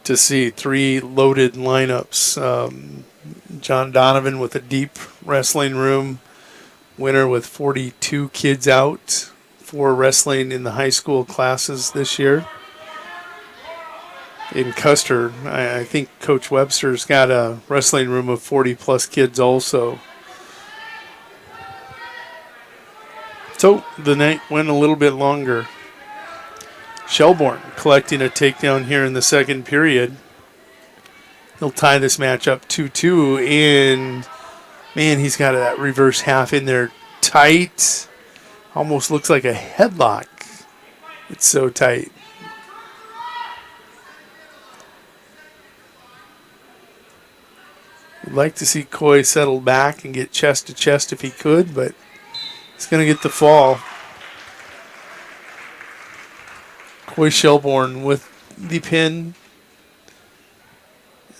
[SPEAKER 21] to see. 3 loaded lineups. John Donovan with a deep wrestling room. Winner with 42 kids out for wrestling in the high school classes this year. In Custer, I think Coach Webster's got a wrestling room of 40 plus kids also. So the night went a little bit longer. Shelbourne collecting a takedown here in the second period. He'll tie this match up 2-2, and man, he's got that reverse half in there tight. Almost looks like a headlock. It's so tight. We'd like to see Coy settle back and get chest to chest if he could, but he's going to get the fall. Coy Shelbourne with the pin.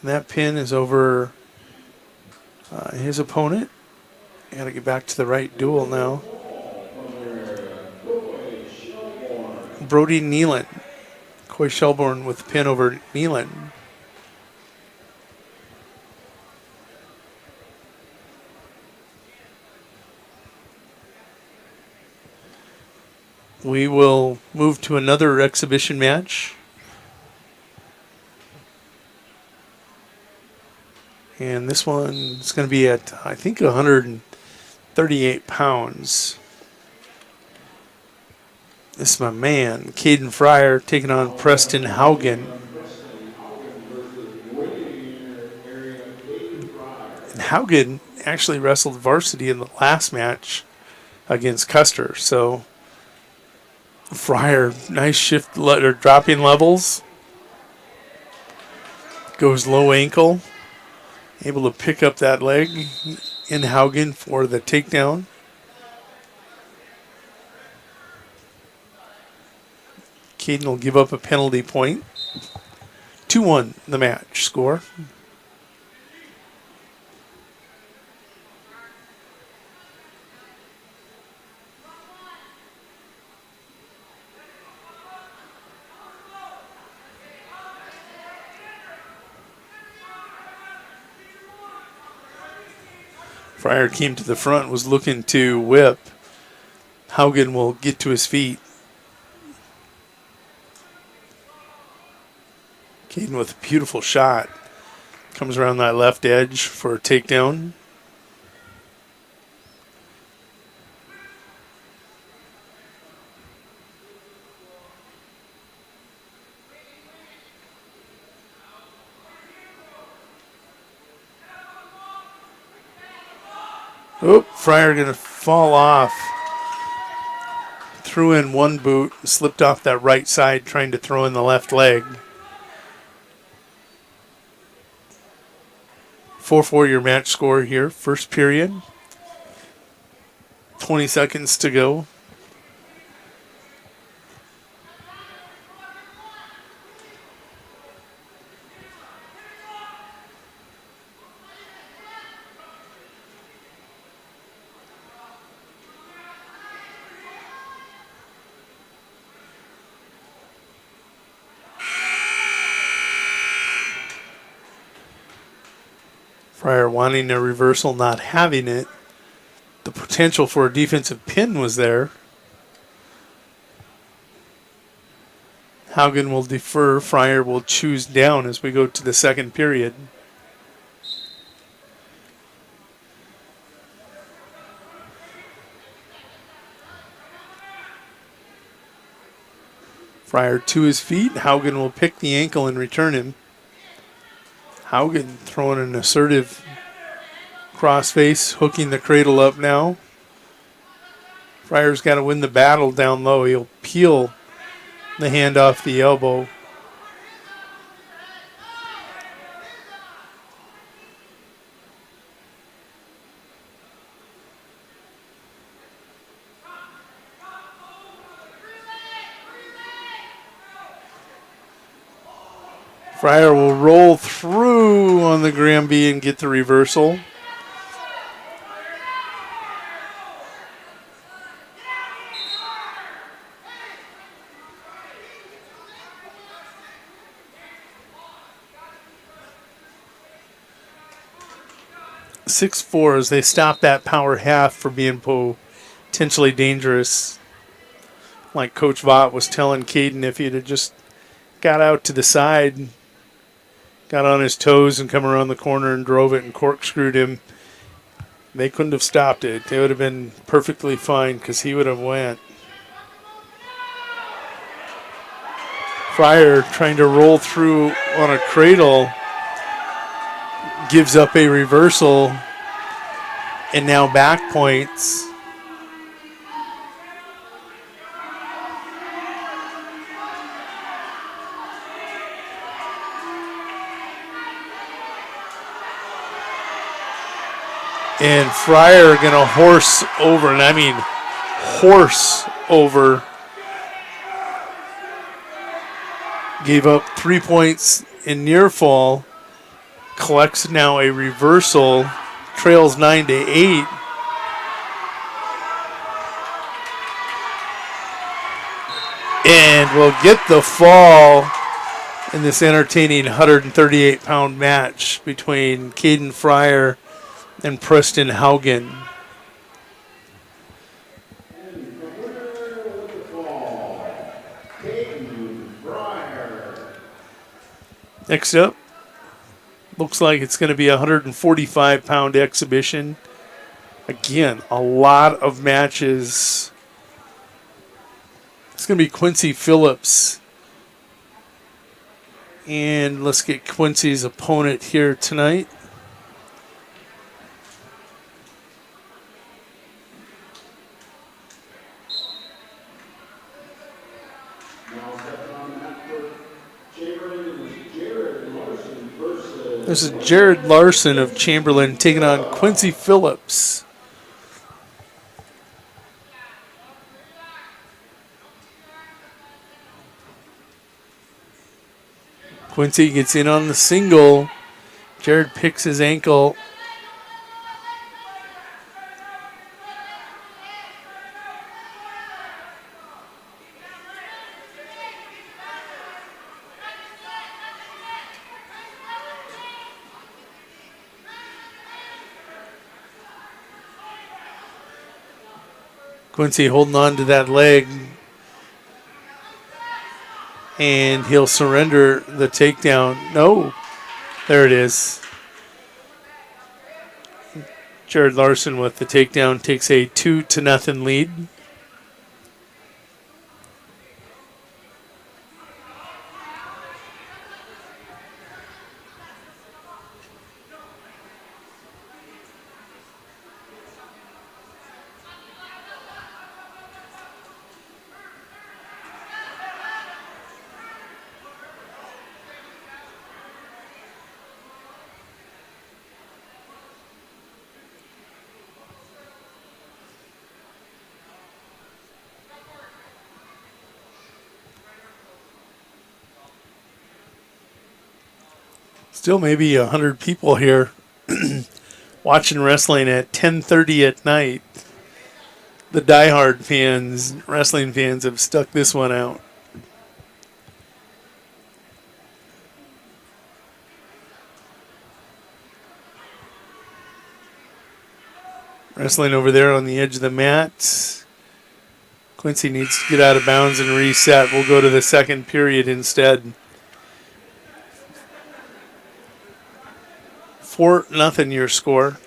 [SPEAKER 21] And that pin is over his opponent. I got to get back to the right duel now. Brody Nealon. Coy Shelbourne with the pin over Nealon. We will move to another exhibition match. And this one is going to be at, I think, 138 pounds. This is my man, Caden Fryer, taking on Preston Haugen. And Haugen actually wrestled varsity in the last match against Custer. So Fryer, nice shift, or dropping levels. Goes low ankle. Able to pick up that leg in Haugen for the takedown. Caden will give up a penalty point. 2-1 the match score. Fryer came to the front, was looking to whip. Haugen will get to his feet. Caden with a beautiful shot. Comes around that left edge for a takedown. Oh, Fryer going to fall off. Threw in one boot, slipped off that right side trying to throw in the left leg. 4-4 your match score here, first period. 20 seconds to go. Fryer wanting a reversal, not having it. The potential for a defensive pin was there. Haugen will defer. Fryer will choose down as we go to the second period. Fryer to his feet. Haugen will pick the ankle and return him. Haugen throwing an assertive crossface, hooking the cradle up now. Fryer's got to win the battle down low. He'll peel the hand off the elbow. Fryer will roll through on the Granby and get the reversal. (6-4) as they stop that power half for being potentially dangerous. Like Coach Vaught was telling Caden, if he'd have just got out to the side, got on his toes and come around the corner and drove it and corkscrewed him, they couldn't have stopped it. They would have been perfectly fine because he would have went. Fryer trying to roll through on a cradle, gives up a reversal, and now back points. And Fryer going to horse over, and I mean horse over. Gave up 3 points in near fall. Collects now a reversal. Trails 9-8. And will get the fall in this entertaining 138-pound match between Caden Fryer and Preston Haugen. Next up, looks like it's going to be a 145-pound exhibition. Again, a lot of matches. It's going to be Quincy Phillips. And let's get Quincy's opponent here tonight. This is Jared Larson of Chamberlain taking on Quincy Phillips. Quincy gets in on the single. Jared picks his ankle. Quincy holding on to that leg, and he'll surrender the takedown. No, there it is. Jared Larson with the takedown takes a 2-0 lead. Still maybe 100 people here watching wrestling at 10:30 at night. The diehard fans, wrestling fans, have stuck this one out. Wrestling over there on the edge of the mat. Quincy needs to get out of bounds and reset. We'll go to the second period instead. 4-0 your score.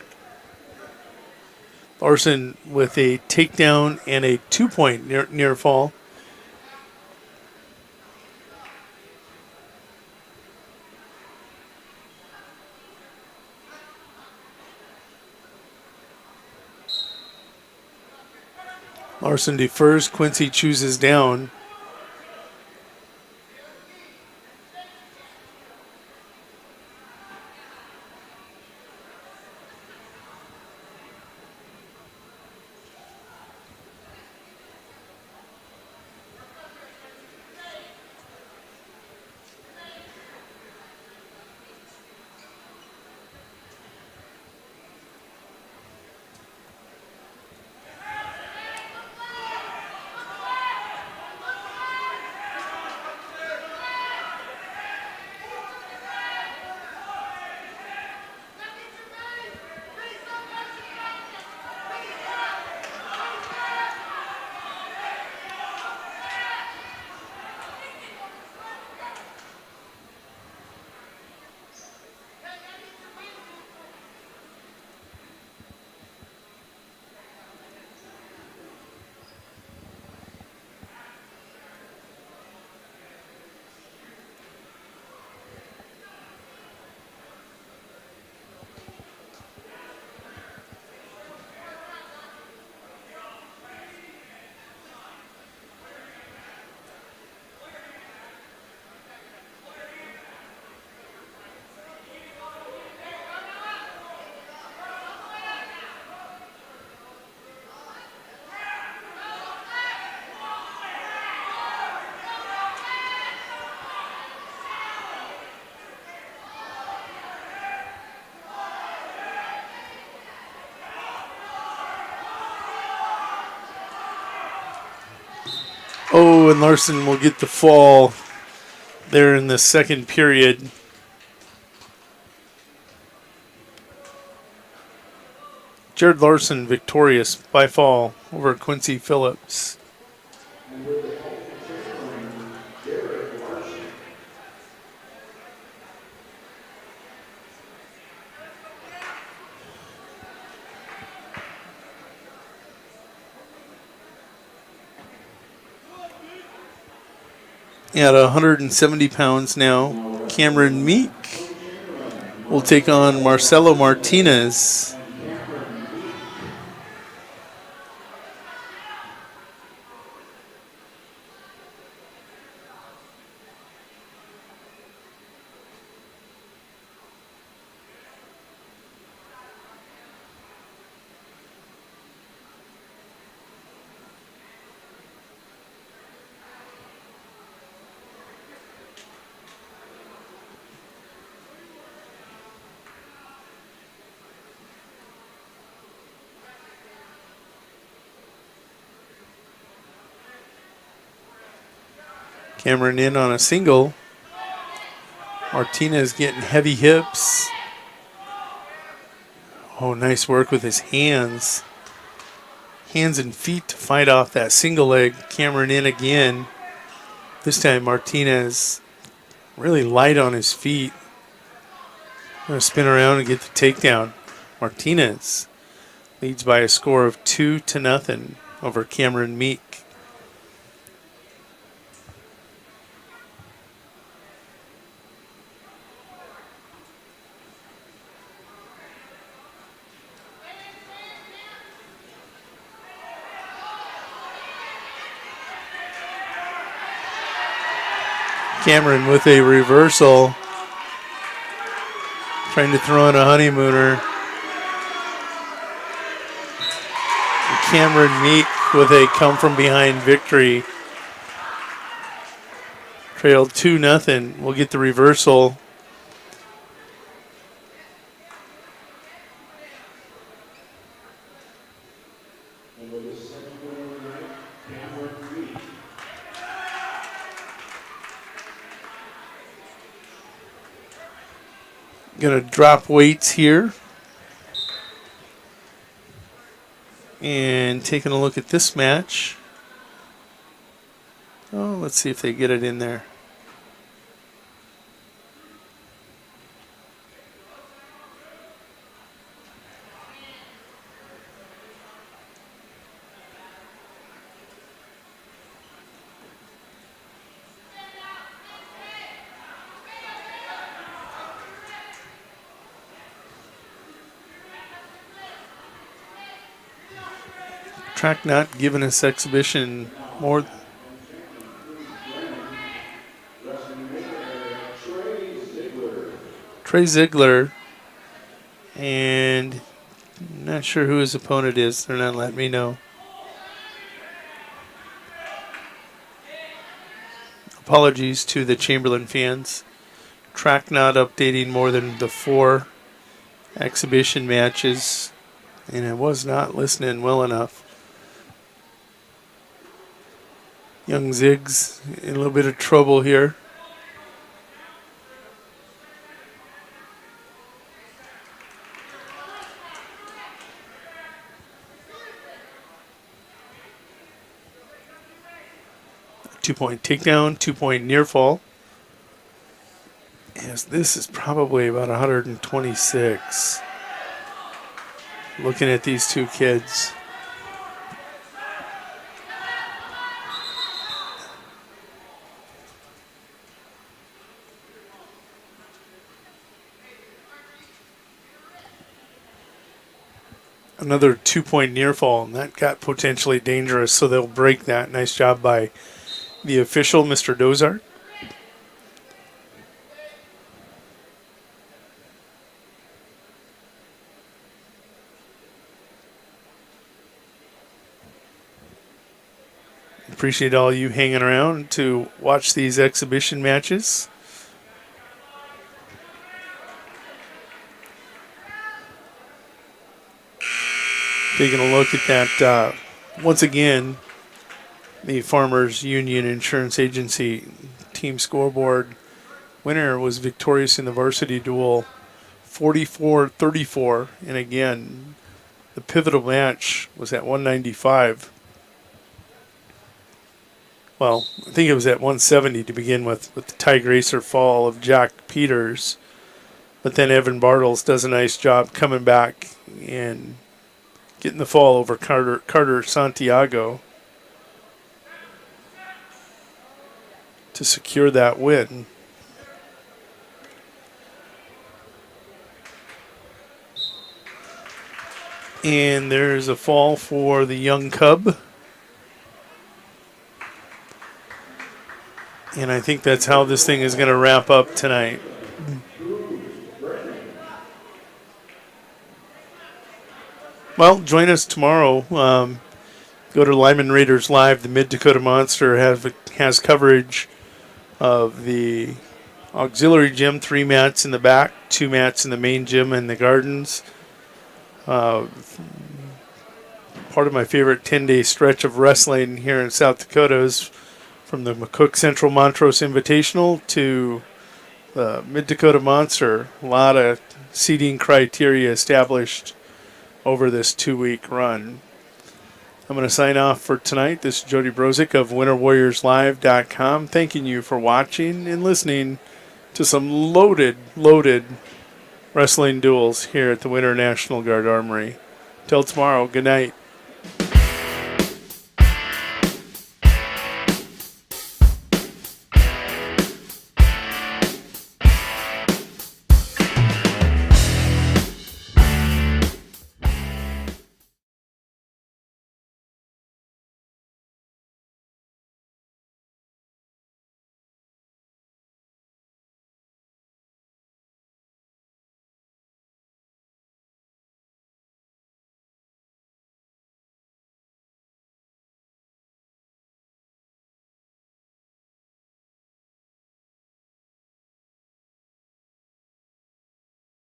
[SPEAKER 21] Larson with a takedown and a 2-point near fall. Larson defers. Quincy chooses down. Oh, and Larson will get the fall there in the second period. Jared Larson victorious by fall over Quincy Phillips. At 170 pounds now, Cameron Meek will take on Marcelo Martinez. Cameron in on a single. Martinez getting heavy hips. Oh, nice work with his hands. Hands and feet to fight off that single leg. Cameron in again. This time Martinez really light on his feet. Going to spin around and get the takedown. Martinez leads by a score of 2-0 over Cameron Meek. Cameron with a reversal, trying to throw in a honeymooner. Cameron Meek with a come from behind victory. Trailed 2-0. We'll get the reversal.
[SPEAKER 3] And with his second win of the night, Cameron.
[SPEAKER 21] Gonna drop weights here. And taking a look at this match. Oh, let's see if they get it in there. Track not giving us exhibition more. Trey Ziegler, and I'm not sure who his opponent is. They're not letting me know. Apologies to the Chamberlain fans. Track not updating more than the 4 exhibition matches, and I was not listening well enough. Young Ziggs in a little bit of trouble here. Two-point takedown, 2-point near fall. Yes, this is probably about 126. Looking at these two kids. Another 2-point near fall, and that got potentially dangerous, so they'll break that. Nice job by the official, Mr. Dozart. Appreciate all you hanging around to watch these exhibition matches. Taking a look at that, once again, the Farmers Union Insurance Agency team scoreboard winner was victorious in the varsity duel, 44-34. And again, the pivotal match was at 195. Well, I think it was at 170 to begin with the Tig Racer fall of Jack Peters. But then Evan Bartles does a nice job coming back and getting the fall over Carter Santiago to secure that win. And there's a fall for the young cub. And I think that's how this thing is going to wrap up tonight. Well, join us tomorrow. Go to Lyman Raiders Live. The Mid-Dakota Monster has coverage of the auxiliary gym, 3 mats in the back, 2 mats in the main gym and the gardens. Part of my favorite 10-day stretch of wrestling here in South Dakota is from the McCook Central Montrose Invitational to the Mid-Dakota Monster. A lot of seating criteria established over this 2-week run. I'm going to sign off for tonight. This is Jody Brozick of WinterWarriorsLive.com, thanking you for watching and listening to some loaded wrestling duels here at the Winter National Guard Armory. Till tomorrow, good night.